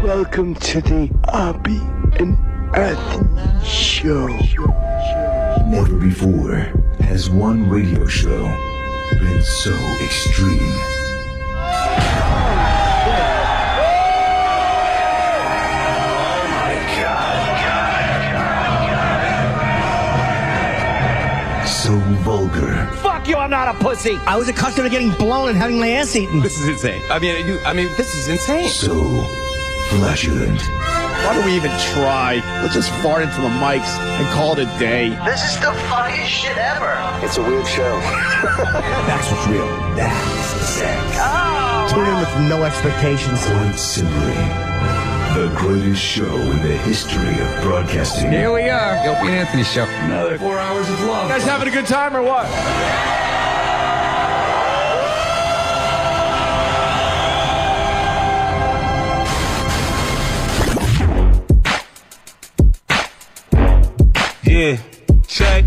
Welcome to the Opie and Anthony Show. Never before has one radio show been so extreme. Oh my God. So vulgar. Fuck you, I'm not a pussy. I was accustomed to getting blown and having my ass eaten. This is insane. I mean, this is insane. So flatulent. Why do we even try? Let's just fart into the mics and call it a day. This is the funniest shit ever. It's a weird show. That's what's real. That's the sex. Tune in with no expectations. Quite simply, the greatest show in the history of broadcasting. Here we are. The Opie and Anthony Show. Another 4 hours of love. You guys having a good time or what? Yeah, check,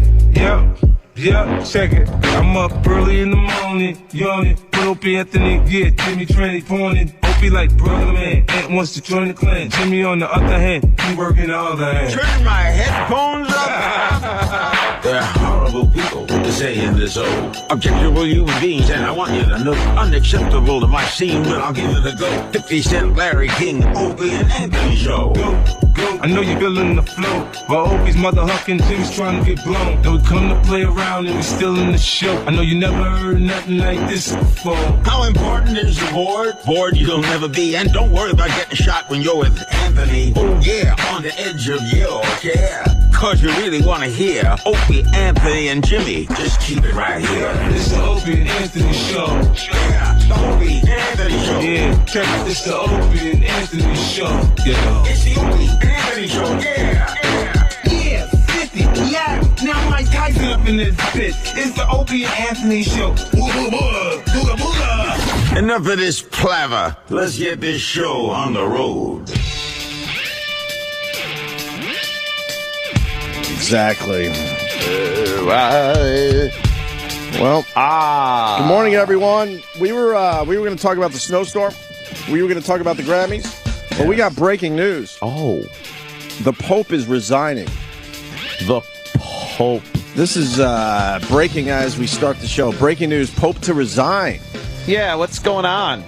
check it. I'm up early in the morning, yawning. Put Opie Anthony, Jimmy Tranny pointing. Opie like brother man, Ant wants to join the clan. Jimmy on the other hand, he working the other hand. Turn my headphones up. There are horrible people to say in this old objectionable human beings, and I want you to know unacceptable to my scene, but I'll give it a go. 50 Cent, Larry King, Opie and Anthony Show. Go. I know you're feeling the flow, but Opie's mother hucking, Jim's trying to get blown. Then we come to play around and we still in the show. I know you never heard nothing like this before. How important is the board? Bored you'll never be, and don't worry about getting shot when you're with Anthony. Oh yeah, on the edge of your chair. Cause you really want to hear Opie, Anthony, and Jimmy. Just keep it right here. It's the Opie and Anthony Show. Yeah, the Opie and Anthony Show. Yeah, check it. It's the Opie and Anthony Show. Yeah. It's the Opie and Anthony Show. Yeah, 50. Yeah, now Mike Tyson up in this bitch. It's the Opie and Anthony Show. Enough of this palaver. Let's get this show on the road. Exactly. Well, good morning, everyone. We were going to talk about the snowstorm. We were going to talk about the Grammys, but we got breaking news. Oh, The Pope is resigning. the Pope. This is breaking as we start the show. Breaking news: Pope to resign. Yeah, what's going on?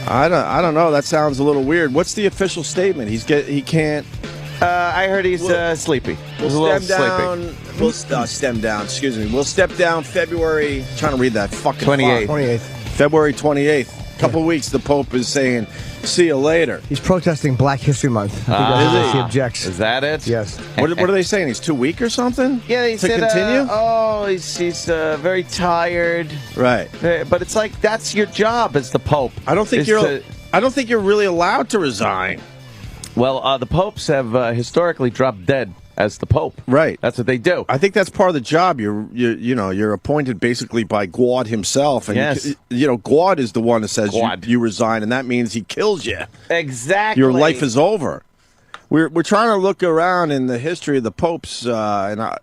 I don't know. That sounds a little weird. What's the official statement? He can't. I heard he's sleepy. He's a little sleepy. We'll stem down. Excuse me. We'll step down February. Trying to read that fucking 28th. February 28th. Couple weeks. The Pope is saying, "See you later." He's protesting Black History Month. He objects. Is that it? Yes. What are they saying? He's too weak or something? Yeah, they to said. Continue. He's very tired. Right. But it's like that's your job as the Pope. I don't think you're really allowed to resign. Well, the popes have historically dropped dead as the Pope. Right. That's what they do. I think that's part of the job. You're appointed basically by God himself, and yes. God is the one that says you resign, and that means he kills you. Exactly. Your life is over. We're trying to look around in the history of the popes, and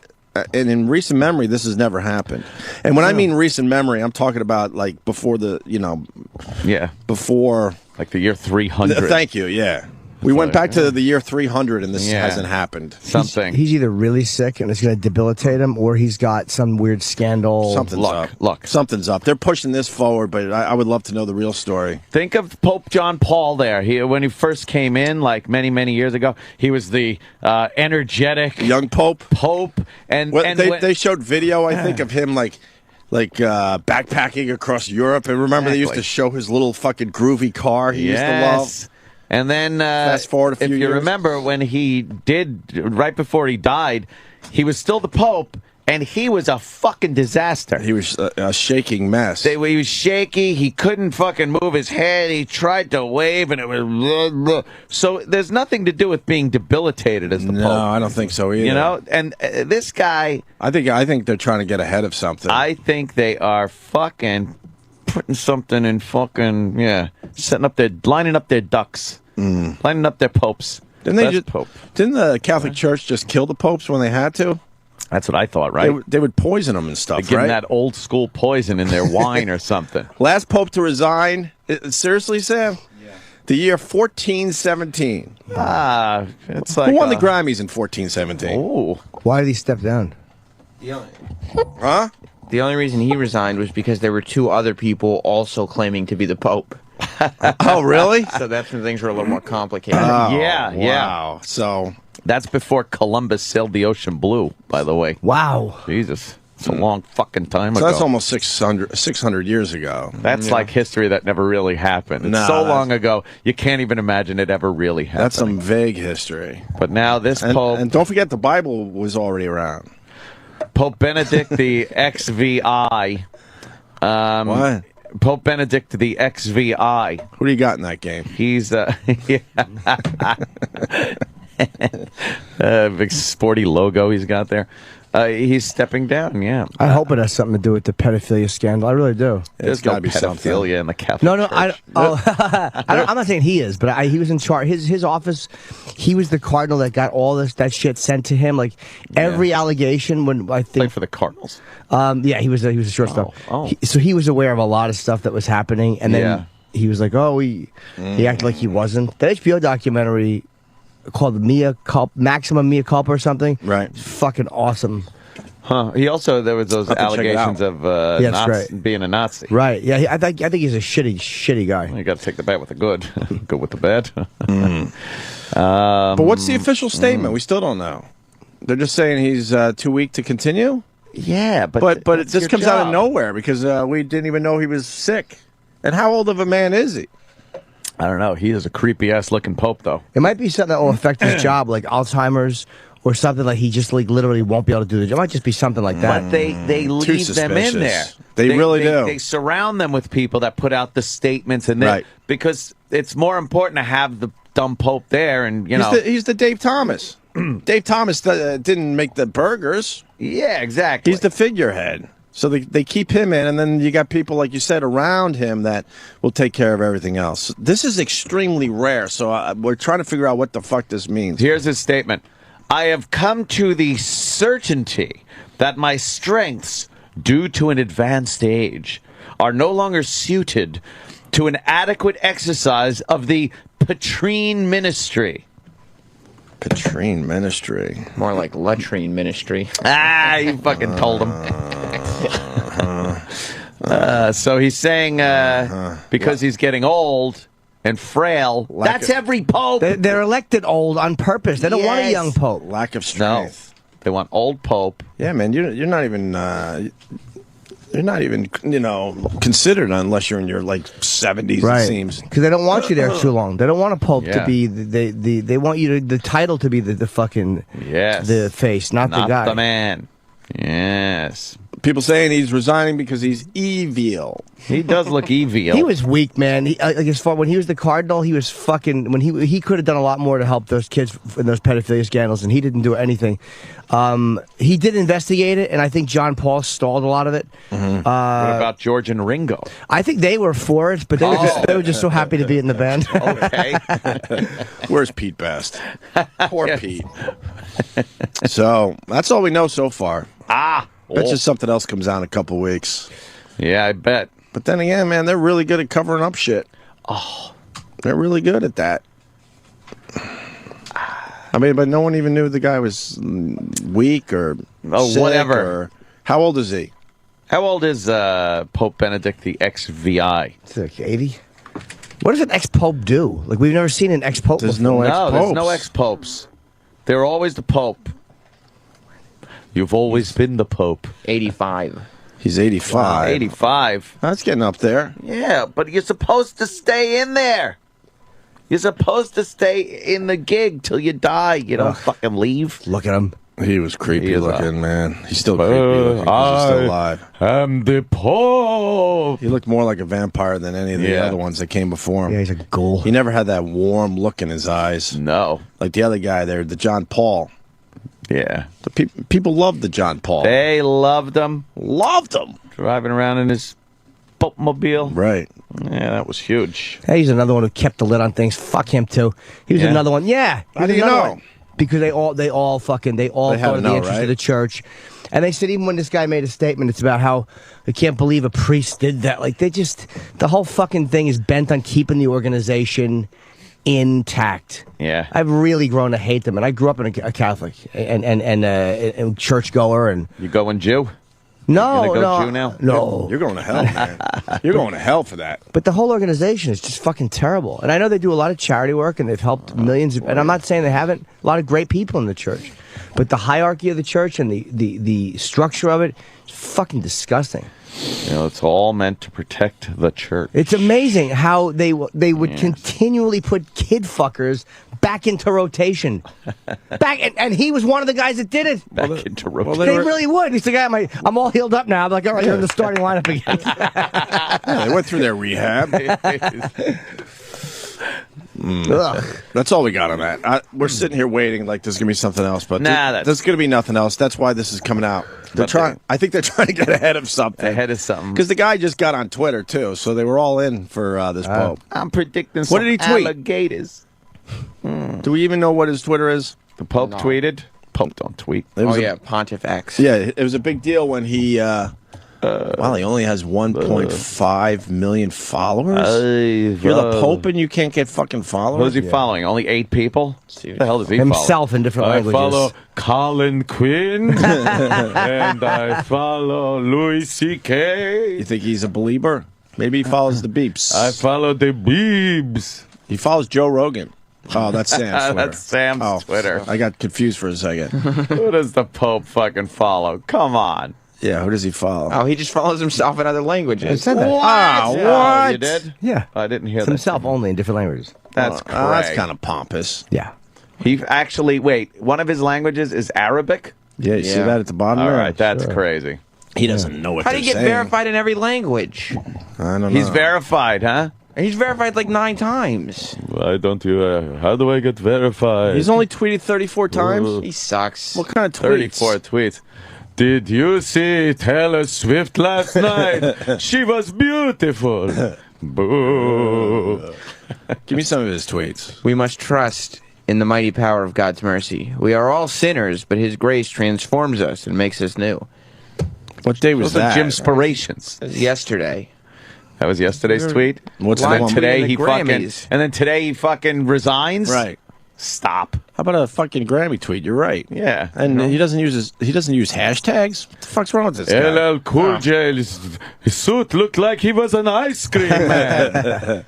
in recent memory, this has never happened. And when I mean recent memory, I'm talking about like before before like the year 300. Thank you. Yeah. We went back to the year 300, and this hasn't happened. Something. He's either really sick and it's going to debilitate him, or he's got some weird scandal. Something's up. Look. Something's up. They're pushing this forward, but I would love to know the real story. Think of Pope John Paul there. When he first came in, like many, many years ago, he was the energetic young Pope. They showed video, I think, of him like backpacking across Europe. And remember, they used to show his little fucking groovy car he used to love. And then, fast forward a few years. If you remember, when he did, right before he died, he was still the Pope, and he was a fucking disaster. He was a shaking mess. He was shaky. He couldn't fucking move his head. He tried to wave, and it was... Blah, blah. So there's nothing to do with being debilitated as the Pope. No, I don't think so either. You know? And this guy... I think they're trying to get ahead of something. I think they are fucking... putting something in fucking, lining up their ducks, lining up their popes. Didn't the Catholic Church just kill the popes when they had to? That's what I thought, right? They would poison them and stuff, They give them that old school poison in their wine or something. Last pope to resign. Seriously, Sam? Yeah. The year 1417. It's like Who won the Grammys in 1417? Oh, Why did he step down? Huh? The only reason he resigned was because there were two other people also claiming to be the Pope. Oh, really? So that's when things were a little more complicated. yeah. Wow. So That's before Columbus sailed the ocean blue. By the way, Wow. Jesus, it's a long fucking time ago. that's almost 600 years ago. That's like history that never really happened. It's Nah, so that's- long ago, you can't even imagine it ever really happened. That's some vague history. But now this Pope, And don't forget, the Bible was already around. Pope Benedict the XVI. What? Pope Benedict the XVI. Who do you got in that game? He's big sporty logo he's got there. He's stepping down. Yeah, I hope it has something to do with the pedophilia scandal. I really do. there's gotta no be something. pedophilia in the Catholic No, Church. I'm not saying he is, but he was in charge. His office, he was the cardinal that got all that shit sent to him. Like every allegation, when I Played think, for the Cardinals. yeah, he was a shortstop. Oh. So he was aware of a lot of stuff that was happening, and then Yeah. he was like, he acted like he wasn't. The HBO documentary called Maximum Mea Culpa or something. Right. It's fucking awesome. Huh. He also there was those I'll have to check it allegations out. of Yeah, that's Nazi, right. being a Nazi. Right? Yeah, I think he's a shitty guy. You got to take the bad with the good, good with the bad. But what's the official statement? We still don't know. They're just saying he's too weak to continue. Yeah, But that's this your comes out of job. nowhere because we didn't even know he was sick. And how old of a man is he? I don't know. He is a creepy ass looking pope, though. It might be something that will affect his job, like Alzheimer's or something like he just like literally won't be able to do the job. It might just be something like that. But they leave them in suspicious. there. They really do. They surround them with people that put out the statements, and Right. because it's more important to have the dumb pope there, and He's the Dave Thomas. Dave Thomas didn't make the burgers. yeah, exactly. He's the figurehead. So they keep him in, and then you got people, like you said, around him that will take care of everything else. This is extremely rare, so we're trying to figure out what the fuck this means. Here's his statement. I have come to the certainty that my strengths, due to an advanced age, are no longer suited to an adequate exercise of the Patrine ministry. Patrine ministry. More like latrine ministry. You fucking told him. So he's saying because he's getting old and frail. That's every pope. They're elected old on purpose. They don't want a Yes. young pope. Lack of No, strength. they want old pope. Yeah, man, you're not even considered unless you're in your like 70s. Right. It seems. Because they don't want you there too long. They don't want a pope to Yeah. be they want you to the title to be the fucking Yes. the face, not the guy. the man. Yes. People saying he's resigning because he's evil. He does look evil. He was weak, man. Like as far when he was the cardinal, he was fucking. When he could have done a lot more to help those kids in those pedophilia scandals, and he didn't do anything. He did investigate it, and I think John Paul stalled a lot of it. What about George and Ringo? I think they were for it, but they were just so happy to be in the band. Okay. Where's Pete Best? Poor Pete. So that's all we know so far. Bet you something else comes out in a couple weeks. Yeah, I bet. But then again, man, they're really good at covering up shit. Oh, they're really good at that. I mean, but no one even knew the guy was weak or sick whatever. or- how old is he? How old is Pope Benedict the XVI? It's like 80. What does an ex-pope do? Like we've never seen an ex-pope. There's before. no ex-popes. No, there's no ex-popes. They're always the Pope. You've always been the Pope. 85. He's 85. 85. That's getting up there. Yeah, but you're supposed to stay in there. You're supposed to stay in the gig till you die. You don't fucking leave. Look at him. He was creepy He is looking, man. He's still creepy looking 'cause he's still alive. I'm the Pope. He looked more like a vampire than any of the Yeah. other ones that came before him. Yeah, he's a ghoul. He never had that warm look in his eyes. No. Like the other guy there, the John Paul. Yeah. The people loved the John Paul. They loved him. Loved him. Driving around in his Pope mobile. Right. Yeah, that was huge. Hey, he's another one who kept the lid on things. Fuck him too. He was Yeah. another one. Yeah. How do you know? because they all They go had to to the know, interest right? of the church. And they said even when this guy made a statement, it's about how they can't believe a priest did that. Like the whole fucking thing is bent on keeping the organization intact. Yeah. I've really grown to hate them, and I grew up in a Catholic and churchgoer, and You going Jew? no, You gonna go no, Jew now? no. You're going to hell, man. You're going to hell for that. But the whole organization is just fucking terrible. And I know they do a lot of charity work, and they've helped millions. And I'm not saying they haven't. A lot of great people in the church, but the hierarchy of the church and the structure of it is fucking disgusting. You know, it's all meant to protect the church. It's amazing how they would continually put kid fuckers back into rotation. And he was one of the guys that did it. Back into rotation. They really would. He's like, I'm all healed up now. I'm like, all right, you're in the starting lineup again. Yeah, they went through their rehab. That's all we got on that. We're sitting here waiting like there's going to be something else, but Nah, there's going to be nothing else. That's why this is coming out. I think they're trying to get ahead of something. Ahead of something. Because the guy just got on Twitter, too, so they were all in for this Pope. I'm predicting What did he tweet? alligators. Do we even know what his Twitter is? The Pope tweeted. Pope don't tweet. It was Pontiff X. Yeah, it was a big deal when he... well, he only has 1.5 million followers. You're the Pope and you can't get fucking followers? Who's he following? Only 8 people? What the hell does he Himself follow? in different I languages. follow Colin Quinn and I follow Louis C.K. You think he's a believer? Maybe he follows the beeps. I follow the Beebs. He follows Joe Rogan. Oh, that's Sam's Twitter. That's Sam's Twitter. I got confused for a second. Who does the Pope fucking follow? Come on. Yeah, who does he follow? Oh, he just follows himself in other languages. I said that. Ah, Yeah, what? you did? Yeah. I didn't hear It's that. himself only in different languages. That's correct. That's kind of pompous. Yeah. He actually, wait, one of his languages is Arabic? Yeah, you see Yeah. that at the bottom All there? right, that's crazy. He doesn't know what How do they're you get saying. verified in every language? I don't know. He's verified, huh? He's verified like 9 times. Why don't you, how do I get verified? He's only tweeted 34 times? He sucks. What kind of tweets? 34 tweets. Did you see Taylor Swift last night? She was beautiful. Boo. Give me some of his tweets. We must trust in the mighty power of God's mercy. We are all sinners, but His grace transforms us and makes us new. What day was Those are that? It Jimspirations. was yesterday. That was yesterday's tweet. What's Live the And one? then today tweeting he the fucking, Grammys. and then today he fucking resigns. Right. Stop. How about a fucking Grammy tweet? You're right. Yeah. And he doesn't use hashtags. What the fuck's wrong with this guy? LL Cool J, his suit looked like he was an ice cream man.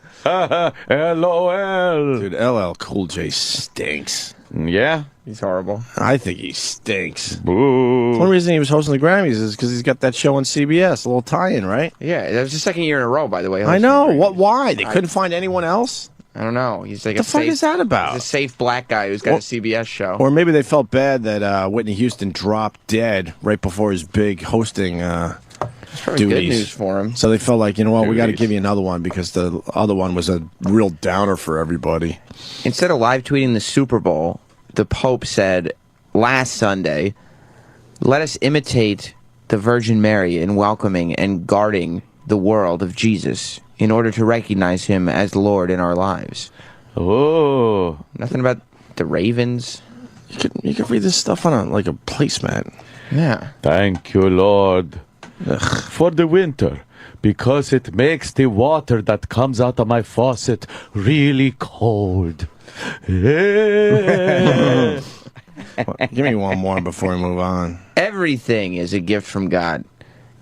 LOL. Dude, LL Cool J stinks. Yeah. He's horrible. I think he stinks. Boo. One reason he was hosting the Grammys is because he's got that show on CBS, a little tie-in, right? Yeah, that was the second year in a row, by the way. I know. hosting the What? Grammys. Why? They couldn't find anyone else? I don't know. He's like What the fuck is that about? He's a safe black guy who's got Well- a CBS show. Or maybe they felt bad that Whitney Houston dropped dead right before his big hosting Probably good duties. news for him. So they felt like, you know what, we got to Duties. give you another one because the other one was a real downer for everybody. Instead of live tweeting the Super Bowl, the Pope said last Sunday, "Let us imitate the Virgin Mary in welcoming and guarding the world of Jesus in order to recognize Him as Lord in our lives." Oh. Nothing about the Ravens. You could read this stuff on like a placemat. Yeah. Thank you, Lord, for the winter, because it makes the water that comes out of my faucet really cold. Give me one more before we move on. Everything is a gift from God.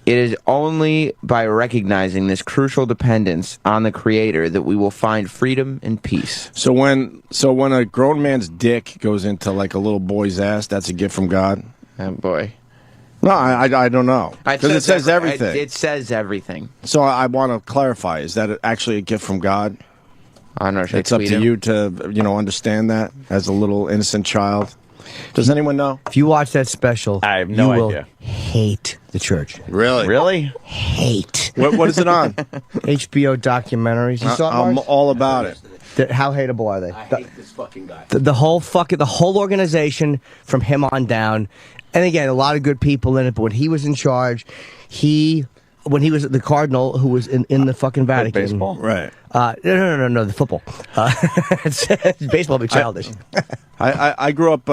It is only by recognizing this crucial dependence on the Creator that we will find freedom and peace. So when a grown man's dick goes into like a little boy's ass, that's a gift from God? Oh, boy. No, I don't know. Because it says everything. It says everything. So I want to clarify. Is that actually a gift from God? I don't know. Should I It's up tweet to him? you to, understand that as a little innocent child. Does anyone know? If you watch that special, I have no you will idea. hate the church. Really? Really? Hate. What is it on? HBO documentaries. You saw it, I'm Mars? all about it. How hateable are they? I hate this fucking guy. The whole organization from him on down. And again, a lot of good people in it, but when he was in charge, when he was the cardinal who was in the fucking Vatican. Baseball? Right. No, the football. Baseball would be childish. I grew up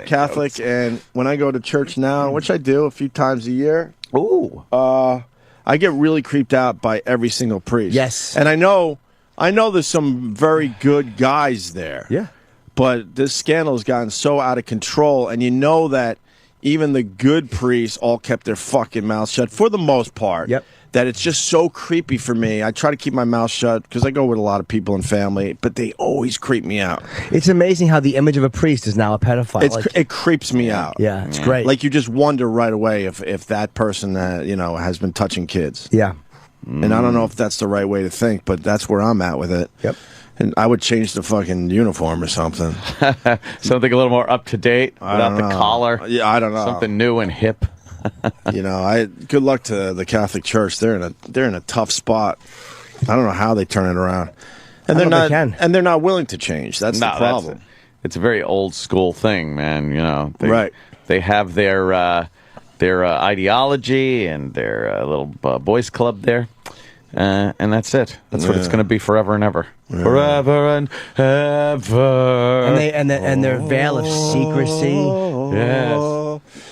Catholic, and when I go to church now, which I do a few times a year, I get really creeped out by every single priest. Yes. And I know there's some very good guys there. Yeah. But this scandal has gotten so out of control, and you know that even the good priests all kept their fucking mouths shut for the most part. Yep. That it's just so creepy for me. I try to keep my mouth shut because I go with a lot of people and family, but they always creep me out. It's amazing how the image of a priest is now a pedophile. It creeps me out. Yeah, it's great. Like you just wonder right away if that person has been touching kids. Yeah. And I don't know if that's the right way to think, but that's where I'm at with it. Yep. And I would change the fucking uniform or something. Something a little more up to date without the collar. Yeah, I don't know. Something new and hip. Good luck to the Catholic Church. They're in a tough spot. I don't know how they turn it around. And they're not willing to change. That's the problem. It's a very old school thing, man. Right. They have their ideology and their little boys club there. And that's it. That's what it's going to be forever and ever. Yeah. Forever and ever. And their veil of secrecy. Yes.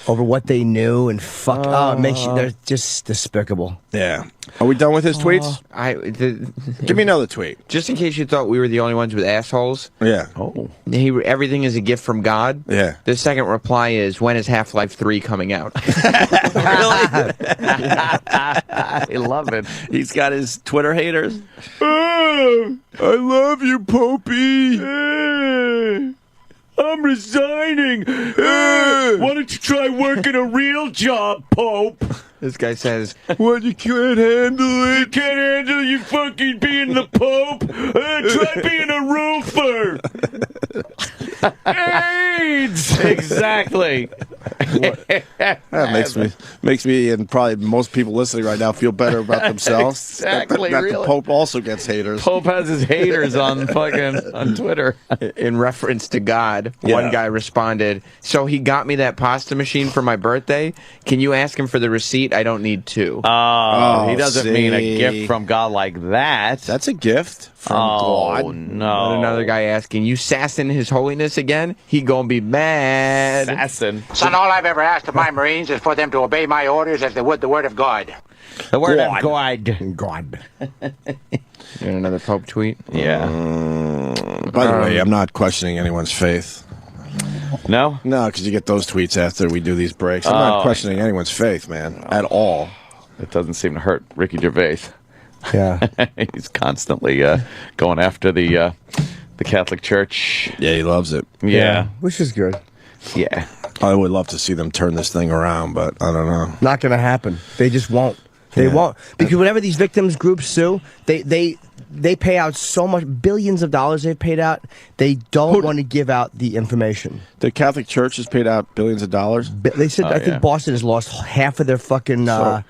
Over what they knew and it makes you, they're just despicable. Yeah. Are we done with his tweets? Give me another tweet. Just in case you thought we were the only ones with assholes. Yeah. Oh. Everything is a gift from God. Yeah. The second reply is, when is Half-Life 3 coming out? Really? I love it. He's got his Twitter haters. I love you, Popey. I'm resigning. Why don't you try working a real job, Pope? This guy says, "What, you can't handle it? You can't handle you fucking being the Pope? Try being a roofer." AIDS! Exactly. That makes me and probably most people listening right now feel better about themselves. Exactly, that really. The Pope also gets haters. Pope has his haters on Twitter. In reference to God, one guy responded, "So he got me that pasta machine for my birthday. Can you ask him for the receipt? I don't need two." Oh, he doesn't mean a gift from God like that. That's a gift from God. Oh, no. And another guy asking, "You sassing His Holiness again? He gonna be mad." Assassin. Son, all I've ever asked of my Marines is for them to obey my orders as they would the word of God. The word of God. God. You got another Pope tweet? Yeah. By the way, I'm not questioning anyone's faith. No? No, because you get those tweets after we do these breaks. I'm not questioning anyone's faith, man, at all. It doesn't seem to hurt Ricky Gervais. Yeah. He's constantly going after the Catholic Church. Yeah, he loves it. Yeah. Which is good. Yeah. I would love to see them turn this thing around, but I don't know. Not going to happen. They just won't. They won't. Because whenever these victims groups sue, they pay out so much, billions of dollars they've paid out. They don't want to give out the information. The Catholic Church has paid out billions of dollars. They said, I think Boston has lost half of their fucking, well,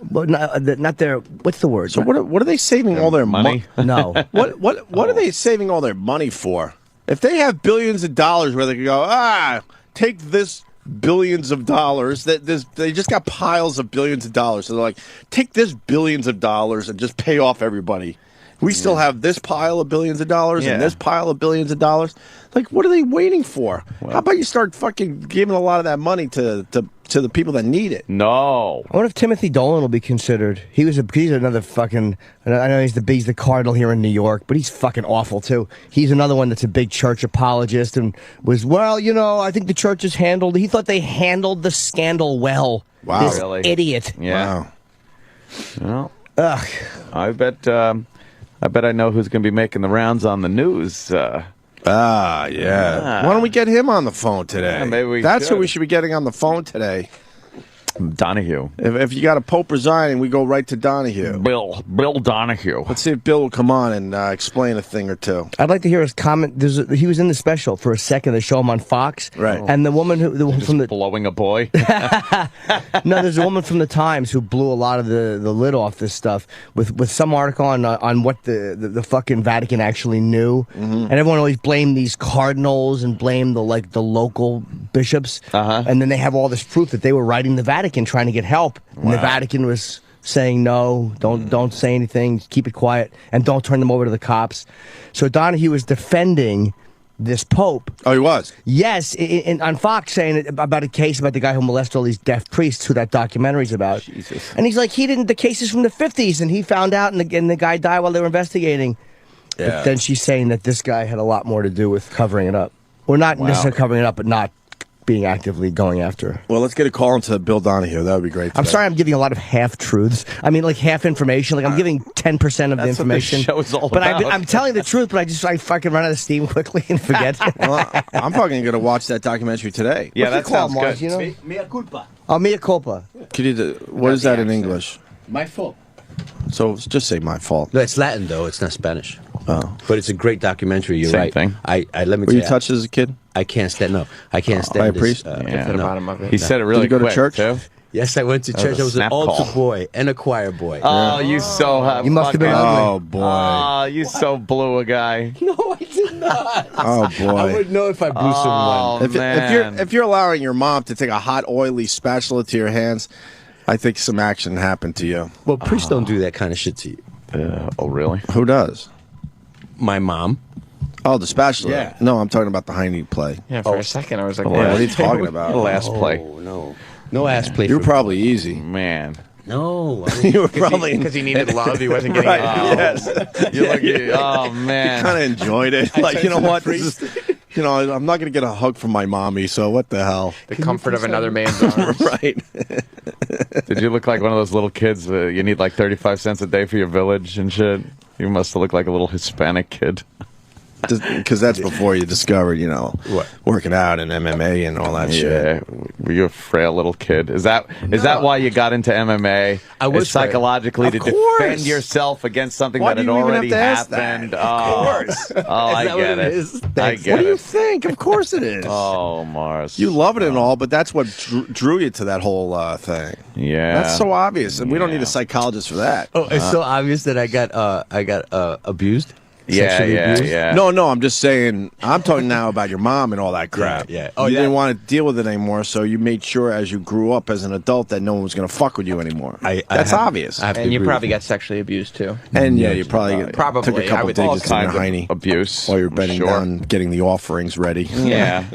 not their, what's the word? So what are they saving all their money? No. What are they saving all their money for? If they have billions of dollars where they could go, take this billions of dollars, they just got piles of billions of dollars. So they're like, take this billions of dollars and just pay off everybody. We still have this pile of billions of dollars and this pile of billions of dollars. Like, what are they waiting for? How about you start fucking giving a lot of that money to the people that need it? No. I wonder if Timothy Dolan will be considered. He's another fucking. I know he's the cardinal here in New York, but he's fucking awful too. He's another one that's a big church apologist and was I think the church has handled. He thought they handled the scandal well. Wow, this really? idiot. Yeah. Wow. Well, I bet I know who's going to be making the rounds on the news. Why don't we get him on the phone today? Yeah, maybe That's who we should be getting on the phone today. Donahue. If you got a Pope resigning, we go right to Donahue. Bill Donahue. Let's see if Bill will come on and explain a thing or two. I'd like to hear his comment. He was in the special for a second. They show him on Fox. Right. And the woman from the blowing a boy. No, there's a woman from the Times who blew a lot of the lid off this stuff with some article on what the fucking Vatican actually knew, and everyone always blamed these cardinals and blamed the local bishops, and then they have all this proof that they were writing the Vatican trying to get help, and the Vatican was saying no, don't say anything, keep it quiet, and don't turn them over to the cops. So Donahue was defending this Pope. Oh, he was? Yes, on Fox saying about a case about the guy who molested all these deaf priests who that documentary's about. Jesus. And he's like, the case is from the 50s, and he found out, and the guy died while they were investigating. Yeah. But then she's saying that this guy had a lot more to do with covering it up. Or not necessarily covering it up, but not being actively going after her. Well, let's get a call into Bill Donahue. That would be great. I'm sorry I'm giving a lot of half-truths. I mean, like half information. Like I'm giving 10% of the information. That's what this show is all but about. I'm telling the truth, but I fucking run out of steam quickly and forget. Well, I'm fucking going to watch that documentary today. Yeah, What's that your call, sounds Mars, good. you know? Mea culpa. Oh, mea culpa. Could you what is that in English? My fault. So just say my fault. No, it's Latin though. It's not Spanish. Oh. But it's a great documentary. You're Same right. thing. I let me Were tell you touched as a kid? I can't stand. No, I can't stand by a this, priest? Yeah. no. bottom of it. He said it really Did you go to quick, church? too. Yes, I went to church. was a I was an snap altar call. boy and a choir boy. Oh, you so have You must have been ugly. Oh, boy. Oh, you so blew a guy. No, I did not. Oh, boy. I would know if I blew someone. If you're allowing your mom to take a hot, oily spatula to your hands, I think some action happened to you. Well, priests don't do that kind of shit to you. Oh, really? Who does? My mom. Oh, the spatula. Yeah. No, I'm talking about the Heine play. Yeah, for a second I was like, Yeah, what are you talking about? The last play. Oh no, no ass play. You were for probably easy. Man. no. You were probably because he needed love, he wasn't getting right. it. Yes. You're lucky. Oh, man. Kind of enjoyed it. Like, you know what? This is, you know, I'm not going to get a hug from my mommy, so what the hell? The comfort of another man's arms. Right. Did you look like one of those little kids you need like 35 cents a day for your village and shit? You must have looked like a little Hispanic kid. Because that's before you discovered, you know, What? working out and MMA and all that shit. Yeah. Were you a frail little kid? Is that why you got into MMA? I was Is psychologically Of to course. defend yourself against something Why that do had you even already have to ask that? happened? Of Oh, course. I that what get it it. is? I Thanks. get What do you it. think? Of course it is. Oh, Mars. You love it and all, but that's what drew you to that whole thing. Yeah. That's so obvious, and we don't need Yeah. a psychologist for that. Oh, it's so obvious that I got abused. Yeah, Sexually yeah, abused? yeah. No, I'm just saying. I'm talking now about your mom and all that crap. Yeah, yeah. Oh, you yeah. didn't want to deal with it anymore, so you made sure as you grew up as an adult that no one was going to fuck with you anymore. That's obvious. I have to And you agree probably with got sexually abused too. And yeah, you probably Probably, took a I couple would- digits all in your kinds of hiney abuse. while you're bending Sure. down, getting the offerings ready. Yeah.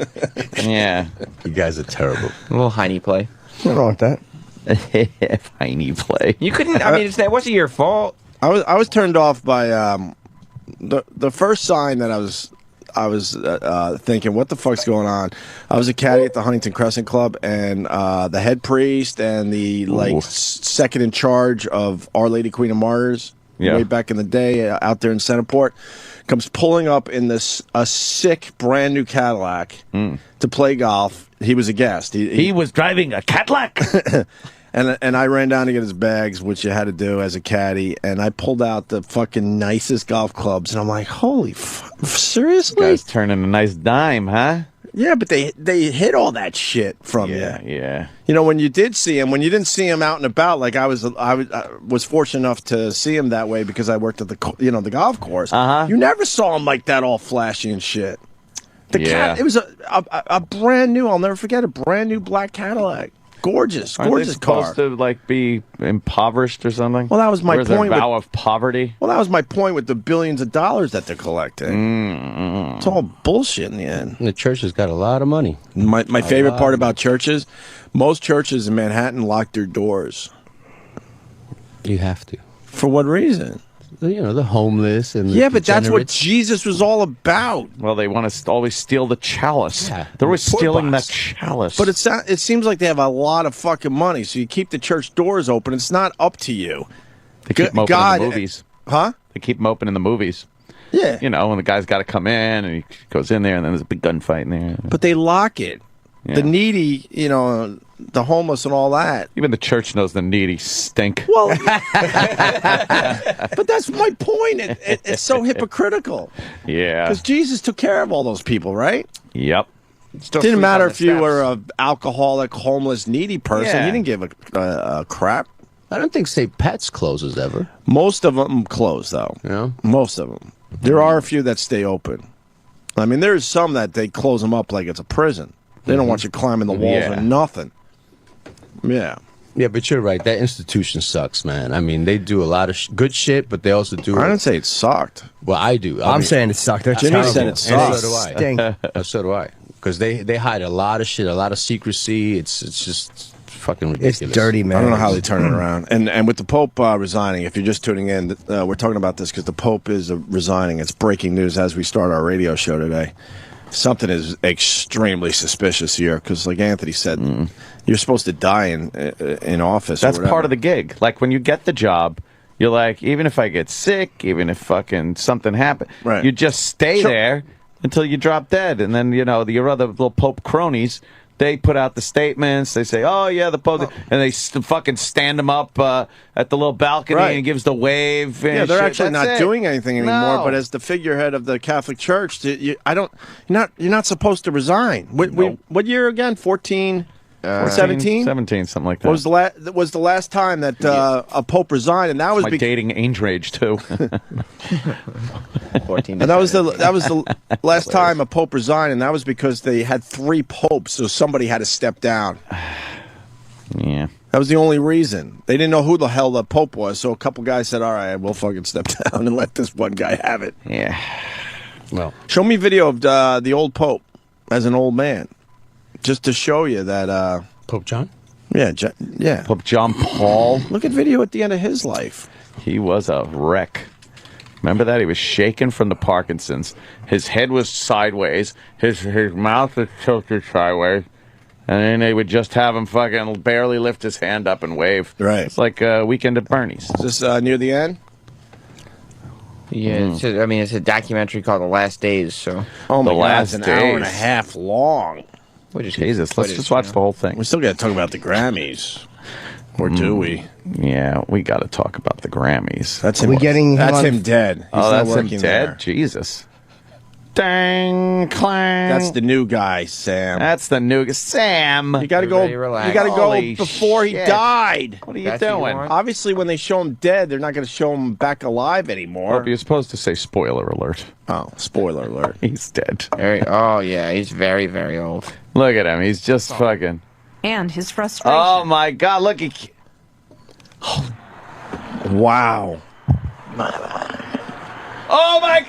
Yeah. You guys are terrible. A little Heine play. What's wrong with that? Tiny play. You couldn't. I mean, it wasn't your fault. I was turned off by the first sign that I was thinking, what the fuck's going on? I was a caddy at the Huntington Crescent Club, and the head priest and the second in charge of Our Lady Queen of Martyrs, Yeah. way back in the day, out there in Centerport, comes pulling up in a sick brand new Cadillac to play golf. He was a guest. He was driving a Cadillac. And I ran down to get his bags, which you had to do as a caddy, and I pulled out the fucking nicest golf clubs, and I'm like, holy seriously? Guy's turning a nice dime, huh? Yeah, but they hit all that shit from Yeah, you. yeah. You know, when you did see him, when you didn't see him out and about, like I was fortunate enough to see him that way because I worked at the golf course. Uh-huh. You never saw him like that, all flashy and shit. Yeah. It was a brand new. I'll never forget, a brand new black Cadillac. Gorgeous, Aren't gorgeous they car. supposed to like be impoverished or something? Well, that was my Or is there a point with- vow of poverty. Well, that was my point with the billions of dollars that they're collecting. It's all bullshit in the end. The church has got a lot of money. My favorite part about churches, most churches in Manhattan lock their doors. You have to. For what reason? You know, the homeless and the Yeah, but that's what degenerates. Jesus was all about. Well, they want to always steal the chalice. Yeah. They're always Poor stealing box. that chalice. But it seems like they have a lot of fucking money, so you keep the church doors open. It's not up to you. they keep them open in the movies. Huh? They keep them open in the movies. Yeah. You know, when the guy's got to come in and he goes in there and then there's a big gunfight in there. But they lock it. Yeah. The needy, you know, the homeless and all that. Even the church knows the needy stink. Well, but that's my point. It's so hypocritical. Yeah. Because Jesus took care of all those people, right? Yep. Still Didn't sleep matter on the if you steps. were an alcoholic, homeless, needy person. Yeah. You didn't give a crap. I don't think St. Pat's closes ever. Most of them close, though. Yeah. Most of them. There are a few that stay open. I mean, there's some that they close them up like it's a prison. They don't want you climbing the walls Yeah. or nothing. Yeah. Yeah, but you're right. That institution sucks, man. I mean, they do a lot of good shit, but they also do. I didn't say it sucked. Well, I do. I'm saying it sucked. They're Jimmy terrible. said it And sucked. so do I. Stink. So do I. Because they hide a lot of shit, a lot of secrecy. It's just fucking ridiculous. It's dirty, man. I don't know how they turn it around. And with the Pope resigning, if you're just tuning in, we're talking about this because the Pope is resigning. It's breaking news as we start our radio show today. Something is extremely suspicious here because, like Anthony said, you're supposed to die in office. That's part of the gig. Like when you get the job, you're like, even if I get sick, even if fucking something happens, Right. you just stay there until you drop dead. And then, your other little Pope cronies, they put out the statements. They say, oh, yeah, the Pope. And they fucking stand him up at the little balcony Right. and gives the wave. Yeah, And they're shit. actually That's not it. doing anything anymore. No. But as the figurehead of the Catholic Church, you're not supposed to resign. What year again? 14, 17, 17, something like that. was the last time that a pope resigned, and that was my dating age range, too. 14. and that was the last time a pope resigned, and that was because they had 3 popes, so somebody had to step down. Yeah. That was the only reason. They didn't know who the hell the pope was, so a couple guys said, all right, we'll fucking step down and let this one guy have it. Yeah. Well, show me video of the old pope as an old man, just to show you that. Pope John? Yeah, yeah. Pope John Paul. Look at video at the end of his life. He was a wreck. Remember that? He was shaking from the Parkinson's. His head was sideways. His mouth was tilted sideways. And then they would just have him fucking barely lift his hand up and wave. Right. It's like a Weekend at Bernie's. Is this near the end? Yeah, it's a documentary called The Last Days. So, Oh my The God, Last it's an hour and a Days. half long. Jesus, let's just watch the whole thing. We still got to talk about the Grammys, or do we? Yeah, we got to talk about the Grammys. That's Are him. we getting him That's on- him dead. He's Oh, not that's him working dead? there. Jesus. Dang, clang. That's the new guy, Sam. That's the new Sam. You got to go. Everybody relax. You got to go Holy before he shit. died. What are you That's what you doing? want? Obviously, when they show him dead, they're not going to show him back alive anymore. Well, you're supposed to say spoiler alert. Oh, spoiler alert! He's dead. oh yeah, he's very, very old. Look at him. He's just fucking. And his frustration. Oh my God! Look, he. Wow. Oh my.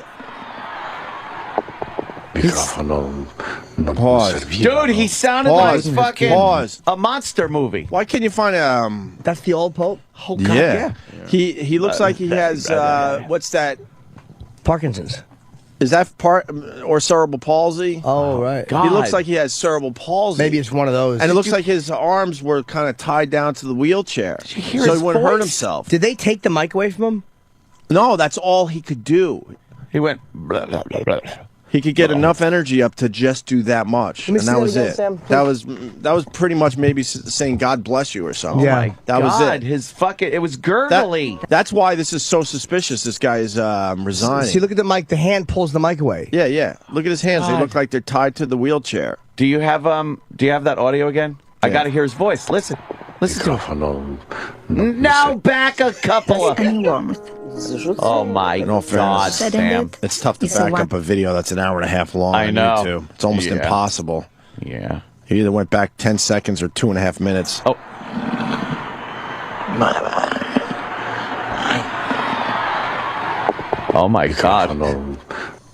Pause. Dude, he sounded Pause. like fucking Pause. a monster movie. Why can't you find That's the old Pope? Oh God, Yeah. He looks like he has what's that? Parkinson's. Is that part or cerebral palsy? Oh, right. God. He looks like he has cerebral palsy. Maybe it's one of those. And it looks like his arms were kind of tied down to the wheelchair, hear so his he wouldn't hurt voice? himself. Did they take the mic away from him? No, that's all he could do. He went. Blah, blah, blah, blah. He could get enough energy up to just do that much, Let me and see that that was again, it. Sam, That was pretty much maybe saying "God bless you" or something. Yeah. My that was God, it. his fucking. It was gurgly. That's why this is so suspicious. This guy is resigning. See, look at the mic. The hand pulls the mic away. Yeah, yeah. Look at his hands. They God. look like they're tied to the wheelchair. Do you have that audio again? I got to hear his voice. Listen to it. Now back a couple of. Any warmth. Oh my In all God, fairness, Sam. It's tough to It's a back lot. up a video that's an hour and a half long I on know. YouTube. It's almost Yeah. impossible. Yeah. He either went back 10 seconds or 2.5 minutes. Oh. Oh my God.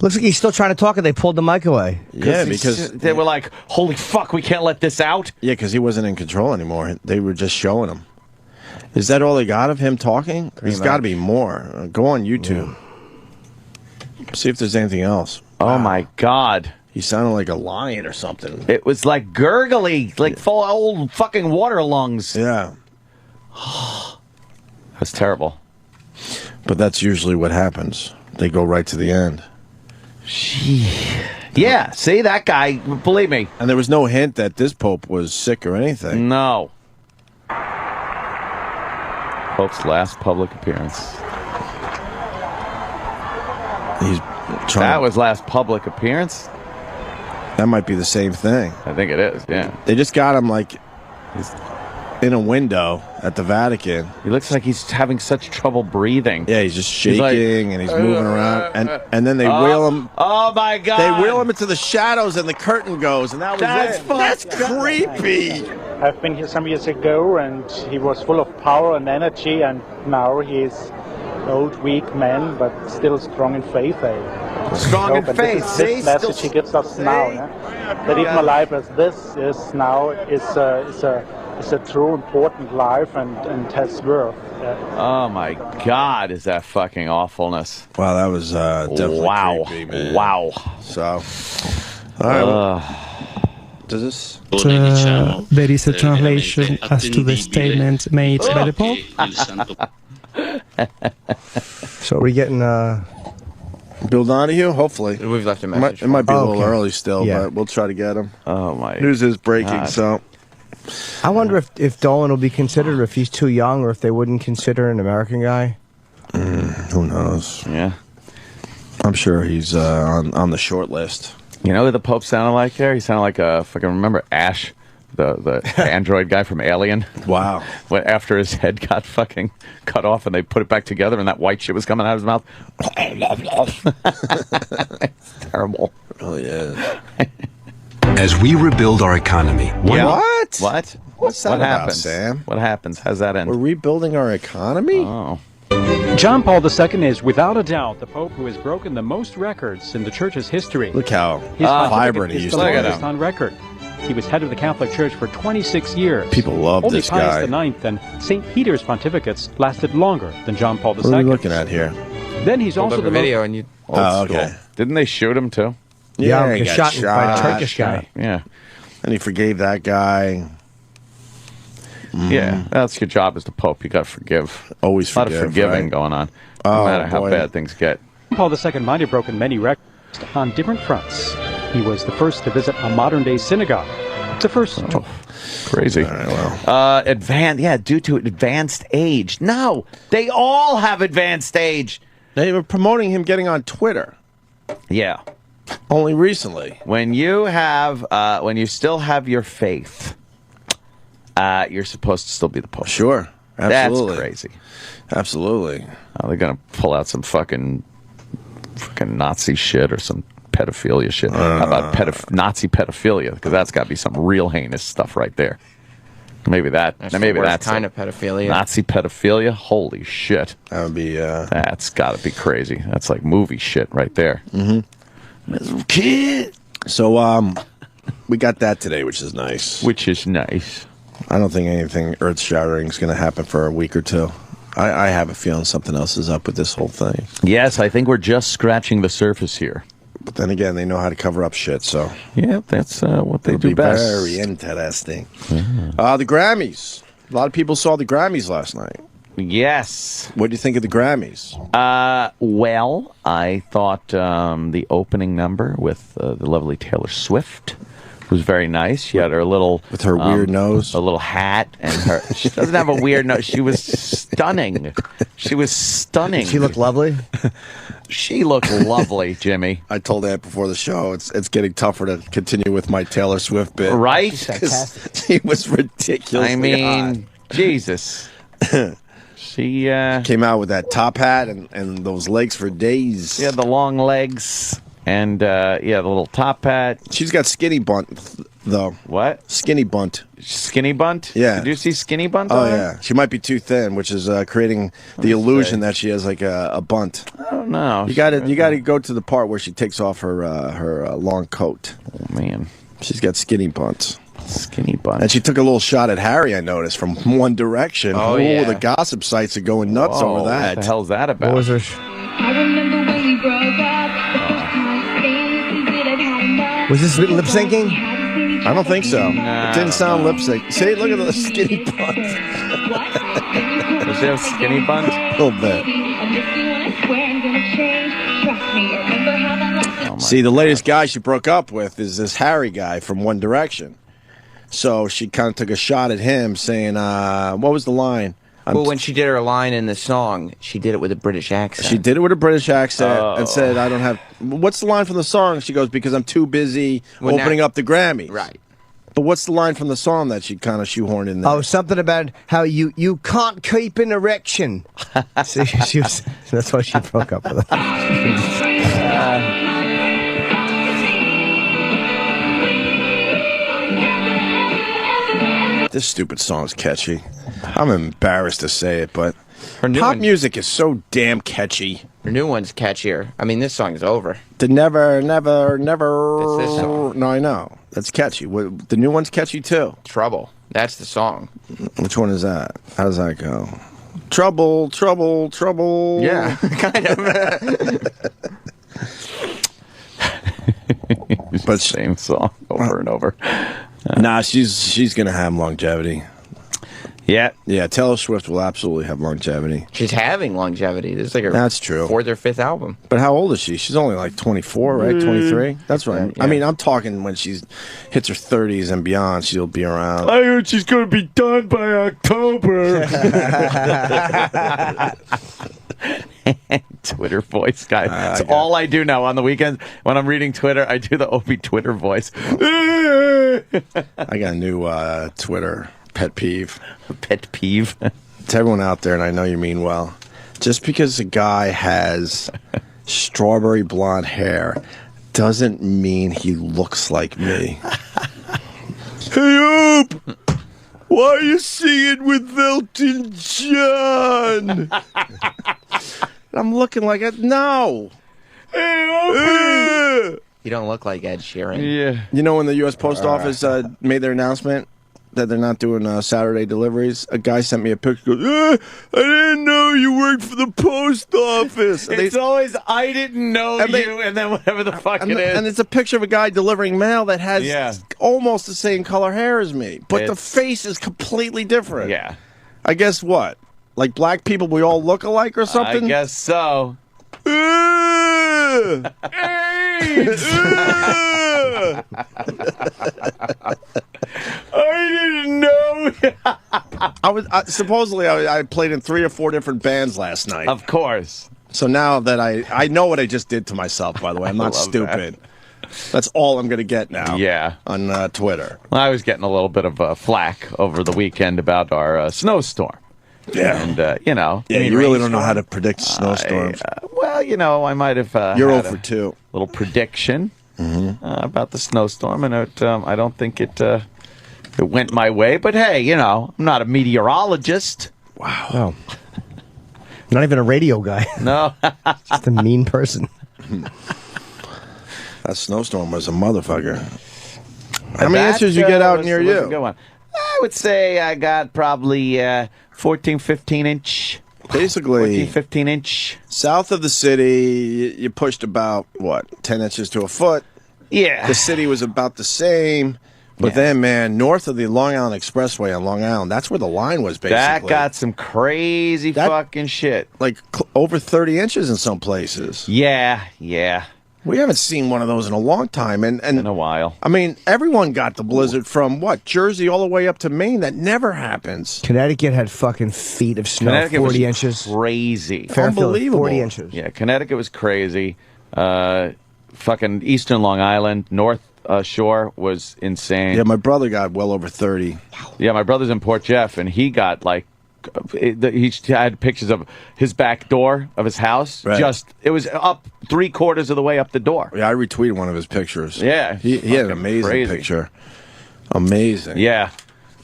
Looks like he's still trying to talk and they pulled the mic away. Yeah, because they were like, "Holy fuck, we can't let this out." yeah, because he wasn't in control anymore. They were just showing him. Is that all they got of him talking? There's got to be more. Go on YouTube. See if there's anything else. Oh my God. He sounded like a lion or something. It was like gurgly, like full of old fucking water lungs. Yeah. That's terrible. But that's usually what happens. They go right to the end. Yeah, see that guy, believe me. And there was no hint that this pope was sick or anything. No. Pope's last public appearance. He's trying. That was last public appearance? That might be the same thing. I think it is, yeah. They just got him like in a window at the Vatican. He looks like he's having such trouble breathing. Yeah, he's just He's shaking like, and he's moving around, and then they wheel him. Oh my God! They wheel him into the shadows, and the curtain goes, and that was That's it. fucked That's creepy. I've been here some years ago, and he was full of power and energy, and now he's an old, weak man, but still strong in faith. Strong in faith. This message he gives us now, that even a life as this is now is a true important life and has worth. Oh my God, is that fucking awfulness? Wow, that was definitely creepy, man. Wow. So, all right. Does this? There is a translation as to the statement made by the Pope. So are we getting Bill Donahue? Hopefully. We've left a message. It might be a little okay. early still, Yeah. but we'll try to get him. Oh my. News is breaking, God. so. I wonder if Dolan will be considered, or if he's too young, or if they wouldn't consider an American guy. Who knows? Yeah. I'm sure he's on the short list. You know who the Pope sounded like there? He sounded like if I can remember, Ash, the android guy from Alien. Wow. When after his head got fucking cut off and they put it back together and that white shit was coming out of his mouth. It's terrible. It really is. As we rebuild our economy. What? What? What's that what about, happens? Sam? What happens? How's that end? We're rebuilding our economy? Oh. John Paul II is without a doubt the Pope who has broken the most records in the Church's history. Look how His vibrant he is used the to be. longest on record. He was head of the Catholic Church for 26 years. People love Only this guy. Pius IX and St. Peter's pontificates lasted longer than John Paul II. What are we looking at here? Then he's Hold also up the a video and you. Oh, okay. Didn't they shoot him too? Yeah, he he got shot by a Turkish guy. Yeah. And he forgave that guy. Yeah, that's your job as the Pope. You got to forgive. Always a lot forgive, of forgiving right? going on, Oh, no matter how boy. bad things get. Paul II might have broken many records on different fronts. He was the first to visit a modern-day synagogue. It's the first. Oh, crazy. All right, well. Due to advanced age. No, they all have advanced age. They were promoting him getting on Twitter Yeah. only recently. When you still have your faith, you're supposed to still be the Pope. Sure. Absolutely. That's crazy. Absolutely. They're gonna pull out some fucking Nazi shit or some pedophilia shit. How about Nazi pedophilia? Because that's got to be some real heinous stuff right there. Maybe that's kind of pedophilia. Nazi pedophilia. Holy shit! That would be. That's got to be crazy. That's like movie shit right there. Mm-hmm. Kid. So we got that today, which is nice. Which is nice. I don't think anything earth-shattering is going to happen for a week or two. I have a feeling something else is up with this whole thing. Yes, I think we're just scratching the surface here. But then again, they know how to cover up shit, so. Yeah, that's what they do be best. Very interesting. The Grammys. A lot of people saw the Grammys last night. Yes. What do you think of the Grammys? Well, I thought the opening number with the lovely Taylor Swift was very nice. She had her little with her weird nose, a little hat, and her. She doesn't have a weird nose. She was stunning. She was stunning. She looked lovely. She looked lovely, Jimmy. I told Ed before the show it's getting tougher to continue with my Taylor Swift bit, right? She was ridiculous. I mean, Jesus. She came out with that top hat and those legs for days. Yeah, the long legs. And, the little top hat. She's got skinny bunt, though. What? Skinny bunt. Skinny bunt? Yeah. Did you see skinny bunt Oh, on her? yeah. She might be too thin, which is creating the illusion that she has like a bunt. I don't know. You got to go to the part where she takes off her long coat. Oh, man. She's got skinny bunts. Skinny bunt. And she took a little shot at Harry, I noticed, from One Direction. Oh, yeah. The gossip sites are going nuts Whoa, over that. What the hell's that about? What was her? I remember when we broke up. Was this lip syncing? I don't think so. It didn't sound lip sync. See, look at the skinny bunt. Was she have skinny bunt? A little bit. See, the latest guy she broke up with is this Harry guy from One Direction. So she kind of took a shot at him, saying, what was the line? Well, when she did her line in the song, she did it with a British accent. She did it with a British accent and said, I don't have... What's the line from the song? She goes, because I'm too busy opening up the Grammys. Right. But what's the line from the song that she kind of shoehorned in there? Oh, something about how you can't keep an erection. See, that's why she broke up with him. This stupid song's catchy. I'm embarrassed to say it, but Her new pop one- music is so damn catchy. Her new one's catchier. I mean, this song's over. The never, never, never. It's this song. No, I know. That's catchy. The new one's catchy too. Trouble. That's the song. Which one is that? How does that go? Trouble, trouble, trouble. Yeah, kind of. But same song over and over. Nah, she's gonna have longevity. Yeah, yeah. Taylor Swift will absolutely have longevity. She's having longevity. This is like her That's true. 4th or 5th album. But how old is she? She's only like 24, right? 23. That's right. Yeah. I mean, I'm talking when she hits her 30s and beyond, she'll be around. I heard she's going to be done by October. Twitter voice, guy. That's all I do now on the weekends. When I'm reading Twitter, I do the Opie Twitter voice. I got a new Twitter pet peeve. Pet peeve? To everyone out there, and I know you mean well, just because a guy has strawberry blonde hair doesn't mean he looks like me. Hey, Oop! Why are you singing with Elton John? I'm looking like a no. You don't look like Ed Sheeran. Yeah. You know when the U.S. Post Office made their announcement that they're not doing Saturday deliveries, a guy sent me a picture. Goes, I didn't know you worked for the post office. And It's always, I didn't know And they- you, and then whatever the fuck it is. and it's a picture of a guy delivering mail that has Yeah. almost the same color hair as me, but the It's- face is completely different. Yeah. I guess what? Like black people, we all look alike or something? I guess so. I didn't know. Supposedly I played in 3 or 4 different bands last night. Of course. So now that I know what I just did to myself, by the way, I'm not love stupid. That's all I'm going to get now. Yeah. On Twitter. Well, I was getting a little bit of flack over the weekend about our snowstorm. Yeah. And, you know. Yeah, you really don't know how to predict snowstorms. Well, you know, I might have You're had 0 for 2. Little prediction about the snowstorm, and I don't think it went my way. But hey, you know, I'm not a meteorologist. Wow. Oh. Not even a radio guy. No. Just a mean person. That snowstorm was a motherfucker. How many inches you get out near was a good you? one. I would say I got probably 14, 15 inch. Basically, 14, 15 inch. South of the city, you pushed about, 10 inches to a foot. Yeah. The city was about the same. But then, man, north of the Long Island Expressway on Long Island, that's where the line was, basically. That got some crazy fucking shit. Like over 30 inches in some places. Yeah, yeah. We haven't seen one of those in a long time. And in a while. I mean, everyone got the blizzard from, Jersey all the way up to Maine. That never happens. Connecticut had fucking feet of snow, Connecticut 40 was inches. Crazy. Fairfield, Unbelievable. 40 inches. Yeah, Connecticut was crazy. Fucking Eastern Long Island, North Shore was insane. Yeah, my brother got well over 30. Yeah, my brother's in Port Jeff, and he got like, he had pictures of his back door of his house. Right. It was up 3/4 of the way up the door. Yeah, I retweeted one of his pictures. Yeah, He had an amazing crazy. picture. Amazing. Yeah.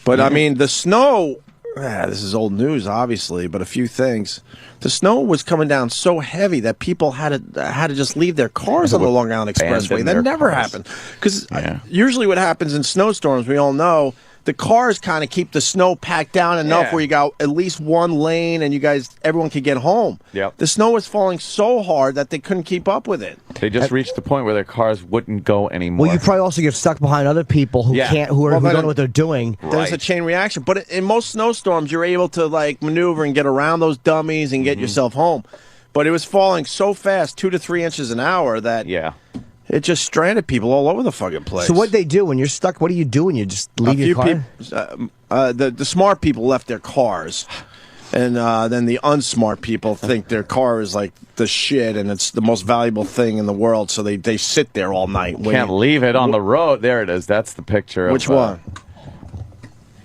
But I mean, the snow, this is old news, obviously, but a few things. The snow was coming down so heavy that people had to just leave their cars on the Long Island Expressway. Abandon That their never cars. happened. Because usually what happens in snowstorms, we all know, the cars kind of keep the snow packed down enough Yeah. where you got at least one lane and everyone could get home. Yep. The snow was falling so hard that they couldn't keep up with it. They just reached the point where their cars wouldn't go anymore. Well, you probably also get stuck behind other people who Yeah. can't, who Well, don't then- know what they're doing. There's a chain reaction. But in most snowstorms, you're able to like maneuver and get around those dummies and get yourself home. But it was falling so fast, 2 to 3 inches an hour, that it just stranded people all over the fucking place. So what they do when you're stuck? What do you do when you just leave your car? The smart people left their cars. And then the unsmart people think their car is like the shit and it's the most valuable thing in the world. So they sit there all night. Can't leave it on the road. There it is. That's the picture. Which one?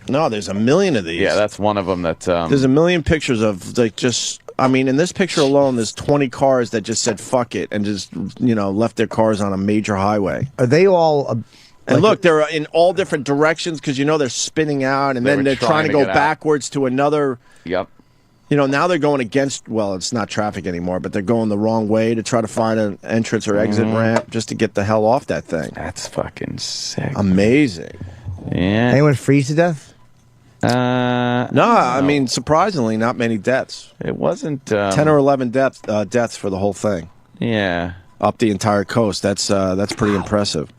No, there's a million of these. Yeah, that's one of them. That There's a million pictures of like just. I mean, in this picture alone, there's 20 cars that just said "fuck it" and just left their cars on a major highway. Are they all And look, they're in all different directions because they're spinning out, and then they're trying to go backwards to another. Yep. Now they're going against. Well, it's not traffic anymore, but they're going the wrong way to try to find an entrance or exit ramp just to get the hell off that thing. That's fucking sick. Amazing. Yeah. Anyone freeze to death? No, I mean, surprisingly, not many deaths. It wasn't 10 or 11 deaths for the whole thing. Yeah. Up the entire coast. That's pretty impressive.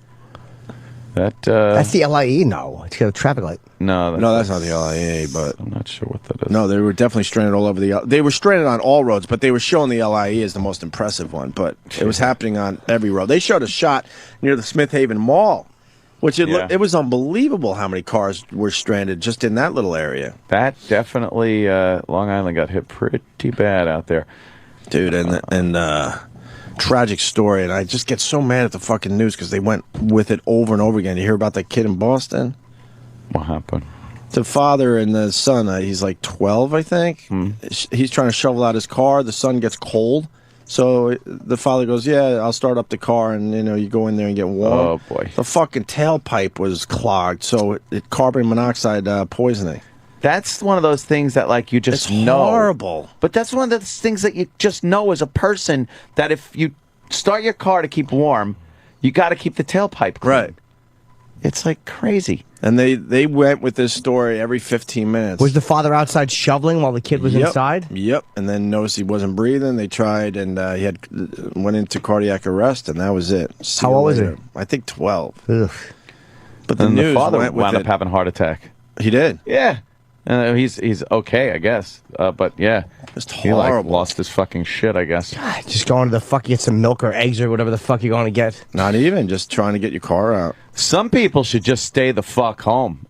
That's the LIE? No, it's got a traffic light. No, that's not the LIE, but I'm not sure what that is. No, they were definitely stranded all over they were stranded on all roads, but they were showing the LIE as the most impressive one, but it was happening on every road. They showed a shot near the Smith Haven Mall, which it was unbelievable how many cars were stranded just in that little area. That definitely, Long Island got hit pretty bad out there. Dude, and tragic story, and I just get so mad at the fucking news because they went with it over and over again. You hear about that kid in Boston? What happened? The father and the son, he's like 12, I think. He's trying to shovel out his car. The son gets cold. So the father goes, yeah, I'll start up the car, and you go in there and get warm. Oh, boy. The fucking tailpipe was clogged, so it carbon monoxide poisoning. That's one of those things that, like, you just know. It's horrible. But that's one of those things that you just know as a person, that if you start your car to keep warm, you got to keep the tailpipe clean. Right. It's like crazy. And they went with this story every 15 minutes. Was the father outside shoveling while the kid was inside? Yep. And then noticed he wasn't breathing. They tried, and he went into cardiac arrest, and that was it. How old was he? I think 12. Ugh. But the And news the father went with wound up it. having a heart attack. He did. Yeah. He's okay, I guess. But yeah, it's he like horrible. lost his fucking shit, I guess. Just going to the fuck, get some milk or eggs or whatever the fuck you're going to get. Not even, just trying to get your car out. Some people should just stay the fuck home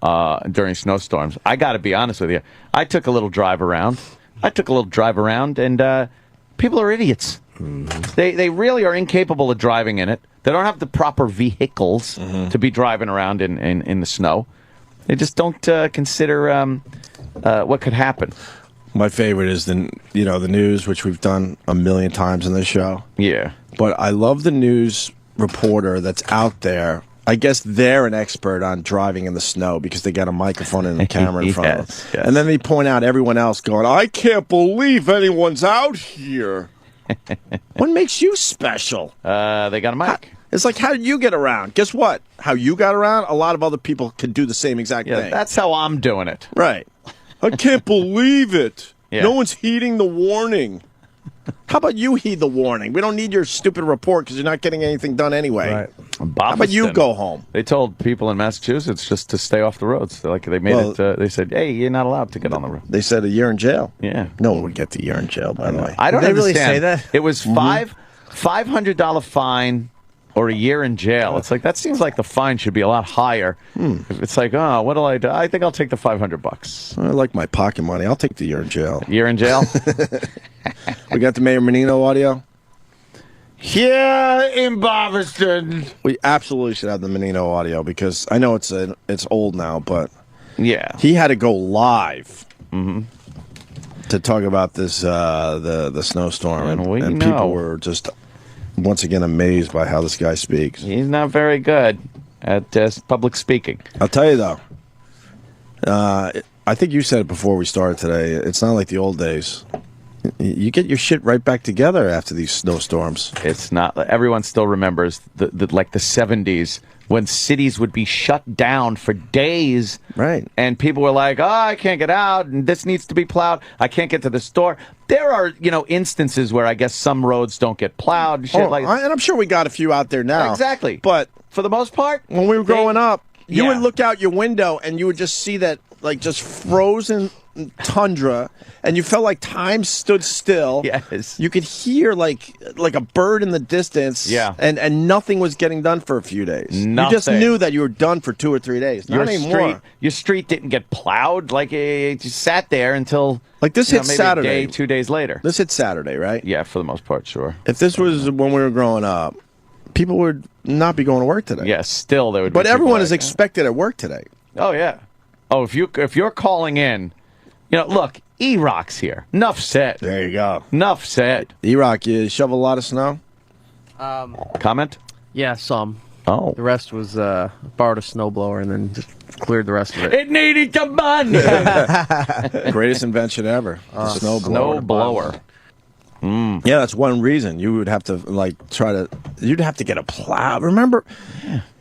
during snowstorms. I got to be honest with you. I took a little drive around. And people are idiots. They really are incapable of driving in it. They don't have the proper vehicles to be driving around in the snow. They just don't consider what could happen. My favorite is the news, which we've done a million times in this show. Yeah. But I love the news reporter that's out there. I guess they're an expert on driving in the snow because they got a microphone and a camera in front of them. Yes. And then they point out everyone else going, I can't believe anyone's out here. What makes you special? They got a mic. It's like, how did you get around? Guess what? How you got around, a lot of other people could do the same exact thing. That's how I'm doing it. Right. I can't believe it. Yeah. No one's heeding the warning. How about you heed the warning? We don't need your stupid report because you're not getting anything done anyway. Right. How about you go home? They told people in Massachusetts just to stay off the roads. They made it. They said, "Hey, you're not allowed to get on the road." They said a year in jail. Yeah. No one would get the year in jail, by the way. I don't Did they really understand. say that? It was $500 fine or a year in jail. It's like, that seems like the fine should be a lot higher. It's like, oh, what'll I do? I think I'll take the $500. I like my pocket money. I'll take the year in jail. Year in jail? We got the Mayor Menino audio. Here in Boston. We absolutely should have the Menino audio because I know it's old now, but yeah, he had to go live to talk about this the snowstorm, and people were just once again amazed by how this guy speaks. He's not very good at public speaking. I'll tell you though, I think you said it before we started today. It's not like the old days. You get your shit right back together after these snowstorms. It's not. Everyone still remembers the 70s when cities would be shut down for days. Right. And people were like, oh, I can't get out, and this needs to be plowed. I can't get to the store. There are, instances where I guess some roads don't get plowed. And shit and I'm sure we got a few out there now. Exactly. But for the most part, when we were growing up, you would look out your window and you would just see that, just frozen tundra, and you felt like time stood still. Yes. You could hear like a bird in the distance. Yeah. And nothing was getting done for a few days. Nothing. You just knew that you were done for 2 or 3 days. Not anymore. Your street didn't get plowed. Like, it just sat there until this hit maybe Saturday. a day, 2 days later. This hit Saturday, right? Yeah, for the most part, sure. If this was when we were growing up, people would not be going to work today. Yeah, still there would be. But everyone people is expected at work today. Oh yeah. Oh, if you're calling in, look, E-Rock's here. Enough said. There you go. Enough said. E-Rock, you shovel a lot of snow? Comment? Yeah, some. Oh. The rest was borrowed a snowblower and then just cleared the rest of it. It needed to burn. Greatest invention ever. The snowblower. Mm. Yeah, that's one reason you would have to you'd have to get a plow. Remember,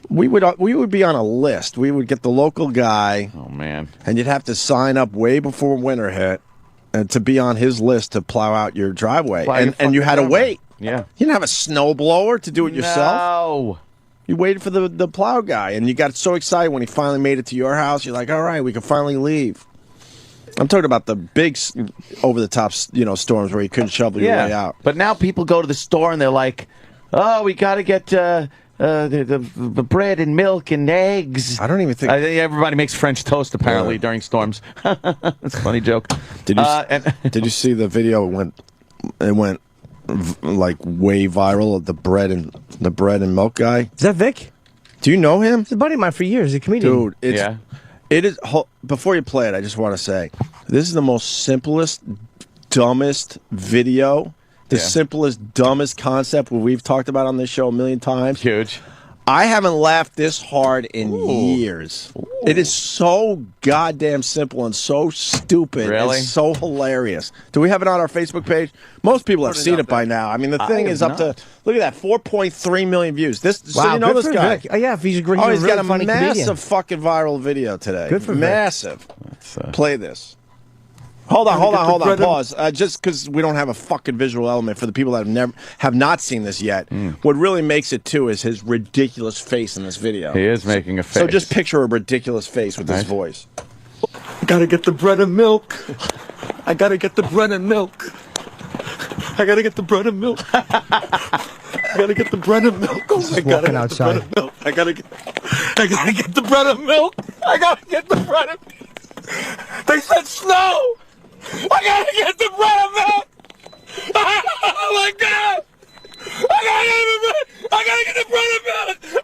we would be on a list. We would get the local guy. Oh man. And you'd have to sign up way before winter hit and to be on his list to plow out your driveway. And you had to wait. Yeah. You didn't have a snowblower to do it yourself. No. You waited for the plow guy, and you got so excited when he finally made it to your house. You're like, all right, we can finally leave. I'm talking about the big over-the-top, storms where you couldn't shovel your way out. But now people go to the store and they're like, "Oh, we got to get the bread and milk and eggs." I don't even think everybody makes French toast apparently during storms. That's a funny joke. Did you see the video? It went like way viral of the bread and milk guy. Is that Vic? Do you know him? He's a buddy of mine for years. He's a comedian. Dude, it is. Before you play it, I just want to say this is the most simplest, dumbest video. The simplest, dumbest concept we've talked about on this show a million times. Huge. I haven't laughed this hard in years. It is so goddamn simple and so stupid. Really? And so hilarious. Do we have it on our Facebook page? Most people have seen it by now. I mean, the thing is up to, look at that, 4.3 million views. So you know good this for guy. Vic. Oh, yeah, he's a great he's really got a funny massive comedian. fucking viral video today. Good for Vic. Massive. Play this. Hold on, pause. Just because we don't have a fucking visual element for the people that have not seen this yet. What really makes it too is his ridiculous face in this video. He is making a face. So just picture a ridiculous face with his voice. I gotta get the bread and milk. I gotta get the bread and milk. I gotta get the bread and milk. I gotta get the bread and milk. Just walking outside. I gotta get the bread and milk. I gotta get the bread and milk. They said snow. I gotta get the bread and milk. Oh my God. I gotta get the bread and milk.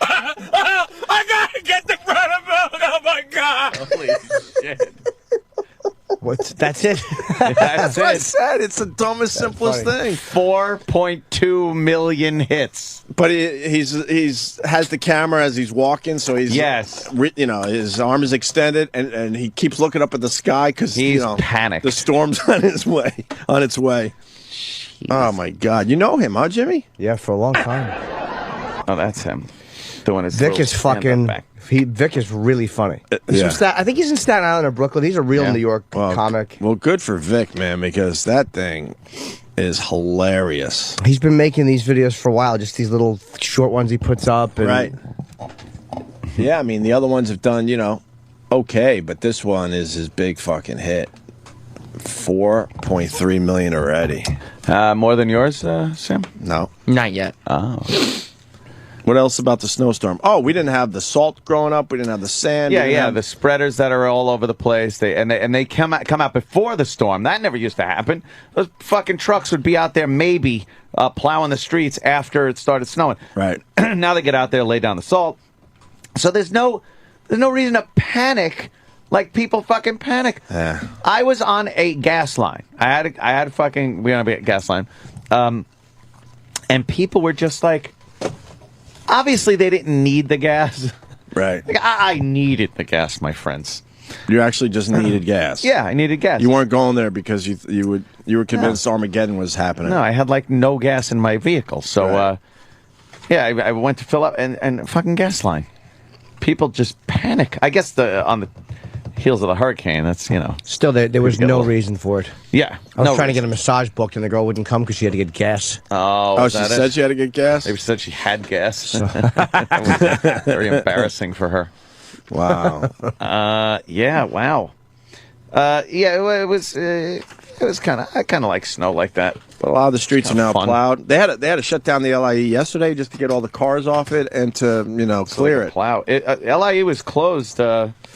I gotta get the bread and milk. Oh my God. Holy shit. That's it? That's what I said. It's the dumbest, simplest thing. 4.2 million hits. But he's has the camera as he's walking, so he's his arm is extended, and he keeps looking up at the sky because he's panicked. The storm's on its way. Jeez. Oh my God! You know him, huh, Jimmy? Yeah, for a long time. Oh, that's him. Doing his Vic is fucking. Vic is really funny. I think he's in Staten Island or Brooklyn. He's a real New York comic. Well, good for Vic, man, because that thing is hilarious. He's been making these videos for a while, just these little short ones he puts up. And right. Yeah, I mean, the other ones have done, okay, but this one is his big fucking hit. 4.3 million already. More than yours, Sam? No. Not yet. Oh. What else about the snowstorm? Oh, we didn't have the salt growing up. We didn't have the sand. Yeah. The spreaders that are all over the place. They come out before the storm. That never used to happen. Those fucking trucks would be out there maybe plowing the streets after it started snowing. Right. Now they get out there, lay down the salt. So there's no reason to panic like people fucking panic. Yeah. I was on a gas line. We were on a gas line, and people were just like. Obviously, they didn't need the gas. Right. Like, I needed the gas, my friends. You actually just needed gas. Yeah, I needed gas. You weren't going there because you were convinced Armageddon was happening. No, I had like no gas in my vehicle. So, I went to fill up and fucking gas line. People just panic. I guess on the heels of the hurricane, that's, Still, there was no reason for it. Yeah. I was trying to get a massage booked, and the girl wouldn't come because she had to get gas. Oh, she said she had to get gas? They said she had gas. Very embarrassing for her. Wow. Yeah, wow. It was kind of, I kind of like snow like that. But a lot of the streets are now plowed. They had to shut down the LIE yesterday just to get all the cars off it and to clear it. Plow. LIE was closed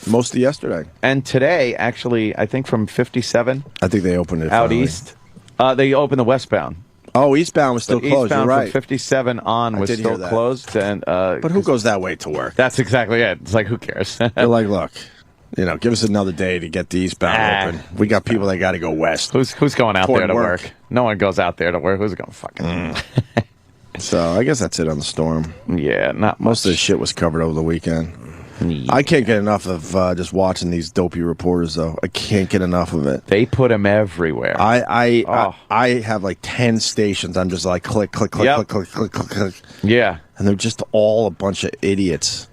most of yesterday. And today, actually, I think from 57. I think they opened it out finally. east. They opened the westbound. Oh, eastbound was still closed. Eastbound You're right. from 57 on was still closed. And but who goes that way to work? That's exactly it. It's like, who cares? They're like, look. Give us another day to get the eastbound open. We got people that got to go west. Who's going out there to work? No one goes out there to work. Who's going fucking? So I guess that's it on the storm. Yeah, not most of the shit was covered over the weekend. I can't get enough of just watching these dopey reporters, though. I can't get enough of it. They put them everywhere. I have like 10 stations. I'm just like click, click, click, Yep. click, click, click, click. Yeah. And they're just all a bunch of idiots.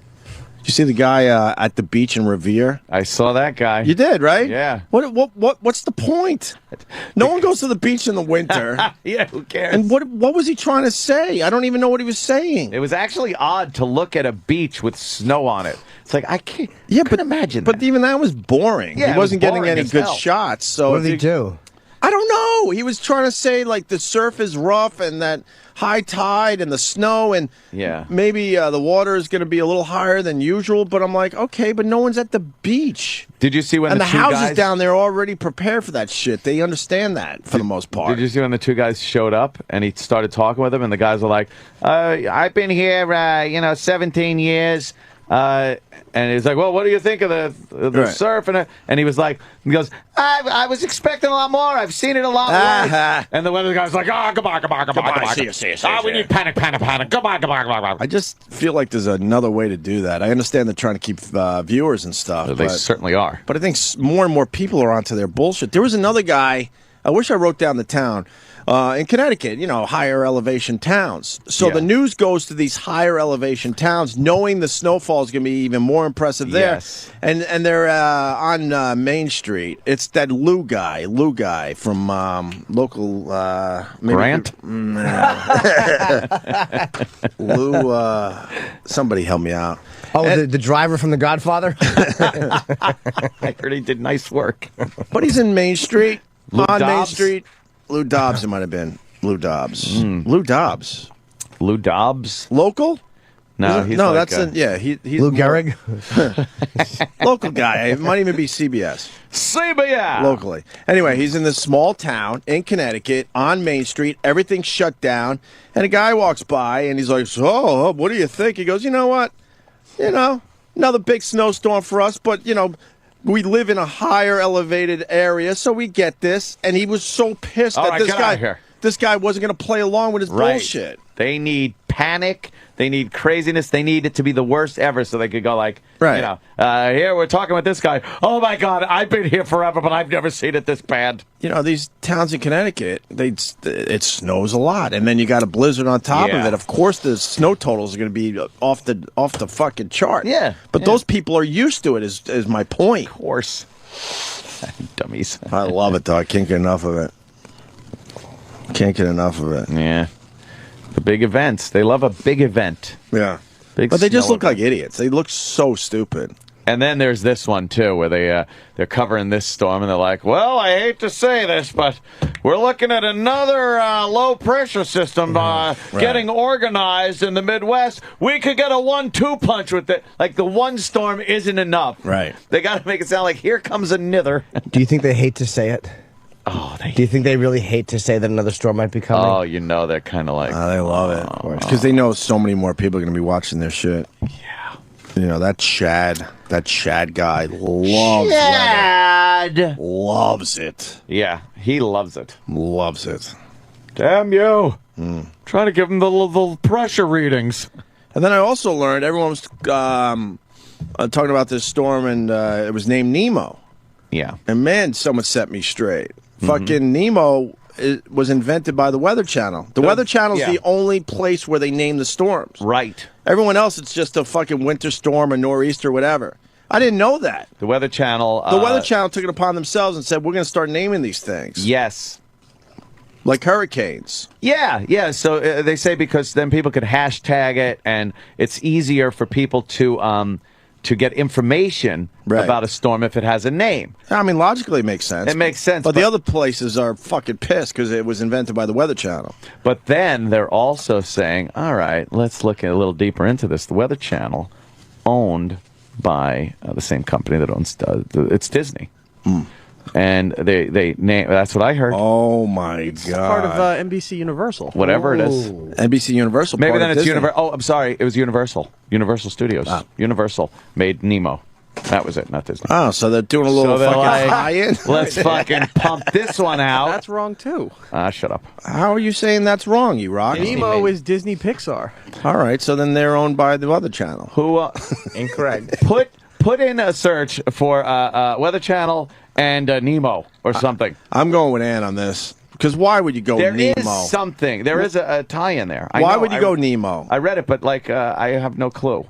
Did you see the guy at the beach in Revere? I saw that guy. You did, right? Yeah. What's the point? No one goes to the beach in the winter. Yeah, who cares? And what was he trying to say? I don't even know what he was saying. It was actually odd to look at a beach with snow on it. It's like I can't. Yeah, couldn't imagine. But even that was boring. Yeah, He it was wasn't getting boring any as good hell. shots. So What did he do? I don't know. He was trying to say like the surf is rough and that high tide and the snow and maybe the water is going to be a little higher than usual. But I'm like, okay, but no one's at the beach. Did you see when and the the two houses guys down there are already prepared for that shit? They understand that for the most part. Did you see when the two guys showed up and he started talking with them and the guys were like, "I've been here, 17 years." And he's like, "Well, what do you think of the Right. surf?" And he was like, he goes, I was expecting a lot more. I've seen it a lot worse." And the weather guy's like, "Oh, come on. See you. We need panic. Come on. I just feel like there's another way to do that. I understand they're trying to keep viewers and stuff. They certainly are. But I think more and more people are onto their bullshit. There was another guy, I wish I wrote down the town, in Connecticut, higher elevation towns. So the news goes to these higher elevation towns, knowing the snowfall is going to be even more impressive there. Yes. And they're on Main Street. It's that Lou guy from local... Grant? Lou, somebody help me out. Oh, the driver from The Godfather? I heard he did nice work. But he's in Main Street. Lou on Main Dobbs? Street. Lou Dobbs, it might have been. Lou Dobbs. Lou Dobbs. Lou Dobbs? Local? No, Is it- he's no, like that's he's Lou more- Gehrig? local guy. It might even be CBS. CBS! Locally. Anyway, he's in this small town in Connecticut on Main Street. Everything's shut down. And a guy walks by and he's like, "So, what do you think?" He goes, "You know what? Another big snowstorm for us, but, we live in a higher elevated area, so we get this." And he was so pissed All that right, this get out of here. guy wasn't going to play along with his bullshit. They need panic. They need craziness. They need it to be the worst ever so they could go like, here we're talking with this guy. Oh, my God, I've been here forever, but I've never seen it this bad. These towns in Connecticut, it snows a lot, and then you got a blizzard on top of it. Of course, the snow totals are going to be off the fucking chart. Yeah. But those people are used to it. Is my point. Of course. Dummies. I love it, though. I can't get enough of it. Can't get enough of it. Yeah. The big events. They love a big event. Yeah. Big But they just snow look like idiots. They look so stupid. And then there's this one, too, where they're covering this storm, and they're like, well, I hate to say this, but we're looking at another low-pressure system getting organized in the Midwest. We could get a 1-2 punch with it. Like, the one storm isn't enough. Right. They got to make it sound like, here comes another. Do you think they hate to say it? Oh, Do you think they really hate to say that another storm might be coming? Oh, they're kind of like... they love it, of course. Because they know so many more people are going to be watching their shit. Yeah. That Chad guy loves Chad! Loves it. Yeah, he loves it. Loves it. Damn you. Trying to give him the pressure readings. And then I also learned everyone was talking about this storm, and it was named Nemo. Yeah. And man, someone set me straight. Fucking Nemo was invented by the Weather Channel. The Weather Channel's the only place where they name the storms. Right. Everyone else, it's just a fucking winter storm, a nor'easter, whatever. I didn't know that. The Weather Channel... The Weather Channel took it upon themselves and said, we're going to start naming these things. Yes. Like hurricanes. Yeah. So they say because then people could hashtag it, and it's easier for people to get information about a storm if it has a name. I mean, logically it makes sense. It makes sense. But the other places are fucking pissed because it was invented by the Weather Channel. But then they're also saying, all right, let's look a little deeper into this. The Weather Channel, owned by the same company that owns it's Disney. And they name, that's what I heard. Oh my God. Part of NBC Universal. Whatever it is. NBC Universal. Maybe part then of it's Disney. Universal. Oh, I'm sorry. It was Universal. Universal Studios. Universal made Nemo. That was it, not Disney. Oh, so they're doing a little So they're fucking like, tie-in? let's fucking pump this one out. That's wrong too. Shut up. How are you saying that's wrong, you rock? Nemo is Disney Pixar. All right, so then they're owned by the other channel. Who? Incorrect. Put in a search for Weather Channel and Nemo or something. I'm going with Ann on this. Because why would you go There Nemo? is something. There is a tie-in there. Why would you go Nemo? I read it, but like I have no clue.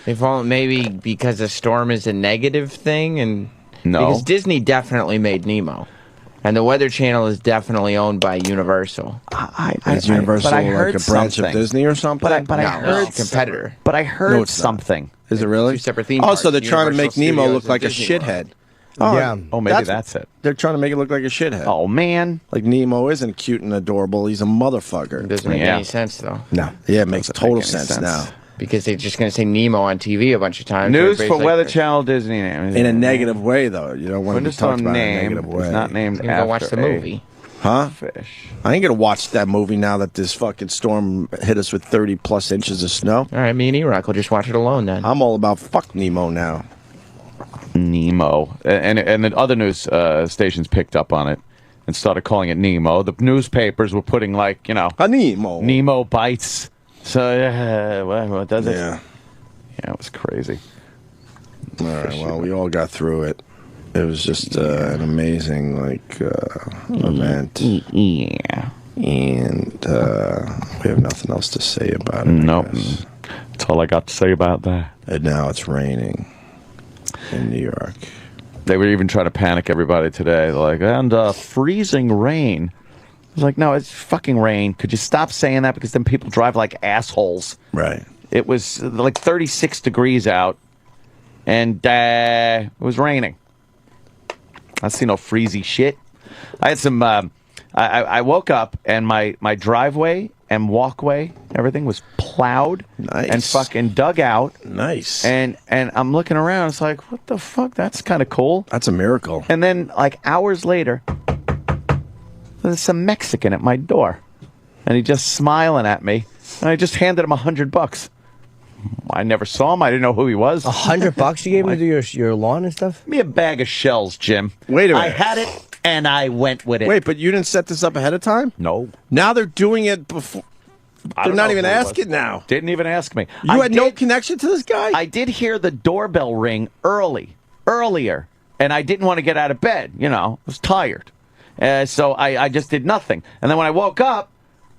If only, maybe because a storm is a negative thing, and No. because Disney definitely made Nemo, and the Weather Channel is definitely owned by Universal. Is Universal but I like heard a branch something. of Disney or something? But I No, heard it's a competitor. But I heard No, it's not. something. Is it really? Two separate theme Oh, so they're parks, trying to make Universal Nemo Studios look and like a Disney World. shithead. Oh, Yeah. Oh, maybe that's it. They're trying to make it look like a shithead. Oh man, Like Nemo isn't cute and adorable. He's a motherfucker. It doesn't make Yeah. any sense though, No. Yeah, it makes Doesn't total make any sense now. because they're just going to say Nemo on TV a bunch of times. news for Everybody's like, Weather Channel Disney name. In a negative way, though. You don't want to be Windows talked about in a name negative way. is not named You can after go watch the a movie. Huh? fish. I ain't going to watch that movie now that this fucking storm hit us with 30-plus inches of snow. All right, me and E-Rock will just watch it alone then. I'm all about fuck Nemo now. Nemo, and the other news stations picked up on it and started calling it Nemo. The newspapers were putting like A Nemo. Nemo bites. So what does it? Yeah. Yeah, it was crazy. All right, well, we all got through it. It was just an amazing, event. Yeah. And we have nothing else to say about it. I Nope. guess. That's all I got to say about that. And now it's raining in New York. They were even trying to panic everybody today. They're like, and freezing rain. I was like, no, it's fucking rain. Could you stop saying that? Because then people drive like assholes. Right. It was like 36 degrees out, and it was raining. I see no freezy shit. I had some. I woke up and my driveway and walkway, everything was plowed Nice. and fucking dug out. Nice. And I'm looking around. It's like, what the fuck? That's kind of cool. That's a miracle. And then like hours later, there's some Mexican at my door, and he just smiling at me. And I just handed him $100. I never saw him. I didn't know who he was. $100 you gave him to do your lawn and stuff? Give me a bag of shells, Jim. Wait a minute. I had it, and I went with it. Wait, but you didn't set this up ahead of time? No. Now they're doing it before. I They're don't not know even who it was. asking now. Didn't even ask me. You had no connection to this guy? I did hear the doorbell ring earlier, and I didn't want to get out of bed. I was tired. So I just did nothing. And then when I woke up,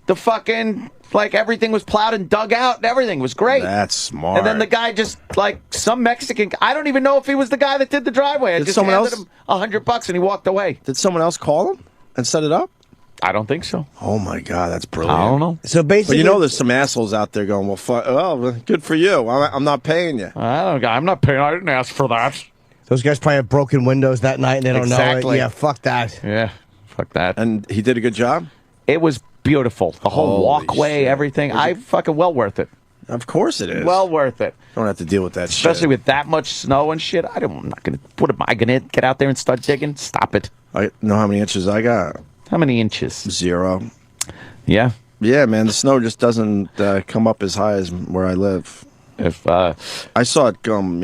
the fucking, like, everything was plowed and dug out, and everything was great. That's smart. And then the guy just, like, some Mexican, I don't even know if he was the guy that did the driveway. I Did just someone handed else- him $100 and he walked away. Did someone else call him and set it up? I don't think so. Oh my God, that's brilliant. I don't know. So basically, But there's some assholes out there going, well, good for you. I'm not paying you. I'm not paying. I didn't ask for that. those guys probably have broken windows that night and they don't know Exactly. it. Yeah, fuck that. Yeah, fuck that. And he did a good job? It was beautiful. The whole Holy walkway, shit. everything. I fucking well worth it. Of course it is. Well worth it. Don't have to deal with that Especially shit. with that much snow and shit. I'm not gonna. What am I gonna get out there and start digging? Stop it. I know how many inches I got. How many inches? 0. Yeah. Yeah, man, the snow just doesn't come up as high as where I live. If I saw it come,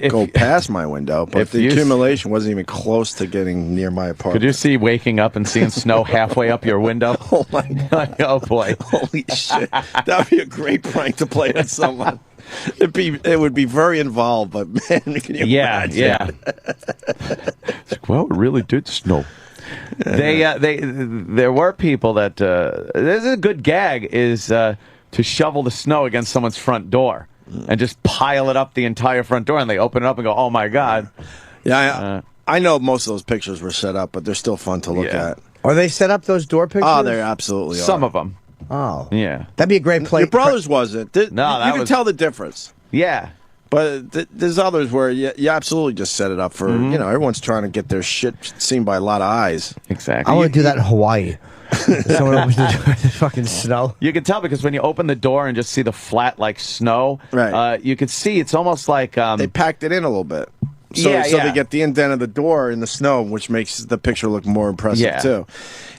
go past my window, but if the you- accumulation wasn't even close to getting near my apartment. could you see waking up and seeing snow halfway up your window? Oh my God! Oh boy! Holy shit! That'd be a great prank to play on someone. It would be very involved, but man, can you imagine? Yeah. It's like, well, it really did snow. There were people that this is a good gag is to shovel the snow against someone's front door and just pile it up the entire front door, and they open it up and go, "Oh my God!" Yeah, I know most of those pictures were set up, but they're still fun to look Yeah. at. Are they set up those door pictures? Oh, they absolutely are. Some of them. Oh. Yeah. That'd be a great play. Your brother's wasn't. No, you that can was- tell the difference. Yeah. But there's others where you absolutely just set it up for, everyone's trying to get their shit seen by a lot of eyes. Exactly. I want to do that in Hawaii. Someone opens the door, there's fucking snow. You can tell because when you open the door and just see the flat like snow, Right. You can see it's almost like They packed it in a little bit. So Yeah, yeah. they get the indent of the door in the snow, which makes the picture look more impressive Yeah. too.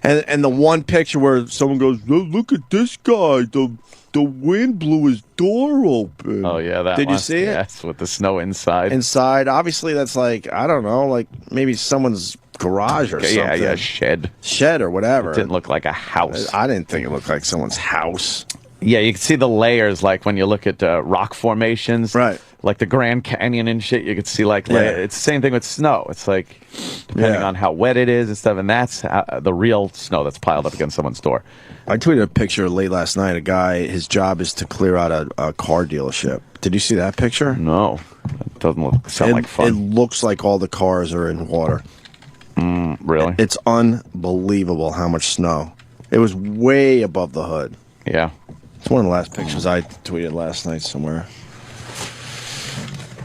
And the one picture where someone goes, "Oh, look at this guy, the the wind blew his door open. Oh yeah, that Did one. you see it? Yes, with the snow inside. Inside, obviously, that's like, I don't know, like maybe someone's garage or something. Yeah, shed or whatever. It didn't look like a house. I didn't think it looked like someone's house. Yeah, you can see the layers, like when you look at rock formations, right? Like the Grand Canyon and shit. You could see like it's the same thing with snow. It's like depending on how wet it is and stuff, and that's the real snow that's piled up against someone's door. I tweeted a picture late last night. A guy, his job is to clear out a car dealership. Did you see that picture? No, it doesn't sound like fun. It looks like all the cars are in water. Really? It's unbelievable how much snow. It was way above the hood. Yeah. It's one of the last pictures I tweeted last night somewhere.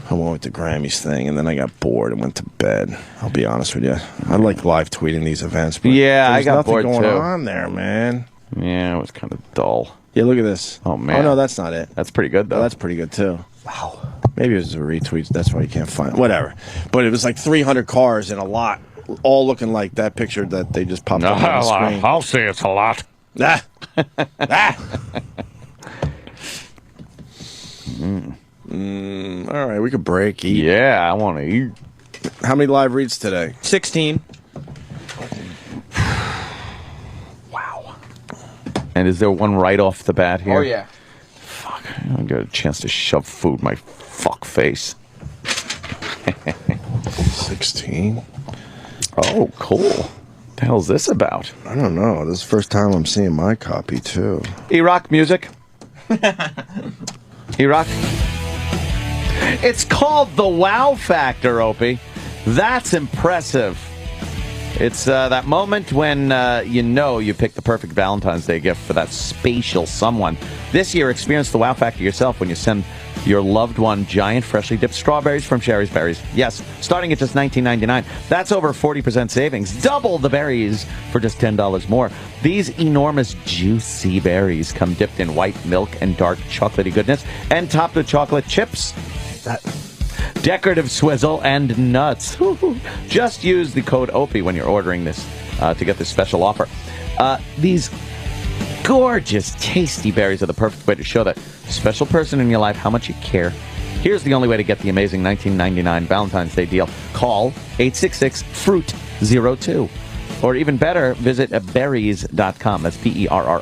I went with the Grammys thing, and then I got bored and went to bed. I'll be honest with you. I like live tweeting these events, but yeah, I got nothing bored going too. on there, man. Yeah, it was kind of dull. Yeah, look at this. Oh man. Oh no, that's not it. That's pretty good though. Oh, that's pretty good too. Wow. Maybe it was a retweet. That's why you can't find it. Whatever. But it was like 300 cars in a lot, all looking like that picture that they just popped up on the screen. I'll say it's a lot. Ah. All right, we could break. Eat. Yeah, I want to eat. How many live reads today? 16. Wow. And is there one right off the bat here? Oh, yeah. Fuck. I don't get a chance to shove food in my fuck face. 16. Oh, cool. The hell's this about? I don't know. This is the first time I'm seeing my copy, too. E-Rock music. E-Rock. It's called the Wow Factor, Opie. That's impressive. It's that moment when you picked the perfect Valentine's Day gift for that spatial someone. This year, experience the Wow Factor yourself when you send your loved one giant freshly dipped strawberries from Sherry's Berries. Yes, starting at just $19.99. That's over 40% savings. Double the berries for just $10 more. These enormous juicy berries come dipped in white milk and dark chocolatey goodness and topped with chocolate chips. Decorative swizzle and nuts. Just use the code OPIE when you're ordering this to get this special offer. These gorgeous, tasty berries are the perfect way to show that special person in your life how much you care. Here's the only way to get the amazing $19.99 Valentine's Day deal. Call 866-FRUIT-02. Or even better, visit berries.com. That's berries.com.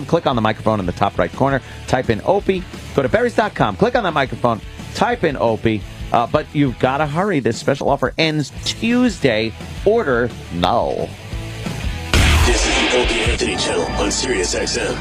Click on the microphone in the top right corner. Type in OPIE. Go to berries.com. Click on that microphone. Type in OPIE. But you've got to hurry. This special offer ends Tuesday. Order now. This is the Opie Anthony Channel on Sirius XM.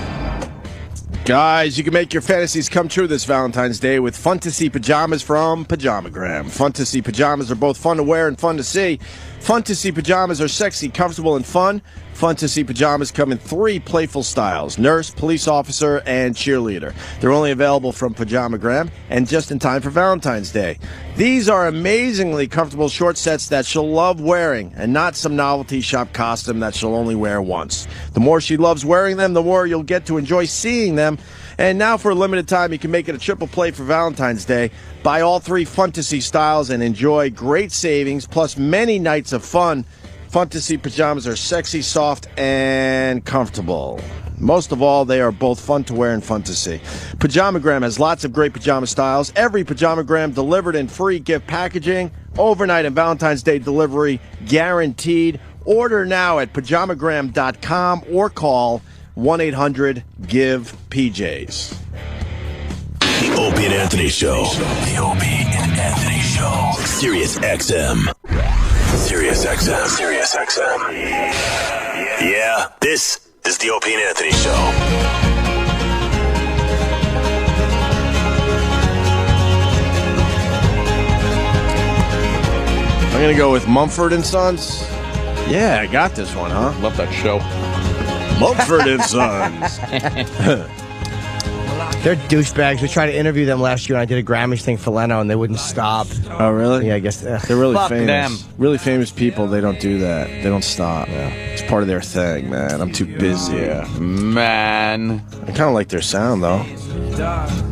Guys, you can make your fantasies come true this Valentine's Day with Fun-to-See pajamas from Pajamagram. Fun-to-See pajamas are both fun to wear and fun to see. Fun-to-See pajamas are sexy, comfortable, and fun. Fun-to-See pajamas come in 3 playful styles: nurse, police officer, and cheerleader. They're only available from Pajamagram and just in time for Valentine's Day. These are amazingly comfortable short sets that she'll love wearing, and not some novelty shop costume that she'll only wear once. The more she loves wearing them, the more you'll get to enjoy seeing them. And now for a limited time, you can make it a triple play for Valentine's Day. Buy all 3 Fun-to-See styles and enjoy great savings, plus many nights of fun. Fun-to-See pajamas are sexy, soft, and comfortable. Most of all, they are both fun to wear and fun to see. Pajamagram has lots of great pajama styles. Every Pajamagram delivered in free gift packaging. Overnight and Valentine's Day delivery guaranteed. Order now at pajamagram.com or call 1-800-GIVE-PJs. The Opie and Anthony Show. The Opie and Anthony Show. Sirius XM. Sirius XM. Sirius XM. Yeah, this is the Opie and Anthony Show. I'm going to go with Mumford & Sons. Yeah, I got this one, huh? Love that show. Mumford & Sons. They're douchebags. We tried to interview them last year, and I did a Grammys thing for Leno, and they wouldn't stop. Oh, really? Yeah, I guess. They're really Fuck famous. them. Really famous people, they don't do that. They don't stop. Yeah. It's part of their thing, man. I'm too busy. Yeah. Man. I kind of like their sound, though.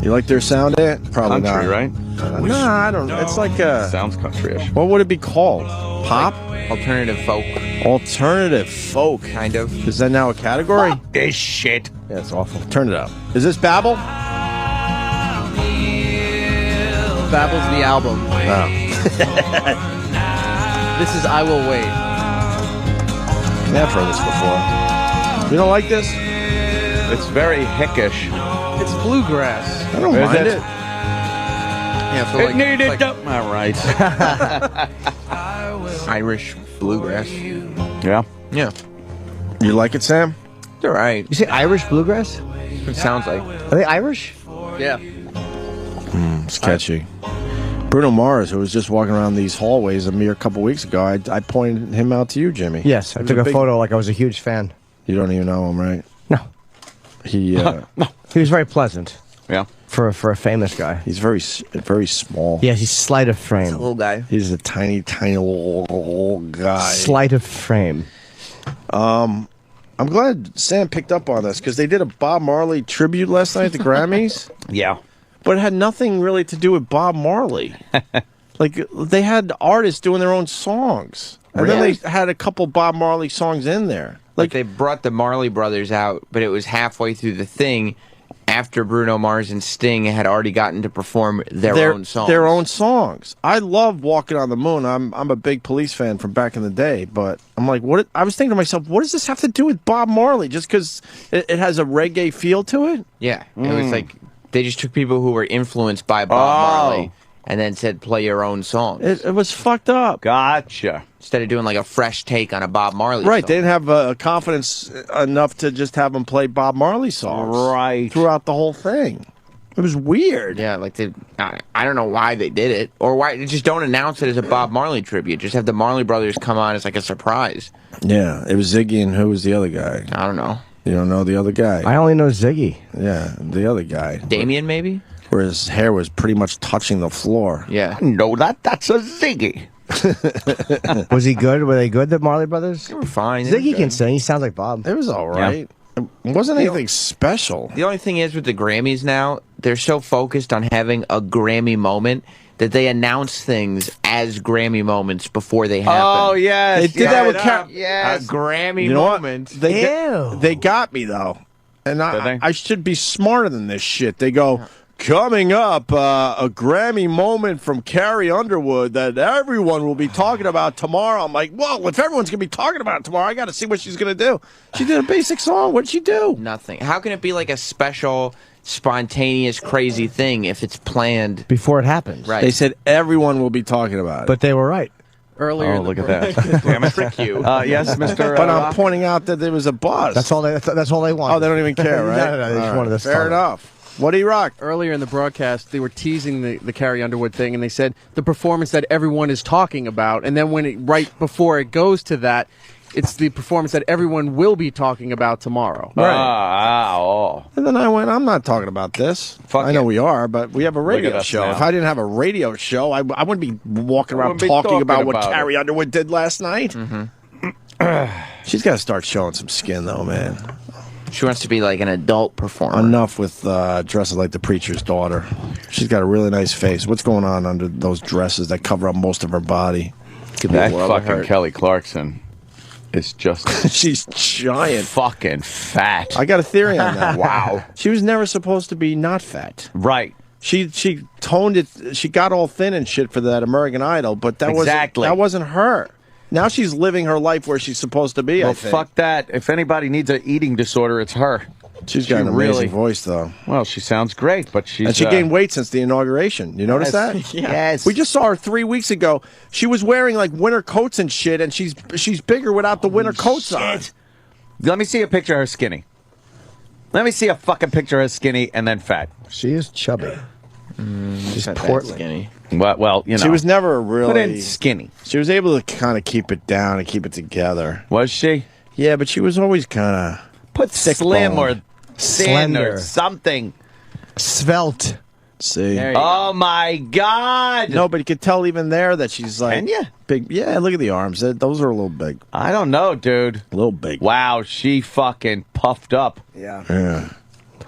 You like their sound, Ant? Probably Country, not. right? Nah, I don't know. It's like a... Sounds countryish. What would it be called? Pop? Alternative folk. Alternative folk. Kind of. Is that now a category? Fuck this shit. Yeah, it's awful. Turn it up. Is this Babel? Babel's the album. This is I Will Wait. Yeah, I've heard this before. You don't like this? It's very hickish. It's bluegrass. I don't mind it. Yeah, so It like, needed like all right. Irish bluegrass. Yeah. Yeah. You like it, Sam? It's all right. You say Irish bluegrass? It sounds like. Are they Irish? Yeah. It's catchy. Bruno Mars, who was just walking around these hallways a mere couple weeks ago, I pointed him out to you, Jimmy. Yes, I He was took a big- photo like I was a huge fan. You don't even know him, right? No. He He was very pleasant Yeah. for a famous guy. he's very small. Yeah, he's slight of frame. Little guy. He's a tiny little guy. Slight of frame. I'm glad Sam picked up on this because they did a Bob Marley tribute last night at the Grammys, Yeah. but it had nothing really to do with Bob Marley. Like they had artists doing their own songs, and then Really? they had a couple Bob Marley songs in there. Like they brought the Marley Brothers out, but it was halfway through the thing after Bruno Mars and Sting had already gotten to perform their own songs. Their own songs. I love Walking on the Moon. I'm a big Police fan from back in the day, but I'm like, what? I was thinking to myself, what does this have to do with Bob Marley? Just because it has a reggae feel to it? Yeah, it was like they just took people who were influenced by Bob Marley and then said, play your own songs. It was fucked up. Gotcha. Instead of doing like a fresh take on a Bob Marley Right, song. they didn't have confidence enough to just have them play Bob Marley songs Right. throughout the whole thing. It was weird. Yeah, like they, I don't know why they did it, or why they just don't announce it as a Bob Marley tribute. Just have the Marley Brothers come on as like a surprise. Yeah, it was Ziggy and who was the other guy? I don't know. You don't know the other guy? I only know Ziggy. Yeah, the other guy. Damien, maybe? Where his hair was pretty much touching the floor. Yeah. No, that's a Ziggy. Was he good? Were they good, the Marley Brothers? They were fine. Ziggy can sing. He sounds like Bob. It was all right. It wasn't anything special. The only thing is with the Grammys now, they're so focused on having a Grammy moment that they announce things as Grammy moments before they happen. Oh, yes. They did that with a Grammy You know moment. what? They got me though, and I should be smarter than this shit. They go. Coming up, a Grammy moment from Carrie Underwood that everyone will be talking about tomorrow. I'm like, well, if everyone's going to be talking about it tomorrow, I got to see what she's going to do. She did a basic song. What did she do? Nothing. How can it be like a special, spontaneous, crazy thing if it's planned before it happens? Right. They said everyone will be talking about it. But they were right. Earlier. Oh, look at that. Damn it. Trick you. Yes, Mr. But I'm pointing out that there was a buzz. That's all they want. Oh, they don't even care, right? No, they just All wanted us Fair talking. enough. What do you rock? Earlier in the broadcast, they were teasing the Carrie Underwood thing, and they said the performance that everyone is talking about, and then when it right before it goes to that, it's the performance that everyone will be talking about tomorrow. Oh. And then I went, I'm not talking about this. I know we are, but we have a radio us show. now. If I didn't have a radio show, I wouldn't be walking around talking about what Carrie Underwood did last night. She's got to start showing some skin, though, man. She wants to be like an adult performer. Enough with dresses like the preacher's daughter. She's got a really nice face. What's going on under those dresses that cover up most of her body? That fucking Kelly Clarkson is just... She's giant. Fucking fat. I got a theory on that. Wow. She was never supposed to be not fat. Right. She toned it. She got all thin and shit for that American Idol, but that wasn't her. Now she's living her life where she's supposed to be. Well, I think. fuck that. If anybody needs an eating disorder, it's her. She's got an amazing voice, though. Well, she sounds great, but she's... And she gained weight since the inauguration. You notice that? Yes. We just saw her 3 weeks ago. She was wearing like winter coats and shit, and she's bigger without the winter coats on. Let me see a picture of her skinny. Let me see a fucking picture of her skinny and then fat. She is chubby. She's not portly. skinny. Well, you know. She was never really Put in skinny. She was able to kind of keep it down and keep it together. Was she? Yeah, but she was always kind of Put slim or thin Slender. or something. Svelte. See. Oh my God! No, but you could tell even there that she's like Can ya? big. Yeah, look at the arms. Those are a little big. I don't know, dude. A little big. Wow, she fucking puffed up. Yeah. Yeah.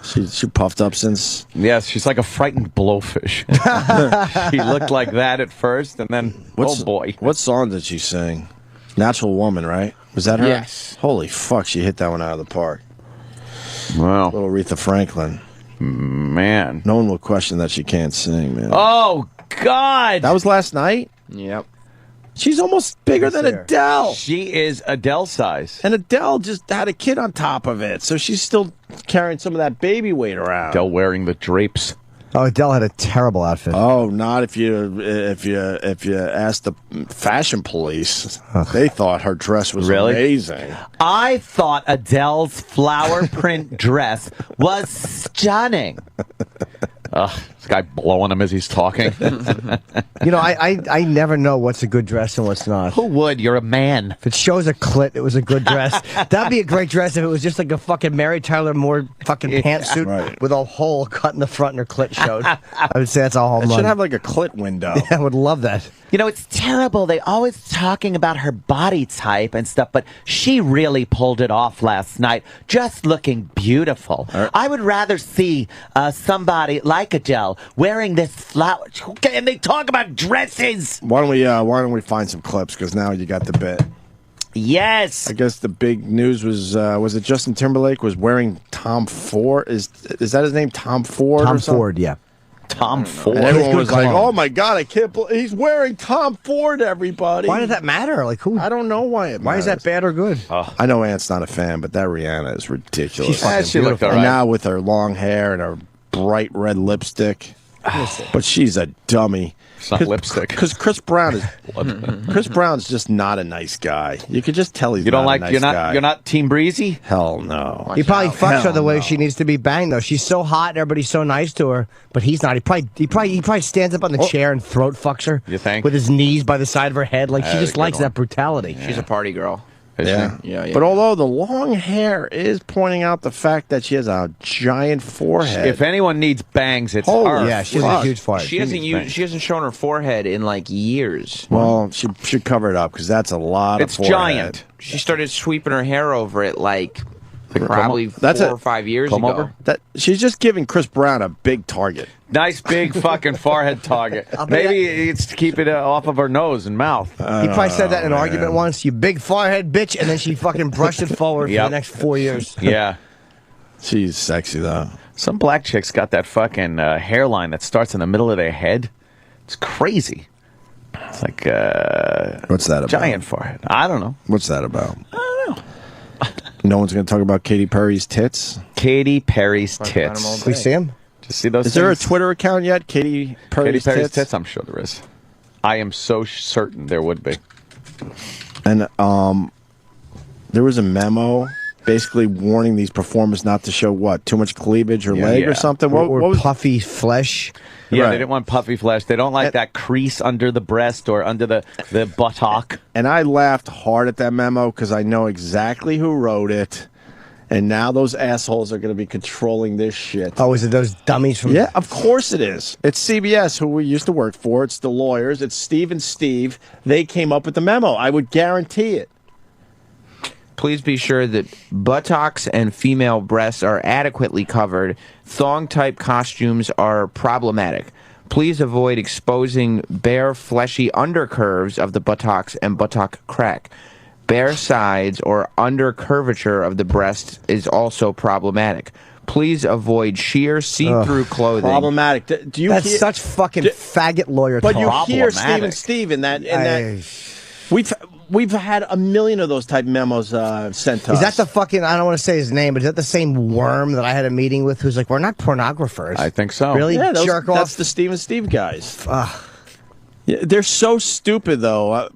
She puffed up since. Yes, she's like a frightened blowfish. She looked like that at first, and then, oh boy. What song did she sing? Natural Woman, right? Was that her? Yes. Holy fuck, she hit that one out of the park. Wow. Little Aretha Franklin. Man. No one will question that she can't sing, man. Oh, God. That was last night? Yep. She's almost bigger than Adele. She is Adele size. And Adele just had a kid on top of it, so she's still carrying some of that baby weight around. Adele wearing the drapes. Oh, Adele had a terrible outfit. Oh, not if you asked the fashion police. They thought her dress was amazing. I thought Adele's flower print dress was stunning. This guy blowing him as he's talking. You know, I never know what's a good dress and what's not. Who would? You're a man. If it shows a clit, it was a good dress. That'd be a great dress if it was just like a fucking Mary Tyler Moore fucking pantsuit with a hole cut in the front and her clit showed. I would say that's a home It run. should have like a clit window. Yeah, I would love that. You know, it's terrible. They always talking about her body type and stuff, but she really pulled it off last night, just looking beautiful. I would rather see somebody like Adele wearing this flower. Okay, and they talk about dresses. Why don't we find some clips, because now you got the bit. Yes. I guess the big news was it Justin Timberlake was wearing Tom Ford? Is that his name, Tom Ford? Tom or something? Ford, yeah. Tom Ford. And everyone was like, cologne. "Oh my god, I can't believe he's wearing Tom Ford!" Everybody. Why does that matter? Like who? I don't know why it. Why is that bad or good? I know Ant's not a fan, but that Rihanna is ridiculous. She's fucking she looked beautiful. all And right. now with her long hair and her bright red lipstick. But she's a dummy. It's not lipstick. Because Chris Brown's just not a nice guy. You could just tell he's You don't not like a nice you're not guy. you're not Team Breezy? Hell no. He probably fucks her Hell the way no. she needs to be banged, though. She's so hot and everybody's so nice to her, but he's not. He probably stands up on the chair and throat fucks her. You think? With his knees by the side of her head, like she That's a just good likes one. that brutality. She's a party girl. Yeah. Yeah. But although the long hair is pointing out the fact that she has a giant forehead. If anyone needs bangs, it's Holy her. Yeah, she has fuck. a huge forehead. She hasn't shown her forehead in like years. Well, she should cover it up, because that's a lot It's of forehead. giant. She started sweeping her hair over it like probably That's 4 a- or 5 years Come ago. over. That she's just giving Chris Brown a big target. Nice big fucking forehead target. Maybe it's to keep it off of her nose and mouth. He probably said that in an argument once, you big forehead bitch, and then she fucking brushed it forward for the Yep. next 4 years. Yeah. She's sexy though. Some black chicks got that fucking hairline that starts in the middle of their head. It's crazy. It's like What's that about? giant forehead. I don't know. What's that about? I don't know. No one's going to talk about Katy Perry's tits. Katy Perry's tits. We see him? Just see those. Is there a things? Twitter account yet? Katy Perry's, Katy Perry's tits? I'm sure there is. I am so certain there would be. And there was a memo basically warning these performers not to show what, too much cleavage or leg or something. What Or was puffy flesh. Yeah, Right. they didn't want puffy flesh. They don't like that crease under the breast or under the buttock. And I laughed hard at that memo because I know exactly who wrote it. And now those assholes are going to be controlling this shit. Oh, is it those dummies from... Yeah, of course it is. It's CBS, who we used to work for. It's the lawyers. It's Steve and Steve. They came up with the memo. I would guarantee it. Please be sure that buttocks and female breasts are adequately covered. Thong-type costumes are problematic. Please avoid exposing bare, fleshy undercurves of the buttocks and buttock crack. Bare sides or under curvature of the breast is also problematic. Please avoid sheer see-through clothing. Problematic. Do you That's hear, such fucking faggot lawyer But talk. you hear Steve and Steve in that. We've had a million of those type memos sent to us. Is that the fucking, I don't want to say his name, but is that the same worm that I had a meeting with who's like, we're not pornographers? I think so. Really? Yeah, Jerk that's off? the Steve and Steve guys. Yeah, they're so stupid, though.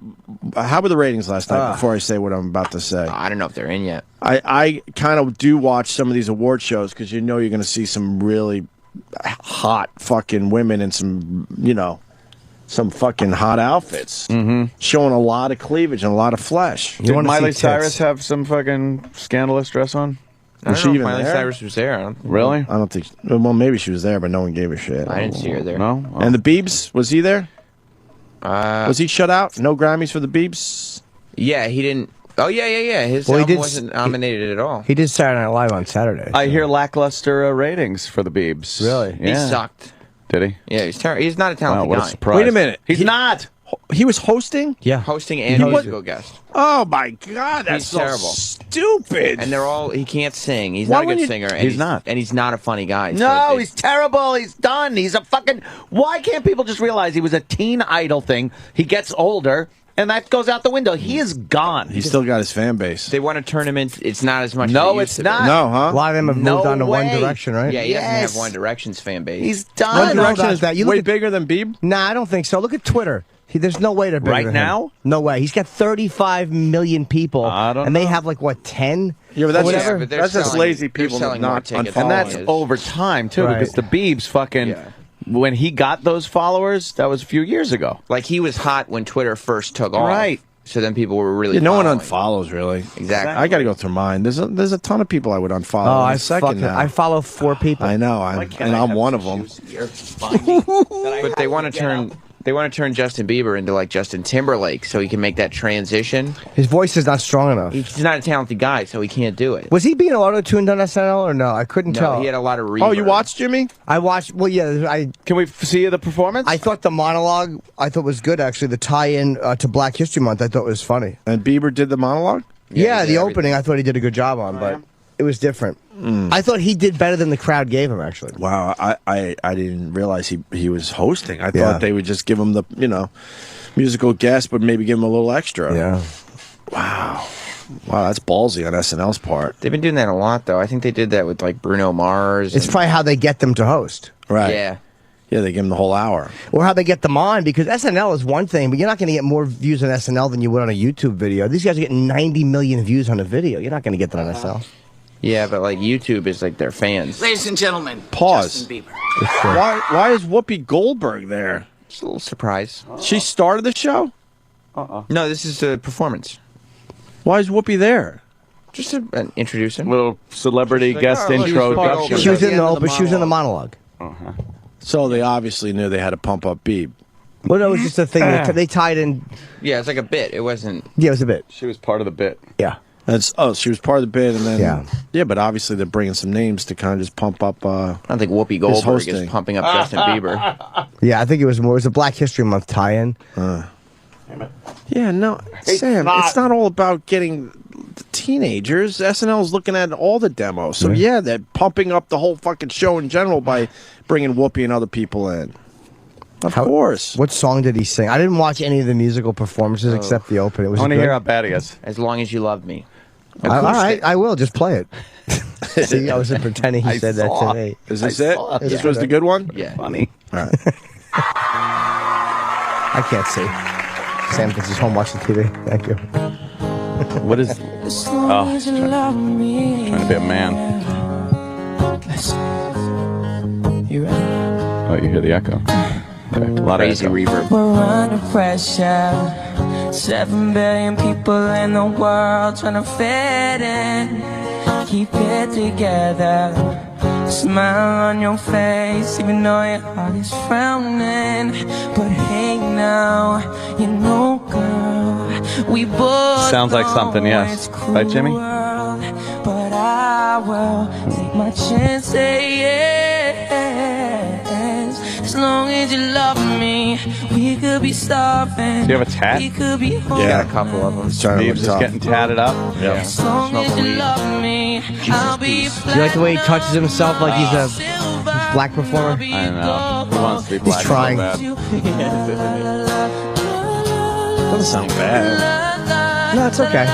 How were the ratings last night? Before I say what I'm about to say, I don't know if they're in yet. I kind of do watch some of these award shows because you know you're going to see some really hot fucking women in some, some fucking hot outfits, showing a lot of cleavage and a lot of flesh. Did Miley Cyrus have some fucking scandalous dress on? I Was don't she know if even Miley there? Cyrus was there. I don't think- Really? I don't think. Well, maybe she was there, but no one gave a shit. I didn't see her there. No? Oh. And the Biebs, was he there? Was he shut out? No Grammys for the Biebs? Yeah, he didn't. Oh yeah. His Well, he album did- wasn't nominated at all. He did Saturday Night Live on Saturday. I hear lackluster ratings for the Biebs. Really? He sucked. Did he? Yeah, he's terrible. He's not a Wow, talented what a guy. surprise. Wait a minute. He's not. He was hosting? Yeah. Hosting and musical guest. Oh my God, that's He's so terrible. stupid. And they're all. He can't sing. He's Why not a would good you- singer. And He's not. And he's not a funny guy. so No, it- he's terrible. He's done. He's a fucking. Why can't people just realize he was a teen idol thing? He gets older, and that goes out the window. He is gone. He's still got his fan base. They want to turn him into. It's not as much. No, as it used it's to not. Be. No, huh? A lot of them have No moved on to One way. Direction, right? Yeah, he doesn't have Yes. One Direction's fan base. He's I done. don't know Direction about is that. You look way at- bigger than Bieb? Nah, I don't think so. Look at Twitter. There's no way they're bigger Right than now? him. No way. He's got 35 million people. I don't and they know. have like what 10? Yeah, but Or that's whatever. Yeah, but they're that's just selling- lazy they're people selling more not tickets. And unfollowing. that's Yes. over time too, Right. because the Biebs fucking. Yeah. When he got those followers, that was a few years ago. Like he was hot when Twitter first took off. Right. So then people were really. Yeah, no one following. unfollows really. Exactly. I got to go through mine. There's a ton of people I would unfollow. Oh, in I a second now. I follow 4 people. I know, and I'm one of them. But they want to turn. They want to turn Justin Bieber into like Justin Timberlake, so he can make that transition. His voice is not strong enough. He's not a talented guy, so he can't do it. Was he being auto-tuned on SNL or no? I couldn't No, tell. he had a lot of reverb. Oh, you watched Jimmy? I watched. Well, yeah. Can we see the performance? I thought the monologue I thought was good actually. The tie-in to Black History Month I thought was funny. And Bieber did the monologue? Yeah, he the did opening I thought he did a good job on, but it was different. I thought he did better than the crowd gave him actually. Wow, I didn't realize he was hosting. I Yeah. thought they would just give him the musical guest, but maybe give him a little extra. Yeah. Wow, that's ballsy on SNL's part. They've been doing that a lot, though. I think they did that with like Bruno Mars. It's probably how they get them to host. Right. Yeah. Yeah, they give him the whole hour. Or how they get them on, because SNL is one thing, but you're not going to get more views on SNL than you would on a YouTube video. These guys are getting 90 million views on a video. You're not going to get that on SNL. Yeah, but like YouTube is like their fans. Ladies and gentlemen, Pause. Justin Bieber. Why is Whoopi Goldberg there? Just a little surprise. She started the show? No, this is a performance. Why is Whoopi there? Just to introduce him. Little celebrity Like, guest oh, look, intro. she's part of She was the in the end of the open. She was in the monologue. So they obviously knew they had to pump up Bieb. Well, no, it was just a thing. They tied in. Yeah, it's like a bit. It wasn't. Yeah, it was a bit. She was part of the bit. Yeah. She was part of the bid, and then Yeah. but obviously they're bringing some names to kind of just pump up. I don't think Whoopi his Goldberg hosting. is pumping up Justin Bieber. Yeah, I think it was more. It was a Black History Month tie-in. Yeah, no, Sam, it's not all about getting the teenagers. SNL's looking at all the demos, so yeah, they're pumping up the whole fucking show in general by bringing Whoopi and other people in. Of course. What song did he sing? I didn't watch any of the musical performances except the open. It was I want to good? hear how bad he is. As long as you love me. All right, I will. Just play it. See, I wasn't pretending he I said that saw. today. Is this I it? saw. This Yeah. was the good one? Yeah. Funny. All right. I can't see. Sam thinks he's home watching TV. Thank you. What is? Oh, he's trying to be a man. Oh, you hear the echo. Okay, a lot Crazy of echo. reverb. We're under pressure. 7 billion people in the world trying to fit in. Keep it together. Smile on your face, even though your heart is frowning. But hey now, you know, girl, we both Sounds like something, know yes. it's Right, Jimmy? cruel, but I will take my chance, say yes. As long as you love me, we could be starving. Do you have a tat? We could be Yeah, A couple of them. He's trying to Steve's look just tough. getting tatted up. Yeah. As long as you love me, I'll be your Do you like the way he touches himself like he's a black performer? I don't know. He wants to be black. He's trying. So bad. Doesn't sound bad. No, it's okay.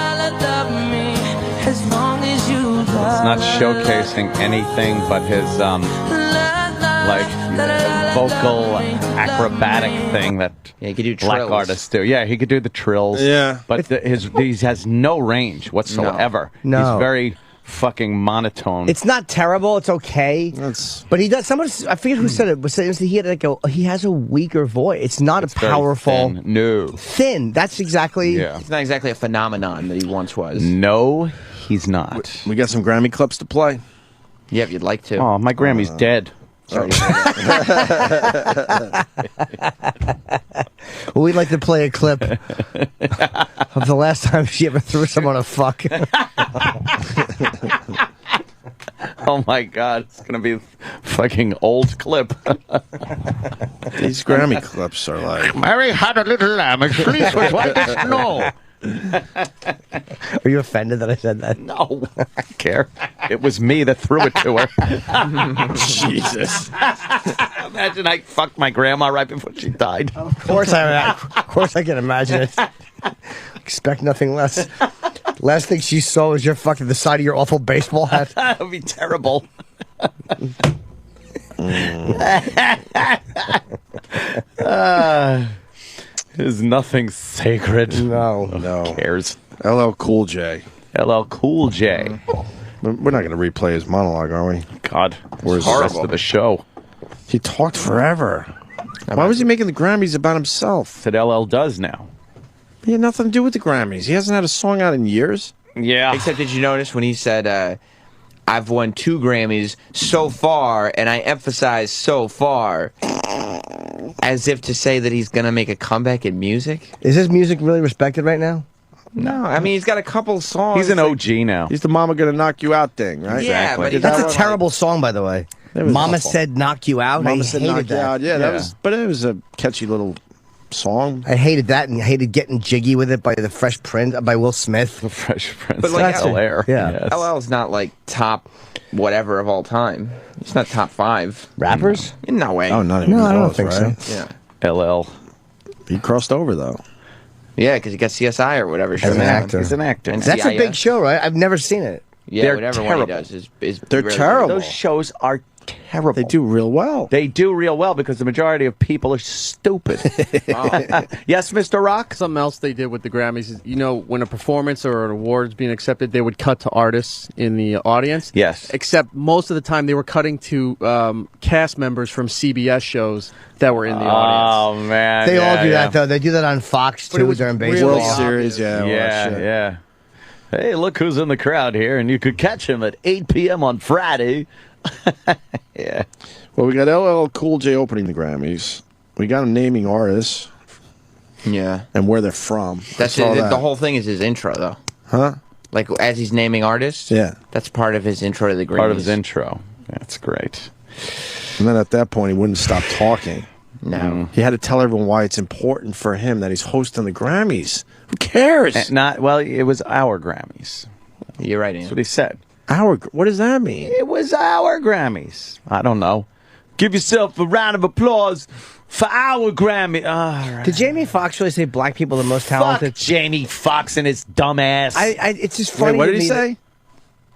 As long as you It's not showcasing anything but his like vocal acrobatic thing that Yeah, you could do black trills. artists do. Yeah, he could do the trills. Yeah. but he has no range whatsoever. No. He's very fucking monotone. It's not terrible. It's okay. But he does. Someone, I forget who said it, but said he had he has a weaker voice. It's not It's a very powerful. thin. No. Thin. That's exactly. Yeah. It's not exactly a phenomenon that he once was. No, he's not. We got some Grammy clips to play. Yeah, if you'd like to. Oh, my Grammy's dead. Sorry. Well, we'd like to play a clip of the last time she ever threw someone a fuck. Oh my God, it's gonna be a fucking old clip. These Grammy clips are like. Mary had a little lamb, and fleece was white as snow. Are you offended that I said that? No, I don't care. It was me that threw it to her. Jesus. Imagine I fucked my grandma right before she died. Of course I can imagine it. Expect nothing less. Last thing she saw was your fucking the side of your awful baseball hat. That would be terrible. Is nothing sacred. No. Who cares? LL Cool J. LL Cool J. We're not going to replay his monologue, are we? God. Where's the rest of the show? He talked forever. Why was he making the Grammys about himself? That LL does now. He had nothing to do with the Grammys. He hasn't had a song out in years. Yeah. Except, did you notice when he said, I've won 2 Grammys so far, and I emphasize so far, as if to say that he's going to make a comeback in music? Is his music really respected right now? No, I mean, he's got a couple songs. He's an OG now. He's the Mama Gonna Knock You Out thing, right? Yeah, but That's a terrible song, by the way. Mama awful. said knock you out. Mama I said hated knock you that. out. Yeah, that was. But it was a catchy little song. I hated that and hated getting jiggy with it by the Fresh Prince, by Will Smith. The Fresh Prince. But like, That's hilarious. Yeah. Yes. LL's not like top whatever of all time. He's not top 5. Rappers? No way. Oh, not even No, I don't close, think right? so. Yeah. LL. He crossed over though. Yeah, because he got CSI or whatever. As an actor. He's an actor. And That's a CIS. big show, right? I've never seen it. Yeah, They're whatever one terrible. he does is They're really terrible. Those shows are terrible. They do real well. They do real well because the majority of people are stupid. Yes, Mr. Rock? Something else they did with the Grammys is, you know, when a performance or an award is being accepted, they would cut to artists in the audience. Yes. Except most of the time they were cutting to cast members from CBS shows that were in the audience. Oh, man. They all do yeah. that, though. They do that on Fox, But it too, was during really baseball. World Series, yeah. all that Yeah, shit. yeah. Hey, look who's in the crowd here, and you could catch him at 8 p.m. on Friday. Yeah. Well, we got LL Cool J opening the Grammys. We got him naming artists Yeah. and where they're from. That's all it. that. The whole thing is his intro, though. Huh? Like, as he's naming artists, Yeah. that's part of his intro to the Grammys. Part of his intro. That's great. And then at that point, he wouldn't stop talking. No. He had to tell everyone why it's important for him that he's hosting the Grammys. Who cares? Well, it was our Grammys. You're right, Ian. That's what he said. What does that mean? It was our Grammys. I don't know. Give yourself a round of applause for our Grammy. All right. Did Jamie Foxx really say black people are the most talented? Fuck Jamie Foxx and his dumb ass. It's just funny. Wait, what to did he me that, say?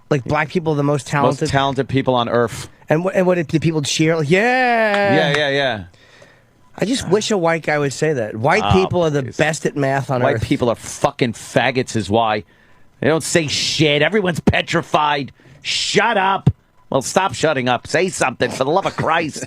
like, black people are the most talented. Most talented people on earth. And what did people cheer? Like, yeah. Yeah. I just wish a white guy would say that. White people are the best at math on White earth. people are fucking faggots is why. They don't say shit. Everyone's petrified. Shut up. Well, stop shutting up. Say something, for the love of Christ.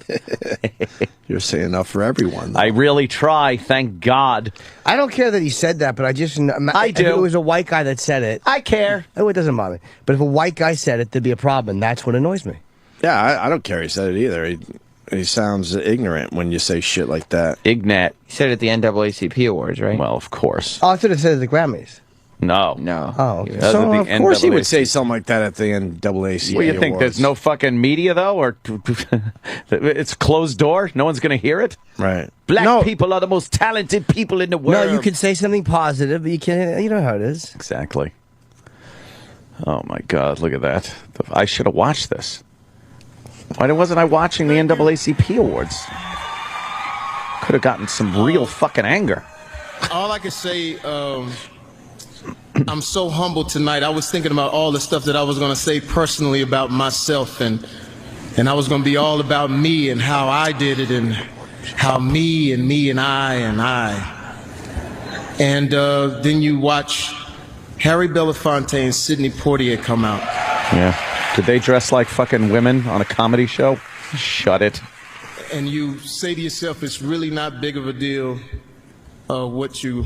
You're saying enough for everyone. I really try, thank God. I don't care that he said that, but I just... I do. If it was a white guy that said it... I care. Oh, it doesn't bother me. But if a white guy said it, there'd be a problem, and that's what annoys me. Yeah, I don't care. He said it either. He sounds ignorant when you say shit like that. Ignat. He said it at the NAACP Awards, right? Well, of course. Oh, I thought it said at the Grammys. No. Oh, okay. Those So, are the of course he would NAACP. say something like that at the NAACP What do you think? Awards. There's no fucking media, though? Or it's closed door? No one's going to hear it? Right. Black people are the most talented people in the world. No, you can say something positive, but you can't... You know how it is. Exactly. Oh, my God. Look at that. I should have watched this. Why wasn't I watching the NAACP Awards? Could have gotten some real fucking anger. All I can say, I'm so humbled tonight. I was thinking about all the stuff that I was going to say personally about myself, and I was going to be all about me and how I did it, and how me and I. And then you watch Harry Belafonte and Sidney Poitier come out. Yeah. Did they dress like fucking women on a comedy show? Shut it. And you say to yourself, it's really not big of a deal what you're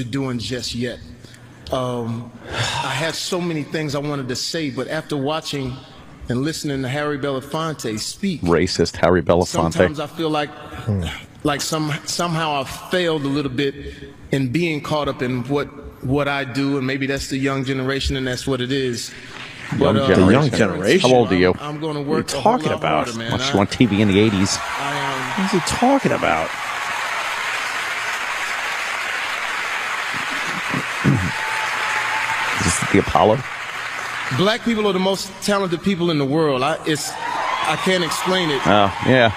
doing just yet. I had so many things I wanted to say, but after watching and listening to Harry Belafonte speak. Racist Harry Belafonte. Sometimes I feel like somehow I've failed a little bit in being caught up in what I do, and maybe that's the young generation, and that's what it is. But, The young generation. How old are you? I'm going to work. What are you talking about? Harder, man. Watched you on TV in the 80s. What is he talking about? Is this the Apollo? Black people are the most talented people in the world. I can't explain it. Oh, yeah.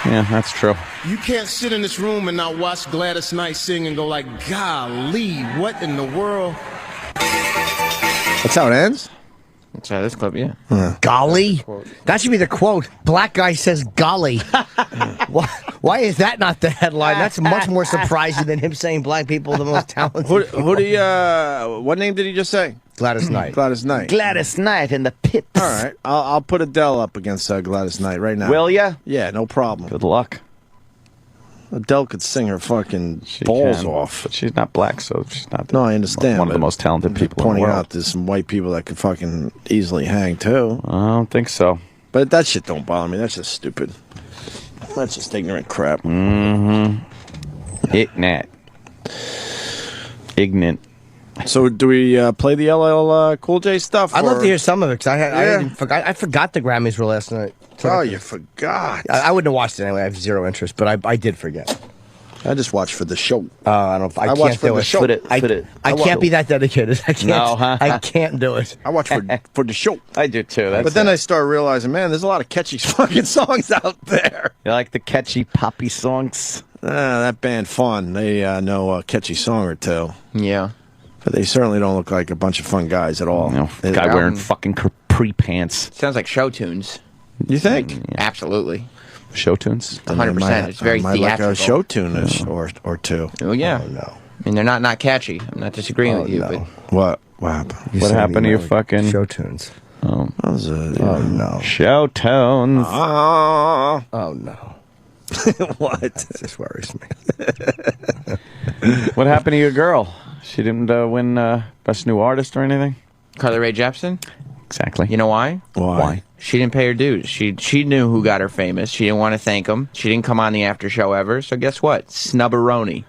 Yeah, that's true. You can't sit in this room and not watch Gladys Knight sing and go like, golly, what in the world? That's how it ends? That's how this clip, yeah. Golly? That should be the quote. Black guy says golly. Why is that not the headline? That's much more surprising than him saying black people are the most talented. Who do you, what name did he just say? Gladys Knight. Gladys Knight. Gladys Knight in the pits. All right. I'll put Adele up against Gladys Knight right now. Will ya? Yeah, no problem. Good luck. Adele could sing her fucking balls off. But she's not black, so she's not No, I understand. one of the most talented people in the Pointing world. out there's some white people that could fucking easily hang, too. I don't think so. But that shit don't bother me. That's just stupid. That's just ignorant crap. Mm-hmm. Ignorant. So do we play the LL Cool J stuff? I'd love or- to hear some of it, because I forgot the Grammys were last night. Oh, you forgot. I wouldn't have watched it anyway. I have zero interest, but I did forget. I just watched for the show. I don't. I watched can't for do the it. show. I can't be that dedicated. I can't. No, huh? I can't do it. I watch for the show. I do too. That's But then I start realizing, man, there's a lot of catchy fucking songs out there. You like the catchy poppy songs? That band Fun, they know a catchy song or two. Yeah. But they certainly don't look like a bunch of fun guys at all. No, guy wearing fucking capri pants. Sounds like show tunes. You think? Absolutely. Show tunes? 100%. It's very like theatrical. a show tune-ish or two. Oh, yeah. Oh, no. I mean, they're not catchy. I'm not disagreeing with you, no. but What happened? What happened to your fucking show tunes? Oh, no. show tunes. Oh no. What? That just worries me. What happened to your girl? She didn't win Best New Artist or anything? Carly Rae Jepsen? Exactly. You know why? Why? She didn't pay her dues. She knew who got her famous. She didn't want to thank him. She didn't come on the after show ever. So guess what? Snubberoni.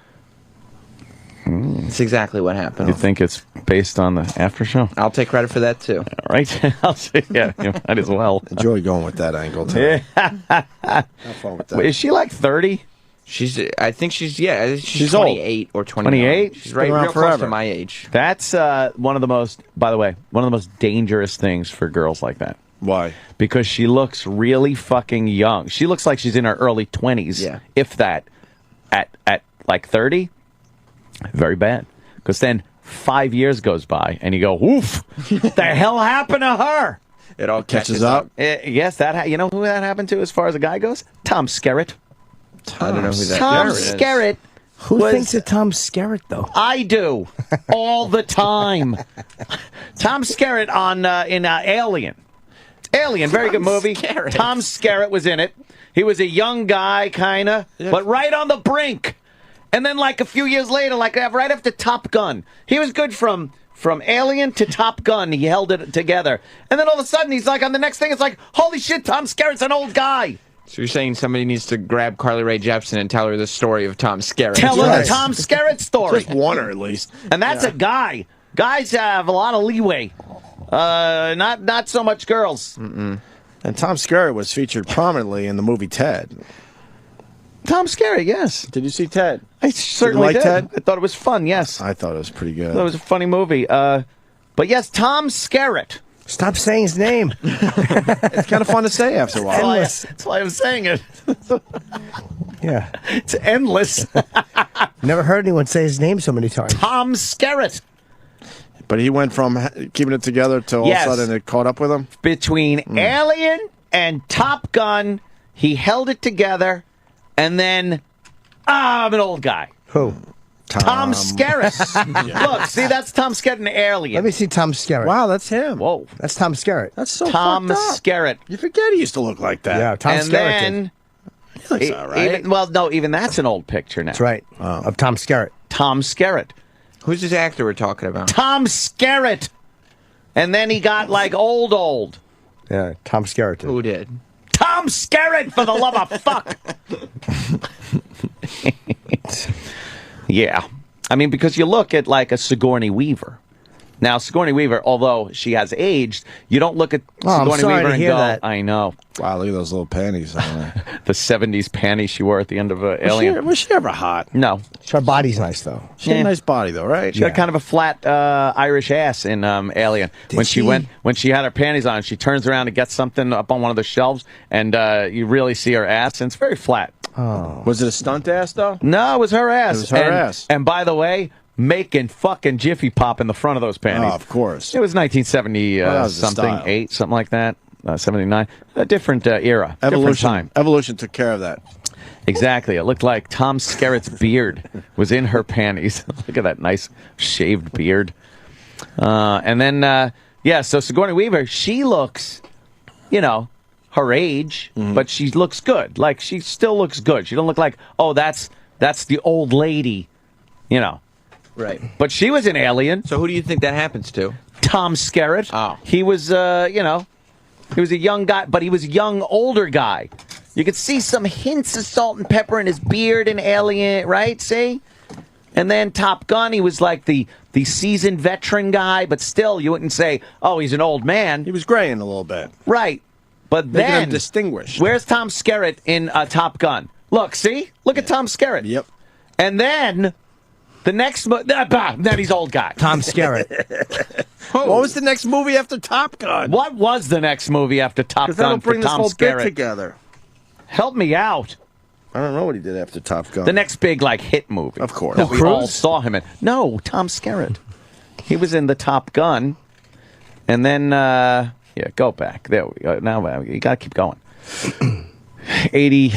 That's exactly what happened. You think it's based on the after show? I'll take credit for that too. All right. I'll say, yeah, you might as well. Enjoy going with that angle, too. Have fun with that. Wait, is she like 30? I think she's She's old. 28 or 29. 28? She's right around real close forever. to my age. That's one of the most, by the way, one of the most dangerous things for girls like that. Why? Because she looks really fucking young. She looks like she's in her early 20s, Yeah. if that. At like 30, very bad. Because then 5 years goes by and you go, woof, the hell happened to her? It all Catches up. Yes, you know who that happened to as far as a guy goes? Tom Skerritt. I don't know who that Tom is. Skerritt. Who thinks of Tom Skerritt, though? I do all the time. Tom Skerritt on in Alien. Alien, very good movie. Skerritt. Tom Skerritt was in it. He was a young guy, kind of, but right on the brink. And then, like a few years later, like right after Top Gun, he was good from Alien to Top Gun. He held it together, and then all of a sudden, he's like on the next thing. It's like, holy shit, Tom Skerritt's an old guy. So you're saying somebody needs to grab Carly Rae Jepsen and tell her the story of Tom Skerritt? Tell her the Tom Skerritt story. Just one or at least. And that's a guy. Guys have a lot of leeway. Not so much girls. And Tom Skerritt was featured prominently in the movie Ted. Tom Skerritt, yes. Did you see Ted? I certainly like did. Ted? I thought it was fun, yes. I thought it was pretty I thought it good. was a funny movie. But yes, Tom Skerritt. Stop saying his name. It's kind of fun to say after a while. That's why I'm saying it. Yeah. It's endless. Never heard anyone say his name so many times. Tom Skerritt. But he went from keeping it together to all Yes. of a sudden it caught up with him. Between Alien and Top Gun, he held it together, and then I'm an old guy. Who? Tom Skerritt. Look, see, that's Tom Skerritt in Alien. Let me see Tom Skerritt. Wow, that's him. Whoa. That's Tom Skerritt. That's so Tom fucked up. Skerritt. You forget he used to look like that. Yeah, Tom And Skerritt then, did. He looks all right. even that's an old picture now. That's right. Of Tom Skerritt. Tom Skerritt. Who's this actor we're talking about? Tom Skerritt. And then he got like old. Yeah, Tom Skerritt did. Who did? Tom Skerritt, for the love of fuck. Yeah. I mean, because you look at like a Sigourney Weaver. Now, Sigourney Weaver, although she has aged, you don't look at Sigourney Weaver and go, I know. Wow, look at those little panties on there. The 70s panties she wore at the end of Alien. Was she ever hot? No. Her body's nice, though. She had a nice body, though, right? She had kind of a flat Irish ass in Alien. When she had her panties on, she turns around and gets something up on one of the shelves, and you really see her ass, and it's very flat. Oh. Was it a stunt ass, though? No, it was her ass. It was her ass. And by the way, making fucking Jiffy Pop in the front of those panties. Oh, of course. It was 1970 something, 8, something like that. 79. A different era. Different time. Evolution took care of that. Exactly. It looked like Tom Skerritt's beard was in her panties. Look at that nice shaved beard. And then, so Sigourney Weaver, she looks, her age, but she looks good. Like, she still looks good. She don't look like, oh, that's the old lady, Right. But she was an Alien. So who do you think that happens to? Tom Skerritt. Oh. He was, he was a young guy, but he was a young, older guy. You could see some hints of salt and pepper in his beard in Alien, right? See? And then Top Gun, he was like the seasoned veteran guy, but still, you wouldn't say, oh, he's an old man. He was graying a little bit. Right. But Making then, him distinguished. Where's Tom Skerritt in Top Gun? Look, see? Look at Tom Skerritt. Yep. And then... the next then he's old guy. Tom Skerritt. What was the next movie after Top Gun? What was the next movie after Top Gun? That'll bring for this Tom whole Skerritt? bit together. Help me out. I don't know what he did after Top Gun. The next big hit movie. Of course. That we all saw him in. No, Tom Skerritt. He was in the Top Gun, and then go back. There we go. Now you got to keep going. 80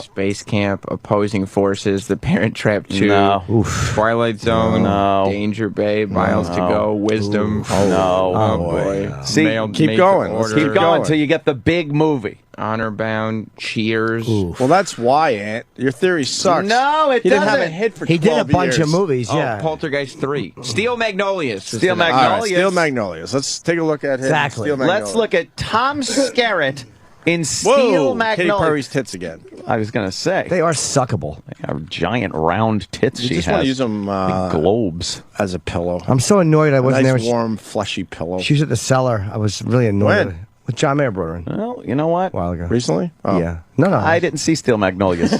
Space Camp, Opposing Forces, The Parent Trap 2, No. Twilight Zone, No. Danger Bay, Miles to Go, Wisdom. No. Oh boy. See, keep going. Order, Keep going until you get the big movie. Honor Bound, Cheers. Well, that's why, Ant. Your theory sucks. No, it he didn't have a doesn't. hit for 12 He did a bunch years. of movies, yeah. Poltergeist 3. Steel Magnolias. Steel All right, Magnolias. Steel Magnolias. Let's take a look at him. Exactly. Steel Magnolias. Let's look at Tom Skerritt in Steel Whoa, Magnolias. Katy Perry's tits again. I was going to say. They are suckable. They have giant round tits You she just has. want to use them Big globes. as a pillow. I'm so annoyed I wasn't nice, there. When warm, fleshy pillow. she was at the cellar. I was really annoyed. When? With John Mayer brought her in Well, you know what? a while ago. Recently? Oh. Yeah. No. I didn't see Steel Magnolias.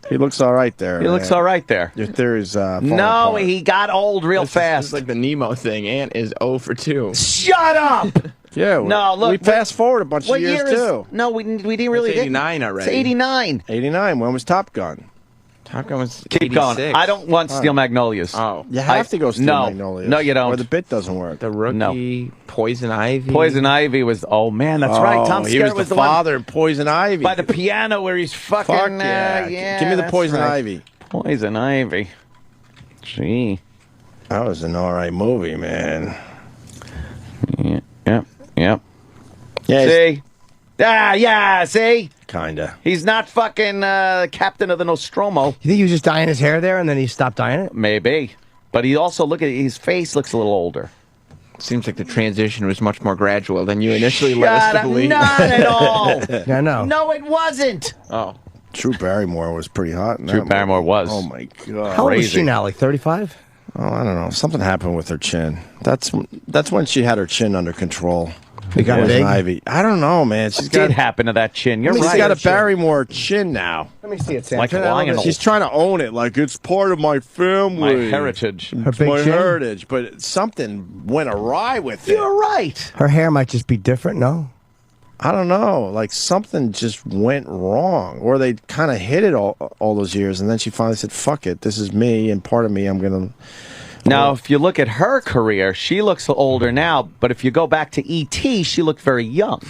He looks all right there. He looks all right there. Your theory's falling No, apart. he got old real fast. It's like the Nemo thing. Ant is 0 for 2. Shut up! Yeah. No, look, we fast forward a bunch What of years year is? too. No, we didn't really. It's 89 already. It's 89. 89. When was Top Gun? Top Gun was Keep 86. going. I don't want Steel Magnolias. Oh. You have to go Steel no, Magnolias. No, you don't. Or the bit doesn't work. The Rookie, Poison Ivy. Poison Ivy was. Oh man, that's right. Tom he Skerritt was the one father in Poison Ivy. by the piano where he's fucking. Fuck yeah. Yeah, Give me the that's Poison right. Ivy. Poison Ivy. Gee. That was an all right movie, man. Yep. Yeah. See? Yeah, see? Kinda. He's not fucking captain of the Nostromo. You think he was just dyeing his hair there and then he stopped dyeing it? Maybe. But he also, look at his face looks a little older. Seems like the transition was much more gradual than you initially led us to believe. Not at all. Yeah, no. No, it wasn't. Oh. Drew Barrymore was pretty hot. In Drew that Barrymore movie. was. Oh my god. How old is Crazy. she now? Like 35? Oh, I don't know. Something happened with her chin. That's when she had her chin under control. It got Poison big? Ivy. I don't know, man. She's What did got happen to that chin? You're she's right. got a Barrymore chin now. Let me see it, Sam. Like Turn that a little Lionel. bit. She's trying to own it, like it's part of my family, My heritage. Her It's big my chin? heritage. But something went awry with it. You're right. Her hair might just be different, no? I don't know. Like something just went wrong, or they kind of hid it all those years, and then she finally said, "Fuck it, this is me, and part of me, I'm gonna." Now, if you look at her career, she looks older now, but if you go back to E.T., she looked very young.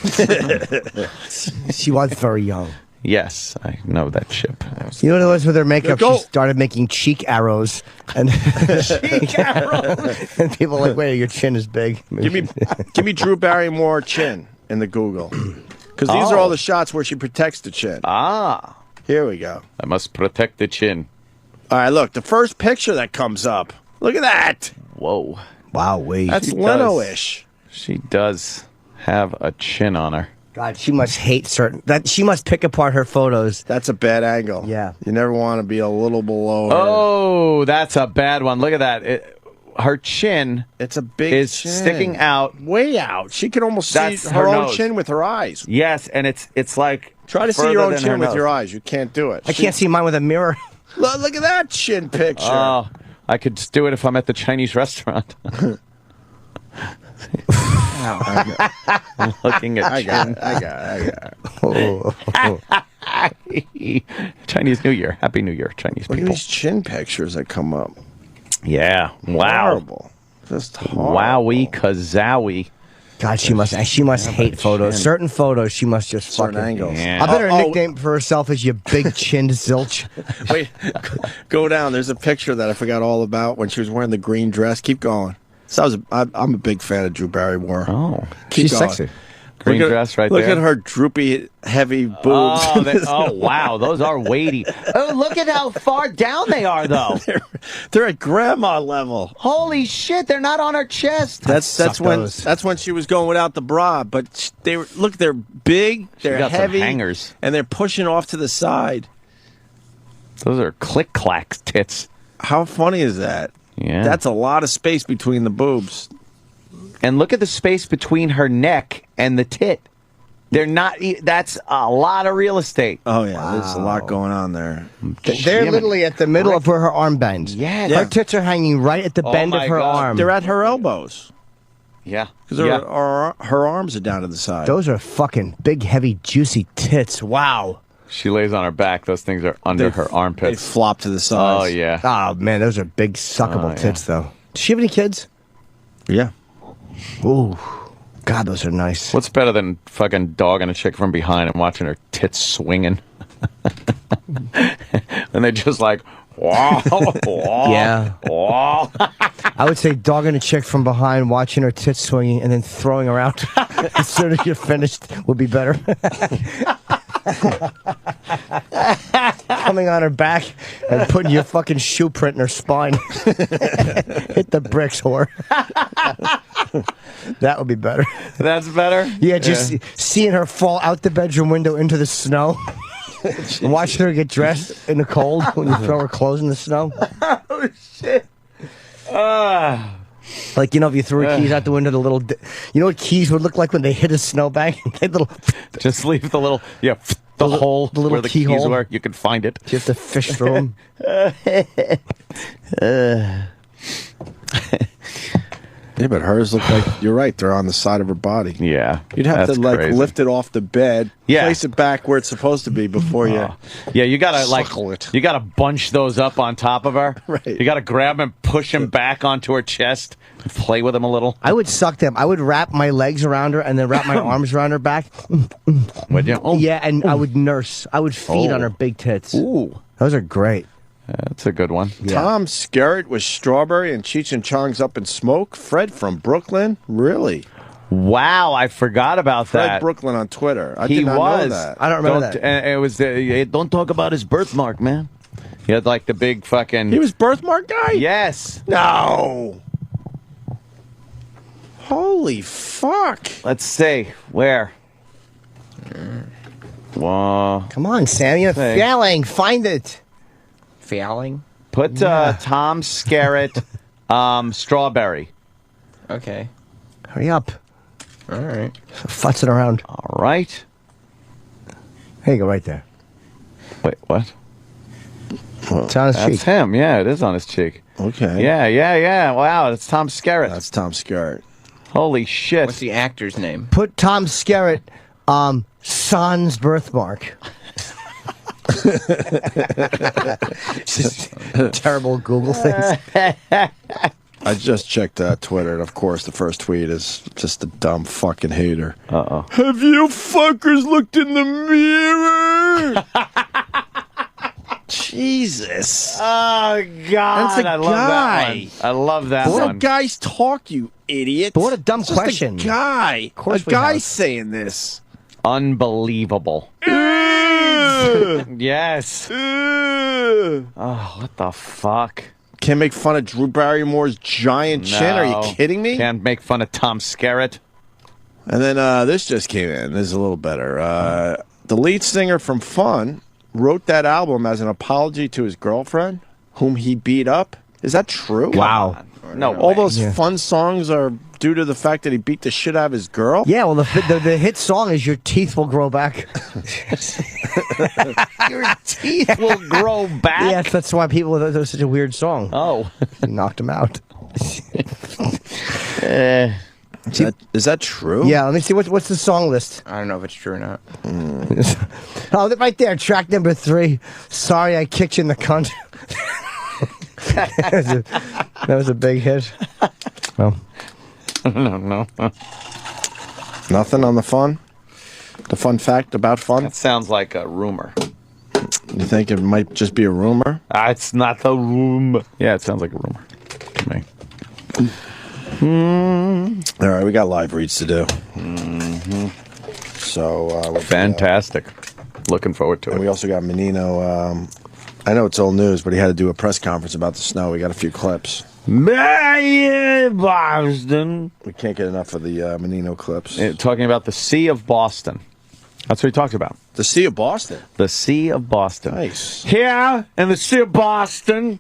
She was very young. Yes, I know that chip. You know what it was with her makeup? Go. She started making cheek arrows. And Cheek arrows. and people were like, wait, your chin is big. Give me Drew Barrymore chin in the Google, because these are all the shots where she protects the chin. Ah. Here we go. I must protect the chin. All right, look, the first picture that comes up. Look at that. Whoa. Wow, wait. That's She Leno-ish. She does have a chin on her. God, she must hate she must pick apart her photos. That's a bad angle. Yeah. You never want to be a little below her. Oh, that's a bad one. Look at that. Her chin it's a big is chin. sticking out. Way out. She can almost see her own chin with her eyes. Yes, and it's like try to see your own chin with your eyes. You can't do it. I can't see mine with a mirror. Look at that chin picture. Oh, I could do it if I'm at the Chinese restaurant. I'm looking at chin. I got it. Chinese New Year. Happy New Year, Chinese Look people. at these chin pictures that come up. Yeah. Wow. Horrible. Just horrible. Wowie kazowie. God, she must hate photos. chin. Certain photos, she must just Certain fucking angles. Yeah. I bet her nickname for herself is you big chinned zilch. Wait, go down. There's a picture that I forgot all about when she was wearing the green dress. Keep going. So I'm a big fan of Drew Barrymore. Oh, Keep she's going. sexy. Green dress right look there. at her droopy, heavy boobs. Oh, wow. Those are weighty. Oh, look at how far down they are, though. They're at grandma level. Holy shit, they're not on her chest. That's when she was going without the bra. But they're big, they're got some heavy, hangers. and they're pushing off to the side. Those are click-clack tits. How funny is that? Yeah. That's a lot of space between the boobs. And look at the space between her neck and the tit. They're not. That's a lot of real estate. Oh yeah, there's a lot going on there. They're literally at the middle of where her arm bends. Yes. Her tits are hanging right at the bend of her arm. They're at her elbows Yeah. because her arms are down to the side. Those are fucking big, heavy, juicy tits. Wow. She lays on her back. Those things are under her They armpits. flop to the sides. Oh yeah. Oh man, those are big, suckable tits, though. Does she have any kids? Yeah. Ooh, God, those are nice. What's better than fucking dogging a chick from behind and watching her tits swinging? And they're just like, wow, wow, Yeah. wow. I would say dogging a chick from behind, watching her tits swinging, and then throwing her out as soon as you're finished would be better. Coming on her back and putting your fucking shoe print in her spine. Hit the bricks, whore. That would be better. That's better? Yeah, just seeing her fall out the bedroom window into the snow. And watching her get dressed in the cold when you throw her clothes in the snow. Oh, shit. Like, you know, if you threw her keys out the window, you know what keys would look like when they hit a snowbank? They little. Just leave the little, the hole the little where the keys keyhole. were. You can find it. You have to fish through them. Yeah, but hers look like, you're right, they're on the side of her body. Yeah. You'd have that's to like crazy. lift it off the bed, place it back where it's supposed to be before you. Yeah, you gotta Suckle it. you gotta bunch those up on top of her. Right. You gotta grab them, push them back onto her chest, and play with them a little. I would suck them. I would wrap my legs around her and then wrap my arms around her back. Would you? Oh, Yeah, and I would nurse. I would feed on her big tits. Ooh, Those are great. that's a good one. Tom Skerritt was Strawberry and Cheech and Chong's Up in Smoke. Fred from Brooklyn? Really? Wow, I forgot about Fred that. Brooklyn on Twitter. I He did not was. know that. I don't remember that. It was. Don't talk about his birthmark, man. He had like the big fucking. He was birthmark guy? Yes. No. Holy fuck. Let's see where. Whoa. Come on, Sam. You're Hey. failing. Find it. Failing? Put Tom Skerritt, Strawberry. Okay. Hurry up. All right. Futzing around. All right. There you go, right there. Wait, what? It's on his That's cheek. him. Yeah, it is on his cheek. Okay. Yeah. Wow, it's Tom Skerritt. That's Tom Skerritt. Holy shit. What's the actor's name? Put Tom Skerritt, son's birthmark. Just terrible Google things. I just checked Twitter, and of course, the first tweet is just a dumb fucking hater. Uh-oh. Have you fuckers looked in the mirror? Jesus. Oh, God. That's a I love guy. that one. I love that What do one. guys talk, you idiot? But what a dumb It's just question. A guy. Of course a we guy have. saying this. Unbelievable. Yes. Oh, what the fuck? Can't make fun of Drew Barrymore's giant chin. Are No. you kidding me? Can't make fun of Tom Skerritt. And then this just came in. This is a little better. The lead singer from Fun wrote that album as an apology to his girlfriend, whom he beat up. Is that true? Wow. No, all those Fun songs are due to the fact that he beat the shit out of his girl? Yeah, well, the hit song is Your Teeth Will Grow Back. Your teeth will grow back? Yes, that's why people, that was such a weird song. Oh. Knocked him out. Is that true? Yeah, let me see. What's the song list? I don't know if it's true or not. Oh, right there, track number 3. Sorry I kicked you in the cunt. that was a big hit. Well, no. Nothing on the Fun? The fun fact about Fun? That sounds like a rumor. You think it might just be a rumor? It's not a rumor. Yeah, it sounds like a rumor to me. All right, we got live reads to do. So fantastic. Looking forward to it. And we also got Menino. I know it's old news, but he had to do a press conference about the snow. We got a few clips. Boston. We can't get enough of the Menino clips. Talking about the Sea of Boston. That's what he talked about. The Sea of Boston? The Sea of Boston. Nice. Here in the Sea of Boston.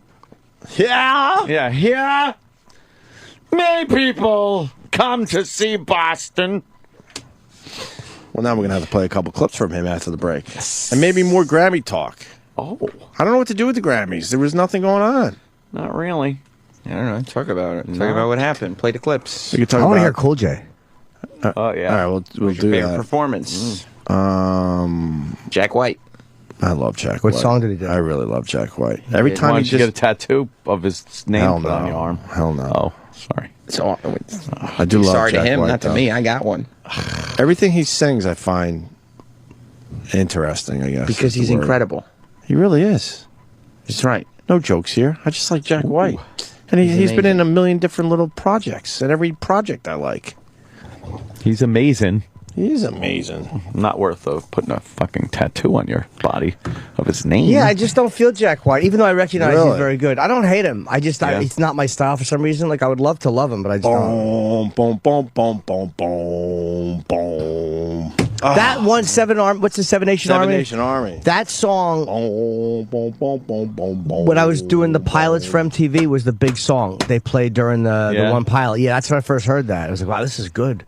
Yeah. Yeah, here. Many people come to see Boston. Well, now we're going to have to play a couple clips from him after the break. And maybe more Grammy talk. Oh. I don't know what to do with the Grammys. There was nothing going on. Not really. I don't know. Talk about it. Talk about what happened. Play the clips. We could talk I want to about hear Cool J. Oh, yeah. All right, we'll What's do your favorite that. performance? Jack White. I love Jack White. What song did he do? I really love Jack White. Every time Why he don't you just... get a tattoo of his name Hell put on your arm? Hell no. Oh, sorry. So, I do love sorry Jack to him, White, not to though. me. I got one. Everything he sings, I find interesting, I guess. Because is the he's word. incredible. He really is. That's right. No jokes here. I just like Jack White. And he's been in a million different little projects. And every project I like. He's amazing. He's amazing. Not worth putting a fucking tattoo on your body of his name. Yeah, I just don't feel Jack White, even though I recognize Really? he's very good. I don't hate him. I just, Yeah. it's not my style for some reason. Like, I would love to love him, but I just don't. Boom, boom, boom, boom, boom, boom. That one, what's the Seven Nation Seven Army? Nation Army. That song, Boom, boom, boom, boom, boom, boom. when I was doing the pilots for MTV, was the big song they played during the one pilot. Yeah, that's when I first heard that. I was like, wow, this is good.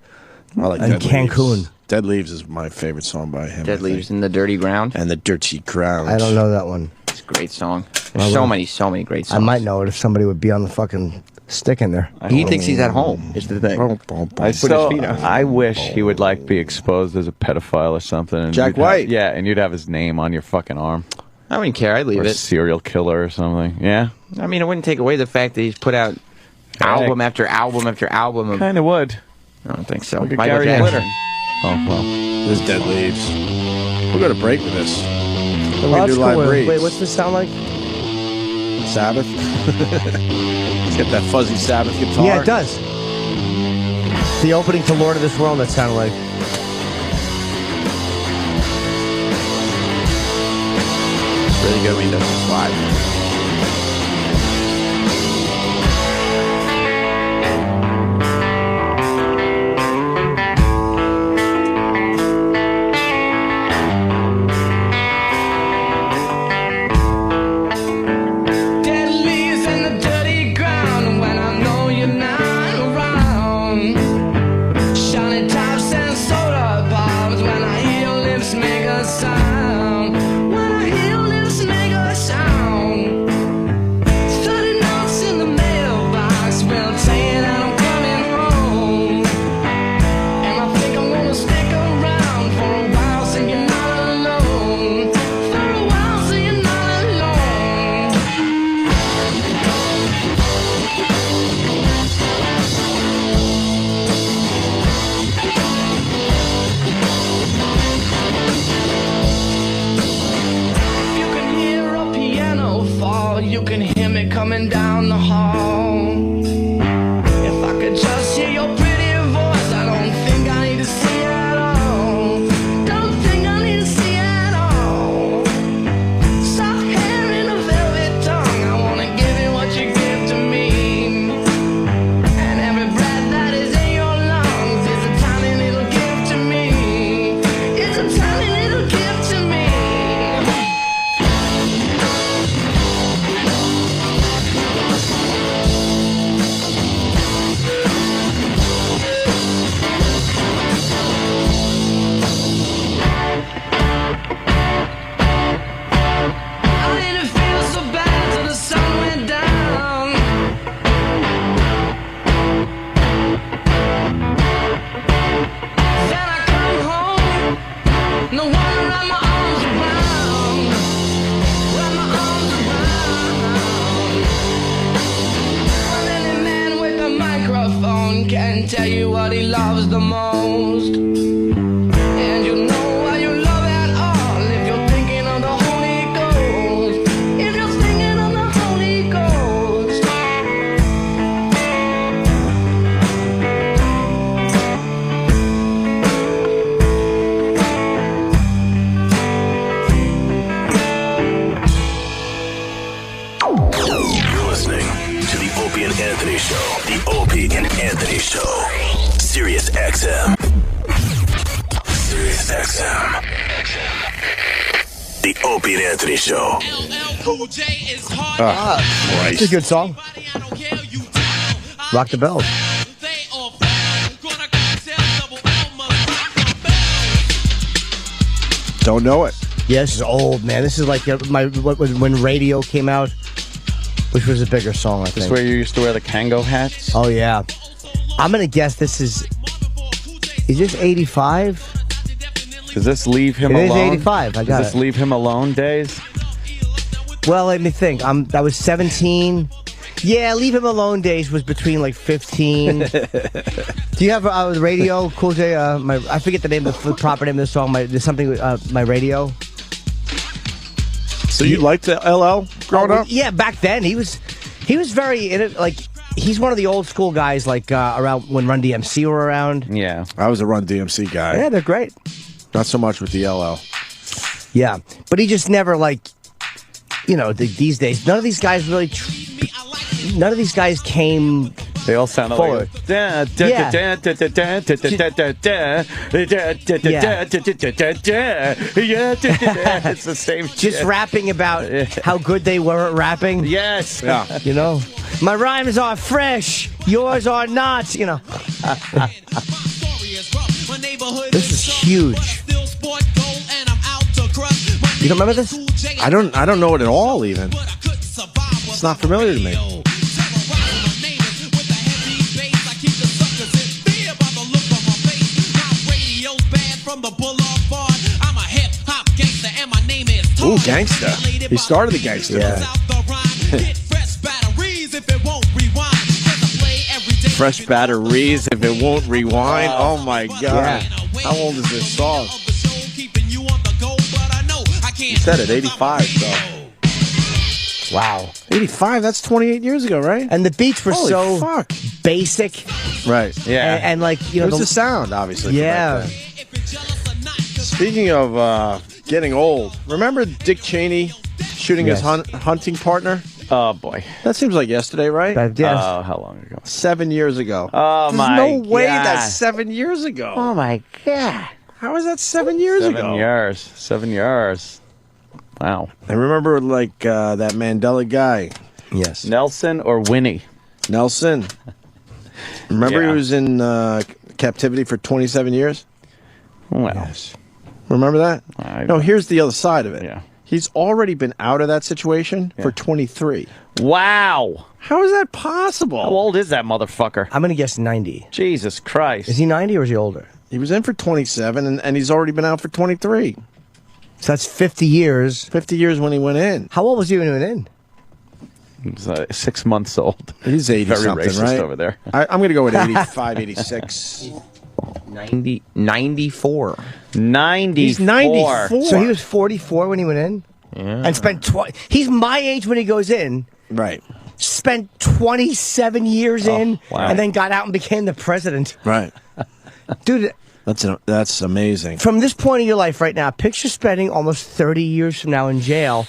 I like And Dead Cancun. Leaves. Dead Leaves is my favorite song by him. Dead Leaves in the Dirty Ground. And the Dirty Ground. I don't know that one. It's a great song. Well, So well. many great songs. I might know it if somebody would be on the fucking stick in there. He thinks he's at home, is the thing. I wish he would like be exposed as a pedophile or something. And Jack you'd have- White. yeah, and you'd have his name on your fucking arm. I wouldn't care. I'd leave Or it. serial killer or something. Yeah, I mean, it wouldn't take away the fact that he's put out album after album after album. Of, kind of would. I don't think so. Look at Michael Gary Jackson. Glitter. Oh well. This is Dead Leaves. We'll go to break with this. Then we Oh, do that's live cool. reads. Wait, what's this sound like? Sabbath. It's got that fuzzy Sabbath guitar. Yeah, it does. The opening to Lord of this World, that sounded like. Really good when he does this live. Dead leaves in the dirty ground when I know you're not around. Shiny tops and soda pops when I hear your lips make a sound. When I hear your lips make a sound. 30 notes in the mailbox, well, saying that I'm coming home. And I think I'm gonna stick around for a while so you're not alone. For a while so you're not alone. You can hear a piano fall, you can hear me coming down the hall. If I could just hear your pretty voice, I don't think I need to see it at all. Don't think I need to see it at all. Soft hair and a velvet tongue, I wanna give you what you give to me. And every breath that is in your lungs is a tiny little and tell you what he loves the most. And you know why you love at all if you're thinking of the Holy Ghost. If you're thinking of the Holy Ghost. You're listening to the Opie and Anthony Show. The Opie and Anthony Show. Sirius XM. Sirius XM. The Opie and Anthony Show. It's a good song. Rock the bells. Don't know it. Yeah, this is old, man. This is like when radio came out, which was a bigger song, I think. This is where you used to wear the Kango hats? Oh, yeah. I'm going to guess this is this 85? Does this leave him It is alone? 85, I got Does this it. leave him alone days? Well, let me think. I was 17. Yeah, Leave Him Alone days was between like 15. Do you have radio, Cool J? I forget the name, the proper name of the song. There's something, my radio. So you liked the LL growing up? Yeah, back then he was very in it. Like he's one of the old school guys, like around when Run DMC were around. Yeah, I was a Run DMC guy. Yeah, they're great. Not so much with the LL. Yeah, but he just never these days. None of these guys really. None of these guys came. They all sound forward. Like it's the same shit. Just rapping about how good they were at rapping. Yes. Yeah. You know, my rhymes are fresh, yours are not. You know. This is huge. You don't remember this? I don't know it at all. Even it's not familiar to me. Ooh, gangsta. He started the gangsta. Yeah. Fresh batteries if it won't rewind. Oh my god. Yeah. How old is this song? You said it, 85, so. Wow. 85, that's 28 years ago, right? And the beats were Holy so fuck. basic. Right. Yeah. And like, you know. It was the sound, obviously. Yeah. Speaking of getting old, remember Dick Cheney shooting his hunting partner? Oh, boy. That seems like yesterday, right? Yes. Oh, how long ago? 7 years ago. Oh, There's my no way God. that's 7 years ago. Oh my god. How is that 7 years ago? 7 years. 7 years. Wow. I remember, like, that Mandela guy. Yes. Nelson or Winnie? Nelson. Remember Yeah. he was in captivity for 27 years? Well. Yes. Remember that? No, here's the other side of it. Yeah. He's already been out of that situation for 23. Wow. How is that possible? How old is that motherfucker? I'm gonna guess 90. Jesus Christ. Is he 90 or is he older? He was in for 27, and he's already been out for 23. So that's 50 years. 50 years when he went in. How old was he when he went in? He's 6 months old. He's 80 Very something, racist right? over there. I'm going to go with 85, 86. 94. 94. He's 94. So he was 44 when he went in? Yeah. And spent he's my age when he goes in. Right. Spent 27 years in, wow. and then got out and became the president. Right. Dude, That's amazing. from this point in your life right now, picture spending almost 30 years from now in jail.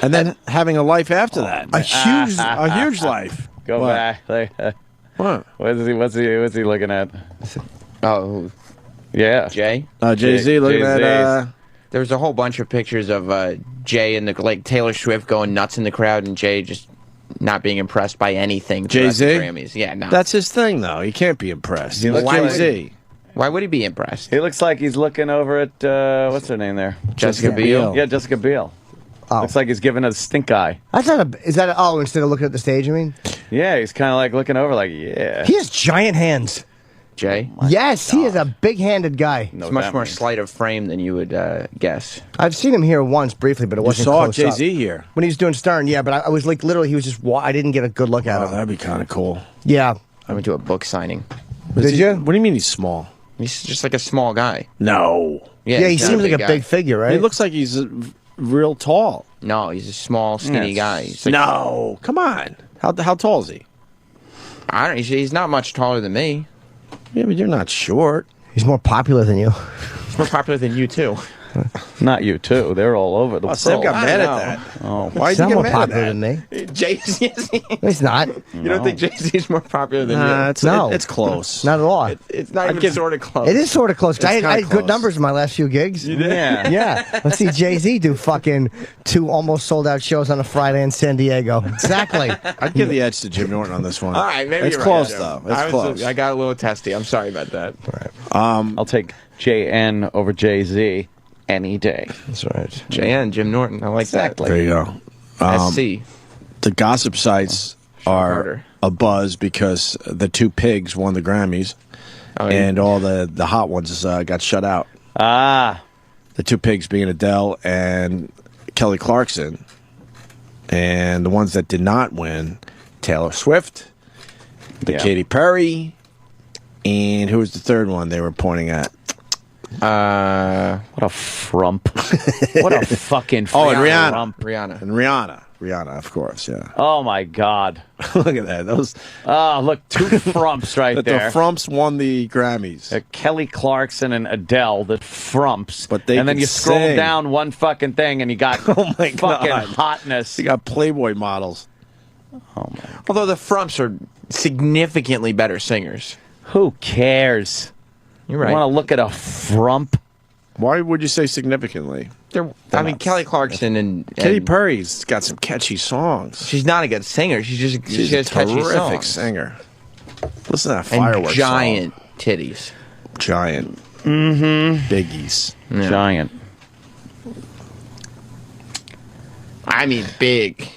And then having a life after that. A huge life. Go What? back. What? What's he looking at? Oh, Yeah. Jay? Jay-Z looking at... There was a whole bunch of pictures of Jay and Taylor Swift going nuts in the crowd, and Jay just not being impressed by anything. Jay-Z? Grammys. Yeah, no. That's his thing, though. He can't be impressed. He looks Why would Jay-Z. Why would he be impressed? He looks like he's looking over at, what's her name there? Jessica Biel. Yeah, Jessica Biel. Oh. Looks like he's giving a stink eye. That's not is that oh, instead of looking at the stage, I mean? Yeah, he's kind of like looking over like, yeah. He has giant hands. Jay? Yes, he is a big-handed guy. It's much more slight of frame than you would guess. I've seen him here once briefly, but it wasn't saw close Jay-Z up. here. When he was doing Stern, yeah, but I was like literally he was just I didn't get a good look at him. That'd be kind of cool. Yeah. I went to a book signing. Did you? What do you mean he's small? He's just like a small guy. No. Yeah, he he's not seems like a guy. big figure, right? He looks like he's real tall. No, he's a small, skinny Yes. guy. He's like, No, come on. How tall is he? I don't. He's not much taller than me. Yeah, but you're not short. He's more popular than you. He's more popular than you too. Not you too. They're all over the Oh, place. Sam got I mad at know. that. Oh, Why He's did you not get more mad at popular that? than me. Jay-Z. He's not. You don't think Jay-Z's more popular than Nah, you? it's, No. it's close. Not at all. It's not even sort of close. It is sort of close. 'Cause It's I had kinda good close. numbers in my last few gigs. You did? Yeah. Yeah. Let's see Jay-Z do fucking 2 almost sold out shows on a Friday in San Diego. Exactly. I'd give the edge to Jim Norton on this one. All right, maybe it's you're close right, though. Joe. It's close. I got a little testy. I'm sorry about that. I'll take JN over Jay-Z any day. That's right. JN, Jim Norton. I like Exactly. There you go. that. SC. The gossip sites are Carter. a buzz because the 2 pigs won the Grammys, Oh, yeah. and all the hot ones got shut out. Ah, The 2 pigs being Adele and Kelly Clarkson, and the ones that did not win, Taylor Swift, yeah. Katy Perry, and who was the third one they were pointing at? What a frump. What a fucking Oh, and Rihanna. Rihanna. frump. Rihanna. And Rihanna, of course, yeah. Oh, my God. Look at that. Those Oh, look, 2 frumps right that there. the Frumps won the Grammys. Kelly Clarkson and Adele, the frumps. But they and then can you scroll sing. down one fucking thing and you got Oh my fucking God. hotness. You got Playboy models. Although the Frumps are significantly better singers. Who cares? You're You right. want to look at a frump? Why would you say significantly? I mean, Kelly Clarkson and Katy Perry's got some catchy songs. She's not a good singer. She's just She's she a has catchy terrific songs. singer. Listen to that And fireworks giant titties. song. Giant. Mm-hmm. Biggies. Yeah. Giant. I mean, big.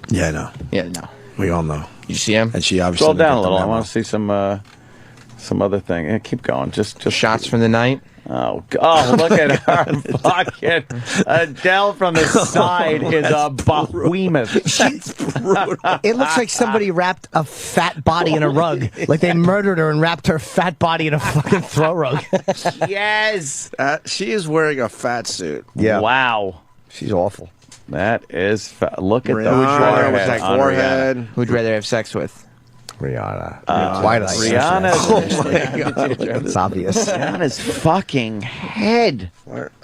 Yeah, I know. Yeah, no. We all know. You see him? And she obviously Scroll down a got the little. I memo. want to see some other thing. Yeah, keep going. Just Shots from the night. Oh, look at her fucking Adele from the side is a behemoth. It looks like somebody wrapped a fat body in a rug. Like they murdered her and wrapped her fat body in a fucking throw rug. Yes. She is wearing a fat suit. Yeah. Wow. She's awful. That is look at the Rihanna with that forehead. on forehead. Who'd you rather have sex with? Rihanna. Why did I say Rihanna. It's obvious. Rihanna's fucking head.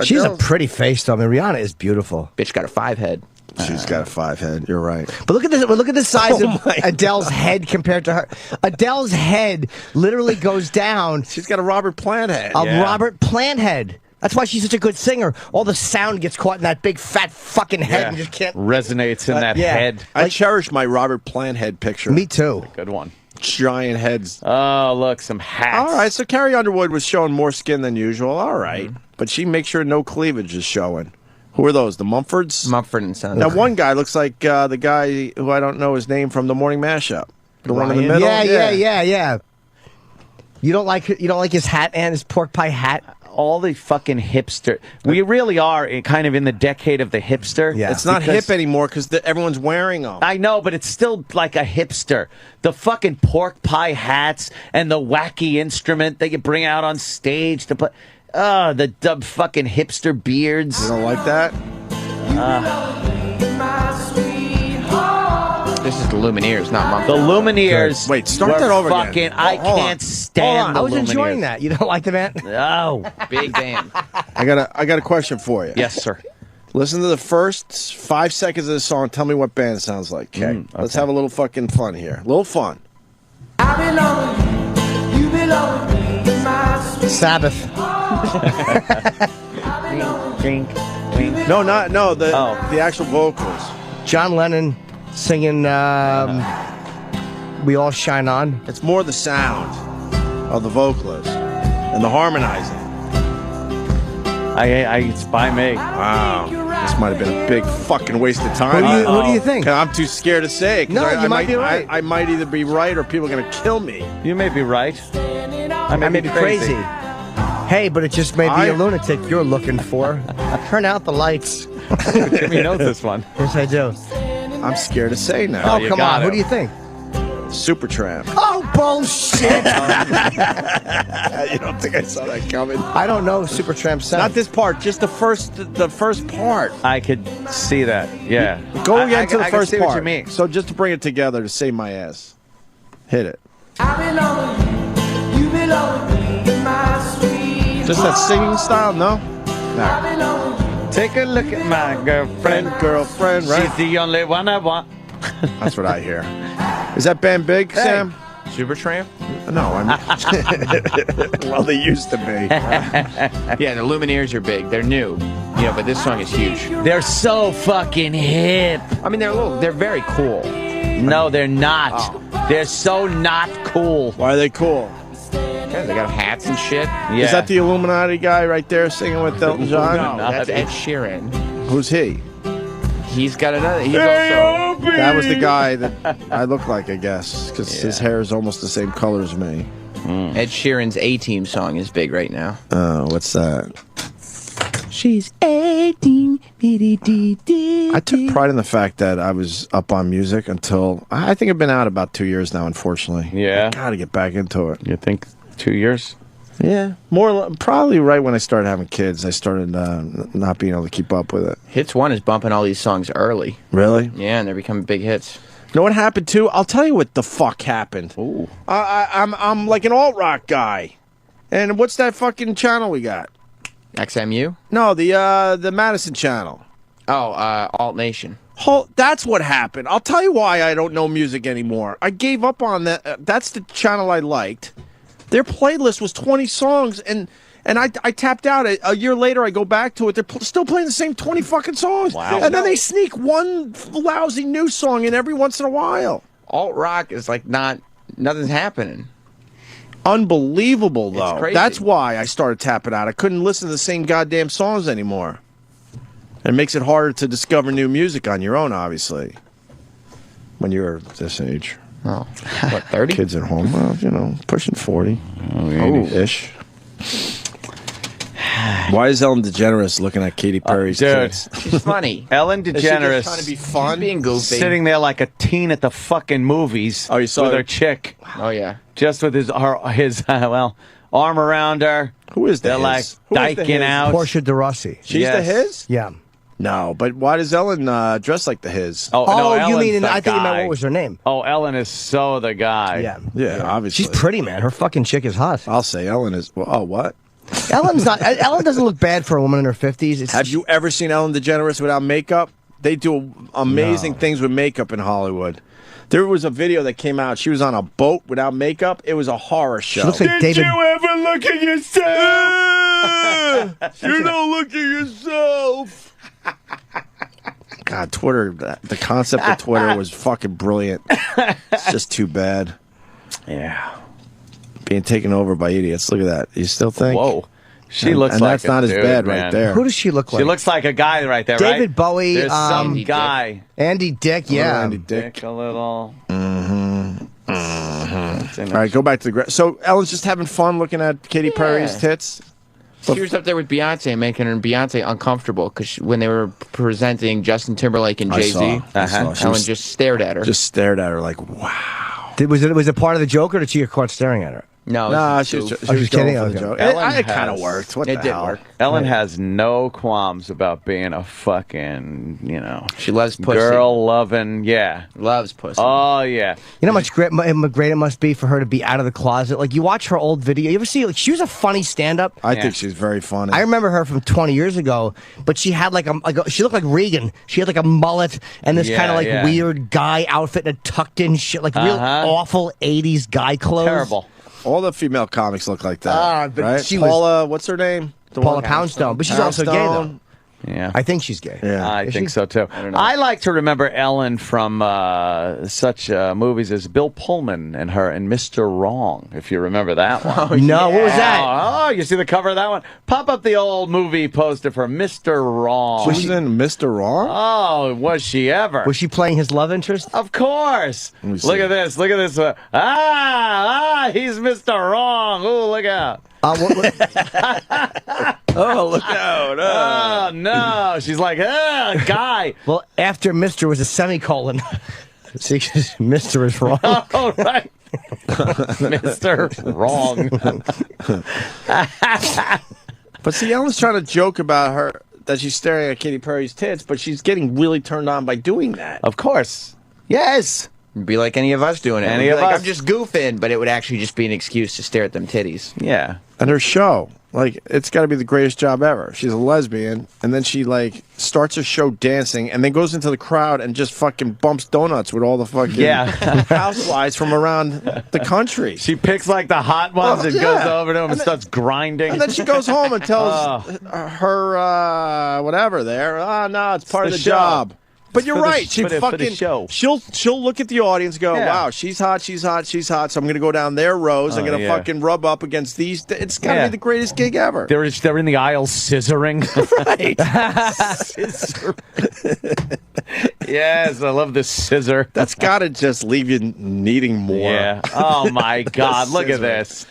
She's a pretty face, though. I mean, Rihanna is beautiful. Bitch got a 5 head. She's got a 5 head. You're right. But look at this. Look at the size Oh of my Adele's head compared to her. Adele's head literally goes down. She's got a Robert Plant head. A Robert Plant head. That's why she's such a good singer. All the sound gets caught in that big fat fucking head and you just can't. Resonates in that yeah. head. I cherish my Robert Plant head picture. Me too. Good one. Giant heads. Oh, look, some hats. All right, so Carrie Underwood was showing more skin than usual. All right. But she makes sure no cleavage is showing. Who are those? The Mumfords? Mumford and Sons. Now, one guy looks like the guy who I don't know his name from the Morning Mashup. The one in the Ryan? middle? Yeah. You don't like his hat and his pork pie hat? All the fucking hipster. We really are kind of in the decade of the hipster. Yeah. It's not Because- hip anymore because everyone's wearing them. I know, but it's still like a hipster. The fucking pork pie hats and the wacky instrument that you bring out on stage to play. The fucking hipster beards. You don't like that? This is the Lumineers, not Mumford. The Lumineers. Wait, start were that over fucking, again. I Hold on. can't stand the I was enjoying Lumineers. that. You don't like the band? No. Big band. I got a question for you. Yes, sir. Listen to the first 5 seconds of the song. Tell me what band it sounds like. Okay. Let's have a little fucking fun here. A little fun. Sabbath. No, the actual vocals. John Lennon singing We All Shine On. It's more the sound of the vocalist and the harmonizing. It's by me. Wow. This might have been a big fucking waste of time. Who do you think? I'm too scared to say it. 'cause No, you might be right. I might either be right or people are going to kill me. You may be right. I may be crazy. Hey, but it just may be a lunatic you're looking for. Turn out the lights. Jimmy knows this one. Yes, I do. I'm scared to say now. Oh, you come got on. it. Who do you think? Supertramp. Oh, bullshit. You don't think I saw that coming? I don't know Supertramp sound. Not this part, just the first part. I could see that. Yeah. Go again I to the can first see part. What you mean. So just to bring it together to save my ass. Hit it. I belong with you, you belong with me, my sweet. Just that singing style, no? I belong with you. Take a look at my girlfriend. Girlfriend, right? She's the only one I want. That's what I hear. Is that band big, Sam? Supertramp? No, I mean, well, they used to be. Yeah, the Lumineers are big. They're new. Yeah, but this song is huge. They're so fucking hip. I mean, they're very cool. No, they're not. They're so not cool. Why are they cool? Yeah, they got hats and shit. Yeah. Is that the Illuminati guy right there singing with Elton John? No, that's Ed Sheeran. Who's he? He's got another. He's also. That was the guy that I look like, I guess, because his hair is almost the same color as me. Ed Sheeran's A-Team song is big right now. Oh, what's that? She's 18. I took pride in the fact that I was up on music until I think I've been out about 2 years now, unfortunately. Yeah. I gotta get back into it. You think 2 years? Yeah. Probably right when I started having kids, I started not being able to keep up with it. Hits One is bumping all these songs early. Really? Yeah, and they're becoming big hits. You know what happened too? I'll tell you what the fuck happened. Ooh. I'm like an alt rock guy, and what's that fucking channel we got? XMU? No, the Madison channel. Oh, Alt Nation. That's what happened. I'll tell you why I don't know music anymore. I gave up on that. That's the channel I liked. Their playlist was 20 songs, and I tapped out. A year later, I go back to it. They're still playing the same 20 fucking songs. Wow. And then they sneak one lousy new song in every once in a while. Alt rock is like nothing's happening. Unbelievable, though. It's crazy. That's why I started tapping out. I couldn't listen to the same goddamn songs anymore. It makes it harder to discover new music on your own, obviously, when you're this age. Oh, what, 30? Kids at home, well, you know, pushing 40. Ish. Why is Ellen DeGeneres looking at Katy Perry's kids? She's funny. Ellen Is she just DeGeneres trying to be fun? She's being goofy. sitting there like a teen at the fucking movies. Oh, you saw with her? her chick, Oh, yeah. just with his arm around her. Who is the They're his? like Who is the diking his? out. Portia de Rossi. She's Yes. the his? Yeah. No, but why does Ellen dress like the his? Oh, no, you Ellen's mean? the I think you meant guy. what was her name? Oh, Ellen is so the guy. Yeah. Yeah, obviously. She's pretty, man. Her fucking chick is hot. I'll say Ellen is. Well, oh, what? Ellen's not. Ellen doesn't look bad for a woman in her 50s. Have you ever seen Ellen DeGeneres without makeup? They do amazing things with makeup in Hollywood. There was a video that came out. She was on a boat without makeup. It was a horror show. She looks like Did David. you ever look at yourself? You don't look at yourself. God, Twitter. The concept of Twitter was fucking brilliant. It's just too bad. Yeah. Being taken over by idiots. Look at that. You still think? Whoa. She And- looks and like that's a not as dude, bad man. right there. Who does she look like? She looks like a guy right there, right? David Bowie, There's some Andy guy. Andy Dick. Yeah. Andy Dick. A little. All right, go back to the. So Ellen's just having fun looking at Katy Perry's tits. She was up there with Beyonce, making her Beyonce uncomfortable because when they were presenting Justin Timberlake and I Jay-Z, saw. She Ellen was- just stared at her. Just stared at her like, wow. Was it part of the joke, or did she get caught staring at her? No, Nah, she was she was kidding? going for the Okay. joke. Ellen It kind of has- worked. What it the did hell? work. Ellen has no qualms about being a fucking, She loves pussy. girl loving, Loves pussy. Oh, yeah. You know how much great it must be for her to be out of the closet. Like you watch her old video. You ever see? Like she was a funny stand-up. I think she's very funny. I remember her from 20 years ago, but she had she looked like Regan. She had like a mullet and this kind of like weird guy outfit and a tucked in shit, like real awful 80s guy clothes. Terrible. All the female comics look like that. But right? she was- Paula, what's her name? The Paula one- Poundstone, but she's also gay though. Yeah. I think she's gay. Yeah. I Is think she? so too. I like to remember Ellen from such movies as Bill Pullman and her and Mr. Wrong, if you remember that one. No, what was that? Oh, you see the cover of that one? Pop up the old movie poster for Mr. Wrong. She was in Mr. Wrong? Oh, was she ever? Was she playing his love interest? Of course. me see. Look at this. Look at this. He's Mr. Wrong. Oh, look out. Oh, look out. Oh, no. She's like, guy. Well, after Mr. was a semicolon. See, 'cause Mr. is wrong. Oh, right. Mister, wrong. But see, Ellen's trying to joke about her that she's staring at Katy Perry's tits, but she's getting really turned on by doing that. Of course. Yes. It'd be like any of us doing it. Any We'd be of like, us. I'm just goofing, but it would actually just be an excuse to stare at them titties. Yeah. And her show, like, it's got to be the greatest job ever. She's a lesbian, and then she, like, starts her show dancing, and then goes into the crowd and just fucking bumps donuts with all the fucking housewives from around the country. She picks, like, the hot ones and goes over to them and starts grinding. And then she goes home and tells her, whatever there, no, it's part of the the show. job. But It's you're for the- right. She for the fucking show. She'll look at the audience, and go, Yeah. wow, she's hot, she's hot, she's hot. So I'm gonna go down their rows. I'm Oh, gonna yeah. fucking rub up against these. It's gotta Yeah. be the greatest gig ever. They're in the aisle scissoring. Right. Yes, I love this scissor. That's gotta just leave you needing more. Yeah. Oh my God! Look at Scissor. this.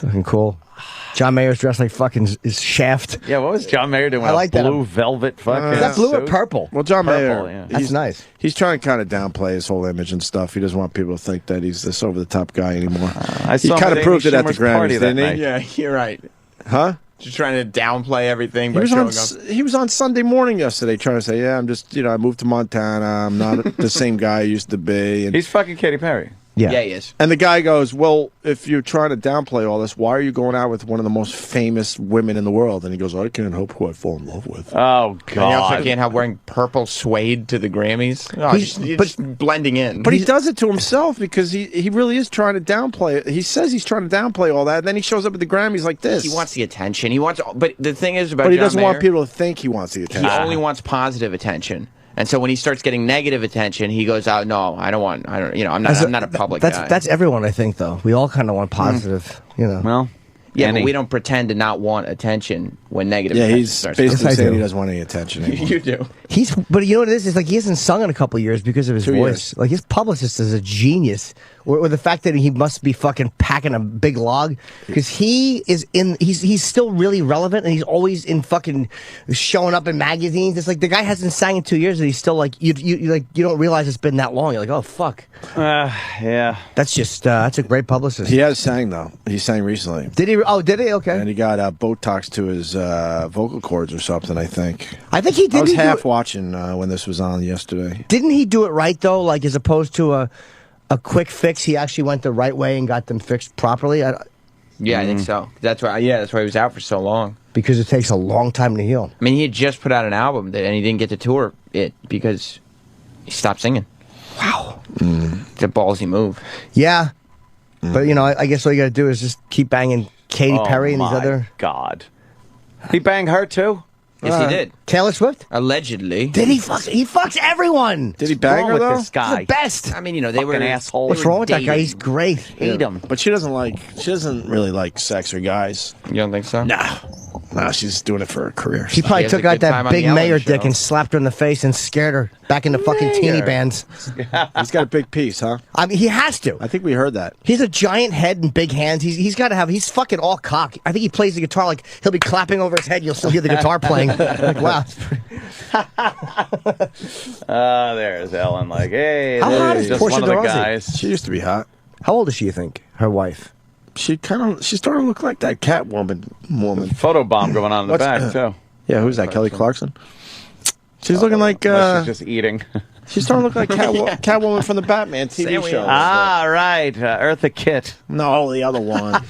Fucking cool. John Mayer's dressed like fucking is Shaft. Yeah, what was John Mayer doing? I like that. Blue velvet fucking. Is that blue or suit? purple? Well, John Purple, Mayer, yeah. That's nice. He's trying to kind of downplay his whole image and stuff. He doesn't want people to think that he's this over the top guy anymore. I He saw him kind at of proved Amy it at the Schumer's party Grammys, that didn't night. he? Yeah, you're right. Huh? Just trying to downplay everything He by was, showing on, up. he was on Sunday morning yesterday trying to say, yeah, I'm just, I moved to Montana. I'm not the same guy I used to be. And, He's fucking Katy Perry. Yeah, he is. and the guy goes, well, if you're trying to downplay all this, why are you going out with one of the most famous women in the world? And he goes, I can't help who I fall in love with. Oh And he also God! can't help wearing purple suede to the Grammys. Oh, you're just blending in. But he does it to himself because he really is trying to downplay it. He says he's trying to downplay all that, and then he shows up at the Grammys like this. He wants the attention. He wants, but the thing is about but he John doesn't want Mayer, people to think he wants the He attention. only wants positive attention. And so when he starts getting negative attention, he goes out. No, I don't. I'm not a public guy. That's everyone, I think, though. We all kind of want positive, Well, yeah, Annie. but we don't pretend to not want attention when negative. Yeah, attention he's starts basically Yes, I saying do. he doesn't want any attention anymore. you do. But you know what it is? It's like he hasn't sung in a couple of years because of his 2 voice. years. Like his publicist is a genius, or the fact that he must be fucking packing a big log because he's still really relevant and he's always in fucking showing up in magazines. It's like the guy hasn't sang in 2 years and he's still like you don't realize it's been that long. You're like, oh fuck. Yeah. That's just that's a great publicist. He has sang though. He sang recently, Did he? Oh, did he? Okay. and he got Botox to his vocal cords or something. I think. I think he did. I was he do half it- watching when this was on yesterday. Didn't he do it right though? Like as opposed to a quick fix, he actually went the right way and got them fixed properly. Yeah, I think so. That's why. Yeah, that's why he was out for so long. Because it takes a long time to heal. I mean, he had just put out an album and he didn't get to tour it because he stopped singing. Wow. It's a ballsy move. Yeah. But, I guess all you got to do is just keep banging Katy Perry and these my other... God. He banged her too. Yes, he did. Taylor Swift? Allegedly. Did he fuck? He fucks everyone. Did he What's bang wrong her with though? this guy? He's the best. I mean, they were Fucking asshole. What's wrong with that guy? He's great. Hate him. But she doesn't really like sex or guys. You don't think so? No, she's doing it for her career. He probably has a took out good time that on big the Ellen mayor Show. dick and slapped her in the face and scared her back into fucking teeny Mayor. bands. He's got a big piece, huh? I mean, he has to. I think we heard that. He's a giant head and big hands. He's got to have. He's fucking all cock. I think he plays the guitar like he'll be clapping over his head. You'll still hear the guitar playing. Like wow. There's Ellen. Like, hey, How hot there's is just Portia one of the de Rossi? guys. She used to be hot. How old is she? You think her wife? She started to look like that Catwoman woman. Photo bomb going on in the What's- back too. Yeah, who's that? Kelly Clarkson. She's looking like Unless she's just eating. she's starting to look like Catwoman from the Batman TV show. Right, Eartha Kitt. No, the other one.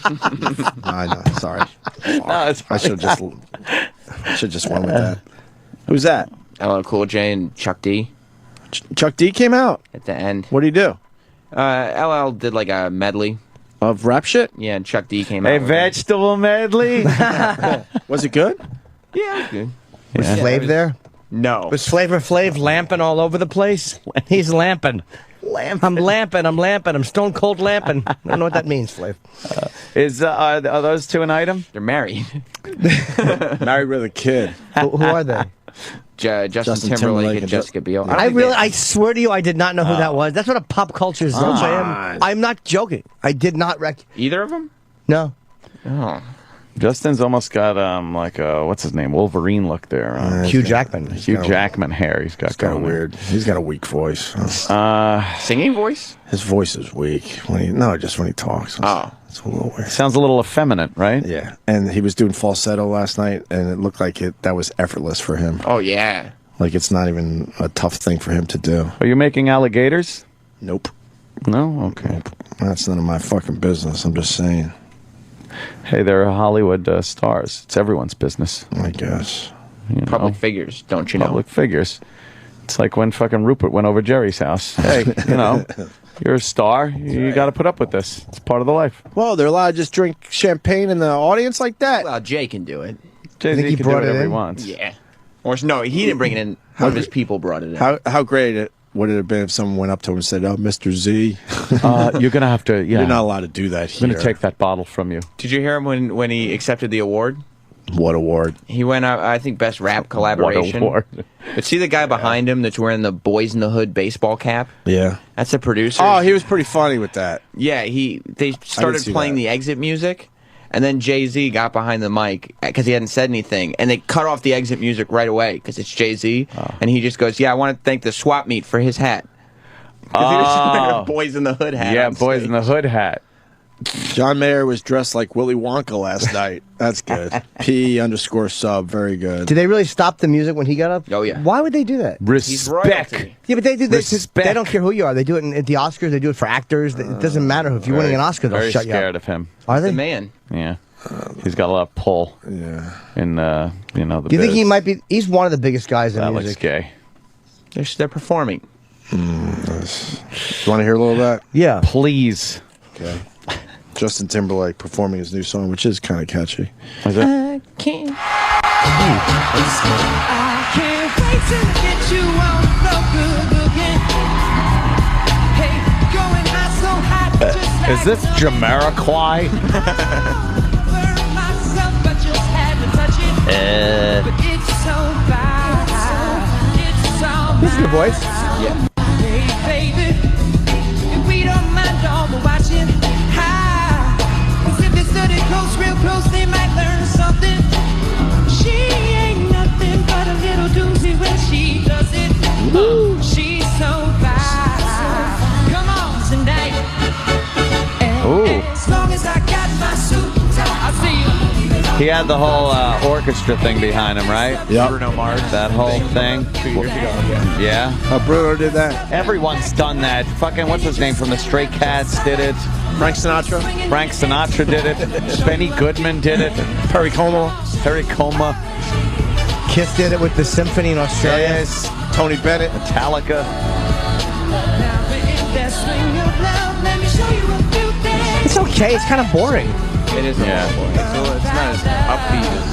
I know. Sorry. No, it's I should just went with that. Who's that? LL Cool J and Chuck D Chuck D came out at the end. What did he do? LL did like a medley of rap shit. Yeah, and Chuck D came A out. with it. vegetable medley. Was it good? Yeah, it was good. Was Flav there? No. Was Flavor Flav lamping all over the place? He's lamping. I'm lamping. I'm stone cold lamping. I don't know what that means, Flav. Are those two an item? They're married. Married with a kid. Who are they? Justin Timberlake and Jessica Biel. I swear to you, I did not know who that was. That's what a pop culture zilch I am. I'm not joking. I did not either of them. No. Oh. Justin's almost got like a what's his name, Wolverine look there. Hugh Jackman. Hugh Jackman hair. He's got going weird. He's got a weak voice. Singing voice? His voice is weak. Just when he talks. It's a little weird. Sounds a little effeminate, right? Yeah. And he was doing falsetto last night, and it looked like that was effortless for him. Oh, yeah. Like it's not even a tough thing for him to do. Are you making alligators? Nope. No? Okay. Nope. That's none of my fucking business. I'm just saying. Hey, they're Hollywood stars. It's everyone's business. I guess. Public figures, don't you know? Public figures. It's like when fucking Rupert went over Jerry's house. Hey, you're a star. You got to put up with this. It's part of the life. Well, they're allowed to just drink champagne in the audience like that. Well, Jay can do it. Jay-Z can do whatever he wants. Yeah. Or no, he didn't bring it in. One of his people brought it in. How great would it have been if someone went up to him and said, "Oh, Mr. Z, you're gonna have to. Yeah, you're not allowed to do that here. I'm gonna take that bottle from you." Did you hear him when he accepted the award? What award? He went up, I think, best rap collaboration. What award? But see the guy behind him that's wearing the Boys in the Hood baseball cap? Yeah, that's the producer. Oh, he was pretty funny with that. Yeah, they started playing the exit music. And then Jay-Z got behind the mic because he hadn't said anything. And they cut off the exit music right away because it's Jay-Z. And he just goes, I want to thank the swap meet for his hat. Because he was wearing a Boys in the Hood hat. Yeah, Boys in the Hood hat. John Mayer was dressed like Willy Wonka last night. That's good. P_sub. Very good. Did they really stop the music when he got up? Oh, yeah. Why would they do that? Respect. Yeah, but they do this. They don't care who you are. They do it at the Oscars. They do it for actors. It doesn't matter if you're winning an Oscar. They'll shut you up. Very scared of him. Are they? The man. Yeah. He's got a lot of pull. Yeah. In the Do you think he might be? He's one of the biggest guys in that music. looks gay. They're performing. You want to hear a little of that? Yeah. Please. Okay. Justin Timberlake performing his new song, which is kind of catchy. Is it? I can't wait to get you on the good looking. Hey, going hot so hot, just Is this Jamiroquai? myself, but just had to touch it. But it's so bad. It's so This is your voice. Yeah. Hey, baby, if we don't mind all the watching, if they study close, real close, they might learn something. She ain't nothing but a little doozy when she does it. She's so fine. Come on tonight. As long as I got my suit, I'll see you. He had the whole orchestra thing behind him, right? Yeah. Bruno Mars. That whole thing. 2 years ago, Yeah. Bruno did that. Everyone's done that. Fucking what's his name from the Stray Cats did it. Frank Sinatra. Frank Sinatra did it. Benny Goodman did it. Perry Como. Kiss did it with the symphony in Australia. Yes. Tony Bennett. Metallica. It's okay. It's kind of boring. It is a little boring. It's not as upbeat as...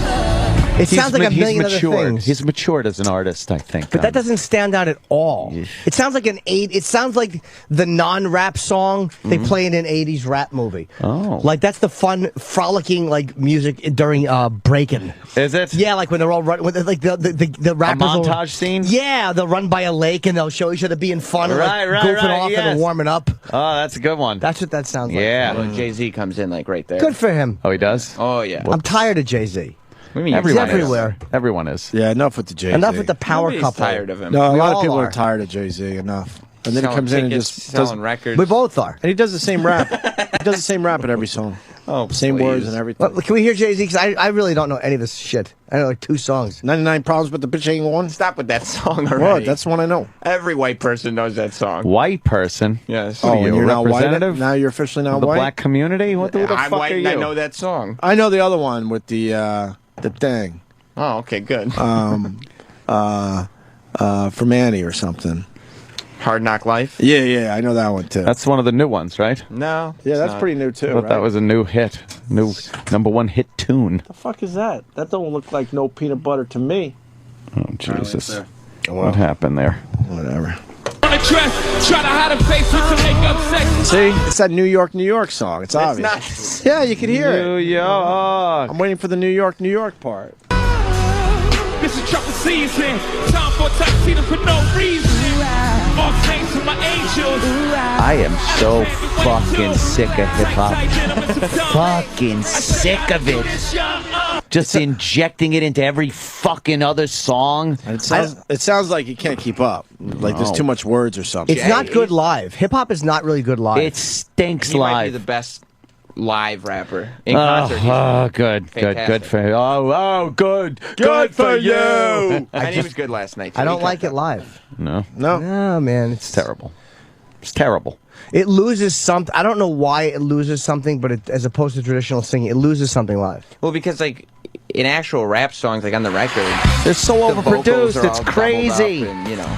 It sounds like a million other things. He's matured as an artist, I think. But that doesn't stand out at all. It sounds like It sounds like the non-rap song they play in an '80s rap movie. Oh, like that's the fun, frolicking like music during breaking. Is it? Yeah, like when they're all run, like the rappers. A montage scene. Yeah, they'll run by a lake and they'll show each other being fun, and right, goofing off and warming up. Oh, that's a good one. That's what that sounds like. Yeah. Well, Jay-Z comes in like right there. Good for him. Oh, he does. Oh yeah. I'm tired of Jay-Z. Everyone He's everywhere. Is. Everyone is. Yeah, enough with the Jay-Z. Enough with the power Nobody's couple. tired of him. No, a We lot of all people are. are tired of Jay-Z. Enough. And then he Selling comes in and tickets, just does. selling records. We both are. And he does the same rap. He does the same rap in every song. Oh, same please. words and everything. Well, can we hear Jay-Z? Because I really don't know any of this shit. I know like 2 songs. 99 Problems, but the bitch ain't one. Stop with that song already. What? That's one I know. Every white person knows that song. White person. Yes. Oh, What are and you, you're a not white. representative? Now you're officially not the white. black community. What the I'm fuck white are and you? I know that song. I know the other one with the thing. Oh, okay, good. From Annie or something. Hard Knock Life? Yeah, I know that one too. That's one of the new ones, right? No. Yeah, it's that's not. pretty new too. I thought right? that was a new hit, new #1 hit tune. The fuck is that? That don't look like no peanut butter to me. Oh Jesus! Well, What happened there? Whatever. On the dress, try to hide a face with some makeup sex. See, it's that New York song. It's obvious. Yeah, you can hear New it. York. I'm waiting for the New York part. This is trouble season. Time for a tuxedo for no reason. All saints to my angels. I am so fucking sick of hip hop. Fucking sick of it. Just injecting it into every fucking other song. It sounds like you can't keep up. Like there's too much words or something. It's not good live. Hip hop is not really good live. It stinks He might be live. the best live rapper in concert. he's good fantastic. for you. Good for you. And he was good last night. I don't like it live. No, No, man, it's terrible. It's terrible. It loses something. I don't know why it loses something, but as opposed to traditional singing, it loses something live. Well, because like in actual rap songs, like on the record, they're so the vocals overproduced. are It's all doubled crazy. up and, you know.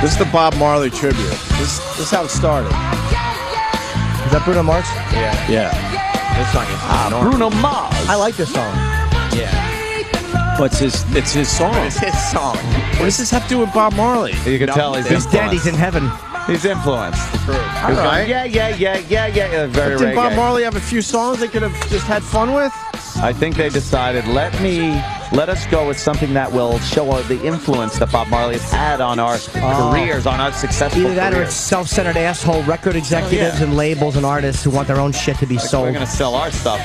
This is the Bob Marley tribute. This is how it started. Is that Bruno Mars? Yeah. This song is enormous. Bruno Mars. I like this song. Yeah. But it's his song. It's his song. What does this have to do with Bob Marley? You can tell he's He's dead. He's in heaven. He's influenced. All He's right. going, yeah. Very Did Bob reggae. Marley have a few songs they could have just had fun with? I think they decided, let us go with something that will show the influence that Bob Marley has had on our careers, on our successful Either that or careers. it's self-centered asshole record executives and labels and artists who want their own shit to be We're sold. going to sell our stuff.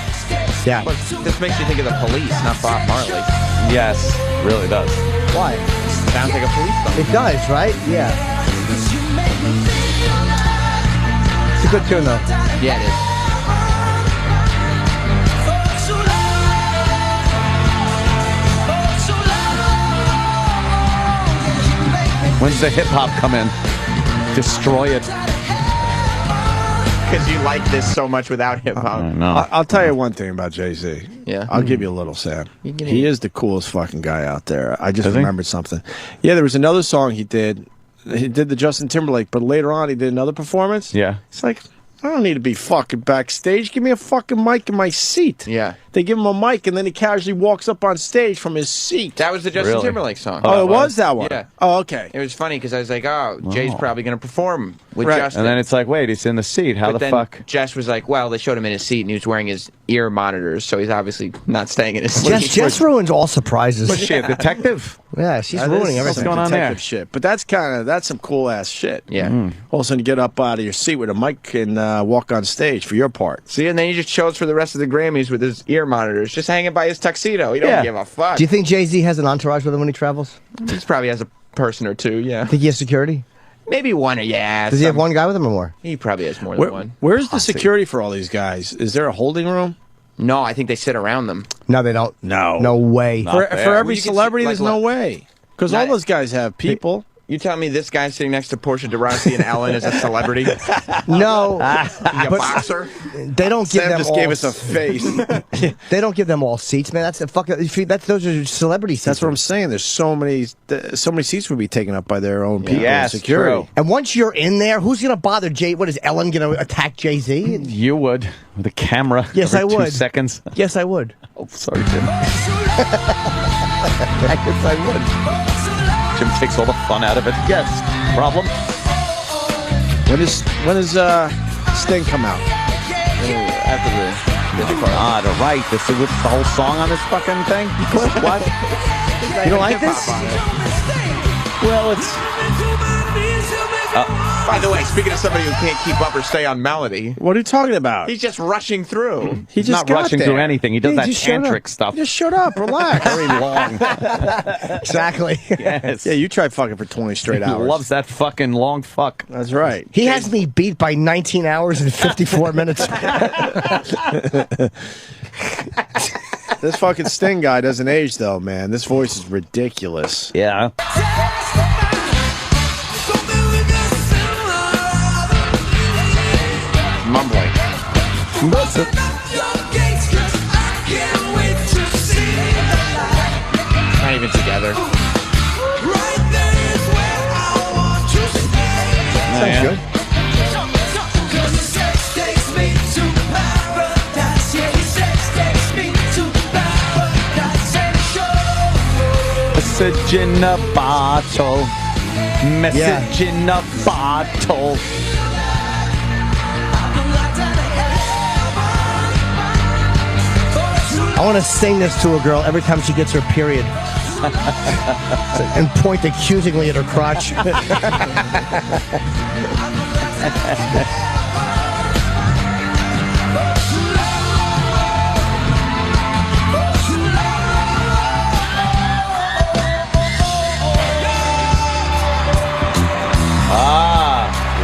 Yeah. But this makes you think of the Police, not Bob Marley. Yes, really does. Why? Sounds like a police song. It does, right? Yeah. It's a good tune, though. Yeah, it is. When's the hip hop come in? Destroy it. Because you like this so much without hip hop. No. I'll tell you one thing about Jay-Z. Yeah. I'll give you a little, Sam. You can He eat. is the coolest fucking guy out there. I just Is he? remembered something. Yeah, there was another song he did. He did the Justin Timberlake, but later on he did another performance. Yeah. It's like, I don't need to be fucking backstage. Give me a fucking mic in my seat. Yeah. They give him a mic, and then he casually walks up on stage from his seat. That was the Justin Really? Timberlake song. Oh, it was that one? Yeah. Oh, okay. It was funny because I was like, oh, Jay's probably going to perform with Right. Justin. And then it's like, wait, he's in the seat. How but the then fuck? Jess was like, well, they showed him in his seat and he was wearing his ear monitors, so he's obviously not staying in his seat. Jess ruins all surprises. Was she a detective? Yeah, she's That ruining is everything. some going on detective there? shit. But that's some cool ass shit. Yeah. All of a sudden you get up out of your seat with a mic and walk on stage for your part. See, and then he just shows for the rest of the Grammys with his ear monitors, just hanging by his tuxedo. He don't Yeah. give a fuck. Do you think Jay-Z has an entourage with him when he travels? He probably has a person or two, yeah. Think he has security? Maybe one or, yeah. Does he have some- one guy with him or more? He probably has more than one. Where's the security for all these guys? Is there a holding room? No, I think they sit around them. No, they don't. No. No way. Not For there. every You can see, celebrity, like, there's no way. Because all Not- those guys have people. You tell me this guy sitting next to Portia de Rossi and Ellen is a celebrity? No, He a boxer? they don't give Sam them just all. gave us a face. They don't give them all seats, man. That's a fucking. Those are celebrity seats. That's what I'm saying. There's so many seats would be taken up by their own people. Yes, and security. true. And once you're in there, who's gonna bother Jay? What is Ellen gonna attack Jay-Z? You would with a camera. Yes, every I 2 would. seconds. Yes, I would. Oh, sorry, Jim. I guess I would. Jim takes all the fun out of it. Yes. Problem? When does Sting come out? After the Ah, right. This is the whole song on this fucking thing. What? You don't like this? Well, it's. By the way, speaking of somebody who can't keep up or stay on melody, What are you talking about? he's just rushing through. He He's not rushing got through there. anything. He does that just shut tantric up. stuff. Just shut up. Relax. Very long. Exactly. Yes. Yeah, you tried fucking for 20 straight He hours. loves that fucking long fuck. That's right. He has me beat by 19 hours and 54 minutes. This fucking Sting guy doesn't age, though, man. This voice is ridiculous. Yeah. Mumbling. Not even together. Sounds good. Message in a bottle. Message in a bottle. I want to sing this to a girl every time she gets her period. And point accusingly at her crotch.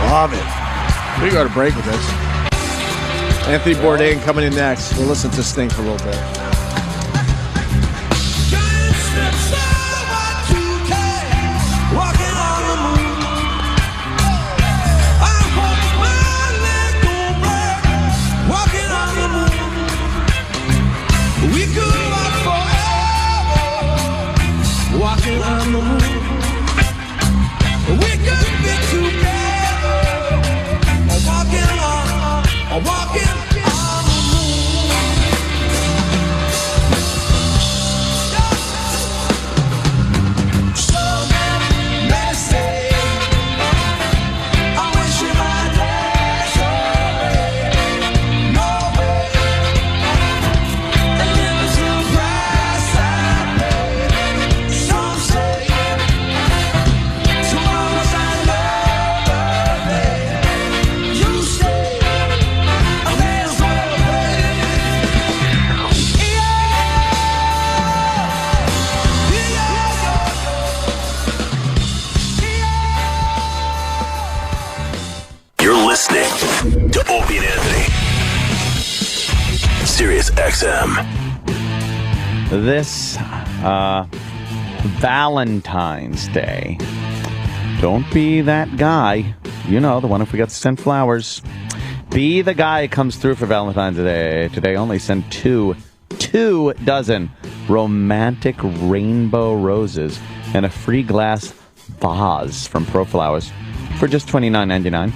Love it. We go to break with this. Anthony Bourdain coming in next. We'll listen to Sting for a little bit. Walking on the moon. We could be together. Walking on the moon. Some may say, I wish you might dance away. No way. And there's no price I pay. Some say, tomorrow's another day. You say, there's no way. You're listening to Opie and Anthony. Sirius XM. This Valentine's Day. Don't be that guy. You know, the one who forgets to send flowers. Be the guy who comes through for Valentine's Day. Today only send two dozen romantic rainbow roses and a free glass vase from ProFlowers for just $29.99.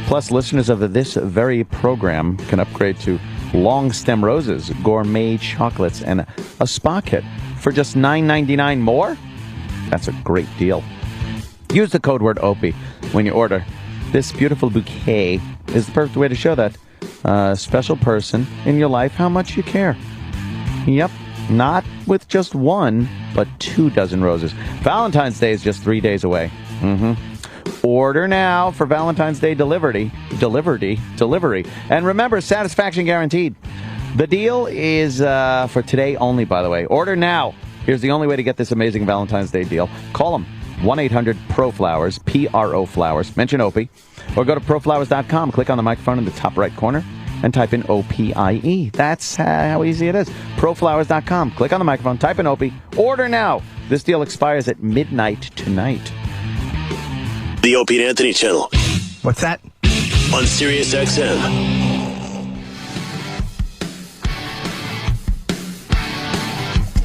Plus, listeners of this very program can upgrade to long stem roses, gourmet chocolates, and a spa kit for just $9.99 more. That's a great deal. Use the code word OPIE when you order. This beautiful bouquet is the perfect way to show that special person in your life how much you care. Yep, not with just one, but 2 dozen roses. Valentine's Day is just 3 days away. Order now for Valentine's Day delivery. And remember, satisfaction guaranteed. The deal is for today only, by the way. Order now. Here's the only way to get this amazing Valentine's Day deal. Call them. 1-800-PRO-FLOWERS, P-R-O Flowers. Mention Opie. Or go to proflowers.com. Click on the microphone in the top right corner and type in OPIE. That's how easy it is. Proflowers.com. Click on the microphone. Type in Opie. Order now. This deal expires at midnight tonight. The Opie and Anthony channel. What's that? On Sirius XM.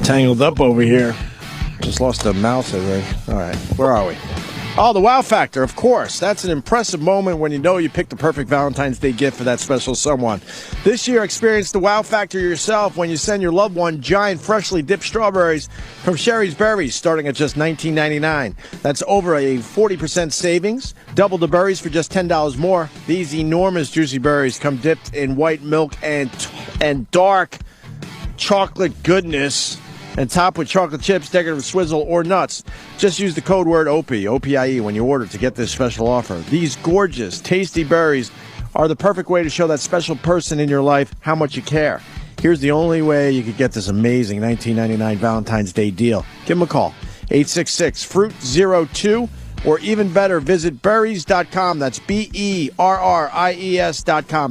Tangled up over here. Just lost a mouse, I think. All right, where are we? Oh, the wow factor, of course. That's an impressive moment when you know you picked the perfect Valentine's Day gift for that special someone. This year, experience the wow factor yourself when you send your loved one giant freshly dipped strawberries from Sherry's Berries, starting at just $19.99. That's over a 40% savings. Double the berries for just $10 more. These enormous juicy berries come dipped in white milk and dark chocolate goodness, and topped with chocolate chips, decorative swizzle, or nuts. Just use the code word OPIE, O-P-I-E, when you order to get this special offer. These gorgeous, tasty berries are the perfect way to show that special person in your life how much you care. Here's the only way you could get this amazing $19.99 Valentine's Day deal. Give them a call, 866-FRUIT-02, or even better, visit berries.com. That's BERRIES.com,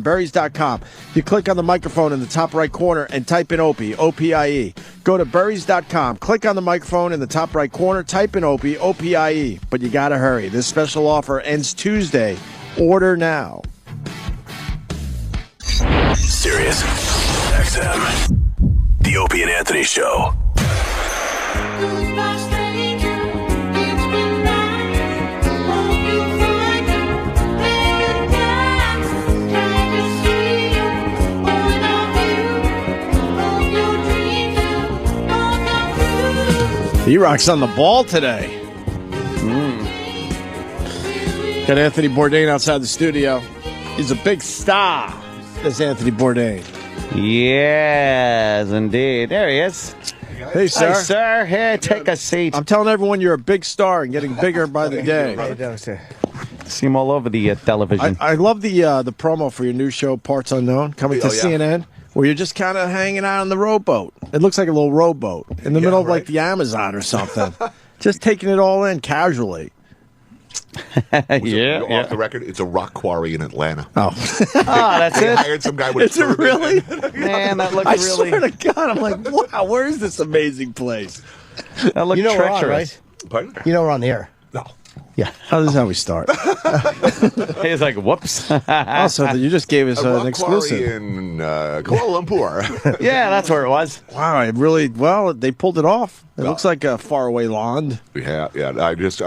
berries.com. You click on the microphone in the top right corner and type in OPIE, O-P-I-E. Go to berries.com, click on the microphone in the top right corner, type in OPIE, O-P-I-E. But you gotta hurry. This special offer ends Tuesday. Order now. Sirius XM. The Opie and Anthony Show. E-Rock's on the ball today. Got Anthony Bourdain outside the studio. He's a big star, this Anthony Bourdain. Yes, indeed. There he is. Hey, sir. Hi, sir. Here, take a seat. I'm telling everyone you're a big star and getting bigger by the day. See him all over the television. I love the promo for your new show, Parts Unknown, coming to CNN, where you're just kind of hanging out on the rowboat. It looks like a little rowboat in the middle of like the Amazon or something. Just taking it all in casually. Off the record, it's a rock quarry in Atlanta. Oh, that's They it. hired some guy with Is it really? Man, that looked I really. swear to God, I'm like, wow, where is this amazing place? That looked You know we're on, treacherous. right? Pardon? You know we're on the air. No. Yeah. Oh, this is how we start. He's like, whoops. Also, you just gave us A an rock exclusive. quarry in Kuala Lumpur. Yeah, that's where it was. Wow, they pulled it off. It looks like a faraway land. Yeah. I just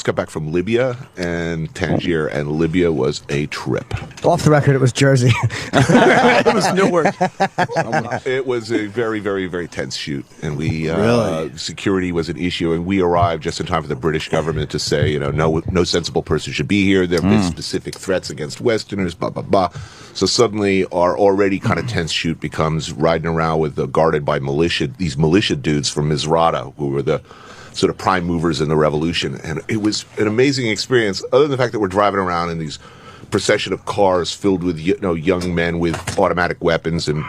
got back from Libya and Tangier, and Libya was a trip. Off the record, it was Jersey. It was Newark. It was a very, very, very tense shoot, and we Really? security was an issue, and we arrived just in time for the British government to say, no sensible person should be here. There have been specific threats against Westerners, blah blah blah. So suddenly, our already kind of tense shoot becomes riding around with guarded by these militia dudes from Misrata, who were the sort of prime movers in the revolution, and it was an amazing experience. Other than the fact that we're driving around in these procession of cars filled with young men with automatic weapons and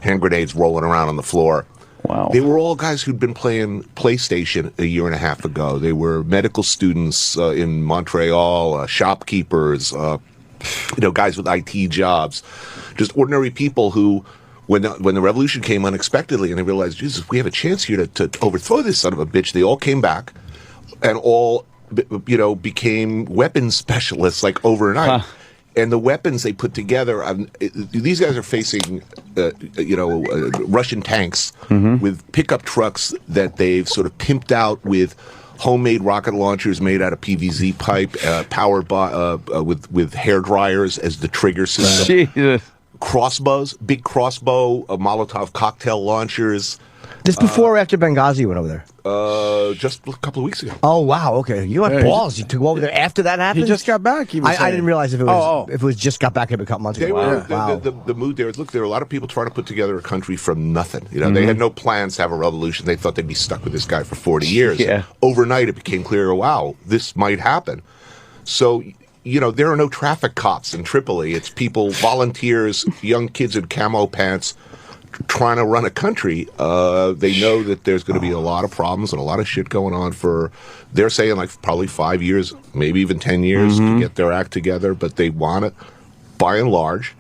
hand grenades rolling around on the floor. Wow. They were all guys who'd been playing PlayStation a year and a half ago. They were medical students in Montreal, shopkeepers, guys with IT jobs, just ordinary people who, when the revolution came unexpectedly and they realized, Jesus, we have a chance here to overthrow this son of a bitch, they all came back and all, became weapons specialists like overnight. Huh. And the weapons they put together, these guys are facing, Russian tanks with pickup trucks that they've sort of pimped out with homemade rocket launchers made out of PVC pipe, powered by with hair dryers as the trigger system. Jesus. Crossbows, big crossbow, Molotov cocktail launchers. This before or after Benghazi went over there? Just a couple of weeks ago. Oh wow, okay. You had balls. You took over there after that happened. He just got back. I didn't realize if it was just got back a couple months ago. Wow. The mood there is, look, there were a lot of people trying to put together a country from nothing. They had no plans to have a revolution. They thought they'd be stuck with this guy for 40 years. Yeah. Overnight, it became clear, wow, this might happen. So, there are no traffic cops in Tripoli. It's people, volunteers, young kids in camo pants, trying to run a country. They know that there's going to be a lot of problems and a lot of shit going on they're saying like probably 5 years, maybe even 10 years to get their act together, but they want it by and large.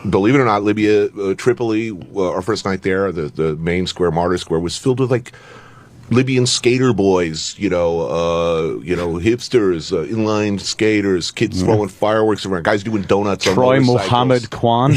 Believe it or not, Libya, Tripoli, our first night there, the main square, Martyr Square, was filled with like Libyan skater boys, hipsters, inline skaters, kids throwing fireworks around, guys doing donuts on Troy motorcycles. Mohammed Kwan.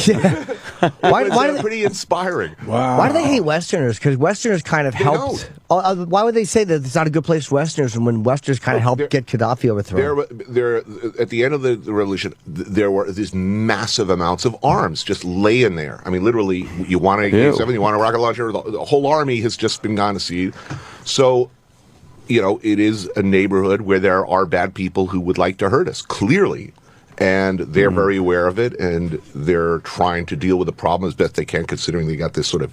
Why pretty inspiring. Wow. Why do they hate Westerners? Because Westerners kind of helped. Why would they say that it's not a good place for Westerners when Westerners kind of helped get Gaddafi overthrown? There, at the end of the revolution, there were these massive amounts of arms just laying there. I mean, literally, you want a AK-7, you want a rocket launcher, the whole army has just been gone to seed. So, it is a neighborhood where there are bad people who would like to hurt us, clearly. And they're very aware of it, and they're trying to deal with the problem as best they can, considering they got this sort of,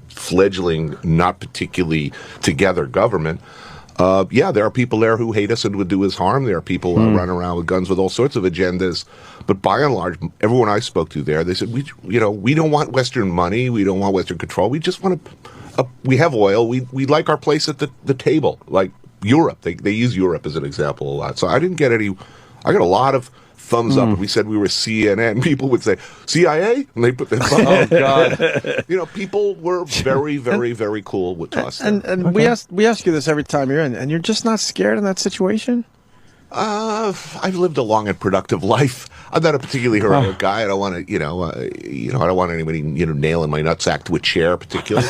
fledgling, not particularly together government. There are people there who hate us and would do us harm. There are people running around with guns with all sorts of agendas. But by and large, everyone I spoke to there, they said, we don't want Western money. We don't want Western control. We just want to... we have oil. We like our place at the table, like Europe. They use Europe as an example a lot. So I didn't get any. I got a lot of thumbs up. When we said we were CNN, people would say CIA, and they put their thumb up. Oh God! People were very, very, very cool with us. And we ask you this every time you're in, and you're just not scared in that situation. I've lived a long and productive life. I'm not a particularly heroic guy. I don't want to, I don't want anybody, nailing my nutsack to a chair, particularly.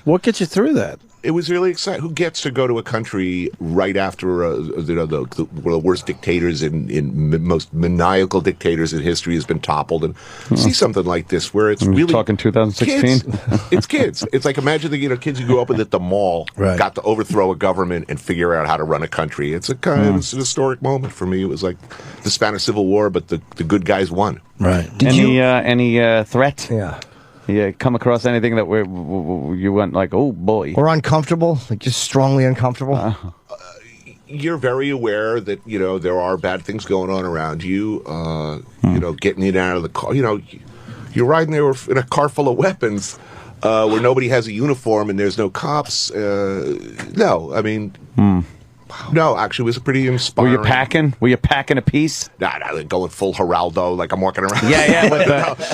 What gets you through that? It was really exciting. Who gets to go to a country right after one of the worst dictators in most maniacal dictators in history has been toppled, and see something like this where it's really talking 2016. It's kids. It's like imagine the kids who grew up at the mall got to overthrow a government and figure out how to run a country. It's it's an historic moment for me. It was like the Spanish Civil War, but the good guys won. Right. Any threat? Yeah. You come across anything that you went like, oh boy, or uncomfortable, like just strongly uncomfortable? You're very aware that there are bad things going on around you. Getting in and out of the car. You're riding there in a car full of weapons, where nobody has a uniform and there's no cops. No, I mean. No, actually, it was pretty inspiring. Were you packing a piece? Nah, going full Geraldo, like I'm walking around. Yeah,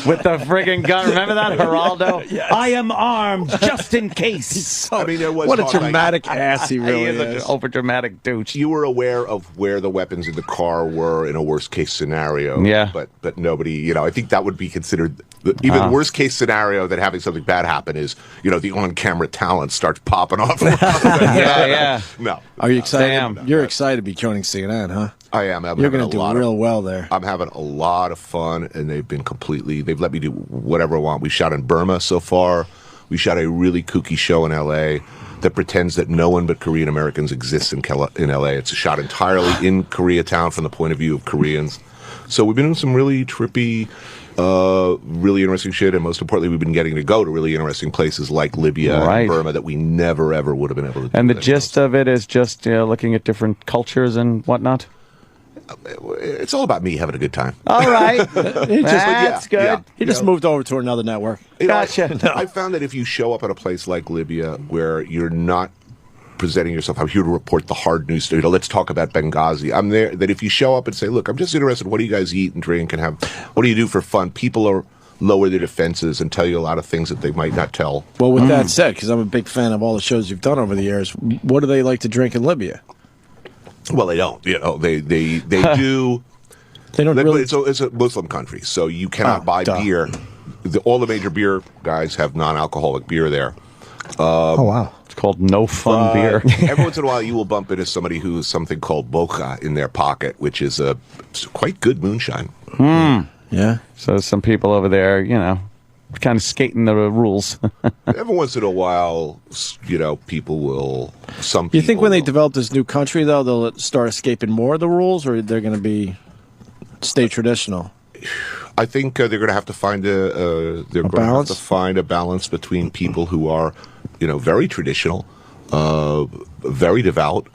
with the friggin' gun. Remember that, Geraldo? Yes. I am armed, just in case. I mean, there was what a dramatic ass he really is. An over dramatic douche. You were aware of where the weapons in the car were in a worst case scenario. Yeah, but nobody. I think that would be considered even worst case scenario than having something bad happen is the on camera talent starts popping off. Yeah. No. Are you excited? You're excited to be joining CNN, huh? I am. You're going to do real well there. I'm having a lot of fun, and they've let me do whatever I want. We shot in Burma so far. We shot a really kooky show in L.A. that pretends that no one but Korean Americans exists in L.A. It's shot entirely in Koreatown from the point of view of Koreans. So we've been doing some really trippy, really interesting shit, and most importantly, we've been getting to go to really interesting places like Libya and Burma that we never, ever would have been able to do. And the gist of it is just looking at different cultures and whatnot? It's all about me having a good time. All right. That's good. Yeah. He just moved over to another network. Gotcha. I found that if you show up at a place like Libya where you're not presenting yourself, I'm here to report the hard news. Let's talk about Benghazi. I'm there. That if you show up and say, look, I'm just interested, what do you guys eat and drink and have? What do you do for fun? People are lower their defenses and tell you a lot of things that they might not tell. Well, with that said, because I'm a big fan of all the shows you've done over the years, what do they like to drink in Libya? Well, they don't. They do. They don't really. It's a Muslim country, so you cannot buy beer. All the major beer guys have non-alcoholic beer there. Oh wow. It's called No Fun Beer. Every once in a while, you will bump into somebody who has something called boca in their pocket, which is a quite good moonshine. Yeah. So some people over there, kind of skating the rules. Every once in a while, people will. You think when they develop this new country, though, they'll start escaping more of the rules, or they're going to stay traditional? I think they're going to have to find a balance between people who are, very traditional, very devout,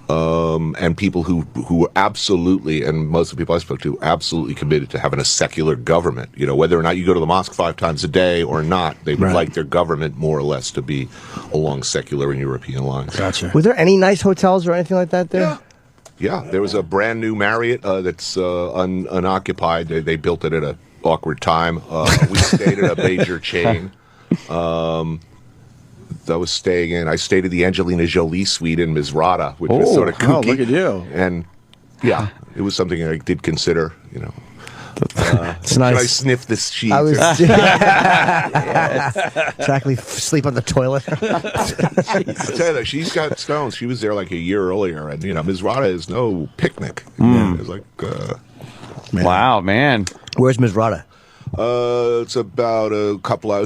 and people who are absolutely, and most of the people I spoke to, absolutely committed to having a secular government. Whether or not you go to the mosque 5 times a day or not, they would like their government more or less to be along secular and European lines. Gotcha. Was there any nice hotels or anything like that there? Yeah, there was a brand new Marriott that's unoccupied. They built it at an awkward time. We stayed at a major chain. I stayed at the Angelina Jolie suite in Misrata, which was sort of kooky. Oh, look at you. And yeah, it was something I did consider, It's nice. Should I sniff this sheet? Exactly. Sleep on the toilet. I tell you, she's got stones. She was there like a year earlier, and Misrata is no picnic. It's like, wow, man. Where's Misrata? It's about a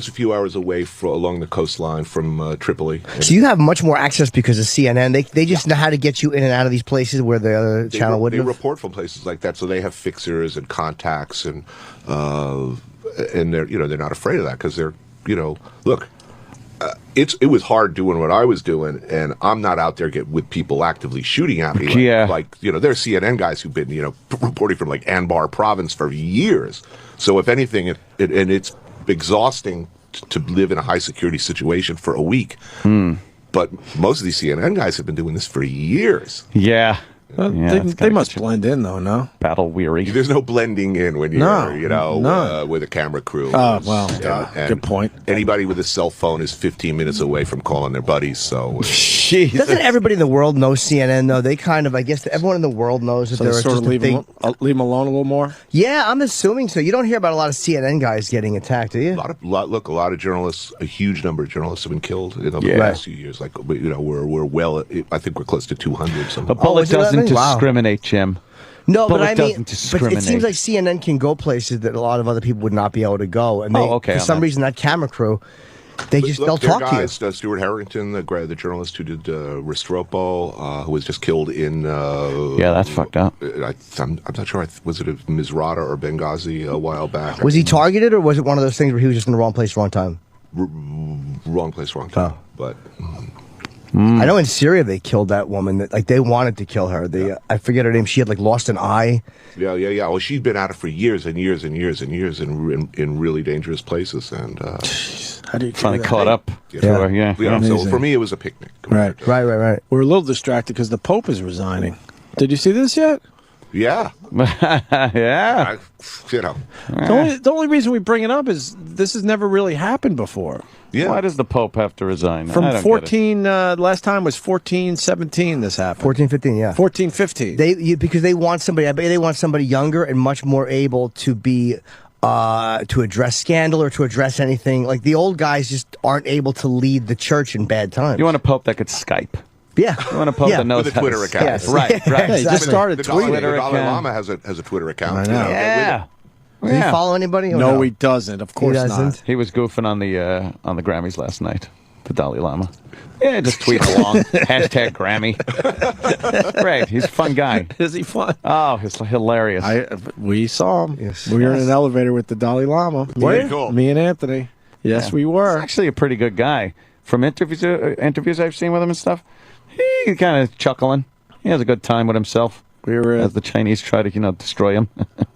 few hours away along the coastline from Tripoli. So you have much more access because of CNN. They just know how to get you in and out of these places where the other channel wouldn't. They report from places like that, so they have fixers and contacts, and they're not afraid of that because they're look. It was hard doing what I was doing, and I'm not out there with people actively shooting at me. Like there's CNN guys who've been reporting from like Anbar province for years. So if anything, it's exhausting to live in a high security situation for a week. But most of these CNN guys have been doing this for years. Yeah. They must blend in, though, no? Battle weary. There's no blending in when you're, with a camera crew. Oh, well, good point. Anybody with a cell phone is 15 minutes away from calling their buddies, so... Doesn't everybody in the world know CNN, though? They kind of, I guess, everyone in the world knows that they're sort just of leave them alone a little more? Yeah, I'm assuming so. You don't hear about a lot of CNN guys getting attacked, do you? A lot of journalists, a huge number of journalists have been killed in the last few years. Like, we're well, I think we're close to 200. A bullet doesn't discriminate, Jim. No, but I mean, but it seems like CNN can go places that a lot of other people would not be able to go. And for some reason, that camera crew they'll their talk guys, to you. Stuart Harrington, the journalist who did Restrepo, who was just killed in. Yeah, that's fucked up. I'm not sure. Was it Misrata or Benghazi a while back? Was he targeted, or was it one of those things where he was just in the wrong place, wrong time? Wrong place, wrong time. But I know in Syria they killed that woman. That they wanted to kill her. I forget her name. She had lost an eye. Yeah. Well, she'd been at it for years and years and years and years in really dangerous places, and how do you finally caught up? Yeah. So for me, it was a picnic. Right. We're a little distracted because the Pope is resigning. Did you see this yet? Yeah. Yeah. The only reason we bring it up is this has never really happened before. Yeah. Why does the Pope have to resign? I From don't get it. 14, last time was 14-17 this happened. 14-15, yeah. 14-15. Because they want somebody. I bet they want somebody younger and much more able to be to address scandal or to address anything. Like the old guys just aren't able to lead the church in bad times. You want a Pope that could Skype. Yeah. You want a Pope that knows with a Twitter how to account. Yes. Right. Yeah, he just started the tweeting. Dalai Lama has a Twitter account. I know. Yeah. Does he follow anybody? Or No, he doesn't. Of course not. He was goofing on the Grammys last night. The Dalai Lama. Yeah, just tweet along. Hashtag Grammy. Great. He's a fun guy. Is he fun? Oh, he's hilarious. We saw him. Yes. We were in an elevator with the Dalai Lama. Me and Anthony. Yes, we were. He's actually a pretty good guy. From interviews I've seen with him and stuff, he kind of chuckling. He has a good time with himself. We were as the Chinese try to, destroy him.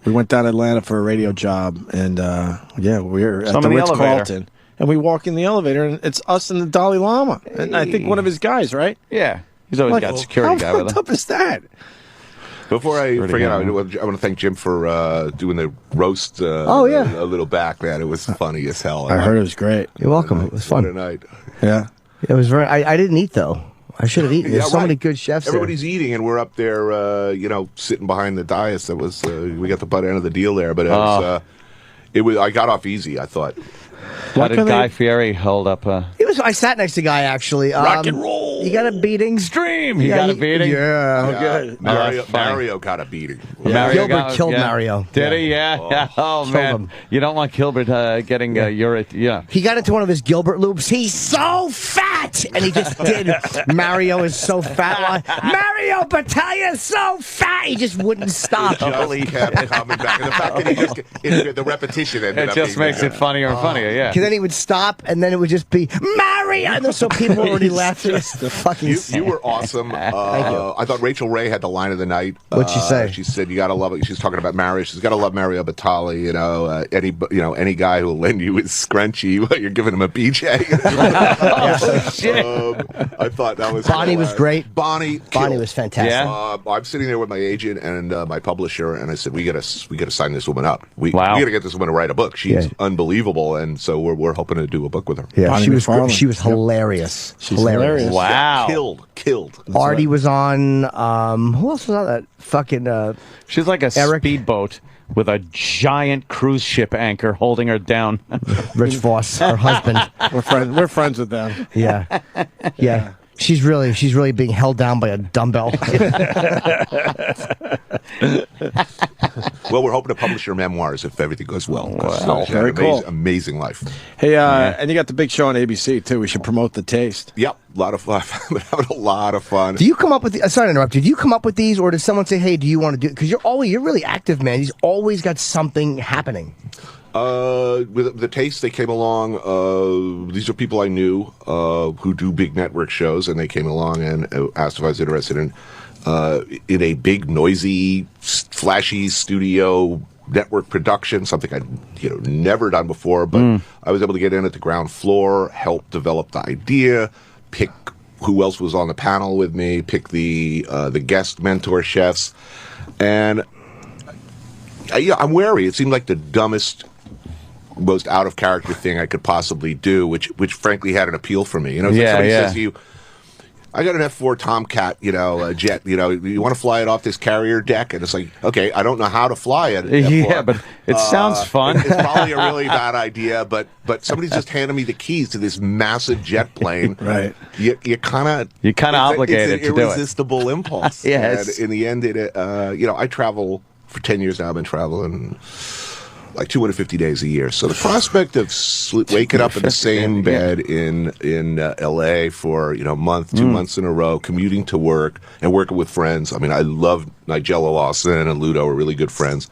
We went down to Atlanta for a radio job, and we were at the Ritz-Carlton. And we walk in the elevator, and it's us and the Dalai Lama. And I think one of his guys, right? Yeah. He's always got a security guy with him. How fucked up is that? Before I forget, I want to thank Jim for doing the roast a little back, man. It was funny as hell. I heard it was great. You're welcome. It was fun. What a night. Yeah. It was very. I didn't eat though. I should have eaten. There's so many good chefs. Everybody's eating, and we're up there, sitting behind the dais. That was we got the butt end of the deal there, but it was. I got off easy. I thought. How did Guy Fieri hold up? I sat next to Guy actually. Rock and roll. He got a beating. Extreme. He got a beating. Yeah. Oh, good. Mario got a beating. Yeah. Gilbert killed Mario. Did he? Yeah. Oh man. You don't want Gilbert getting Yeah. He got into one of his Gilbert loops. He's so fat, and he just did. Mario is so fat. Mario Battaglia is so fat. He just wouldn't stop. He just kept coming back. And the fact that the repetition ended it just makes it funnier and funnier. Yeah. Because then he would stop, and then it would just be Mario, and so people were already laughing. The fucking. You were awesome. Thank you. I thought Rachel Ray had the line of the night. What'd she say? She said, "You gotta love it." She's talking about Mario. She's gotta love Mario Batali. Any guy who will lend you his scrunchie, but you're giving him a BJ. I thought that was. Bonnie was great. Bonnie was fantastic. Yeah. I'm sitting there with my agent and my publisher, and I said, "We gotta sign this woman up. We gotta get this woman to write a book. She's unbelievable, and so we're hoping to do a book with her." Yeah, Bonnie she was hilarious. She's hilarious. Wow. Yeah, killed. Artie was on. Who else was on that? Fucking. She's like a Eric. speedboat with a giant cruise ship anchor holding her down. Rich Voss, her husband. We're friends with them. Yeah. She's really being held down by a dumbbell. Well, we're hoping to publish your memoirs if everything goes well. Wow. Very cool. Amazing life. Hey, and you got the big show on ABC too. We should promote The Taste. Yep, a lot of fun. We're having a lot of fun. Do you come up with? Sorry to interrupt. Did you come up with these, or did someone say, "Hey, do you want to do?" Because you're really active, man. He's always got something happening. With The Taste, they came along. These are people I knew who do big network shows, and they came along and asked if I was interested in a big, noisy, flashy studio network production, something I'd never done before. But I was able to get in at the ground floor, help develop the idea, pick who else was on the panel with me, pick the guest mentor chefs, and I'm wary. It seemed like the dumbest, most out of character thing I could possibly do, which frankly had an appeal for me. It's like somebody says to you, I got an F4 Tomcat, jet, you want to fly it off this carrier deck? And it's like, okay, I don't know how to fly it. Yeah, but it sounds fun. It's probably a really bad idea, but somebody's just handed me the keys to this massive jet plane. Right. You're kind of obligated to do it. It's an irresistible impulse. Yes. And in the end, I travel for 10 years now. I've been traveling like 250 days a year. So the prospect of waking up in the same bed in L.A. for a month, 2 months in a row, commuting to work and working with friends. I mean, I love Nigella Lawson and Ludo are really good friends.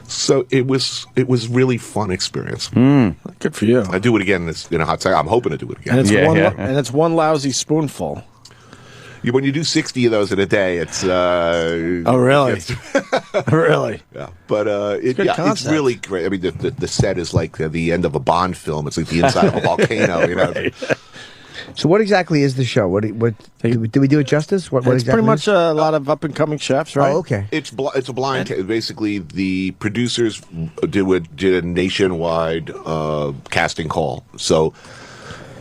So it was really fun experience. Good for you. I do it again in a hot second. I'm hoping to do it again. And it's one lousy spoonful. When you do 60 of those in a day, it's oh really? Really? Yeah, but it's really great. I mean, the set is like the end of a Bond film. It's like the inside of a volcano. So what exactly is the show? Did we do it justice? What It's exactly pretty much a lot of up and coming chefs, right? Oh, okay. It's a blind. Basically, the producers did a nationwide casting call. So.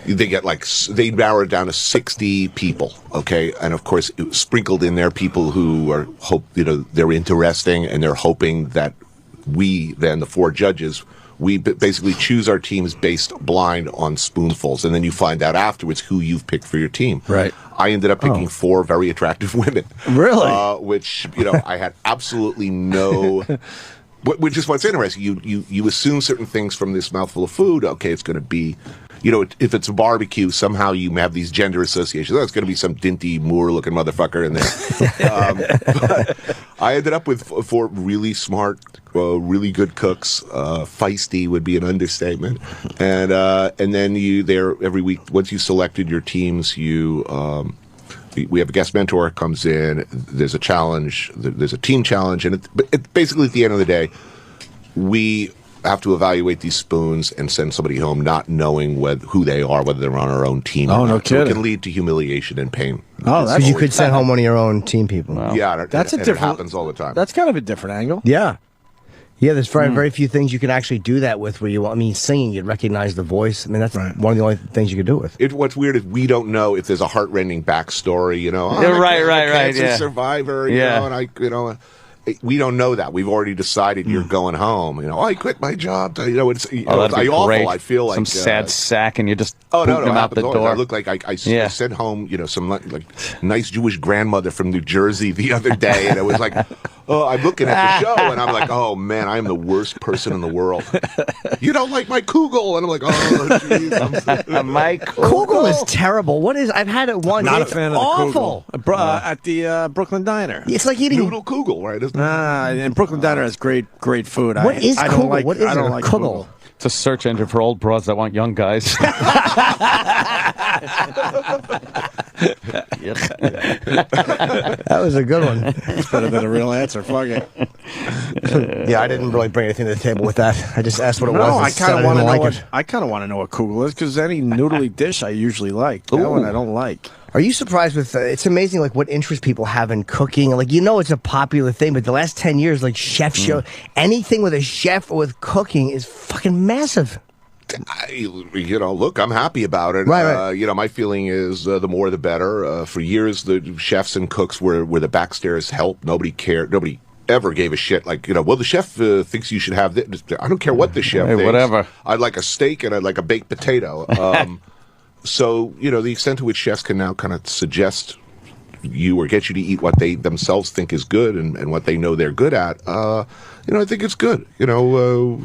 They get they narrowed it down to 60 people, okay, and of course sprinkled in there people who are they're interesting and they're hoping that we then the 4 judges we basically choose our teams based blind on spoonfuls, and then you find out afterwards who you've picked for your team. Right. I ended up picking 4 very attractive women, really, which I had absolutely no. Which is what's interesting. You assume certain things from this mouthful of food. Okay, it's going to be. If it's a barbecue, somehow you have these gender associations. Oh, it's going to be some dinty Moor-looking motherfucker in there. But I ended up with 4 really smart, really good cooks. Feisty would be an understatement. And then every week, once you selected your teams, we have a guest mentor comes in. There's a challenge. There's a team challenge, and basically at the end of the day, we have to evaluate these spoons and send somebody home not knowing who they are, whether they're on our own team. Oh, no kidding. So it can lead to humiliation and pain. Oh, so you could send home one of your own team people. Wow. Yeah, that's it happens all the time. That's kind of a different angle. Yeah. Yeah, there's very few things you can actually do that with singing, you'd recognize the voice. I mean, that's one of the only things you could do it with. What's weird is we don't know if there's a heartrending backstory, right, cancer survivor, and we don't know that. We've already decided you're going home. I quit my job. It's awful. I feel like some sad sack, and you just no, him out the door. I look like I sent home, some nice Jewish grandmother from New Jersey the other day, and it was like, I'm looking at the show, and I'm like, oh man, I am the worst person in the world. You don't like my kugel, and I'm like, oh jeez, my kugel is terrible. What is? I've had it once. Not it's a fan of awful. The kugel. At the Brooklyn Diner. It's like eating noodle kugel, right? And Brooklyn Diner has great food. What is I kugel? don't like, what is I don't a like kugel? It's a search engine for old bras that want young guys. That was a good one. It's better than a real answer. Fuck it. Yeah, I didn't really bring anything to the table with that. I just asked what it was. I kind of want to know it. I kind of want to know what kugel is, because any noodly dish I usually like. That one I don't like. Are you surprised with? It's amazing, what interest people have in cooking. It's a popular thing, but the last 10 years, chef show, anything with a chef or with cooking is fucking massive. Look, I'm happy about it. Right. My feeling is the more the better. For years, the chefs and cooks were the backstairs help. Nobody cared. Nobody ever gave a shit. The chef thinks you should have this. I don't care what the chef thinks. Whatever. I'd like a steak and I'd like a baked potato. So, the extent to which chefs can now kind of suggest you or get you to eat what they themselves think is good and what they know they're good at, I think it's good.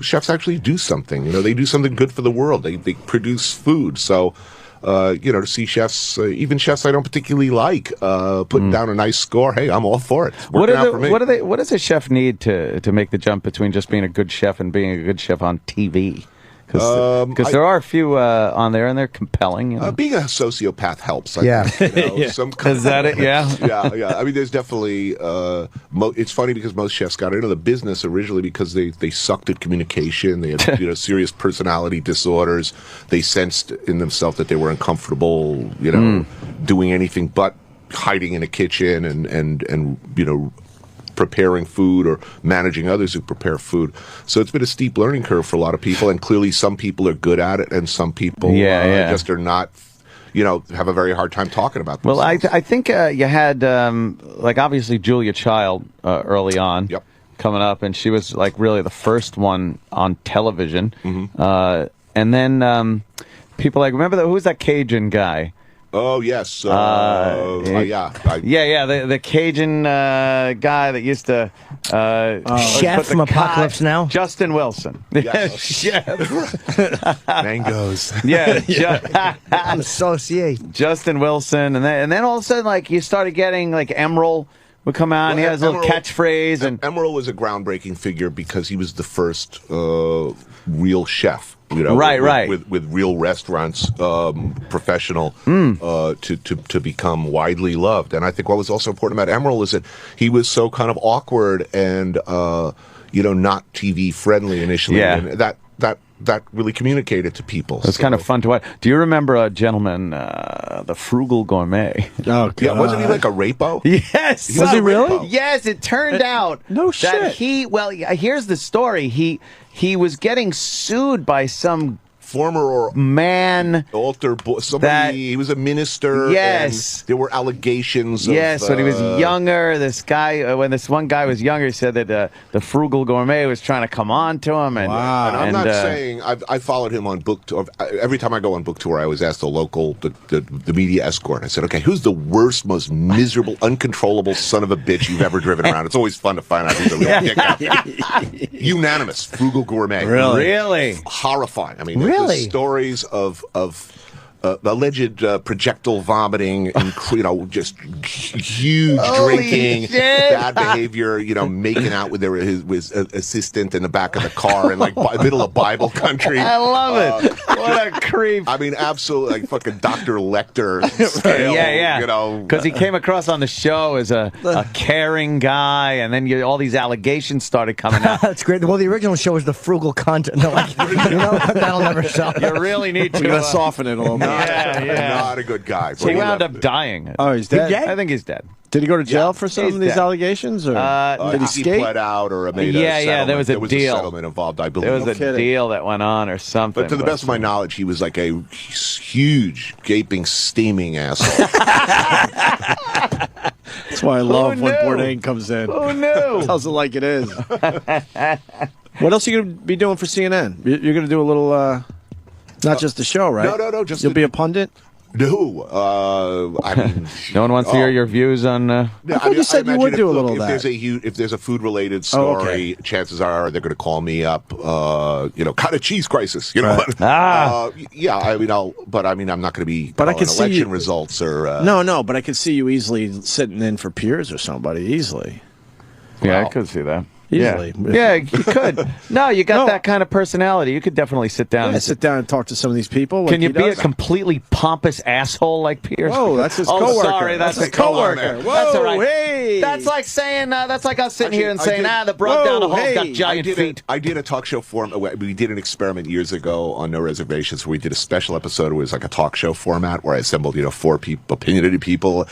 Chefs actually do something. They do something good for the world. They produce food. So, to see chefs, even chefs I don't particularly like, putting down a nice score, hey, I'm all for it. It's working out for me. What does a chef need to make the jump between just being a good chef and being a good chef on TV? Because there are a few on there, and they're compelling. Being a sociopath helps. Yeah. Is that it? Yeah. Yeah. I mean, there's definitely. It's funny because most chefs got into the business originally because they sucked at communication. They had serious personality disorders. They sensed in themselves that they were uncomfortable. Doing anything but hiding in a kitchen and preparing food or managing others who prepare food. So it's been a steep learning curve for a lot of people, and clearly some people are good at it and some people just are not, have a very hard time talking about this. Well, I think you had, obviously Julia Child early on coming up, and she was, really the first one on television. Mm-hmm. And then people remember who's that Cajun guy? Oh yes, yeah, the Cajun guy that used to Chef from Apocalypse Now, Justin Wilson. Yes. Chef. Mangoes. Yeah, associate Justin Wilson, and then all of a sudden, like you started getting like Emerald would come out, and he has a little catchphrase, and Emerald was a groundbreaking figure because he was the first real chef. You know, right. with real restaurants, professional, to become widely loved. And I think what was also important about Emerald is that he was so kind of awkward and not TV friendly initially. Yeah. And that really communicated to people. It's kind of fun to watch. Do you remember a gentleman, the Frugal Gourmet? Oh, God. Yeah, wasn't he like a rapo? Yes. Was he really? Yes, it turned out that here's the story. He was getting sued by some former man altar boy. He was a minister. Yes, and there were allegations. Yes, when he was younger, this guy, when this one guy was younger, he said that the Frugal Gourmet was trying to come on to him. And, And I'm not saying I followed him on book tour. Every time I go on book tour, I always ask the media escort. I said, okay, who's the worst, most miserable, uncontrollable son of a bitch you've ever driven around? It's always fun to find out who's the real kick out. Unanimous, Frugal Gourmet. Really? Horrifying. I mean, Really? the stories of alleged projectile vomiting and just huge drinking, bad behavior. Making out with his assistant in the back of the car in like middle of Bible country. I love it. What a creep! I mean, absolutely, like fucking Dr. Lecter scale. Yeah. Because he came across on the show as a caring guy, and then all these allegations started coming out. That's great. Well, the original show was the Frugal Content. They're like, that'll never sell. You really need to We're gonna soften it a little bit. Not a good guy. So he wound up dying. Oh, he's dead? I think he's dead. Did he go to jail for some of these allegations, or did he He escape? pled out or made a settlement. There was a deal. Settlement involved, I believe. There was a deal that went on or something. But to the best of my knowledge, he was like a huge, gaping, steaming asshole. That's why I love when Bourdain comes in. Who knew? Tells it like it is. What else are you going to be doing for CNN? You're going to do a little, not just the show, right? No. Just you'll be a pundit. No, I mean, no one wants to hear your views on. I thought you said you would do a little of that. If there's a food related story, chances are they're going to call me up. Cottage cheese crisis. You know what? Yeah. I mean, I'm not going to be. But I could see election results or. No. But I could see you easily sitting in for Piers or somebody easily. Yeah, I could see that. Easily. Yeah, you could. No, you got that kind of personality. You could definitely sit down. Yeah, sit down and talk to some of these people. Can you be a completely pompous asshole like Piers? Whoa, that's his coworker. Sorry, that's his coworker. Whoa, that's all right. Hey. That's like saying, that's like us sitting here and saying, the broad down the hall's got giant feet. I did a talk show format. We did an experiment years ago on No Reservations where we did a special episode. It was like a talk show format where I assembled, 4 people, opinionated people.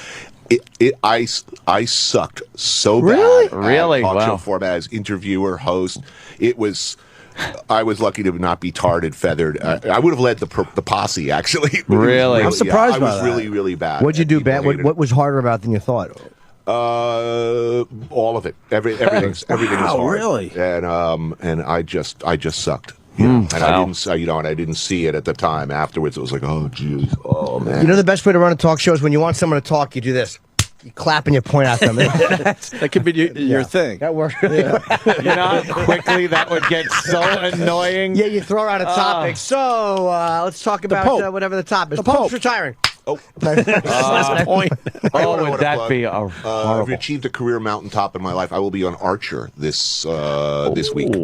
I sucked so bad. Really? Talk show format as interviewer, host. I was lucky to not be tarred and feathered. I would have led the posse, actually. Really? I'm surprised by that. I was really, really bad. What'd you do bad? What was harder about than you thought? All of it. Everything's hard. Really? And I just sucked. And I didn't see it at the time. Afterwards, it was like, oh, geez, oh man. The best way to run a talk show is when you want someone to talk, you do this. You clap and you point at them. That could be your thing. That works. You know how quickly that would get so annoying? Yeah, you throw out a topic. So let's talk about whatever the topic is. The Pope's retiring. Oh, that's point. Would that be horrible? I've achieved a career mountaintop in my life. I will be on Archer this week.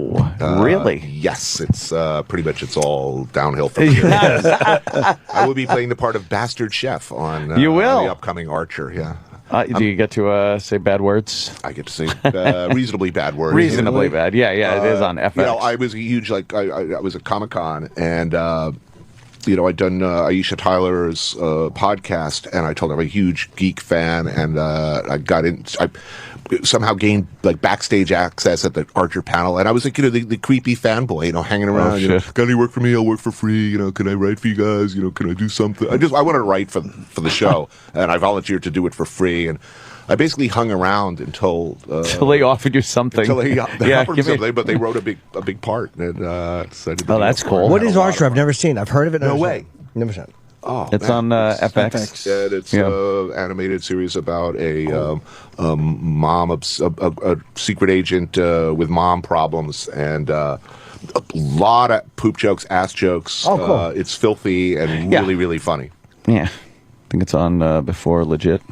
Really? Yes, it's pretty much it's all downhill from here. I will be playing the part of bastard chef on the upcoming Archer. Yeah. Do you get to say bad words? I get to say reasonably bad words. Reasonably bad. Yeah. It is on FX. I was a huge I was at Comic-Con and. I'd done Aisha Tyler's podcast, and I told her I'm a huge geek fan, and I somehow gained backstage access at the Archer panel, and I was the creepy fanboy, hanging around. Got any work for me? I'll work for free. Can I write for you guys? Can I do something? I wanted to write for the show, and I volunteered to do it for free, and I basically hung around until they offered you something. Until they offered me something, but they wrote a big part. And, that's cool. What is Archer? I've never seen. I've heard of it. No way. Never seen it. Oh, It's man. on FX. And it's animated series about a mom, a secret agent with mom problems, and a lot of poop jokes, ass jokes. Oh, cool. It's filthy and really, really funny. Yeah. I think it's on before Legit.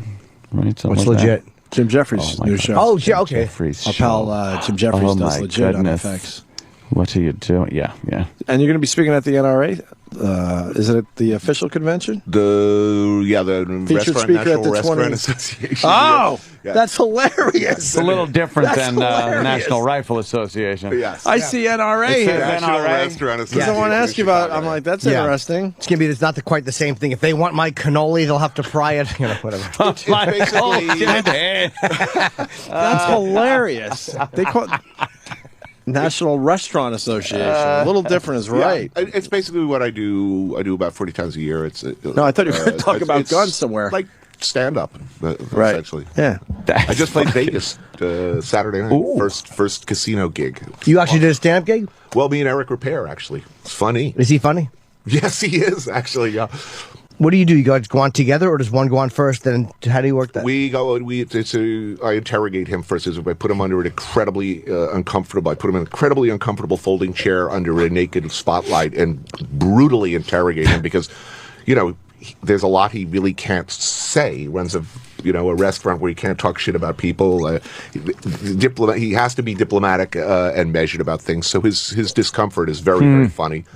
Right? Something What's like that. Legit? Jim Jeffries' my new God. show. Oh, okay. Jeffries Our show. pal Jim Jeffries Oh, does my Legit goodness. on FX. What are you doing? Yeah. And you're going to be speaking at the NRA. Is it at the official convention? The Featured Restaurant, speaker National at the Restaurant 20 Association. Oh, Yeah. that's hilarious. It's a little different That's than the hilarious. National Rifle Association. Yes. I see NRA It here. says National NRA. Restaurant Because Association. I want to ask you about. I'm like, that's Yeah. interesting. It's gonna be. It's not quite the same thing. If they want my cannoli, they'll have to fry it. Whatever. It's basically That's hilarious. They call it National Restaurant Association. A little different is right. Yeah, it's basically what I do. I do about 40 times a year. It's No, I thought you were going to talk about it's guns somewhere. Like stand up, Right. essentially. Yeah. I just played Vegas Saturday night. First casino gig. You actually did a stand-up gig? Well, me and Eric Repair actually. It's funny. Is he funny? Yes, he is actually. Yeah. What do? You guys go on together, or does one go on first? Then how do you work that? I interrogate him first. I put him under an incredibly uncomfortable. I put him in an incredibly uncomfortable folding chair under a naked spotlight and brutally interrogate him because, there's a lot he really can't say. He runs a restaurant where he can't talk shit about people. He has to be diplomatic and measured about things. So his discomfort is very very funny.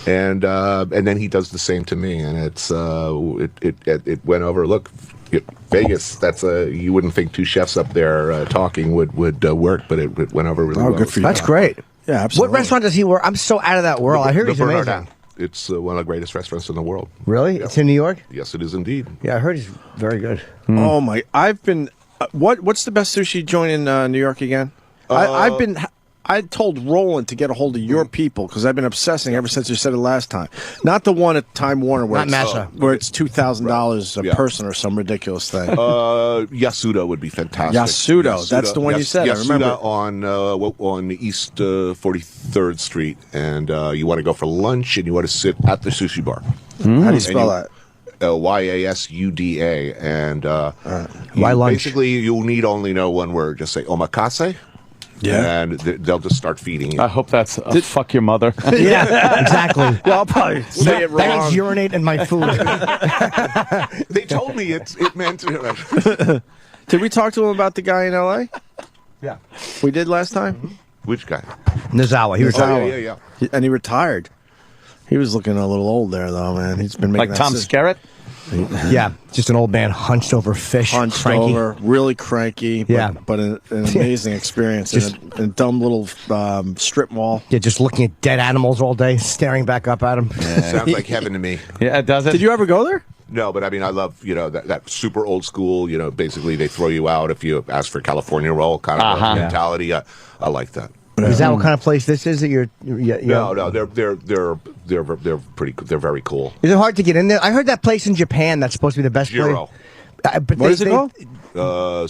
And then he does the same to me, and it went over. Look, Vegas. You wouldn't think two chefs up there talking would work, but it went over really well. Good for you. That's great. Yeah, absolutely. What restaurant does he work? I'm so out of that world. I hear he's amazing. Bernardin. It's one of the greatest restaurants in the world. Really? It's in New York? Yes, it is indeed. Yeah, I heard he's very good. Oh my! I've been. What's the best sushi joint in New York again? I've been. I told Roland to get a hold of your people because I've been obsessing ever since you said it last time. Not the one at Time Warner where it's $2,000 a person or some ridiculous thing. Yasuda would be fantastic. Yasuda, that's the one you said. I remember. Yasuda on East 43rd Street, and you want to go for lunch, and you want to sit at the sushi bar. How do you spell that? Yasuda, and Why lunch? Basically, you'll need only know one word. Just say omakase. Yeah. And they'll just start feeding you. I hope that's fuck your mother. Yeah, exactly. Yeah, I'll probably say it That wrong. means urinate in my food. They told me it meant. Did we talk to him about the guy in L.A.? Yeah. We did last time? Which guy? Nizawa. He was Yeah. And he retired. He was looking a little old there, though, man. He's been making Like Tom Skerritt? Yeah, just an old man hunched over fish. Hunched cranky. over, really cranky, but, Yeah. but an amazing experience in a dumb little strip mall. Yeah, just looking at dead animals all day, staring back up at him. Sounds like heaven to me. Yeah, does it? Did you ever go there? No, but I mean, I love, that super old school, basically they throw you out if you ask for California roll kind of mentality. I like that. Is that what kind of place this is that you're? No, they're pretty. They're very cool. Is it hard to get in there? I heard that place in Japan that's supposed to be the best Jiro. place. But What is it called?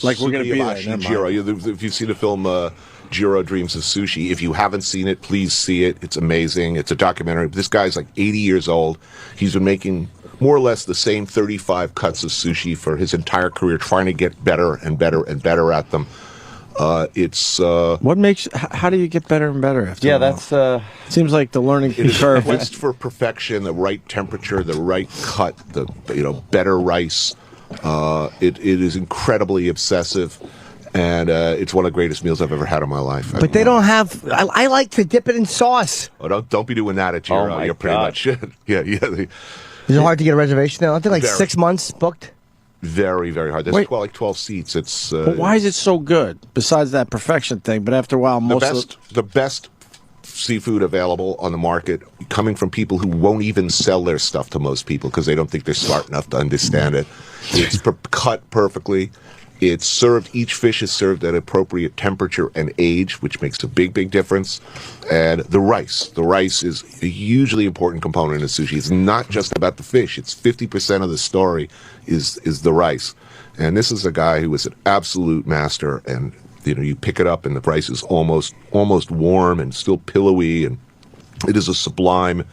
Like we're gonna be there, Sugiyamashi never mind. Jiro. If you've seen the film Jiro Dreams of Sushi, if you haven't seen it, please see it. It's amazing. It's a documentary. This guy's like 80 years old. He's been making more or less the same 35 cuts of sushi for his entire career, trying to get better and better and better at them. It's What makes? How do you get better and better after? Yeah, a while? that's Seems like the learning It is a curve. quest for perfection, the right temperature, the right cut, the better rice. It is incredibly obsessive, and it's one of the greatest meals I've ever had in my life. But they don't have. I like to dip it in sauce. Oh, don't be doing that at Jiro. Oh my You're pretty God. much yeah. Is it hard to get a reservation there? I think like Very. 6 months booked. Very, very hard. There's Wait. like 12 seats. It's But why is it so good? Besides that perfection thing, but after a while, the best seafood available on the market, coming from people who won't even sell their stuff to most people because they don't think they're smart enough to understand it. It's cut perfectly. It's served. Each fish is served at appropriate temperature and age, which makes a big, big difference. And the rice. The rice is a hugely important component of sushi. It's not just about the fish. It's 50% of the story is the rice. And this is a guy who is an absolute master. And you pick it up and the rice is almost warm and still pillowy, and it is a sublime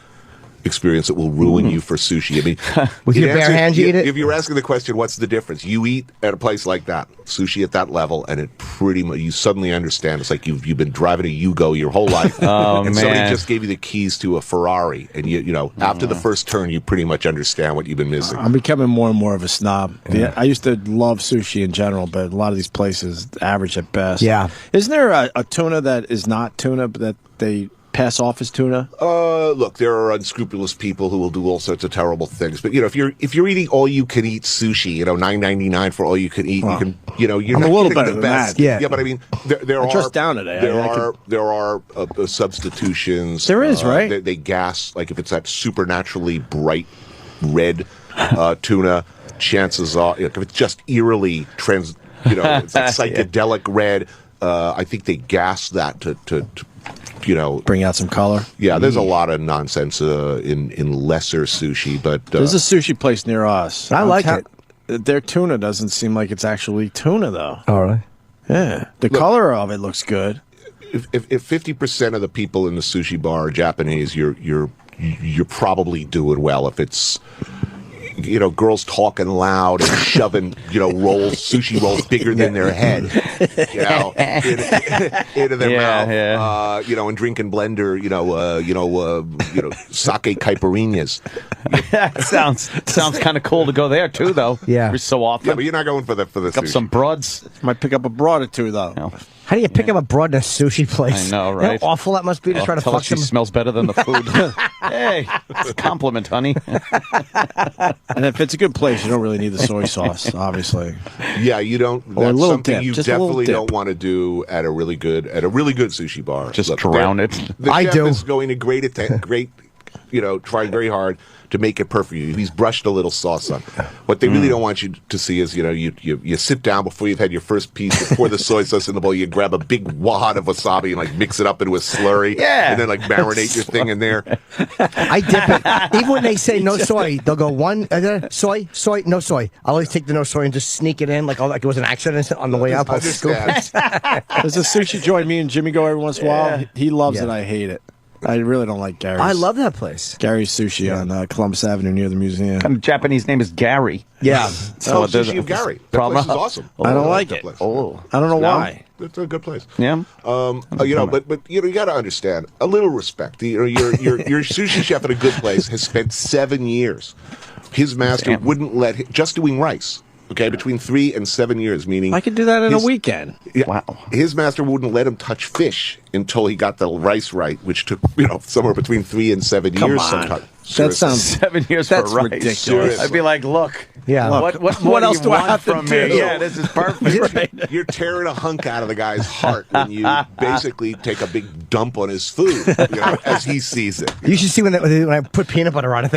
experience that will ruin you for sushi. I mean, With your in bare answer- hands you eat it? If you're asking the question, what's the difference? You eat at a place like that, sushi at that level, and it pretty much you suddenly understand. It's like you've been driving a Yugo your whole life, Oh, and somebody man. just gave you the keys to a Ferrari, and you know after the first turn, you pretty much understand what you've been missing. I'm becoming more and more of a snob. I used to love sushi in general, but a lot of these places average at best. Yeah. Isn't there a tuna that is not tuna, but that they pass off as tuna? Look, there are unscrupulous people who will do all sorts of terrible things. But you know, if you're eating all you can eat sushi, you know, $9.99 for all you can eat, you can, you know, you're I'm not a little getting better the than best. that. Yeah, but I mean, there I are just down today. There are substitutions. There is, right? They gas like if it's that supernaturally bright red tuna. Chances are, if it's just eerily it's like psychedelic red. I think they gas that to you know, bring out some color. Yeah, there's a lot of nonsense in lesser sushi, but There's a sushi place near us. I like it. Their tuna doesn't seem like it's actually tuna, though. All right. Yeah, the color of it looks good. If 50% of the people in the sushi bar are Japanese, you're probably doing well. If it's girls talking loud and shoving sushi rolls bigger than their head, into their mouth, and drinking blender, sake caipirinhas. Sounds kind of cool to go there too, though. Yeah, every so often. Yeah, but you're not going for the Pick up sushi. some broads. Might pick up a broad or two, though. No. How do you pick up a broad in a sushi place? I know, You right? how awful that must be to try to tell fuck her she them. smells better than the food. Hey, it's a compliment, honey. And if it's a good place, you don't really need the soy sauce, obviously. Yeah, you don't. Or a That's little something dip, you just a little definitely dip. don't want to do at a really good sushi bar. Just Look, drown they're- it. The I chef do. is going to trying very hard to make it perfect for you. He's brushed a little sauce on. What they really don't want you to see is, you sit down before you've had your first piece, you pour the soy sauce in the bowl, you grab a big wad of wasabi and like mix it up into a slurry, and then like marinate your thing in there. I dip it. Even when they say no soy, they'll go one soy, no soy. I'll always take the no soy and just sneak it in like it was an accident on the way up. I'll scoop it. There's a sushi joint me and Jimmy go every once in a while. He loves it. I hate it. I really don't like Gary's. I love that place. Gary's Sushi on Columbus Avenue near the museum. Kind of Japanese name is Gary. Yeah. Oh, Sushi of Gary. That place is awesome. I don't like it. Oh, I don't know why. It's a good place. Yeah. But you got to understand a little respect. Your sushi chef at a good place has spent 7 years. His master wouldn't let him, just doing rice. Okay, between 3 and 7 years, meaning I could do that in a weekend. Yeah, wow. His master wouldn't let him touch fish until he got the rice right, which took somewhere between 3 and 7 Come years. on. Sometimes. That sounds 7 years that's for rice. ridiculous. I'd be like, look. Yeah. What more else do do you I want have to from do? me? Yeah, this is perfect. You're tearing a hunk out of the guy's heart when you basically take a big dump on his food, as he sees it. You should see when I put peanut butter on it.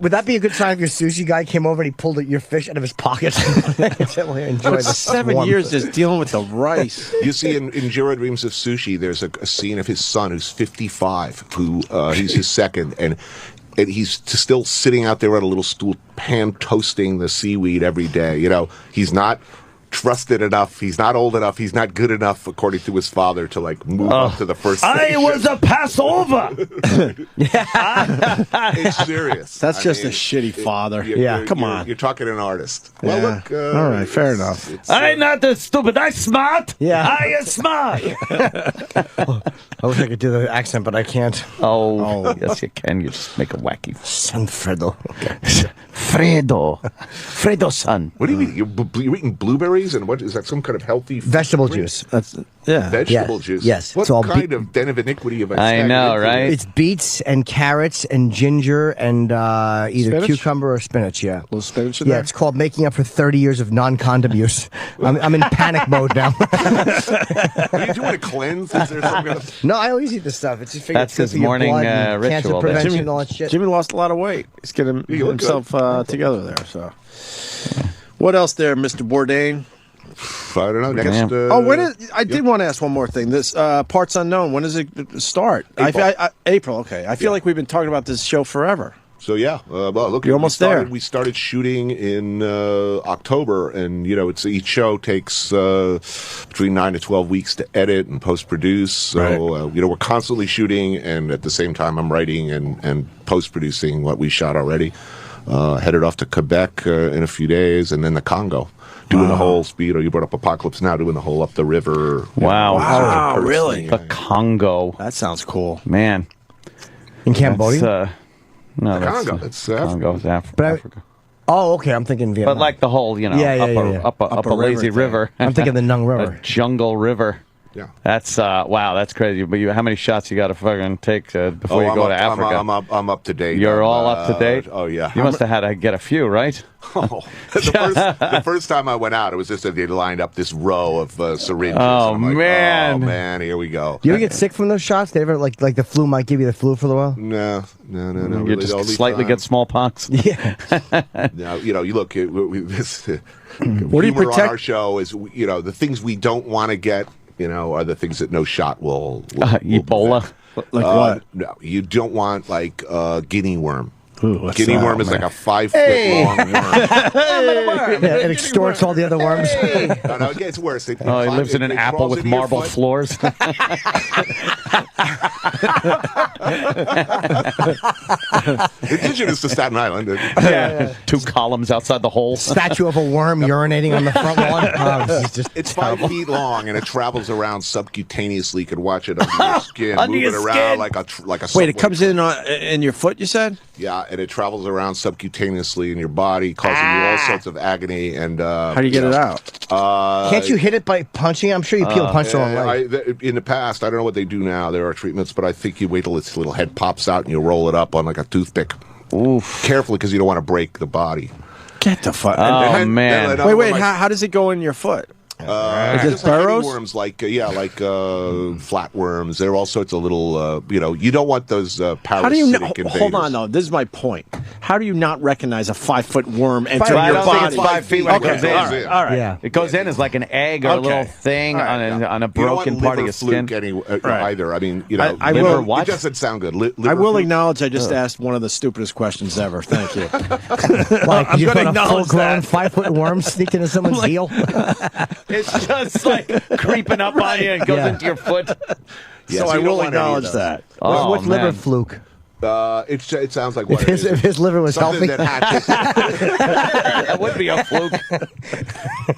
Would that be a good sign if your sushi guy came over and he pulled your fish out of his pocket? Enjoy the 7 warmth. years just dealing with the rice. You see, in Jiro Dreams of Sushi, there's a scene of his son who's 55, who he's his second, and he's still sitting out there on a little stool, pan toasting the seaweed every day. He's not trusted enough. He's not old enough. He's not good enough, according to his father, to move up to the first station. I was a Passover. It's serious. That's just a shitty father. Come on. You're talking an artist. Well, Yeah. look. All right, fair enough. I not stupid. I smart. Yeah. I am smart. I wish I could do the accent, but I can't. Oh, yes, you can. You just make a wacky. Sanfredo. Fredo's son. What do you mean? You're eating blueberries, and what is that? Some kind of healthy Vegetable drink? juice. Vegetable Yes. juice. Yes. What It's all kind of den of iniquity have I? I staggered know, into? right? It's beets and carrots and ginger and either Spinach? cucumber or spinach. Yeah. A little spinach in Yeah, there? it's called making up for 30 years of non-condom use. I'm in panic mode now. Are you doing a cleanse? Is there some kind of... No, I always eat this stuff. It's just figured That's it's good his for your morning, blood and cancer ritual there. prevention and all that shit. Jimmy lost a lot of weight. He's getting You look himself together there. So, what else there, Mr. Bourdain? I don't know. Next. I did want to ask one more thing. This Parts Unknown. When does it start? April. Okay. I feel like we've been talking about this show forever. So yeah, well, look, You're almost there. We started shooting in October, and each show takes between 9 to 12 weeks to edit and post produce. So we're constantly shooting, and at the same time, I'm writing and post producing what we shot already. Headed off to Quebec in a few days, and then the Congo. Doing the whole speed. You brought up Apocalypse Now, doing the whole up the river. Wow. Really? The Congo. That sounds cool. Man. In Cambodia? The that's Congo. That's Congo's Africa. Oh, okay. I'm thinking Vietnam. But like the whole, up a lazy river. I'm thinking the Nung River. A jungle river. Yeah. That's wow. That's crazy. But how many shots you got to fucking take before you go to Africa? I'm up to date. You're all up to date. Oh yeah. You must have had to get a few, right? Oh, the first time I went out, it was just that they lined up this row of syringes. Oh, and I'm like, man. Oh man, here we go. Do you ever get sick from those shots? They ever like the flu might give you the flu for a while? No. You Really, just slightly get smallpox. Yeah. Now, you look at this. What do you protect? On our show is the things we don't want to get. Are the things that no shot will Ebola. Like what? No, you don't want like guinea worm. Ooh, what's Guinea that, worm is man? like a 5-foot long worm. Yeah, it extorts all the other worms. No, it gets worse. He lives in an apple with marble floors. Indigenous to Staten Island. Yeah. 2 columns outside the hole. Statue of a worm urinating on the front lawn. Oh, it's 5 feet long and it travels around subcutaneously. You can watch it under your skin, Under move your it around skin. like a Wait, subway it comes in your foot, you said? Yeah, and it travels around subcutaneously in your body, causing you all sorts of agony. And How do you get it out? Can't you hit it by punching? I'm sure you peel punch the wrong leg. In the past, I don't know what they do now. There are treatments, but I think you wait till its little head pops out and you roll it up on like a toothpick. Oof. Carefully, because you don't want to break the body. Get the fuck. Oh, man. Wait. How does it go in your foot? Is it just like burrows? any worms, like flatworms. There are all sorts of little, you don't want those parasitic How do you invaders. hold on though? This is my point. How do you not recognize a 5-foot worm entering I your don't think body? it's 5 feet when it Okay, goes in. all right. Yeah. It goes in as like an egg or a little thing on a broken part of your skin. Either. I mean, I liver, will- it doesn't sound good. I will acknowledge I just asked one of the stupidest questions ever. Thank you. Like, I'm you gonna put a acknowledge full-grown that. 5-foot worm sneaked into someone's heel? It's just like creeping up on you and goes into your foot. So I will acknowledge that. Oh, What's liver man. fluke? It sounds like what If his liver was something healthy. that hatches. That would be a fluke.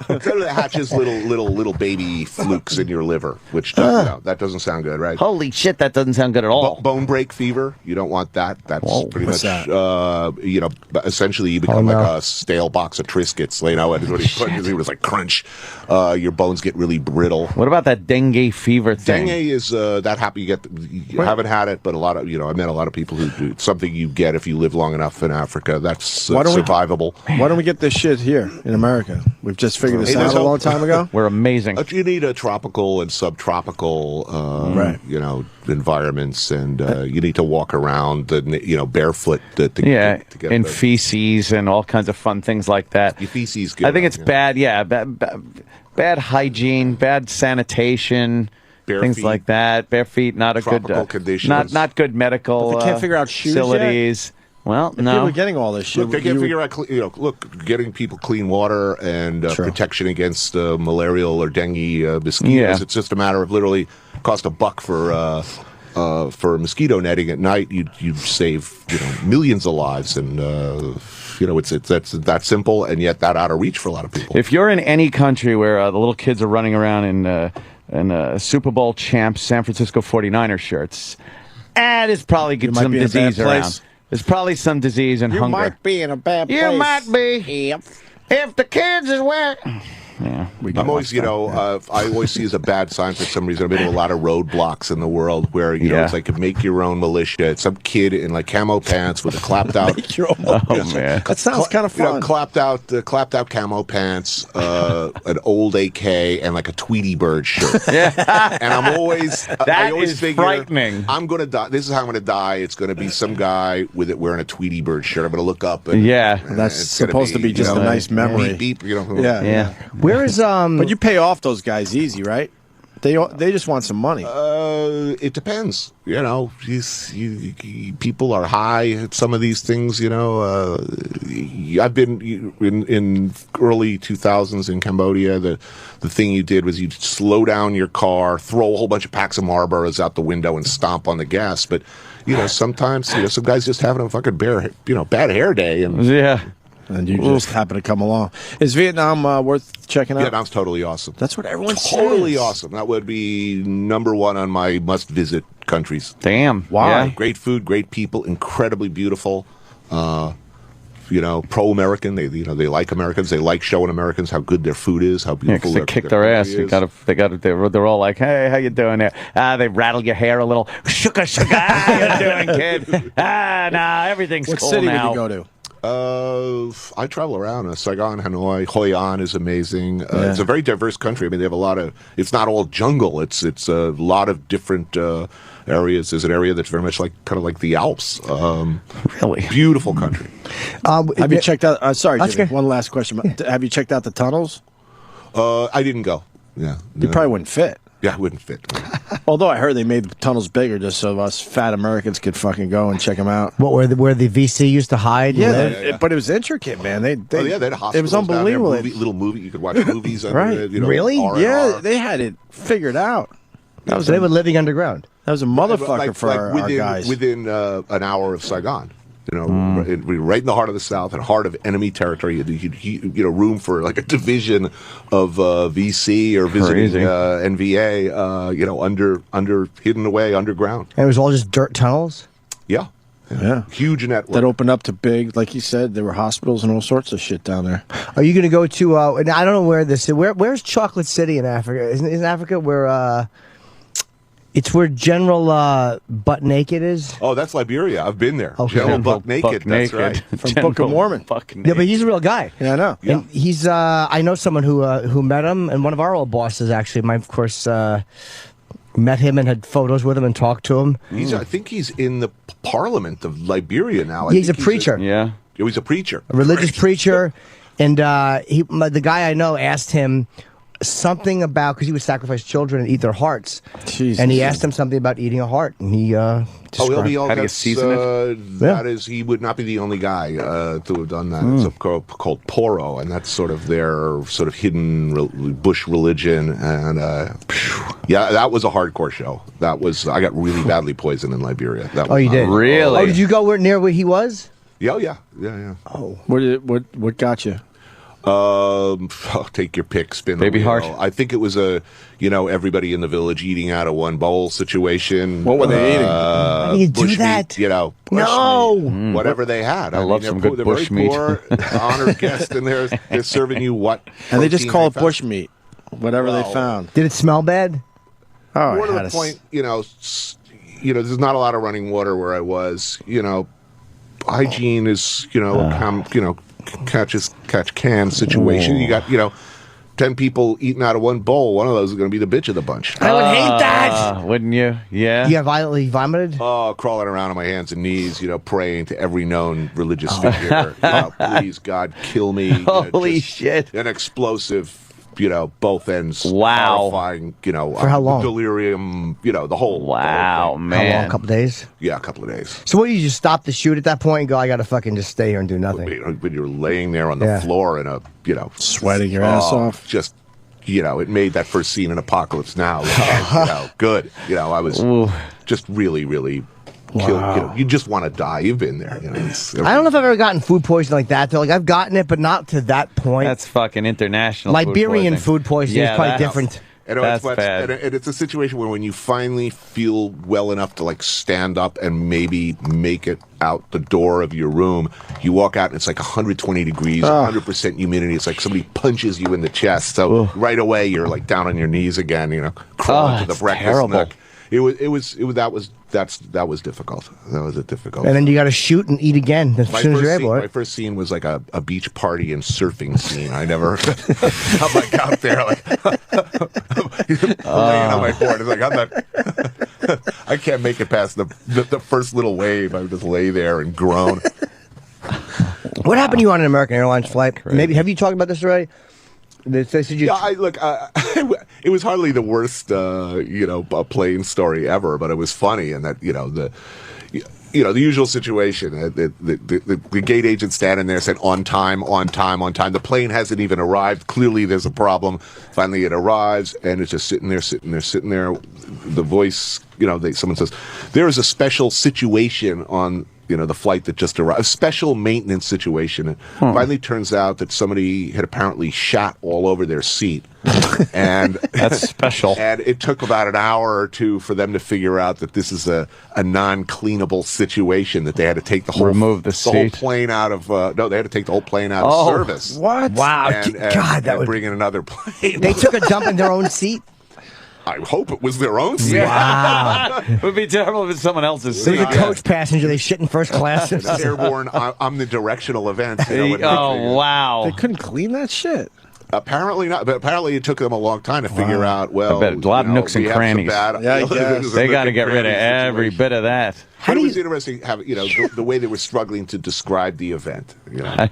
Something that hatches little baby flukes in your liver, which that doesn't sound good, right? Holy shit, that doesn't sound good at all. Bone break fever. You don't want that. That's pretty what's much. that? Essentially, you become like a stale box of Triscuits. Is what he was like crunch. Your bones get really brittle. What about that dengue fever thing? Dengue is that happy. You haven't had it, but a lot of I met a lot of people who do. It's something you get if you live long enough in Africa. That's survivable. Why don't we get this shit here in America? We've just figured this out a long time ago. We're amazing. You need a tropical and subtropical, environments, and you need to walk around, barefoot. To get and feces and all kinds of fun things like that. Your feces. Good, I think it's bad. Yeah, bad hygiene, bad sanitation. Bare things feet. like that. Bare feet, not a Tropical good conditions. not good medical. But they can't figure out shoes facilities. Well, If no. people are getting all this shit. Look, they can't figure out. Getting people clean water and protection against malarial or dengue mosquitoes. Yeah. It's just a matter of literally cost $1 for mosquito netting at night. You'd save millions of lives, and that's that simple, and yet that out of reach for a lot of people. If you're in any country where the little kids are running around in Super Bowl champs San Francisco 49er shirts, there's probably some disease around. There's probably some disease and hunger. You might be in a bad place. You might be. Yep. If the kids is where... Yeah, I'm always, I always see as a bad sign for some reason. I've been to a lot of roadblocks in the world where, it's like make your own militia. It's some kid in like camo pants with a clapped out. Make your own man. That sounds kind of fun. Clapped out camo pants, an old AK, and like a Tweety Bird shirt. Yeah. And I always figure, frightening. I'm going to die. This is how I'm going to die. It's going to be some guy with it wearing a Tweety Bird shirt. I'm going to look up. And, that's supposed to be just a nice memory. Beep, beep, Yeah. Where is But you pay off those guys easy, right? They just want some money. It depends. You know, people are high at some of these things. You know, I've been in early 2000s in Cambodia. The thing you did was you'd slow down your car, throw a whole bunch of packs of Marlboros out the window, and stomp on the gas. But you know, sometimes some guys just having a fucking bad hair day, and and you just happen to come along. Is Vietnam worth checking out? Vietnam's totally awesome. That's what everyone says. Totally awesome. That would be #1 on my must-visit countries. Damn. Why? Yeah. Great food, great people, incredibly beautiful. Pro-American. They like Americans. They like showing Americans how good their food is, how beautiful they their kicked their their ass. country is. They're all like, "Hey, how you doing there?" They rattle your hair a little. Shuka. How you doing, kid? Nah, everything's What cool city now. did you go to? I travel around. Saigon, Hanoi, Hoi An is amazing. It's a very diverse country. I mean, they have a lot of. It's not all jungle. It's a lot of different areas. There's an area that's very much kind of like the Alps. Really beautiful country. Have you checked out? Sorry, That's Jimmy, okay. one last question. Have you checked out the tunnels? I didn't go. Yeah, You probably wouldn't fit. Yeah, it wouldn't fit. Although I heard they made the tunnels bigger just so us fat Americans could fucking go and check them out. What where the VC used to hide? Yeah, and live? but it was intricate, man. They they had hospitals. it was unbelievable. Down there, little movie. You could watch movies. Under Right? it, Really? R&R. Yeah, they had it figured out. That was So they were living underground. That was a motherfucker for our guys. Within an hour of Saigon. You know, right in the heart of the South, and heart of enemy territory. You know, room for like a division of VC or visiting Crazy. NVA. You know, under hidden away underground. And it was all just dirt tunnels. Yeah, Yeah. huge network. That opened up to big, like you said, there were hospitals and all sorts of shit down there. Are you going to go to? And I don't know where this is. Where's Chocolate City in Africa? Isn't Africa where? It's where General Butt Naked is. Oh, that's Liberia. I've been there. Okay. General Buck Naked. That's right. From Book of Mormon. Yeah, but he's a real guy. Yeah, I know. And he's. I know someone who met him, and one of our old bosses actually. Of course, met him and had photos with him and talked to him. I think he's in the Parliament of Liberia now. He's a preacher. He's a preacher. A religious preacher, and the guy I know asked him something about, because he would sacrifice children and eat their hearts. Jesus. And he asked him something about eating a heart, and he He'll be all How do you that's, season it? That is, he would not be the only guy to have done that. It's called Poro, and that's sort of their sort of hidden bush religion. And yeah, that was a hardcore show. I got really badly poisoned in Liberia. That Oh, was you not- did? Really? Oh, did you go near where he was? Yeah, yeah. Oh, What got you? Take your pick, spin the Baby wheel. heart. I think it was everybody in the village eating out of one bowl situation. What were they eating? How do you do bush that? Meat, bush No! meat, whatever they had. I love mean, some they're good they're bush very meat. Poor, honored guest, and they're serving you what? And they just protein call it found. bush meat, whatever they found. Did it smell bad? Oh, More it to had the a point, there's not a lot of running water where I was. Hygiene is, catch can situation. You got, 10 people eating out of one bowl. One of those is going to be the bitch of the bunch. I would hate that! Wouldn't you? Yeah. You got violently vomited? Oh, crawling around on my hands and knees, praying to every known religious figure. Please, God, kill me. Holy shit. An explosive, both ends. Wow. Horrifying, For how long? delirium, the whole. Wow, the whole thing. man. How long? A couple days? Yeah, a couple of days. So what, you just stop the shoot at that point and go, I got to fucking just stay here and do nothing? When you're laying there on the Yeah. floor in a, Sweating your ass off. Just, it made that first scene in Apocalypse Now. Look, good. I was just really, really killed. You just want to die. You've been there. I don't know if I've ever gotten food poisoning like that, though. Like, I've gotten it, but not to that point. That's fucking international. Liberian food poisoning is probably different. That's bad. And it's a situation where when you finally feel well enough to stand up and maybe make it out the door of your room, you walk out and it's like 120 degrees, 100% humidity. It's like somebody punches you in the chest. So right away you're like down on your knees again, crawling to the that's breakfast terrible. nook. That was difficult. That was a difficult. And then you got to shoot and eat again as soon as you're able. My Right? first scene was like a beach party and surfing scene. I never, I'm like out there like laying on my board. It's like I'm not, I can't make it past the first little wave. I would just lay there and groan. What happened to you on an American Airlines flight? Maybe have you talked about this already? They said you. Yeah, it was hardly the worst, plane story ever, but it was funny, and that the usual situation. The gate agent standing there said, on time. The plane hasn't even arrived. Clearly, there's a problem. Finally, it arrives, and it's just sitting there. The voice, someone says, there is a special situation on the flight that just arrived, a special maintenance situation. And finally turns out that somebody had apparently shat all over their seat. And that's special. And it took about an hour or two for them to figure out that this is a non-cleanable situation, that they had to take the whole whole plane out of they had to take the whole plane out of service. What? Wow. God, that would bring in another plane. They took a dump in their own seat? I hope it was their own seat. Wow. It would be terrible if it's someone else's seat. It was a coach passenger. They shit in first class. It's airborne. I'm the directional event. Wow. They couldn't clean that shit. Apparently not, but apparently it took them a long time to figure out. Well, I bet a lot of nooks and crannies. They got to get rid of every bit of that. But it was interesting, the way they were struggling to describe the event.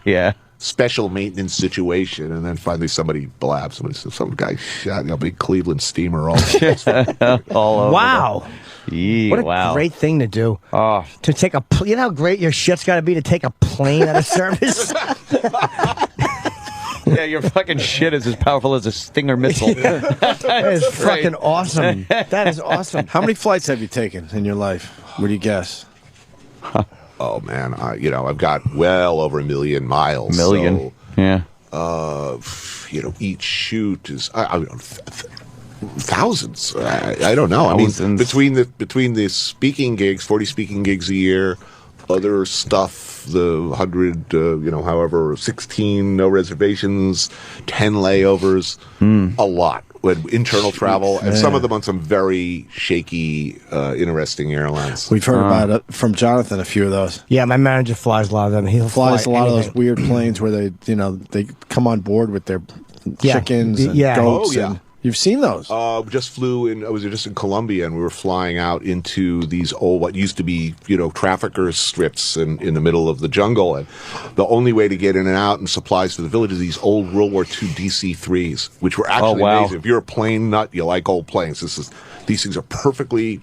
Yeah. Special maintenance situation, and then finally somebody blabs. Some guy shot a big Cleveland steamer all over. Wow. Yeah, what a great thing to do. To take you know how great your shit's got to be to take a plane out of service? Yeah, your fucking shit is as powerful as a Stinger missile. That is fucking awesome. That is awesome. How many flights have you taken in your life? What do you guess? Oh man, I've got well over 1 million miles. Yeah. Each shoot is thousands. I don't know. Thousands. I mean, between the speaking gigs, 40 speaking gigs a year, other stuff, the 100, however, 16 no reservations, 10 layovers, a lot. With internal travel, and some of them on some very shaky, interesting airlines. We've heard about it from Jonathan, a few of those. Yeah, my manager flies a lot of them. He flies a lot of those weird planes where they come on board with their chickens and goats. And you've seen those? Just flew in. I was just in Colombia, and we were flying out into these old, what used to be, traffickers strips in the middle of the jungle. And the only way to get in and out and supplies to the village is these old World War II DC-3s, which were actually amazing. If you're a plane nut, you like old planes. These things are pretty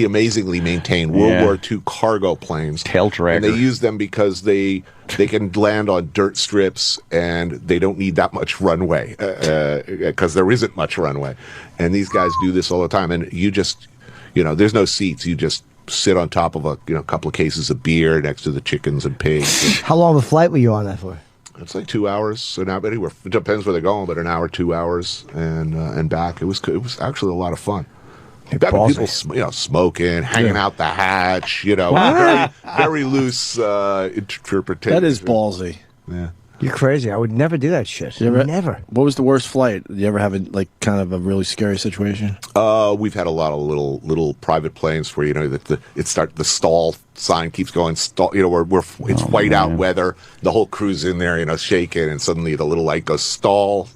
amazingly maintained World War II cargo planes. Tail dragger. And they use them because they can land on dirt strips, and they don't need that much runway because there isn't much runway. And these guys do this all the time. And you just, there's no seats. You just sit on top of a couple of cases of beer next to the chickens and pigs. How long of a flight were you on that for? It's like 2 hours, anywhere. It depends where they're going, but an hour, 2 hours, and back. It was actually a lot of fun. People, smoking, hanging out the hatch, very loose interpretation. That is ballsy. Yeah. You're crazy. I would never do that shit. Never. What was the worst flight? Did you ever have kind of a really scary situation? We've had a lot of little private planes where the stall sign keeps going stall. It's white out weather. The whole crew's in there, shaking, and suddenly the little light goes stall,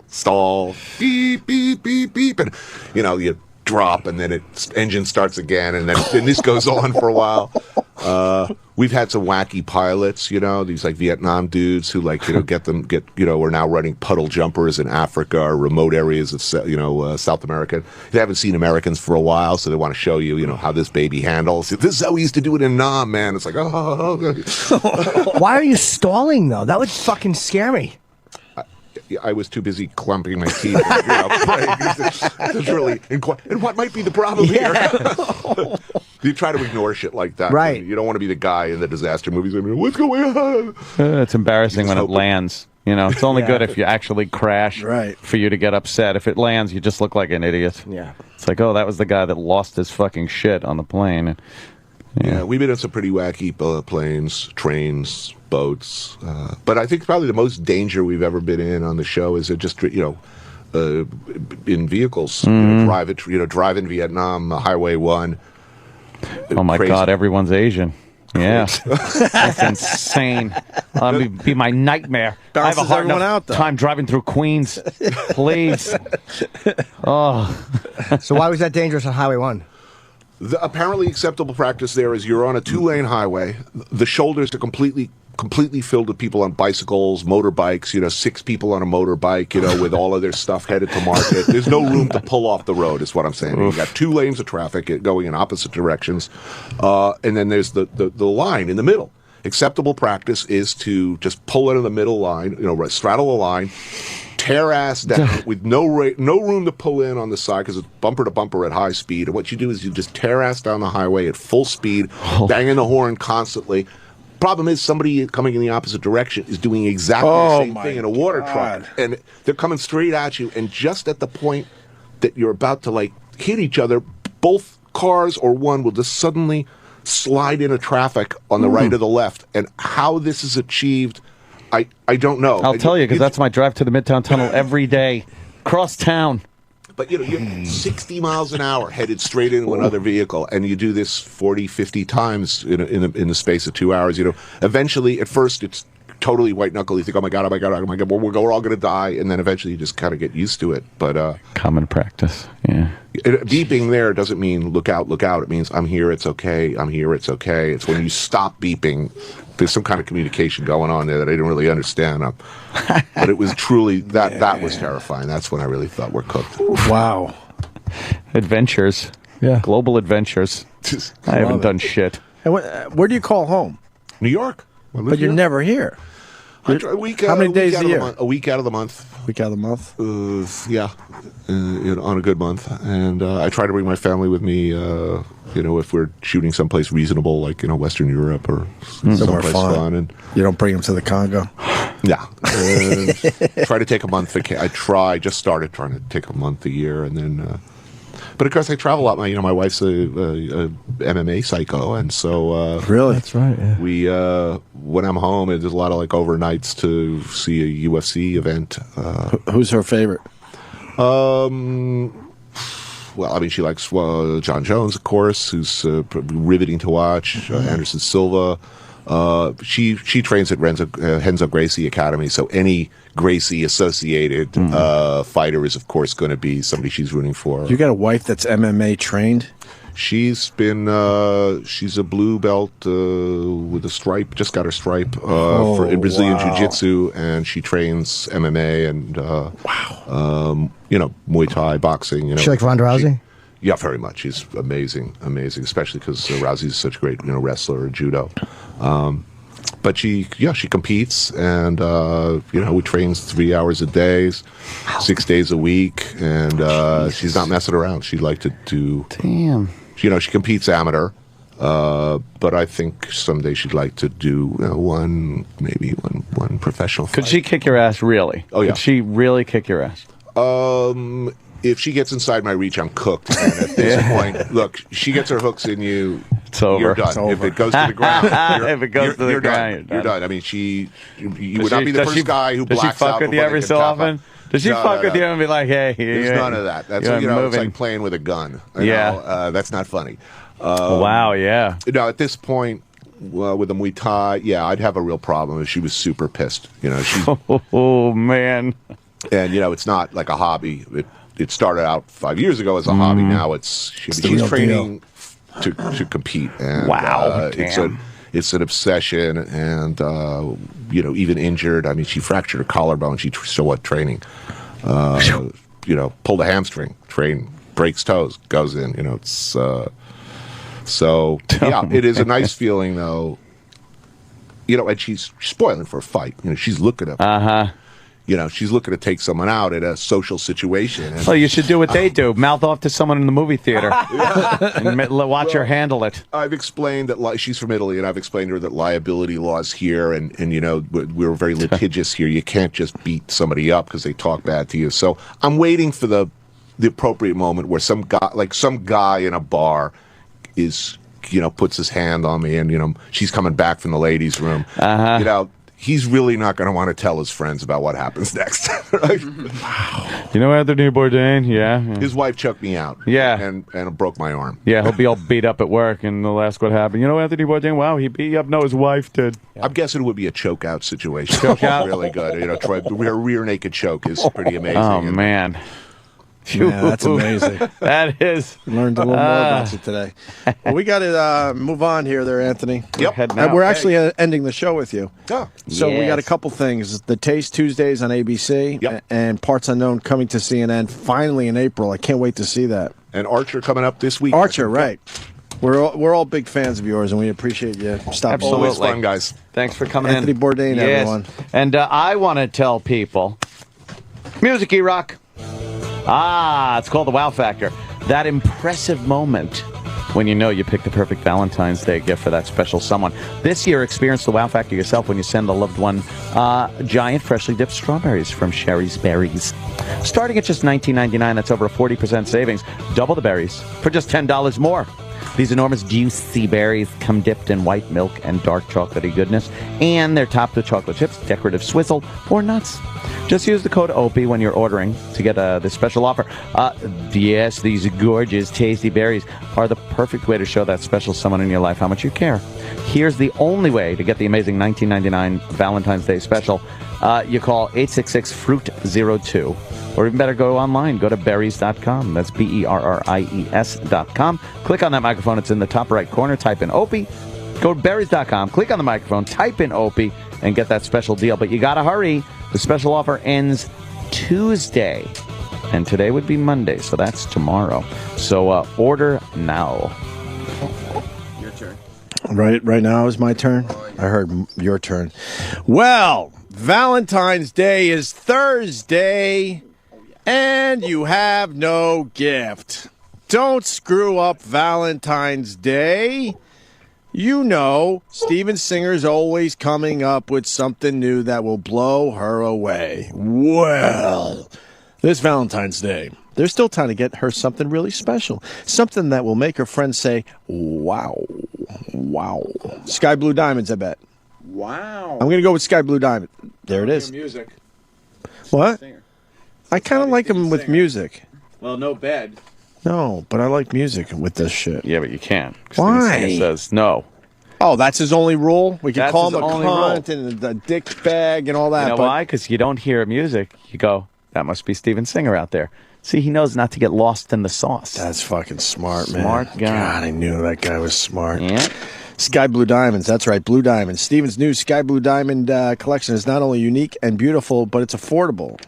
beep, beep, beep, beep, and you drop, and then engine starts again, and then this goes on for a while. We've had some wacky pilots, these Vietnam dudes who are now running puddle jumpers in Africa or remote areas of South America. They haven't seen Americans for a while, so they want to show you, how this baby handles. This is how we used to do it in Nam, man. It's like, Why are you stalling though? That would fucking scare me. I was too busy clumping my teeth. It's really, and what might be the problem here? You try to ignore shit like that. Right. You don't want to be the guy in the disaster movies. What's going on? It's embarrassing when it lands. It's only good if you actually crash for you to get upset. If it lands, you just look like an idiot. Yeah. It's like, that was the guy that lost his fucking shit on the plane. Yeah, we've been on some pretty wacky planes, trains, boats. But I think probably the most danger we've ever been in on the show is just, in vehicles. Drive in Vietnam, Highway 1. Oh, my God, everyone's Asian. Yeah. That's insane. That'd be my nightmare. I have a hard enough time driving through Queens. Please. So why was that dangerous on Highway 1? The apparently acceptable practice there is you're on a 2-lane highway. The shoulders are completely completely filled with people on bicycles, motorbikes, 6 people on a motorbike, with all of their stuff headed to market. There's no room to pull off the road, is what I'm saying. You got 2 lanes of traffic going in opposite directions. And then there's the line in the middle. Acceptable practice is to just pull into the middle line, straddle the line, tear ass down with no room to pull in on the side because it's bumper to bumper at high speed. And what you do is you just tear ass down the highway at full speed, banging the horn constantly. Problem is, somebody coming in the opposite direction is doing exactly the same thing in a water truck, and they're coming straight at you. And just at the point that you're about to hit each other, both cars or one will just suddenly slide into traffic on the right or the left. And how this is achieved, I don't know. I'll tell you, because that's my drive to the Midtown Tunnel every day, cross town. But, you're 60 miles an hour headed straight into another vehicle, and you do this 40, 50 times in the space of 2 hours. Eventually, at first, it's totally white-knuckle. You think, oh, my God, we're all going to die. And then eventually you just kind of get used to it. But common practice, yeah. Beeping there doesn't mean look out, look out. It means I'm here, it's okay, I'm here, it's okay. It's when you stop beeping, there's some kind of communication going on there that I didn't really understand. But it was truly, that was terrifying. That's when I really thought we're cooked. Wow. Adventures. Yeah. Global adventures. I haven't done shit. And where do you call home? New York. But you're never here. How many days a year? A week out of the month. Week out of the month? Yeah, on a good month. And I try to bring my family with me, if we're shooting someplace reasonable, like, Western Europe or somewhere fun. And you don't bring them to the Congo? Yeah. Try to take a month. Just started trying to take a month a year, and then... but of course, I travel a lot. My wife's a MMA psycho, and so really, that's right. Yeah. We when I'm home, there's a lot of overnights to see a UFC event. Who's her favorite? Well, she likes John Jones, of course, who's riveting to watch. Anderson Silva. She trains at Renzo Gracie Academy, so any Gracie associated fighter is of course going to be somebody she's rooting for. You got a wife that's MMA trained? She's a blue belt with a stripe. Just got her stripe in Brazilian Jiu-Jitsu, and she trains MMA and Muay Thai, boxing. She like Ronda Rousey? Yeah, very much. He's amazing, especially because Rousey's such a great wrestler, judo. But she competes, and we train 3 hours a day, 6 days a week, and she's not messing around. She'd like to do. Damn. She competes amateur, but I think someday she'd like to do one professional fight. Could she kick your ass, really? Oh yeah. Could she really kick your ass? If she gets inside my reach, I'm cooked. And at this point, look, she gets her hooks in you. It's over. You're done. It's over. If it goes to the ground, you're done. You're done. I mean, you would not be the first guy who blacks out. Does she fuck with you every so often? Does she fuck with you and be like, hey, there's none of that. That's it's like playing with a gun. That's not funny. Wow, yeah. At this point, with the Muay Thai, I'd have a real problem if she was super pissed. Oh man. And it's not like a hobby. It started out 5 years ago as a hobby. Now she's training to compete. And, wow, it's an obsession, and even injured. I mean, she fractured her collarbone. She's still training. Pulled a hamstring. Breaks toes. Goes in. It's so yeah. It is a nice feeling though. And she's spoiling for a fight. She's looking at. She's looking to take someone out at a social situation. And, well, you should do what they do. Mouth off to someone in the movie theater and watch her handle it. I've explained that she's from Italy, and I've explained to her that liability laws here, and we're very litigious here. You can't just beat somebody up because they talk bad to you. So I'm waiting for the appropriate moment where some guy in a bar is, puts his hand on me, and, she's coming back from the ladies' room. He's really not going to want to tell his friends about what happens next. Right? Wow. Anthony Bourdain? Yeah. His wife choked me out. Yeah. And broke my arm. Yeah, he'll be all beat up at work, and they'll ask what happened. Anthony Bourdain, wow, he beat you up. No, his wife did. I'm guessing it would be a choke out situation. Choke out? Really good. Her rear naked choke is pretty amazing. Oh, man. Yeah, that's amazing. That is. Learned a little more about you today. Well, we got to move on here there, Anthony. Yep. And we're actually ending the show with you. Oh. So we got a couple things. The Taste Tuesdays on ABC and Parts Unknown coming to CNN finally in April. I can't wait to see that. And Archer coming up this week. Archer, right. We're all big fans of yours, and we appreciate you stopping. Absolutely. Always fun, guys. Thanks for coming Anthony in. Bourdain, everyone. And I want to tell people, music, E-Rock. It's called the Wow Factor. That impressive moment when you know you picked the perfect Valentine's Day gift for that special someone. This year, experience the Wow Factor yourself when you send a loved one giant freshly dipped strawberries from Sherry's Berries. Starting at just $19.99, that's over a 40% savings. Double the berries for just $10 more. These enormous juicy berries come dipped in white milk and dark chocolatey goodness, and they're topped with chocolate chips, decorative swizzle, or nuts. Just use the code OPIE when you're ordering to get this special offer. Yes, these gorgeous, tasty berries are the perfect way to show that special someone in your life how much you care. Here's the only way to get the amazing $19.99 Valentine's Day special. You call 866-FRUIT-02. Or even better, go online. Go to berries.com. That's BERRIES.com. Click on that microphone. It's in the top right corner. Type in Opie. Go to berries.com. Click on the microphone. Type in Opie and get that special deal. But you got to hurry. The special offer ends Tuesday. And today would be Monday, so that's tomorrow. So order now. Your turn. Right now is my turn? I heard your turn. Well, Valentine's Day is Thursday, and you have no gift. Don't screw up Valentine's Day. You know, Steven Singer's always coming up with something new that will blow her away. Well, this Valentine's Day, there's still time to get her something really special. Something that will make her friends say, wow, wow. Sky Blue Diamonds, I bet. Wow. I'm going to go with Sky Blue Diamond. There it is. Music. What? I kind of like him with music. Well, no bed. No, but I like music with this shit. Yeah, but you can't. Why? Steven Singer says no. Oh, that's his only rule? We can That's call him his a only cunt and a dick bag and all that. You know but why? Because you don't hear music. You go, that must be Steven Singer out there. See, he knows not to get lost in the sauce. That's fucking smart, man. Smart guy. God, I knew that guy was smart. Yeah. Sky Blue Diamonds. That's right, Blue Diamonds. Steven's new Sky Blue Diamond collection is not only unique and beautiful, but it's affordable.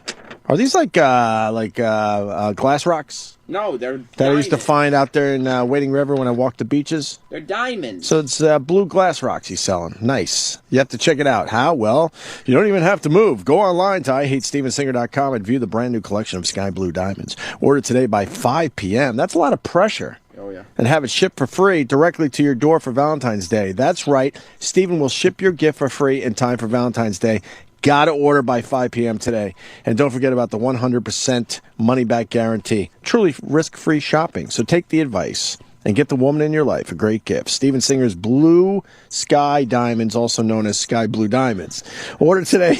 Are these like glass rocks? No, they're That I used to find out there in Wading River when I walked the beaches? They're diamonds. So it's blue glass rocks he's selling. Nice. You have to check it out. How? Well, you don't even have to move. Go online to IHateStevenSinger.com and view the brand new collection of Sky Blue Diamonds. Order today by 5 p.m. That's a lot of pressure. Oh, yeah. And have it shipped for free directly to your door for Valentine's Day. That's right. Steven will ship your gift for free in time for Valentine's Day. Got to order by 5 p.m. today. And don't forget about the 100% money-back guarantee. Truly risk-free shopping. So take the advice and get the woman in your life a great gift. Steven Singer's Blue Sky Diamonds, also known as Sky Blue Diamonds. Order today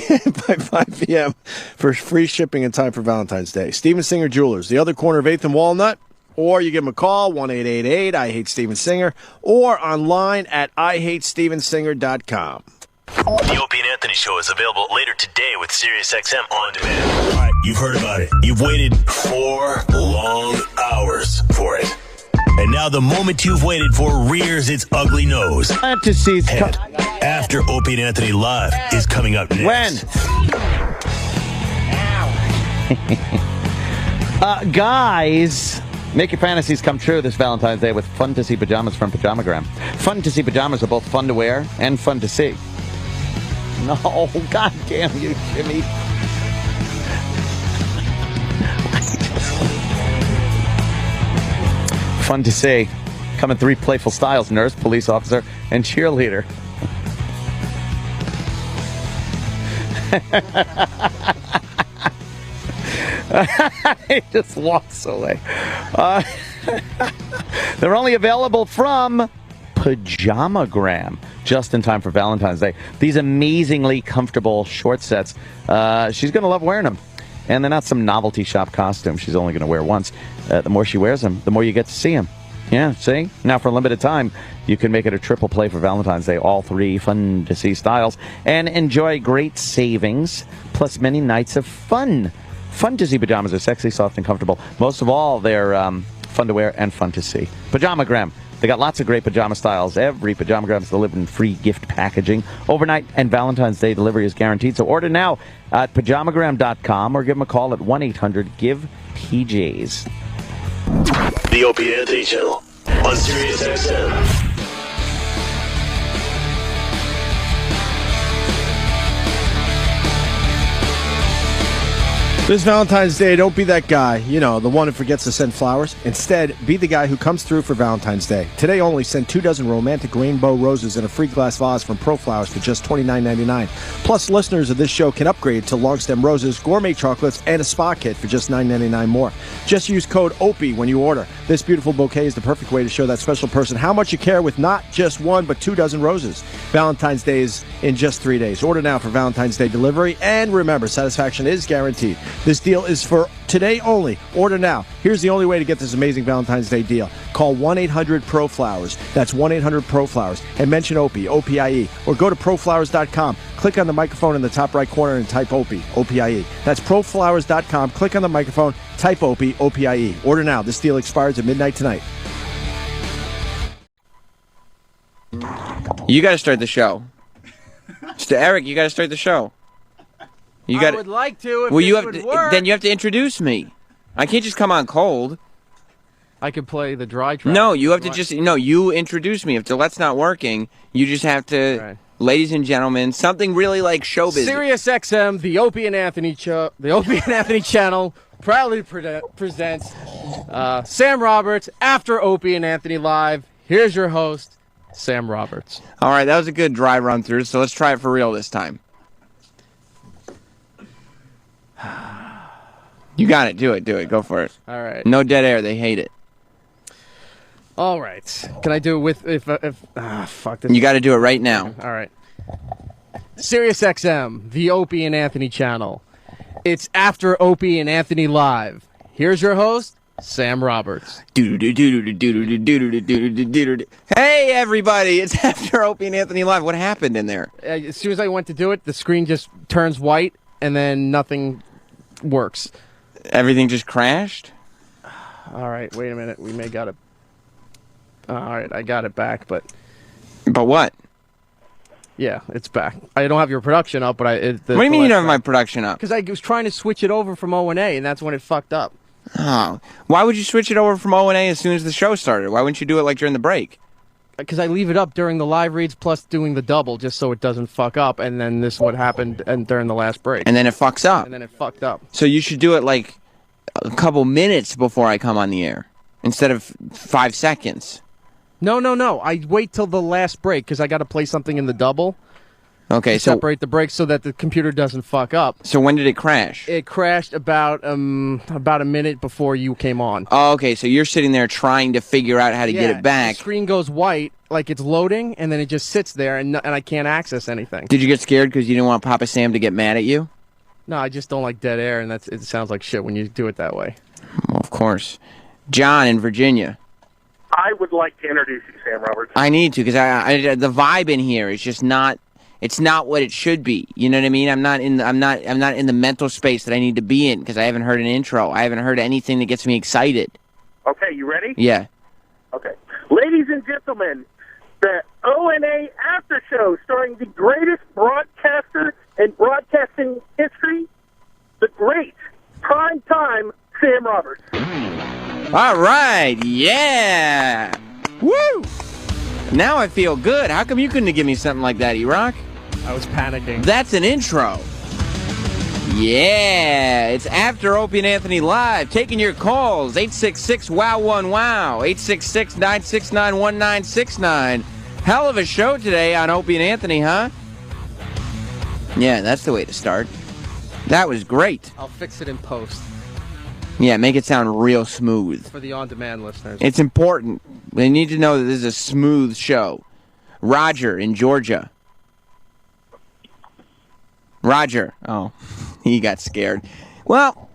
by 5 p.m. for free shipping in time for Valentine's Day. Steven Singer Jewelers, the other corner of 8th and Walnut. Or you give them a call, 1-888-I-HATE-STEVEN-SINGER, or online at IHateStevenSinger.com. The Opie and Anthony Show is available later today with SiriusXM On Demand. All right, you've heard about it. You've waited 4 long hours for it. And now the moment you've waited for rears its ugly nose. Fantasies. And after Opie and Anthony Live is coming up next. When? Guys, make your fantasies come true this Valentine's Day with Fun to See pajamas from Pajamagram. Fun to See pajamas are both fun to wear and fun to see. No, God damn you, Jimmy. Fun to see. Come in 3 playful styles: nurse, police officer, and cheerleader. He just walks away. They're only available from Pajamagram, just in time for Valentine's Day. These amazingly comfortable short sets. She's going to love wearing them. And they're not some novelty shop costume she's only going to wear once. The more she wears them, the more you get to see them. Yeah, see? Now, for a limited time, you can make it a triple play for Valentine's Day. All 3 fun to see styles. And enjoy great savings, plus many nights of fun. Fun-to-see pajamas are sexy, soft, and comfortable. Most of all, they're fun to wear and fun to see. Pajamagram. They got lots of great pajama styles. Every Pajamagram is delivered in free gift packaging. Overnight and Valentine's Day delivery is guaranteed. So order now at pajamagram.com or give them a call at 1-800-GIVE-PJs. The Opie and Anthony Channel on Sirius XM. This Valentine's Day, don't be that guy, the one who forgets to send flowers. Instead, be the guy who comes through for Valentine's Day. Today only, send 2 dozen romantic rainbow roses in a free glass vase from Pro Flowers for just $29.99. Plus, listeners of this show can upgrade to long stem roses, gourmet chocolates, and a spa kit for just $9.99 more. Just use code OPIE when you order. This beautiful bouquet is the perfect way to show that special person how much you care with not just 1, but 2 dozen roses. Valentine's Day is in just 3 days. Order now for Valentine's Day delivery, and remember, satisfaction is guaranteed. This deal is for today only. Order now. Here's the only way to get this amazing Valentine's Day deal. Call 1-800-PRO-FLOWERS. That's 1-800-PRO-FLOWERS. And mention OPIE, O-P-I-E. Or go to proflowers.com. Click on the microphone in the top right corner and type OPIE, O-P-I-E. That's proflowers.com. Click on the microphone, type OPIE, O-P-I-E. Order now. This deal expires at midnight tonight. You got to start the show. Eric, you got to start the show. I would like to. If well, you this have would to, work. then you have to introduce me. I can't just come on cold. I could play the dry track. No, you have to you introduce me. If the let's not working, you just have to, ladies and gentlemen, something really like showbiz. Sirius XM, the Opie and Anthony channel proudly presents Sam Roberts after Opie and Anthony Live. Here's your host, Sam Roberts. All right, that was a good dry run through. So let's try it for real this time. You got it. Do it. Go for it. All right. No dead air. They hate it. All right. Can I do it with if fuck this? You got to do it right now. All right. Sirius XM, the Opie and Anthony channel. It's after Opie and Anthony Live. Here's your host, Sam Roberts. Hey everybody! It's after Opie and Anthony Live. What happened in there? As soon as I went to do it, the screen just turns white, and then nothing works. Everything just crashed? All right, wait a minute. We may got it. All right, I got it back, but... But what? Yeah, it's back. I don't have your production up, but what do you mean you don't have my production up? Because I was trying to switch it over from O&A, and that's when it fucked up. Oh. Why would you switch it over from O&A as soon as the show started? Why wouldn't you do it like during the break? Because I leave it up during the live reads plus doing the double just so it doesn't fuck up, and then this is what happened during the last break. And then it fucks up. And then it fucked up. So you should do it like a couple minutes before I come on the air instead of 5 seconds. No. I wait till the last break because I got to play something in the double. Okay, so separate the breaks so that the computer doesn't fuck up. So when did it crash? It crashed about a minute before you came on. Oh, okay, so you're sitting there trying to figure out how to get it back. The screen goes white like it's loading, and then it just sits there, and I can't access anything. Did you get scared because you didn't want Papa Sam to get mad at you? No, I just don't like dead air, and it sounds like shit when you do it that way. Well, of course. John in Virginia. I would like to introduce you, Sam Roberts. I need to because the vibe in here is just not. It's not what it should be. You know what I mean? I'm not in the mental space that I need to be in because I haven't heard an intro. I haven't heard anything that gets me excited. Okay, you ready? Yeah. Okay. Ladies and gentlemen, the O&A After Show starring the greatest broadcaster in broadcasting history, the great primetime Sam Roberts. All right. Yeah. Woo! Now I feel good. How come you couldn't have given me something like that, E-Rock? I was panicking. That's an intro. Yeah, it's after Opie and Anthony Live. Taking your calls, 866-WOW-1-WOW, 866-969-1969. Hell of a show today on Opie and Anthony, huh? Yeah, that's the way to start. That was great. I'll fix it in post. Yeah, make it sound real smooth. For the on-demand listeners. It's important. They need to know that this is a smooth show. Roger in Georgia. Roger. Oh, he got scared. Well,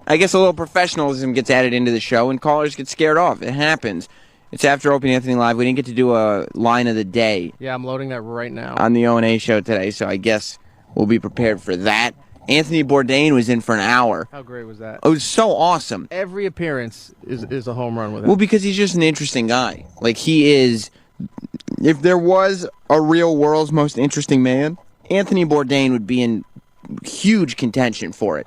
I guess a little professionalism gets added into the show and callers get scared off. It happens. It's after Opie and Anthony Live. We didn't get to do a line of the day. Yeah, I'm loading that right now. On the O&A show today, so I guess we'll be prepared for that. Anthony Bourdain was in for an hour. How great was that? It was so awesome. Every appearance is a home run with him. Well, because he's just an interesting guy. Like, he is... If there was a real world's most interesting man, Anthony Bourdain would be in huge contention for it.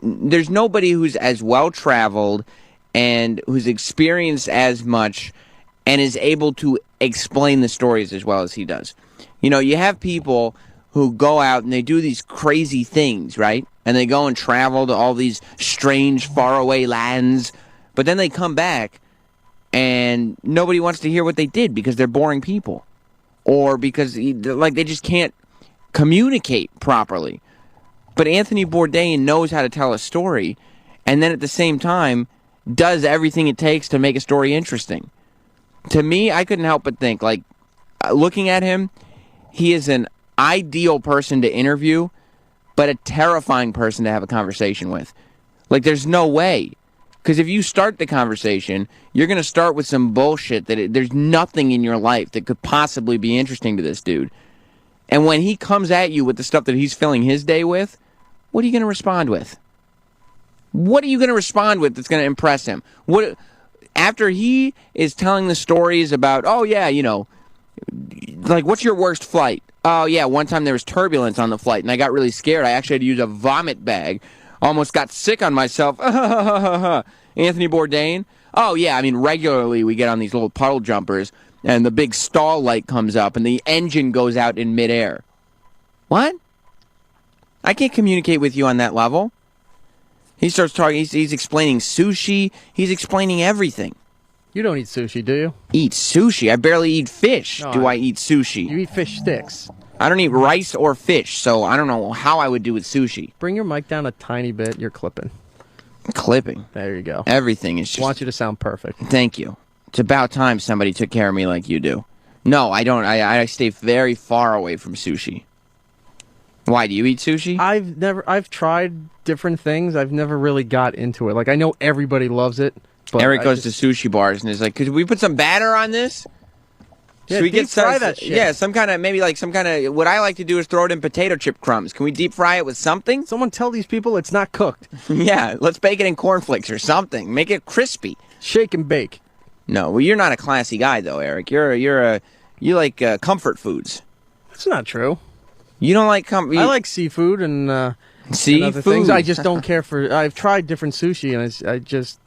There's nobody who's as well-traveled and who's experienced as much and is able to explain the stories as well as he does. You know, you have people who go out and they do these crazy things, right? And they go and travel to all these strange, faraway lands, but then they come back and nobody wants to hear what they did because they're boring people. Or because, they just can't communicate properly. But Anthony Bourdain knows how to tell a story, and then at the same time, does everything it takes to make a story interesting. To me, I couldn't help but think, looking at him, he is an ideal person to interview, but a terrifying person to have a conversation with. There's no way. Because if you start the conversation, you're going to start with some bullshit that there's nothing in your life that could possibly be interesting to this dude. And when he comes at you with the stuff that he's filling his day with, what are you going to respond with? What are you going to respond with that's going to impress him? After he is telling the stories about, oh, yeah, what's your worst flight? Oh, yeah, one time there was turbulence on the flight, and I got really scared. I actually had to use a vomit bag. Almost got sick on myself. Anthony Bourdain? Oh, yeah, regularly we get on these little puddle jumpers, and the big stall light comes up, and the engine goes out in midair. What? I can't communicate with you on that level. He starts talking, he's explaining sushi, he's explaining everything. You don't eat sushi, do you? Eat sushi? I barely eat fish. I eat sushi? You eat fish sticks. I don't eat rice or fish, so I don't know how I would do with sushi. Bring your mic down a tiny bit. You're clipping. Clipping? There you go. Everything is just... I want you to sound perfect. Thank you. It's about time somebody took care of me like you do. No, I don't. I stay very far away from sushi. Why, do you eat sushi? I've tried different things. I've never really got into it. I know everybody loves it. But Eric goes to sushi bars and is like, could we put some batter on this? Yeah, so we deep fry that shit. Yeah, some kind of, what I like to do is throw it in potato chip crumbs. Can we deep fry it with something? Someone tell these people it's not cooked. Yeah, let's bake it in cornflakes or something. Make it crispy. Shake and bake. No, well, you're not a classy guy though, Eric. You like comfort foods. That's not true. You don't like I like seafood and other things. I just don't care for. I've tried different sushi and I just.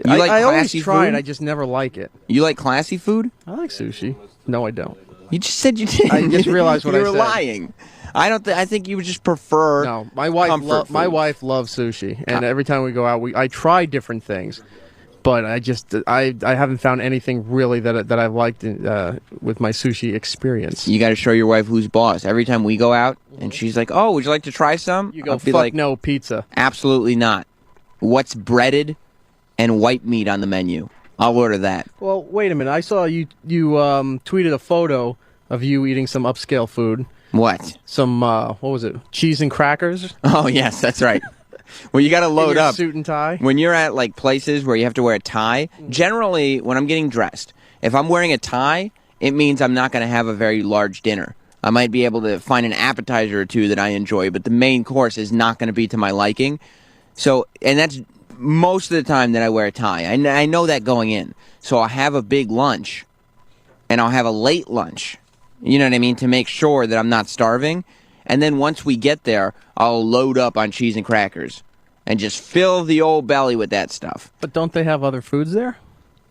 You like I always classy try food? it. I just never like it. You like classy food? I like sushi. No, I don't. You just said you did. I just realized what I said. You were lying. I don't. I think you would just prefer. No, my wife. My wife loves sushi, and every time we go out, I try different things. But I haven't found anything really that I've liked with my sushi experience. You got to show your wife who's boss. Every time we go out, and she's like, "Oh, would you like to try some?" You go, I'll be "Fuck like, no, pizza." Absolutely not. What's breaded and white meat on the menu? I'll order that. Well, wait a minute. I saw you tweeted a photo of you eating some upscale food. What? Some what was it? Cheese and crackers? Oh yes, that's right. Well, you got to load up. Suit and tie. When you're at places where you have to wear a tie, generally when I'm getting dressed, if I'm wearing a tie, it means I'm not going to have a very large dinner. I might be able to find an appetizer or two that I enjoy, but the main course is not going to be to my liking. So, and that's most of the time that I wear a tie. I know that going in. So I'll have a big lunch, and I'll have a late lunch. You know what I mean? To make sure that I'm not starving. And then once we get there, I'll load up on cheese and crackers and just fill the old belly with that stuff. But don't they have other foods there?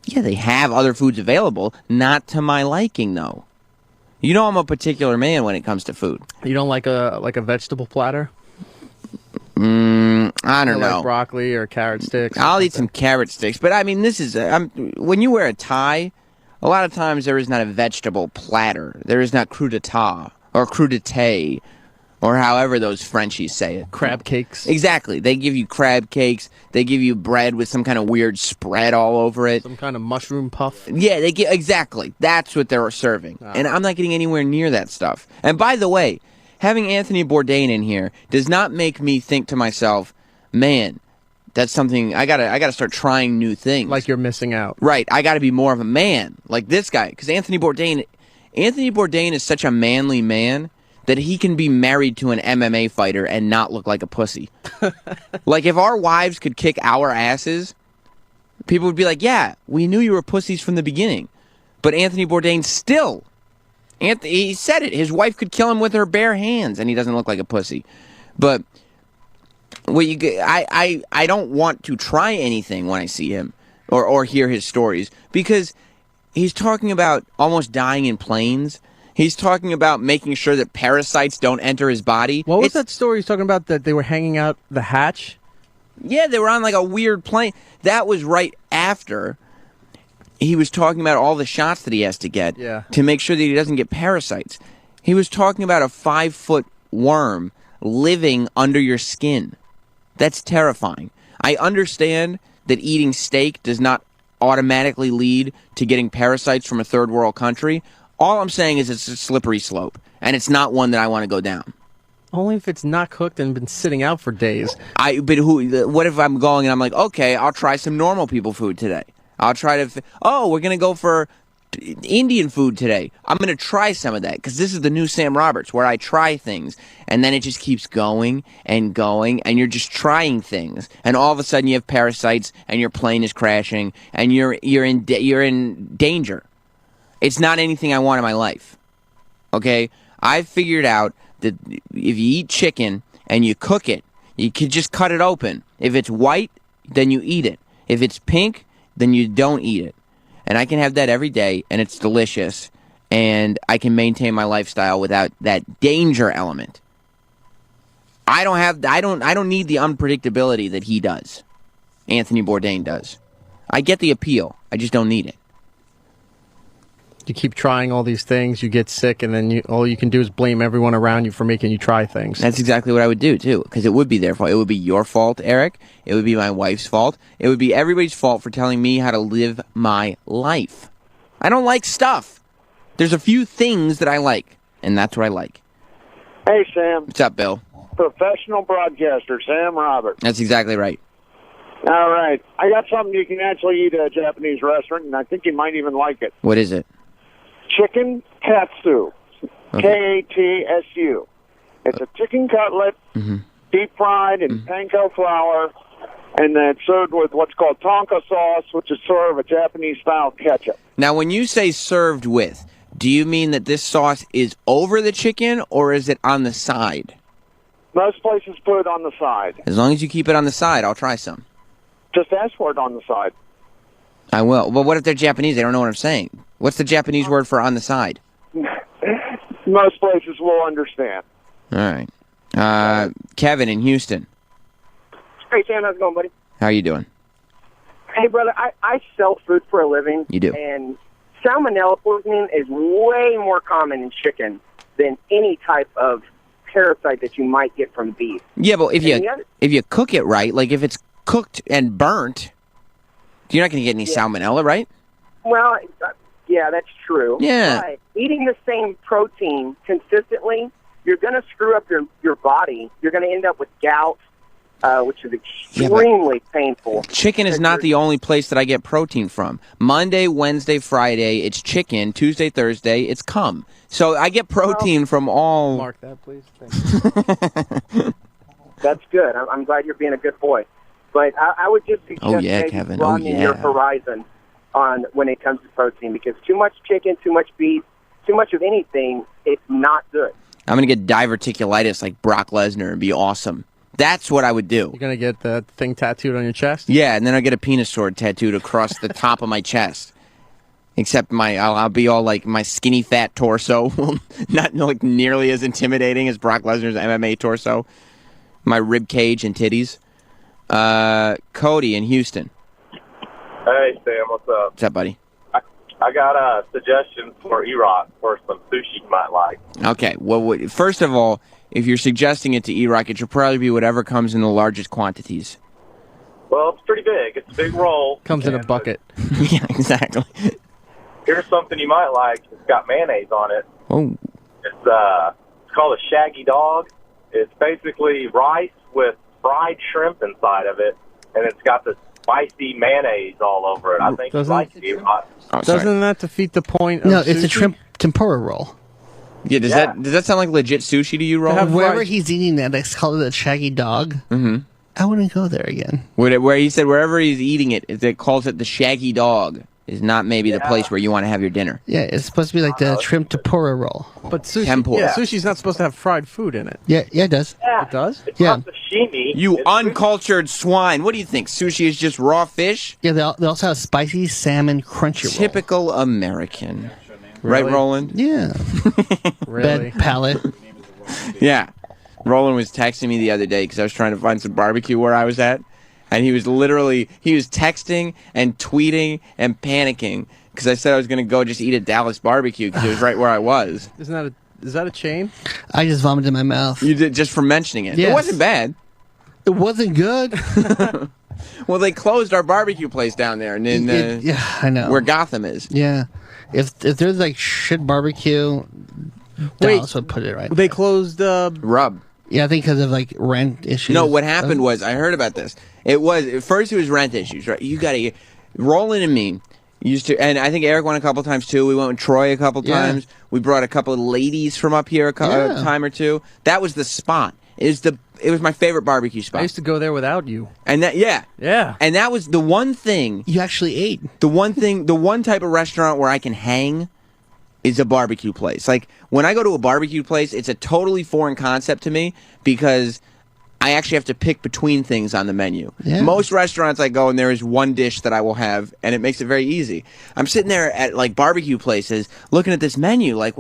Yeah, they have other foods available. Not to my liking, though. You know I'm a particular man when it comes to food. You don't like a vegetable platter? I don't know. Like broccoli or carrot sticks? I'll eat some carrot sticks. But, I mean, this is... when you wear a tie, a lot of times there is not a vegetable platter. There is not crudité or crudité, or however those Frenchies say it. Crab cakes. Exactly. They give you crab cakes. They give you bread with some kind of weird spread all over it. Some kind of mushroom puff. Yeah, they get exactly. That's what they're serving. And I'm not getting anywhere near that stuff. And by the way, having Anthony Bourdain in here does not make me think to myself, man, that's something I gotta start trying new things. Like you're missing out. Right. I gotta be more of a man like this guy. Because Anthony Bourdain is such a manly man. that he can be married to an MMA fighter and not look like a pussy. Like, if our wives could kick our asses, people would be like, yeah, we knew you were pussies from the beginning. But Anthony Bourdain still, he said it, his wife could kill him with her bare hands, and he doesn't look like a pussy. But I don't want to try anything when I see him or hear his stories, because he's talking about almost dying in planes. He's talking about making sure that parasites don't enter his body. What was that story he's talking about, that they were hanging out the hatch? Yeah, they were on like a weird plane. That was right after he was talking about all the shots that he has to get to make sure that he doesn't get parasites. He was talking about a 5-foot worm living under your skin. That's terrifying. I understand that eating steak does not automatically lead to getting parasites from a third world country. All I'm saying is it's a slippery slope, and it's not one that I want to go down. Only if it's not cooked and been sitting out for days. But what if I'm going and I'm like, okay, I'll try some normal people food today. I'll try to, we're going to go for Indian food today. I'm going to try some of that, because this is the new Sam Roberts, where I try things, and then it just keeps going, and you're just trying things, and all of a sudden you have parasites, and your plane is crashing, and you're in danger. It's not anything I want in my life. Okay? I've figured out that if you eat chicken and you cook it, you could just cut it open. If it's white, then you eat it. If it's pink, then you don't eat it. And I can have that every day, and it's delicious, and I can maintain my lifestyle without that danger element. I don't need the unpredictability that he does. Anthony Bourdain does. I get the appeal. I just don't need it. You keep trying all these things, you get sick, and then all you can do is blame everyone around you for making you try things. That's exactly what I would do, too, because it would be their fault. It would be your fault, Eric. It would be my wife's fault. It would be everybody's fault for telling me how to live my life. I don't like stuff. There's a few things that I like, and that's what I like. Hey, Sam. What's up, Bill? Professional broadcaster, Sam Roberts. That's exactly right. All right. I got something you can actually eat at a Japanese restaurant, and I think you might even like it. What is it? Chicken katsu. Katsu. It's a chicken cutlet, deep fried in panko flour, and then served with what's called tonka sauce, which is sort of a Japanese-style ketchup. Now, when you say served with, do you mean that this sauce is over the chicken, or is it on the side? Most places put it on the side. As long as you keep it on the side, I'll try some. Just ask for it on the side. I will. But what if they're Japanese? They don't know what I'm saying. What's the Japanese word for on the side? Most places will understand. All right. Kevin in Houston. Hey, Sam, how's it going, buddy? How are you doing? Hey, brother, I sell food for a living. You do. And salmonella poisoning is way more common in chicken than any type of parasite that you might get from beef. Yeah, but if you cook it right, like if it's cooked and burnt, you're not going to get any salmonella, right? Well, yeah, that's true. Yeah. But eating the same protein consistently, you're going to screw up your body. You're going to end up with gout, which is extremely painful. Chicken is not the only place that I get protein from. Monday, Wednesday, Friday, it's chicken. Tuesday, Thursday, it's cum. So I get protein from all... Mark that, please. Thanks. That's good. I'm glad you're being a good boy. But I would just suggest maybe broadening your horizon on when it comes to protein, because too much chicken, too much beef, too much of anything, it's not good. I'm going to get diverticulitis like Brock Lesnar and be awesome. That's what I would do. You're going to get that thing tattooed on your chest? Yeah, and then I'll get a penis sword tattooed across the top of my chest. Except I'll be all like my skinny fat torso will not like nearly as intimidating as Brock Lesnar's MMA torso. My rib cage and titties. Cody in Houston. Hey, Sam, what's up? What's up, buddy? I got a suggestion for E-Rock for some sushi you might like. Okay, well, first of all, if you're suggesting it to E-Rock, it should probably be whatever comes in the largest quantities. Well, it's pretty big. It's a big roll. Comes in a bucket. Yeah, exactly. Here's something you might like. It's got mayonnaise on it. Oh. It's called a shaggy dog. It's basically rice with fried shrimp inside of it, and it's got this spicy mayonnaise all over it. I think it's like E-Rock. Doesn't that defeat the point of No, it's a sushi? shrimp tempura roll. Yeah, does that sound like legit sushi to you, Roland? Wherever he's eating that, they call it the Shaggy Dog. Mm-hmm. I wouldn't go there again. Where he said wherever he's eating it, it calls it the Shaggy Dog. Is not maybe the place where you want to have your dinner. Yeah, it's supposed to be like the shrimp tempura roll. But sushi, Tempura. sushi's not supposed to have fried food in it. Yeah, it does. Yeah. It does? Yeah. Sashimi. You uncultured swine. What do you think? Sushi is just raw fish? Yeah, they also have spicy salmon crunchy roll. Typical American. Really? Right, Roland? Yeah. Really? Bad palate. Yeah. Roland was texting me the other day because I was trying to find some barbecue where I was at. And he was texting and tweeting and panicking because I said I was going to go just eat at Dallas Barbecue because it was right where I was. Is that a chain? I just vomited in my mouth. You did just from mentioning it. Yes. It wasn't bad. It wasn't good. Well, they closed our barbecue place down there, Yeah, I know. where Gotham is. Yeah. If there's like shit barbecue, Dallas would put it right. They closed Rub. Yeah, I think because of like rent issues. No, what happened was I heard about this. It was rent issues, right? You got to Roland and me used to, and I think Eric went a couple times too. We went with Troy a couple times. We brought a couple of ladies from up here a time or two. That was the spot. It was my favorite barbecue spot. I used to go there without you. And Yeah. And that was the one thing you actually ate. The one type of restaurant where I can hang is a barbecue place. Like when I go to a barbecue place, it's a totally foreign concept to me because I actually have to pick between things on the menu. Yeah. Most restaurants I go and there is one dish that I will have, and it makes it very easy. I'm sitting there at like barbecue places looking at this menu like,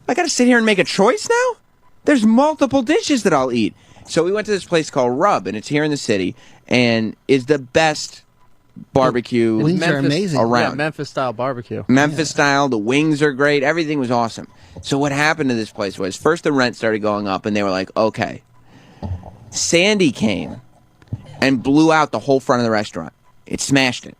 I got to sit here and make a choice now? There's multiple dishes that I'll eat. So we went to this place called Rub, and it's here in the city, and is the best barbecue wings are amazing. around. Yeah, Memphis style barbecue. Memphis style, the wings are great, everything was awesome. So what happened to this place was, first the rent started going up, and they were like, okay. Sandy came and blew out the whole front of the restaurant. It smashed it.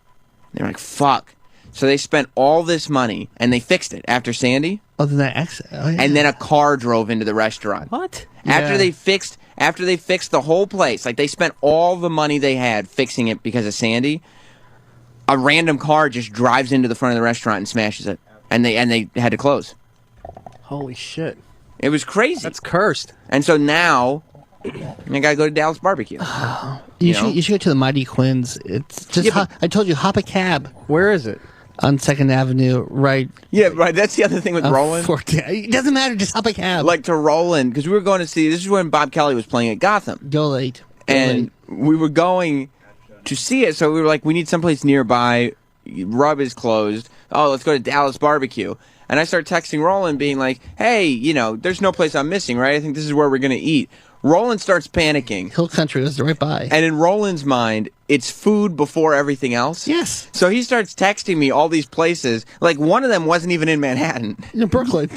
They were like, fuck. So they spent all this money, and they fixed it after Sandy. Oh, then that exit. Oh, yeah. And then a car drove into the restaurant. What? After they fixed the whole place, like they spent all the money they had fixing it because of Sandy, a random car just drives into the front of the restaurant and smashes it. And they had to close. Holy shit. It was crazy. That's cursed. And so now I gotta go to Dallas Barbecue. You should go to the Mighty Quins. It's just I told you, hop a cab. Where is it? On 2nd Avenue, right? Yeah, right. That's the other thing with Roland. It doesn't matter. Just hop a cab. Like to Roland, because we were going to see. This is when Bob Kelly was playing at Gotham. Go late. And we were going to see it, so we were like, we need someplace nearby. Rub is closed. Oh, let's go to Dallas Barbecue. And I start texting Roland, being like, hey, there's no place I'm missing, right? I think this is where we're going to eat. Roland starts panicking. Hill Country is right by. And in Roland's mind, it's food before everything else. Yes. So he starts texting me all these places. Like, one of them wasn't even in Manhattan. In Brooklyn.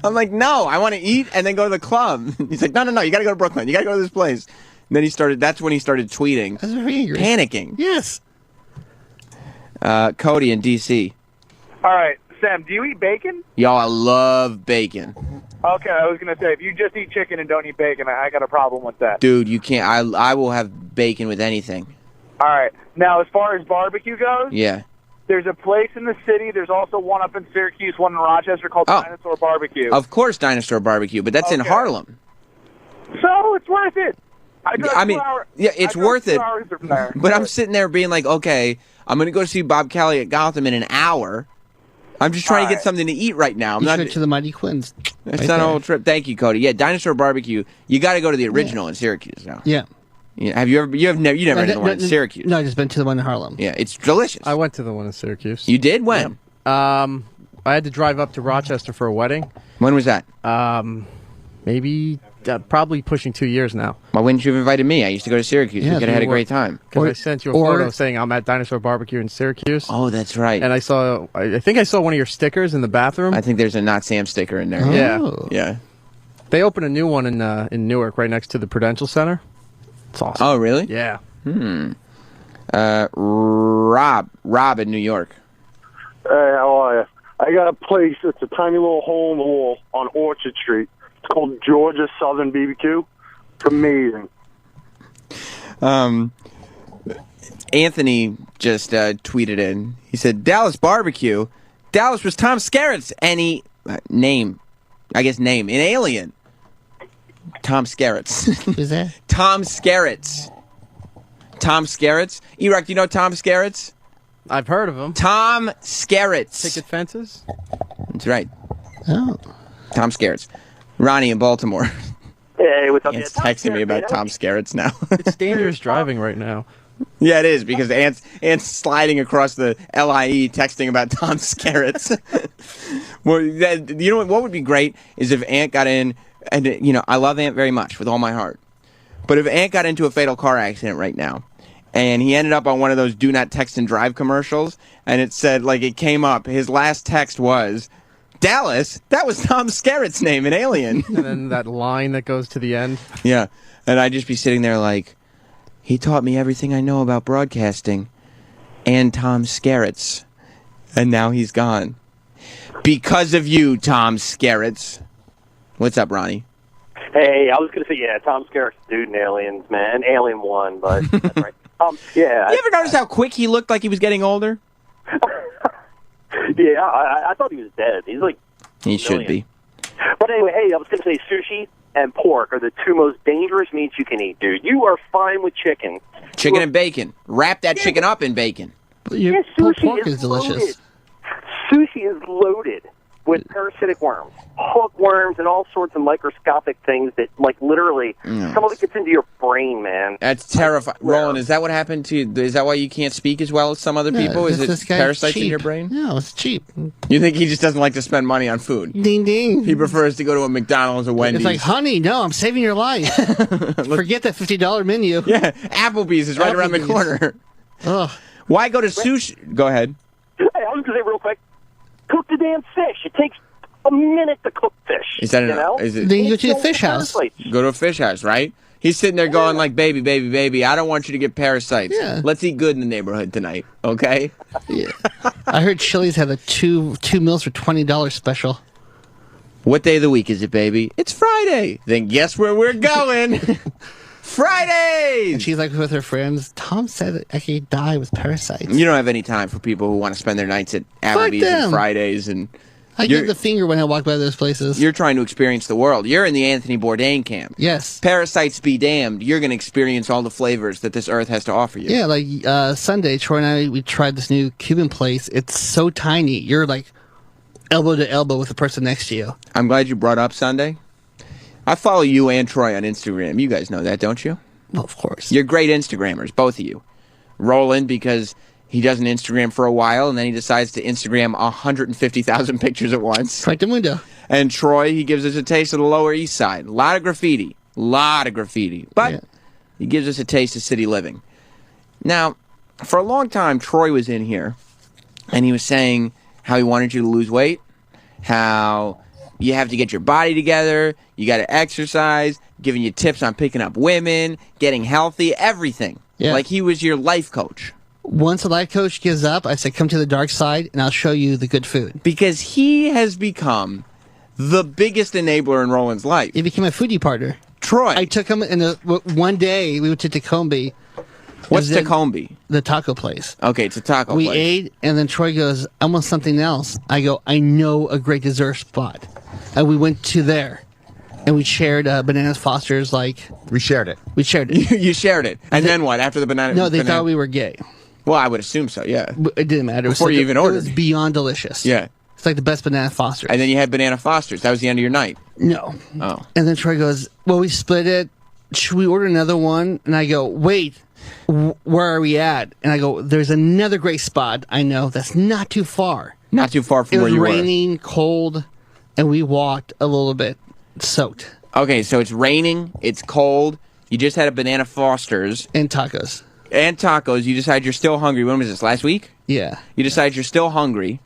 I'm like, no, I want to eat and then go to the club. He's like, no, you got to go to Brooklyn. You got to go to this place. And then that's when he started tweeting. I was very angry. Panicking. Yes. Cody in D.C. All right, Sam, do you eat bacon? Y'all, I love bacon. Okay, I was going to say, if you just eat chicken and don't eat bacon, I got a problem with that. Dude, you can't. I will have bacon with anything. All right. Now, as far as barbecue goes, Yeah. there's a place in the city. There's also one up in Syracuse, one in Rochester called Dinosaur Barbecue. Of course, Dinosaur Barbecue, but that's in Harlem. So it's worth it. It's worth it. 2 hours from there. But I'm sitting there being like, okay, I'm going to go see Bob Kelly at Gotham in an hour. I'm just trying to get something to eat right now. I'm You not should go to the Mighty Quins. It's Right not a there. whole trip. Thank you, Cody. Yeah, Dinosaur Barbecue. You got to go to the original in Syracuse now. Yeah. Have you ever? You never been to the one in Syracuse? No, I just been to the one in Harlem. Yeah, it's delicious. I went to the one in Syracuse. You did? When? I had to drive up to Rochester for a wedding. When was that? Maybe probably pushing 2 years now. Why wouldn't you have invited me? I used to go to Syracuse. Yeah, We could have had a great time. Because I sent you a photo saying I'm at Dinosaur Barbecue in Syracuse. Oh, that's right. And I think I saw one of your stickers in the bathroom. I think there's a Not Sam sticker in there. Yeah. They opened a new one in Newark, right next to the Prudential Center. It's awesome. Oh, really? Yeah. Rob in New York. Hey, how are you? I got a place. It's a tiny little hole in the wall on Orchard Street. It's called Georgia Southern BBQ. It's amazing. Anthony just tweeted in. He said, Dallas Barbecue. Dallas was Tom Skerritt's, and he name. In Alien. Tom Skerritt. Who's that? Tom Skerritt. Tom Skerritt. E-Rock, do you know Tom Skerritt? I've heard of him. Tom Skerritt. Picket fences? That's right. Oh. Tom Skerritt. Ronnie in Baltimore. Hey, what's up? Ant's texting me about Tom Skerritt now. It's dangerous driving right now. Yeah, it is, because Ant's sliding across the LIE texting about Tom Skerritt. Well, you know what would be great is if Ant got in, and I love Ant very much with all my heart. But if Ant got into a fatal car accident right now, and he ended up on one of those do not text and drive commercials, and it said, it came up, his last text was, Dallas, that was Tom Skerritt's name in Alien. And then that line that goes to the end. Yeah, and I'd just be sitting there like, he taught me everything I know about broadcasting, and Tom Skerritt, and now he's gone. Because of you, Tom Skerritt. What's up, Ronnie? Hey, I was going to say, Tom Skerritt's dude in Aliens, man. Alien 1, but that's right. Yeah. You ever notice how quick he looked like he was getting older? Yeah, I thought he was dead. He's like... He should be. But anyway, hey, I was going to say sushi and pork are the two most dangerous meats you can eat, dude. You are fine with chicken. Chicken and bacon. Wrap that chicken up in bacon. Pulled pork is delicious. Loaded. Sushi is loaded with parasitic worms, hookworms, and all sorts of microscopic things that, literally, some of it gets into your brain, man. That's terrifying. Roland, is that what happened to you? Is that why you can't speak as well as some other people? Is it parasites in your brain? No, it's cheap. You think he just doesn't like to spend money on food? Ding, ding. He prefers to go to a McDonald's or Wendy's. It's like, honey, no, I'm saving your life. Forget that $50 menu. Yeah, Applebee's is right around the corner. Ugh. Why go to sushi? Go ahead. Hey, I was going to say real quick, cook the damn fish. It takes a minute to cook fish. Is that Then you go to a fish house. Go to a fish house, right? He's sitting there going like, baby, baby, baby, I don't want you to get parasites. Yeah. Let's eat good in the neighborhood tonight, okay? Yeah. I heard Chili's had a two meals for $20 special. What day of the week is it, baby? It's Friday. Then guess where we're going? Fridays! And she's like with her friends. Tom said I could die with parasites. You don't have any time for people who want to spend their nights at Applebee's and Fridays. And I give the finger when I walk by those places. You're trying to experience the world. You're in the Anthony Bourdain camp. Yes. Parasites be damned. You're going to experience all the flavors that this earth has to offer you. Yeah, like Sunday, Troy and I, we tried this new Cuban place. It's so tiny. You're like elbow to elbow with the person next to you. I'm glad you brought up Sunday. I follow you and Troy on Instagram. You guys know that, don't you? Well, of course. You're great Instagrammers, both of you. Roland, because he doesn't Instagram for a while, and then he decides to Instagram 150,000 pictures at once. Right the window. And Troy, he gives us a taste of the Lower East Side. A lot of graffiti. But he gives us a taste of city living. Now, for a long time, Troy was in here, and he was saying how he wanted you to lose weight, how you have to get your body together, you got to exercise, giving you tips on picking up women, getting healthy, everything. Yeah. Like he was your life coach. Once a life coach gives up, I said, come to the dark side, and I'll show you the good food. Because he has become the biggest enabler in Roland's life. He became a foodie partner. Troy. I took him in one day, we went to Tacombe. What's Tacombe? The taco place. Okay, it's a taco place. We ate, and then Troy goes, I want something else. I go, I know a great dessert spot. And we went to there. And we shared Bananas Foster's, We shared it. We shared it. You shared it. And then what? After the banana... No, they thought we were gay. Well, I would assume so, yeah. It didn't matter. Before you even ordered. It was beyond delicious. Yeah. It's like the best Banana Foster's. And then you had Banana Foster's. That was the end of your night. No. Oh. And then Troy goes, well, we split it. Should we order another one? And I go, wait, where are we at? And I go, there's another great spot I know that's not too far. Not too far from where you were. It was raining, cold, and we walked a little bit soaked. Okay, so it's raining, it's cold, you just had a Banana Foster's. And tacos. And tacos. You decide you're still hungry. When was this, last week? Yeah. You decide you're still hungry,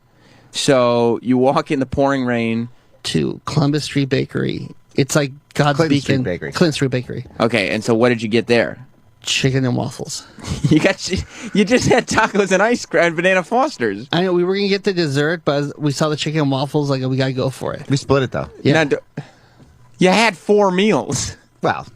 so you walk in the pouring rain. To Columbus Street Bakery. It's like God's Clinton Beacon. Street Bakery. Clinton Street Bakery. Okay, and so what did you get there? Chicken and waffles. You just had tacos and ice cream and Banana Foster's. I know, we were going to get the dessert, but we saw the chicken and waffles, we got to go for it. We split it, though. Yeah. Now, you had 4 meals. Well,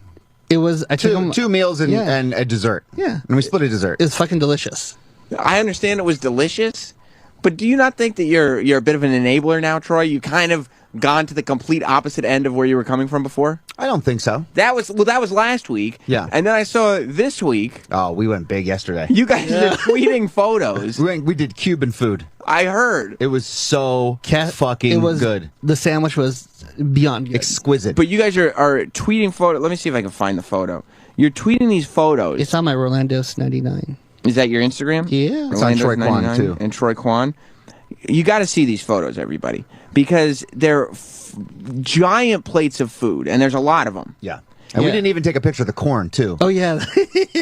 it was... I took two meals and a dessert. Yeah. And we split a dessert. It was fucking delicious. I understand it was delicious, But do you not think that you're a bit of an enabler now, Troy? You kind of gone to the complete opposite end of where you were coming from before? I don't think so. That was last week. Yeah. And then I saw this week. Oh, we went big yesterday. You guys are tweeting photos. We did Cuban food. I heard. It was so fucking good. The sandwich was beyond good. Exquisite. But you guys are tweeting photos. Let me see if I can find the photo. You're tweeting these photos. It's on my Rolando's 99. Is that your Instagram? Yeah. It's on Troy Kwan, too. And Troy Kwan. You got to see these photos, everybody, because they're giant plates of food, and there's a lot of them. Yeah. And we didn't even take a picture of the corn, too. Oh, yeah.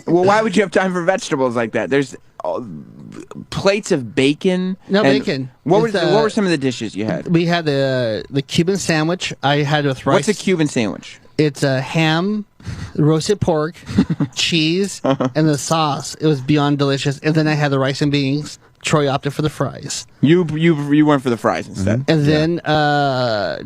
Well, why would you have time for vegetables like that? There's plates of bacon. No, bacon. What were some of the dishes you had? We had the Cuban sandwich. I had with rice. What's a Cuban sandwich? It's a ham, roasted pork, cheese, and the sauce. It was beyond delicious. And then I had the rice and beans. Troy opted for the fries. You went for the fries instead. And then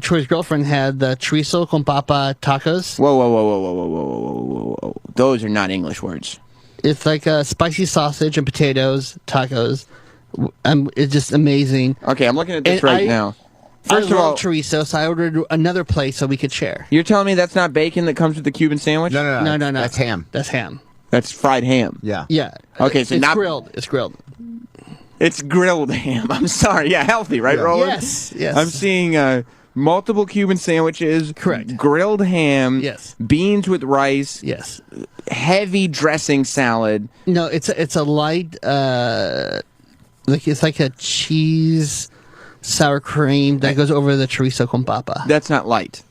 Troy's girlfriend had the chorizo con papa tacos. Whoa. Those are not English words. It's like a spicy sausage and potatoes tacos. It's just amazing. Okay, I'm looking at this now. First of all, chorizo, so I ordered another plate so we could share. You're telling me that's not bacon that comes with the Cuban sandwich? No. That's ham. That's ham. That's fried ham. Yeah. Yeah. Okay, so it's not grilled. It's grilled. It's grilled ham. I'm sorry. Yeah, healthy, right, Roland? Yes. I'm seeing multiple Cuban sandwiches. Correct. Grilled ham. Yes. Beans with rice. Yes. Heavy dressing salad. No, it's a light. It's like a cheese sour cream that goes over the chorizo con papa. That's not light.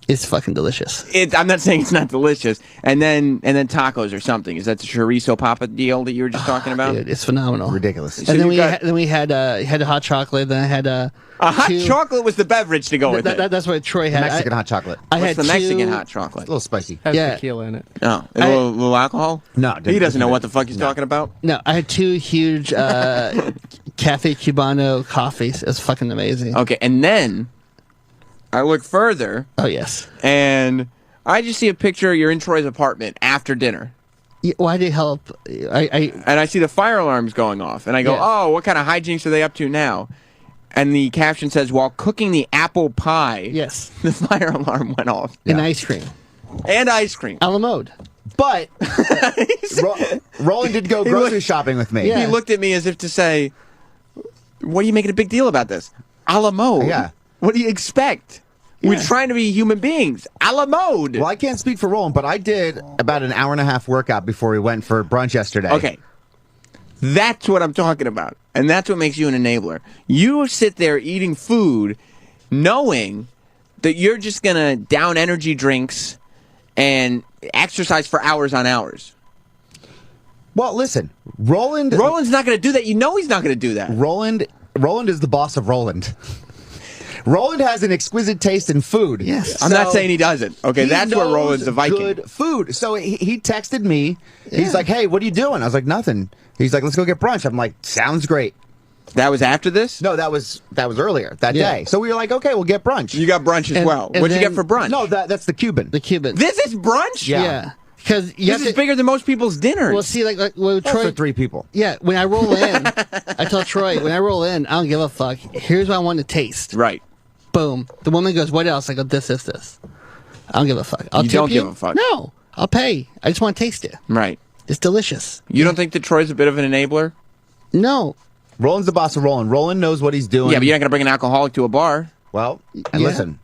It's fucking delicious. I'm not saying it's not delicious. And then tacos or something. Is that the chorizo papa deal that you were just talking about? Dude, it's phenomenal. Ridiculous. And then we had a hot chocolate. Then I had a hot chocolate was the beverage to go with it. That's what Troy had. Mexican hot chocolate. What's the Mexican hot chocolate? It's a little spicy. Has tequila in it. Oh, a little alcohol? No. He doesn't know what the fuck he's talking about. No, I had 2 huge Cafe Cubano coffees. It was fucking amazing. Okay, and then I look further. Oh, yes. And I just see a picture. You're in Troy's apartment after dinner. Yeah, why did it help? And I see the fire alarms going off. And I go, oh, what kind of hijinks are they up to now? And the caption says, while cooking the apple pie, yes, the fire alarm went off. And ice cream. And ice cream. A la mode. But Roland did go grocery shopping with me. Yeah. He looked at me as if to say, what are you making a big deal about this? A la mode. Yeah. What do you expect? Yeah. We're trying to be human beings. A la mode. Well, I can't speak for Roland, but I did about an hour and a half workout before we went for brunch yesterday. Okay. That's what I'm talking about. And that's what makes you an enabler. You sit there eating food knowing that you're just going to down energy drinks and exercise for hours on hours. Well, listen, Roland's not going to do that. You know he's not going to do that. Roland is the boss of Roland. Roland has an exquisite taste in food. Yes. I'm not saying he doesn't. Okay, that's where Roland's a Viking. Good food. So he texted me. Yeah. He's like, hey, what are you doing? I was like, nothing. He's like, let's go get brunch. I'm like, sounds great. That was after this? No, that was earlier that day. So we were like, okay, we'll get brunch. You got brunch as well. What'd you get for brunch? No, that's the Cuban. The Cuban. This is brunch? Yeah. Because this is bigger than most people's dinners. Well, see, like Troy, for 3 people. Yeah, when I roll in, I tell Troy, when I roll in, I don't give a fuck. Here's what I want to taste. Right. Boom. The woman goes, what else? I go, this. I don't give a fuck. You don't give a fuck? No. I'll pay. I just want to taste it. Right. It's delicious. You don't think that Troy's a bit of an enabler? No. Roland's the boss of Roland. Roland knows what he's doing. Yeah, but you're not going to bring an alcoholic to a bar. Well, and listen.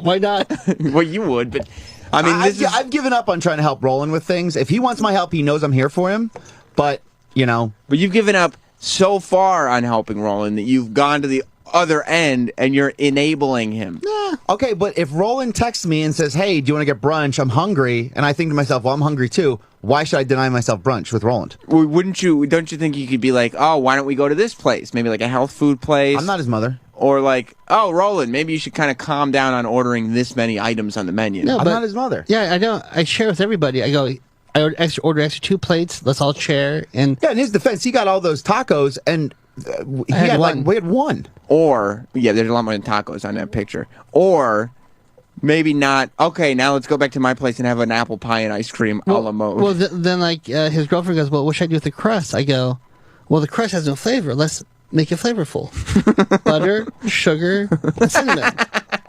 Why not? Well, you would, but I mean, I've given up on trying to help Roland with things. If he wants my help, he knows I'm here for him. But, But you've given up so far on helping Roland that you've gone to the other end and you're enabling him. Okay, but if Roland texts me and says, hey, do you want to get brunch? I'm hungry. And I think to myself, well, I'm hungry too. Why should I deny myself brunch with Roland? Well, don't you think you could be like, oh, why don't we go to this place? Maybe like a health food place. I'm not his mother. Or like, oh, Roland, maybe you should kind of calm down on ordering this many items on the menu. No, I'm not his mother. Yeah, I don't. I share with everybody. I go, I order extra 2 plates. Let's all share. And yeah, in his defense, he got all those tacos and we had one. Or, yeah, there's a lot more than tacos on that picture. Or maybe not. Okay, now let's go back to my place and have an apple pie and ice cream a la mode. Well, then his girlfriend goes, well, what should I do with the crust? I go, well, the crust has no flavor. Let's make it flavorful. Butter, sugar, and cinnamon.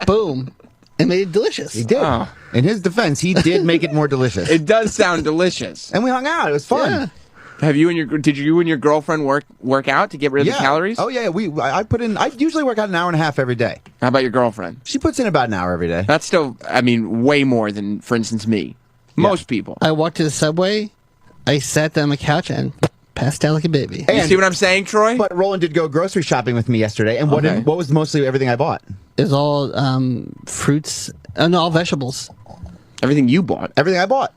Boom. And made it delicious. He did. Oh. In his defense, he did make it more delicious. It does sound delicious. And we hung out. It was fun. Yeah. Did you and your girlfriend work out to get rid of the calories? Oh yeah, I usually work out an hour and a half every day. How about your girlfriend? She puts in about an hour every day. That's still, I mean, way more than, for instance, me. Most people. I walked to the subway, I sat down on the couch and passed out like a baby. You see what I'm saying, Troy? But Roland did go grocery shopping with me yesterday, and what was mostly everything I bought? It was all fruits, no, all vegetables. Everything you bought? Everything I bought.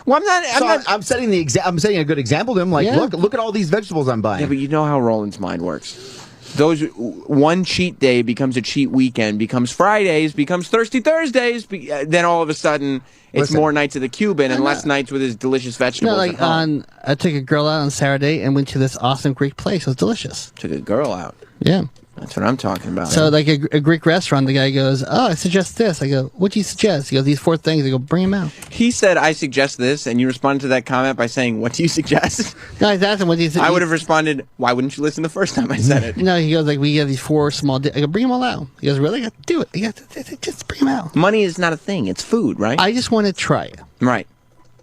Well, I'm setting I'm setting a good example to him. Like, look at all these vegetables I'm buying. Yeah, but you know how Roland's mind works. Those one cheat day becomes a cheat weekend, becomes Fridays, becomes Thirsty Thursdays. Then all of a sudden, it's more nights at the Cuban and less nights with his delicious vegetables. No, like I took a girl out on Saturday and went to this awesome Greek place. It was delicious. Took a girl out. Yeah. That's what I'm talking about. So, like a Greek restaurant, the guy goes, "Oh, I suggest this." I go, "What do you suggest?" He goes, "These 4 things." I go, "Bring them out." He said, "I suggest this," and you responded to that comment by saying, "What do you suggest?" No, I asked him, "What do you suggest?" I would have responded, "Why wouldn't you listen the first time I said it?" No, he goes, "Like we have these 4 small." I go, "Bring them all out." He goes, "Really? I got to do it. I got to just bring them out." Money is not a thing; it's food, right? I just want to try it. Right.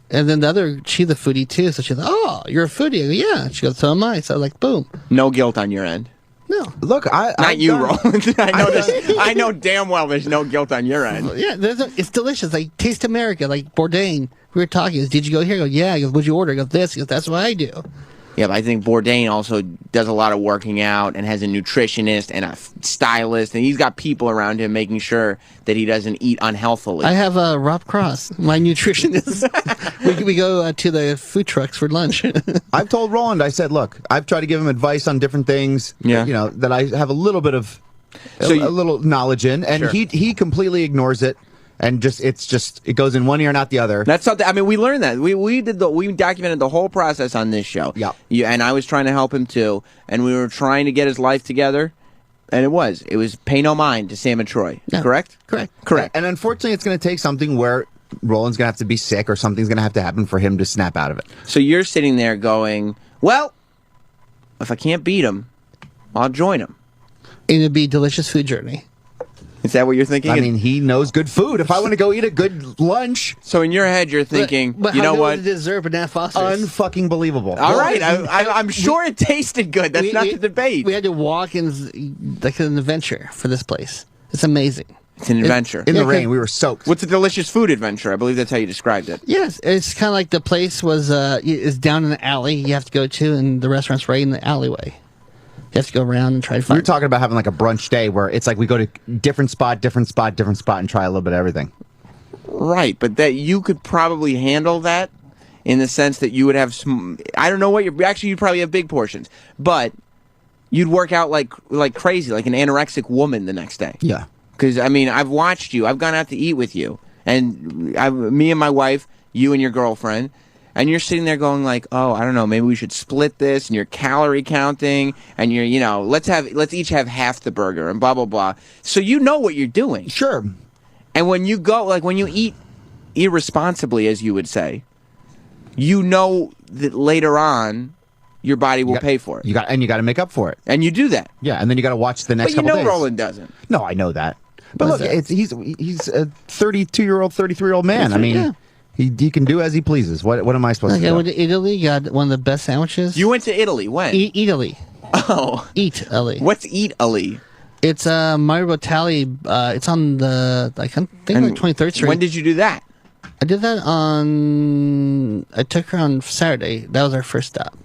And then the other, she's a foodie too, so she's like, "Oh, you're a foodie." I go, "Yeah." She goes, "So am I." So like, boom. No guilt on your end. No. Look, not you, Roland. I know damn well there's no guilt on your end. Yeah, it's delicious. Like Taste America, like Bourdain. We were talking. He goes, "Did you go here?" I go, "Yeah." He goes, "What'd you order?" I go, "This." He goes, "That's what I do." Yeah, but I think Bourdain also does a lot of working out and has a nutritionist and a stylist, and he's got people around him making sure that he doesn't eat unhealthily. I have Rob Cross, my nutritionist. we go to the food trucks for lunch. I've told Roland, I said, look, I've tried to give him advice on different things, that I have a little bit of, a little knowledge in, and he completely ignores it. And it goes in one ear and out the other. That's something. I mean, we learned that. We documented the whole process on this show. Yeah. And I was trying to help him too. And we were trying to get his life together. And it was pay no mind to Sam and Troy. Yeah. Correct. And unfortunately, it's going to take something where Roland's going to have to be sick or something's going to have to happen for him to snap out of it. So you're sitting there going, well, if I can't beat him, I'll join him. It'd be a delicious food journey. Is that what you're thinking? I mean, he knows good food. If I want to go eat a good lunch. So in your head, you're thinking, but you know what? Dessert, Banana Foster's. Unfucking believable. All right. I'm sure it tasted good. That's not the debate. We had to walk in like an adventure for this place. It's amazing. It's an adventure. In the rain, we were soaked. What's a delicious food adventure? I believe that's how you described it. Yes, it's kind of like the place is down in the alley you have to go to, and the restaurant's right in the alleyway. You have to go around and try to find. We were talking about having like a brunch day where it's like we go to different spot, and try a little bit of everything. Right, but that you could probably handle that in the sense that you would have some. I don't know what you'd probably have big portions, but you'd work out like crazy, like an anorexic woman the next day. Yeah. Because, I mean, I've watched you. I've gone out to eat with you. And me and my wife, you and your girlfriend, and you're sitting there going like, oh, I don't know, maybe we should split this, and you're calorie counting, and you're, let's each have half the burger, and blah, blah, blah. So you know what you're doing. Sure. And when you go, like when you eat irresponsibly, as you would say, you know that later on, your body will pay for it. You got to make up for it. And you do that. Yeah, and then you got to watch the next couple days. But Roland doesn't. No, I know that. But look, he's a 32-year-old, 33-year-old man. I mean, he can do as he pleases. What am I supposed to do? I went to Italy, got one of the best sandwiches. You went to Italy, when? Italy. Oh. Italy. What's Italy? It's Mario Batali. It's on the, like 23rd Street. When did you do that? I did that I took her on Saturday. That was our first stop.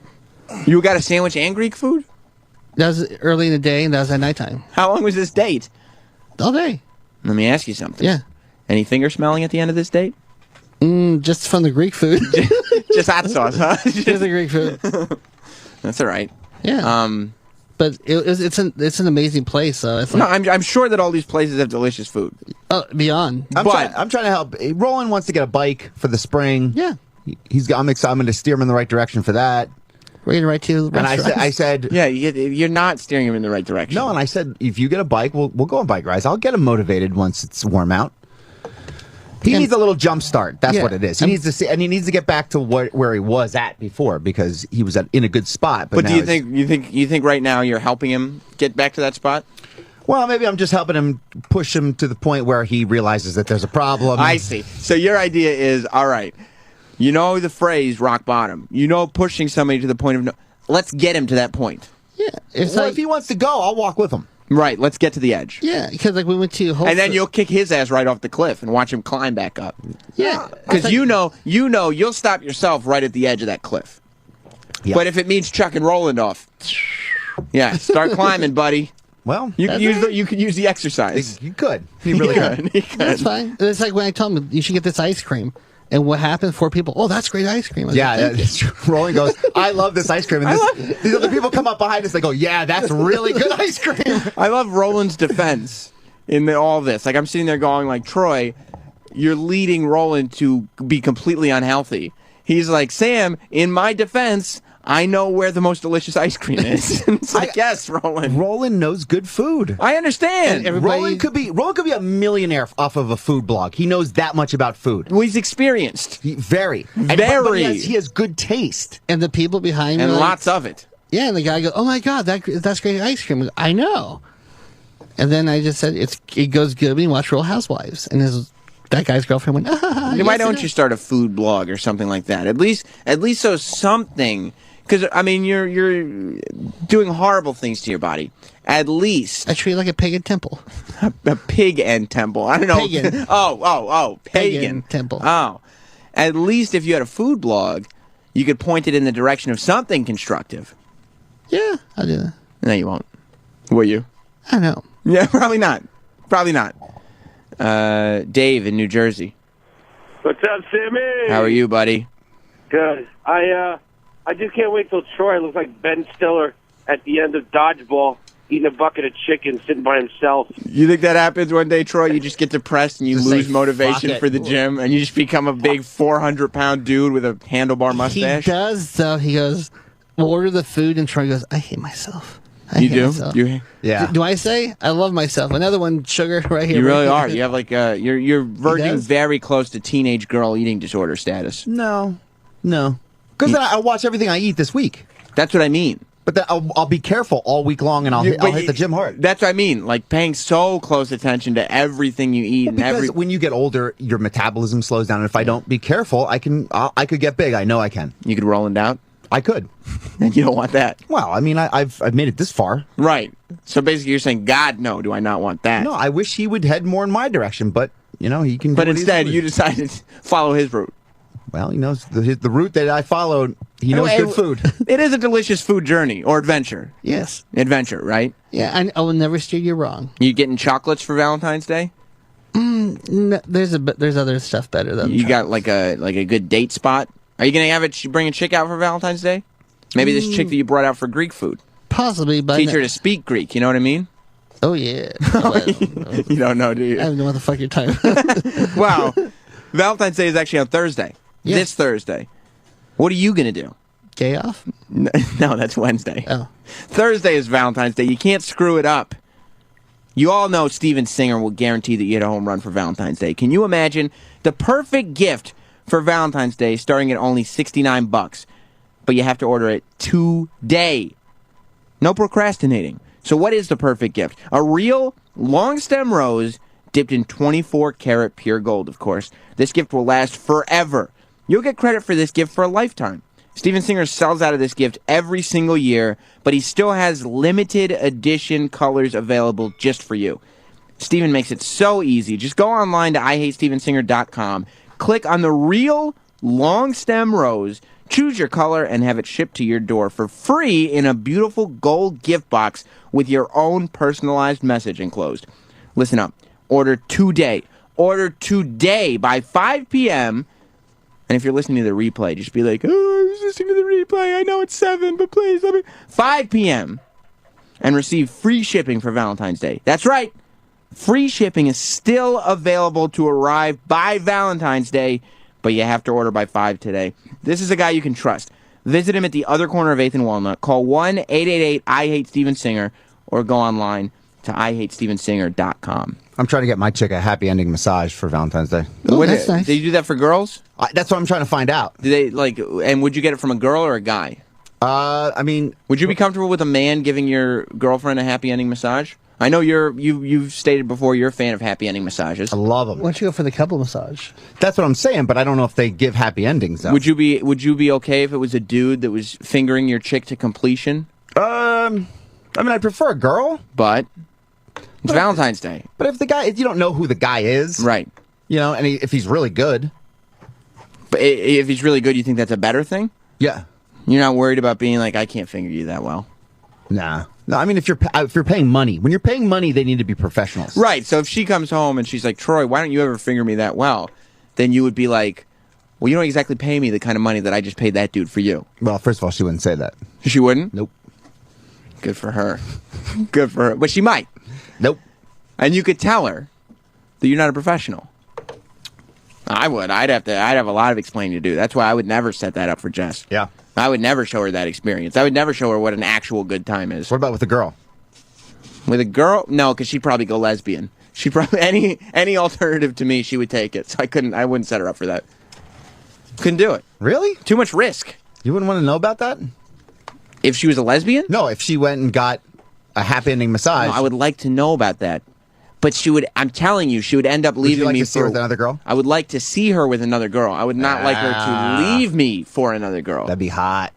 You got a sandwich and Greek food? That was early in the day, and that was at nighttime. How long was this date? All day. Let me ask you something. Yeah. Any finger smelling at the end of this date? Just from the Greek food. Just hot sauce, huh? Just the Greek food. That's all right. Yeah. But it's an amazing place. So it's like, no, I'm sure that all these places have delicious food. Beyond. I'm trying to help. Roland wants to get a bike for the spring. Yeah. I'm going to steer him in the right direction for that. We're going right to the restaurant. And I said, yeah, you're not steering him in the right direction. No, and I said, if you get a bike, we'll go on bike rides. I'll get him motivated once it's warm out. He needs a little jump start. That's what it is. He needs to see, and he needs to get back to where he was at before, because he was in a good spot. But do you think right now you're helping him get back to that spot? Well, maybe I'm just helping him push him to the point where he realizes that there's a problem. I see. So your idea is, all right, you know the phrase rock bottom. You know pushing somebody to the point of no. Let's get him to that point. Yeah. If he wants to go, I'll walk with him. Right, let's get to the edge. Yeah, because like we went to Whole and then you'll kick his ass right off the cliff and watch him climb back up. Yeah, because you know you'll stop yourself right at the edge of that cliff. Yeah. But if it means chucking Roland off, yeah, start climbing, buddy. Well, you could use the exercise. You could. You really could. That's fine. It's like when I told him you should get this ice cream. And what happened? 4 people. Oh, that's great ice cream. Roland goes, I love this ice cream. And these other people come up behind us. They go, yeah, that's really good ice cream. I love Roland's defense in all this. Like I'm sitting there going, like Troy, you're leading Roland to be completely unhealthy. He's like, Sam, in my defense, I know where the most delicious ice cream is. It's like, yes, Roland. Roland knows good food. I understand. Roland could be a millionaire off of a food blog. He knows that much about food. Well, he's experienced. Very. Very. But he has good taste. And the people behind me. And lots of it. Yeah, and the guy goes, oh my God, that's great ice cream. I know. And then I just said, it goes good when you watch Real Housewives. And that guy's girlfriend went, why don't you start a food blog or something like that? At least so something. Because, I mean, you're doing horrible things to your body. At least. I treat you like a pagan temple. A pig and temple. I don't know. Pagan. Pagan temple. Oh. At least if you had a food blog, you could point it in the direction of something constructive. Yeah, I'll do that. No, you won't. Will you? I know. Yeah, probably not. Probably not. Dave in New Jersey. What's up, Sammy? How are you, buddy? Good. I just can't wait till Troy looks like Ben Stiller at the end of Dodgeball eating a bucket of chicken sitting by himself. You think that happens one day, Troy? You just get depressed and you lose motivation for the gym and you just become a big 400-pound dude with a handlebar mustache? He does, though. He goes, we'll order the food, and Troy goes, I hate myself. You do? Yeah. Do I say? I love myself. Another one, sugar, right here. You really are. You have like you're verging very close to teenage girl eating disorder status. No. Because then I'll watch everything I eat this week. That's what I mean. But then I'll be careful all week long, and I'll hit the gym hard. That's what I mean. Like paying so close attention to everything you eat. Because when you get older, your metabolism slows down. And if I don't be careful, I could get big. I know I can. You could Roland out? I could. And you don't want that? Well, I mean, I've made it this far. Right. So basically you're saying, God, no, do I not want that? No, I wish he would head more in my direction, but, he can do But instead, you decided to follow his route. Well, he knows the route that I followed. He knows good food. It is a delicious food journey or adventure. Yes. Adventure, right? Yeah, I will never steer you wrong. You getting chocolates for Valentine's Day? No, there's other stuff better though. You got like a good date spot? Are you gonna bring a chick out for Valentine's Day? Maybe this chick that you brought out for Greek food. Possibly, but teach her to speak Greek. You know what I mean? Oh yeah. You don't know, do you? I don't know what the fuck you're talking about. Wow. Valentine's Day is actually on Thursday. Yeah. This Thursday. What are you going to do? Day off? No, that's Wednesday. Oh. Thursday is Valentine's Day. You can't screw it up. You all know Steven Singer will guarantee that you hit a home run for Valentine's Day. Can you imagine the perfect gift for Valentine's Day starting at only $69? But you have to order it today. No procrastinating. So what is the perfect gift? A real long stem rose dipped in 24-karat pure gold, of course. This gift will last forever. You'll get credit for this gift for a lifetime. Steven Singer sells out of this gift every single year, but he still has limited edition colors available just for you. Steven makes it so easy. Just go online to IHateStevenSinger.com, click on the real long stem rose, choose your color, and have it shipped to your door for free in a beautiful gold gift box with your own personalized message enclosed. Listen up. Order today. Order today by 5 p.m., and if you're listening to the replay, just be like, oh, I was listening to the replay. I know it's 7, but please let me... 5 p.m. and receive free shipping for Valentine's Day. That's right. Free shipping is still available to arrive by Valentine's Day, but you have to order by 5 today. This is a guy you can trust. Visit him at the other corner of 8th and Walnut. Call 1-888-I-HATE-STEVEN-SINGER or go online to IHateStevenSinger.com. I'm trying to get my chick a happy ending massage for Valentine's Day. Oh, that's nice. Did you do that for girls? That's what I'm trying to find out. Do they and would you get it from a girl or a guy? I mean, would you be comfortable with a man giving your girlfriend a happy ending massage? I know you've stated before you're a fan of happy ending massages. I love them. Why don't you go for the couple massage? That's what I'm saying, but I don't know if they give happy endings. Though. Would you be okay if it was a dude that was fingering your chick to completion? I mean, I prefer a girl, but it's Valentine's Day. But if you don't know who the guy is, right? You know, and if he's really good, but if he's really good, you think that's a better thing? Yeah. You're not worried about being like, I can't finger you that well. Nah. No, I mean, if you're paying money, when you're paying money, they need to be professionals. Right. So if she comes home and she's like, Troy, why don't you ever finger me that well? Then you would be like, well, you don't exactly pay me the kind of money that I just paid that dude for you. Well, first of all, she wouldn't say that. She wouldn't? Nope. Good for her. Good for her. But she might. Nope. And you could tell her that you're not a professional. I would. I'd have a lot of explaining to do. That's why I would never set that up for Jess. Yeah. I would never show her that experience. I would never show her what an actual good time is. What about with a girl? With a girl? No, because she'd probably go lesbian. She probably any alternative to me, she would take it. So I wouldn't set her up for that. Couldn't do it. Really? Too much risk. You wouldn't want to know about that? If she was a lesbian? No, if she went and got a happy ending massage. No, I would like to know about that. But she would, I'm telling you, she would end up leaving would you like me to see her with another girl? I would like to see her with another girl. I would not like her to leave me for another girl. That'd be hot.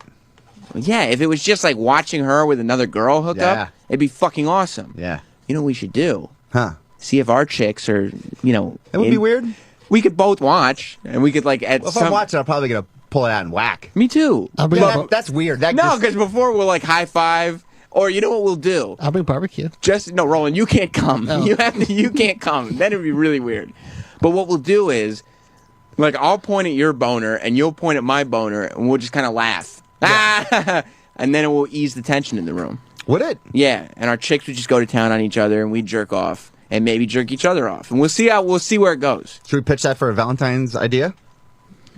Yeah, if it was just like watching her with another girl hook up, it'd be fucking awesome. Yeah. You know what we should do? Huh. See if our chicks are, you know. It would be weird. We could both watch, and we could like if I'm watching, I'm probably going to pull it out and whack. Me too. That's weird. No, because before we'll like high five. Or you know what we'll do? I'll bring barbecue. No, Roland, you can't come. Oh. You can't come. Then it'd be really weird. But what we'll do is, like, I'll point at your boner and you'll point at my boner, and we'll just kind of laugh. Yeah. And then it will ease the tension in the room. Would it? Yeah. And our chicks would just go to town on each other, and we'd jerk off, and maybe jerk each other off, and we'll see where it goes. Should we pitch that for a Valentine's idea?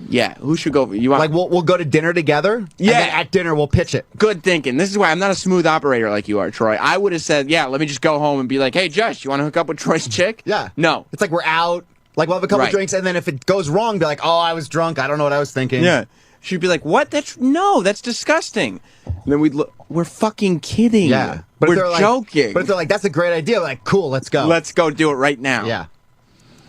Yeah, who should go? You want like we'll go to dinner together? Yeah, and then at dinner we'll pitch it. Good thinking. This is why I'm not a smooth operator like you are, Troy. I would have said, yeah, let me just go home and be like, hey, Josh, you want to hook up with Troy's chick? Yeah. No. It's like we're out, like we'll have a couple drinks, and then if it goes wrong, be like, oh, I was drunk, I don't know what I was thinking. Yeah. She'd be like, what? That's disgusting. And then we're fucking kidding. Yeah. But we're joking. But if they're like, that's a great idea, we're like, cool, let's go. Let's go do it right now. Yeah.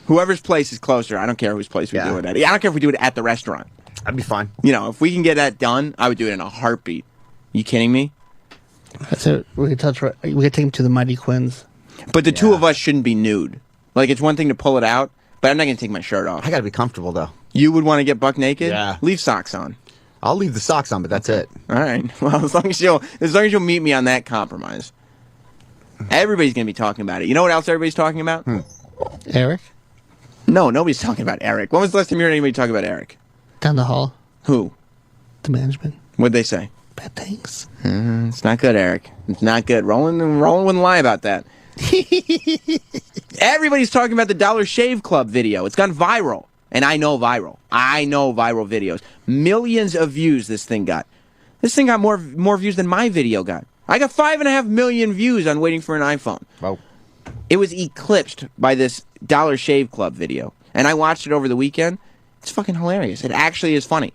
Whoever's place is closer. I don't care whose place we do it at. I don't care if we do it at the restaurant. That'd be fine. You know, if we can get that done, I would do it in a heartbeat. You kidding me? That's it. We could take him to the Mighty Quins. But the two of us shouldn't be nude. Like, it's one thing to pull it out, but I'm not going to take my shirt off. I got to be comfortable, though. You would want to get buck naked? Yeah. Leave socks on. I'll leave the socks on, but that's it. All right. Well, as long as you'll meet me on that compromise. Everybody's going to be talking about it. You know what else everybody's talking about? Eric? No, nobody's talking about Eric. When was the last time you heard anybody talk about Eric? Down the hall. Who? The management. What'd they say? Bad things. It's not good, Eric. It's not good. Roland wouldn't lie about that. Everybody's talking about the Dollar Shave Club video. It's gone viral. And I know viral. I know viral videos. Millions of views this thing got. This thing got more views than my video got. I got 5.5 million views on Waiting for an iPhone. Wow. It was eclipsed by this Dollar Shave Club video. And I watched it over the weekend. It's fucking hilarious. It actually is funny.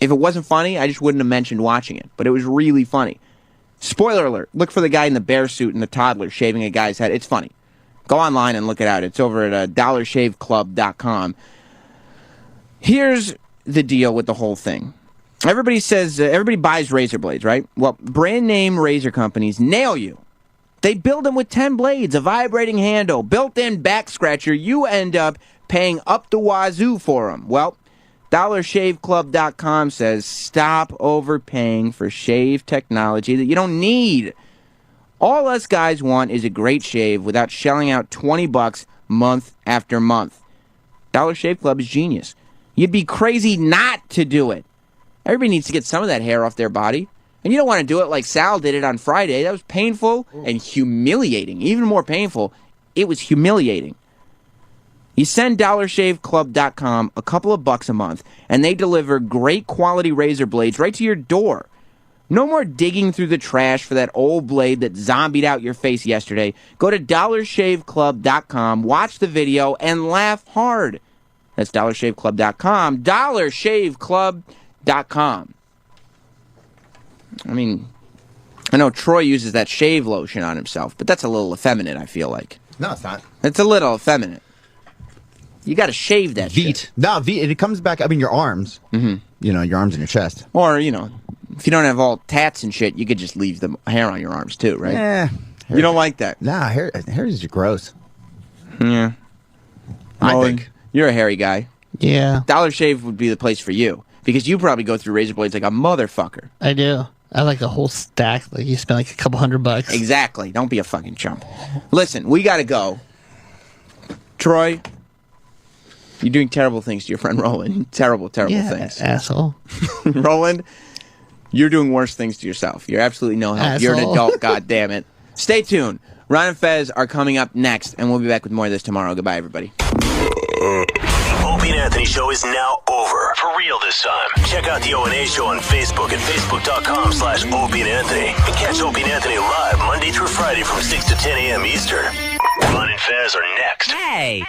If it wasn't funny, I just wouldn't have mentioned watching it. But it was really funny. Spoiler alert. Look for the guy in the bear suit and the toddler shaving a guy's head. It's funny. Go online and look it out. It's over at dollarshaveclub.com. Here's the deal with the whole thing. Everybody says, everybody buys razor blades, right? Well, brand name razor companies nail you. They build them with 10 blades, a vibrating handle, built-in back scratcher. You end up paying up the wazoo for them. Well, dollarshaveclub.com says stop overpaying for shave technology that you don't need. All us guys want is a great shave without shelling out $20 month after month. Dollar Shave Club is genius. You'd be crazy not to do it. Everybody needs to get some of that hair off their body. And you don't want to do it like Sal did it on Friday. That was painful and humiliating. Even more painful, it was humiliating. You send dollarshaveclub.com a couple of bucks a month, and they deliver great quality razor blades right to your door. No more digging through the trash for that old blade that zombied out your face yesterday. Go to dollarshaveclub.com, watch the video, and laugh hard. That's dollarshaveclub.com. dollarshaveclub.com. I mean, I know Troy uses that shave lotion on himself, but that's a little effeminate, I feel like. No, it's not. It's a little effeminate. You got to shave that shit. No, it comes back, I mean, your arms. Mm-hmm. You know, your arms and your chest. Or, you know, if you don't have all tats and shit, you could just leave the hair on your arms too, right? Yeah. You don't like that? Nah, hair is gross. Yeah. I think. You're a hairy guy. Yeah. Dollar Shave would be the place for you. Because you probably go through razor blades like a motherfucker. I do. I like a whole stack. Like you spend like a couple $100. Exactly. Don't be a fucking chump. Listen, we gotta go. Troy, you're doing terrible things to your friend Roland. Terrible things. Asshole. Roland, you're doing worse things to yourself. You're absolutely no help. Asshole. You're an adult, goddammit. Stay tuned. Ron and Fez are coming up next, and we'll be back with more of this tomorrow. Goodbye, everybody. The Opie and Anthony Show is now over. For real this time. Check out the O&A Show on Facebook at facebook.com/Opie and Anthony. And catch Opie and Anthony live Monday through Friday from 6 to 10 a.m. Eastern. Ron and Fez are next. Hey!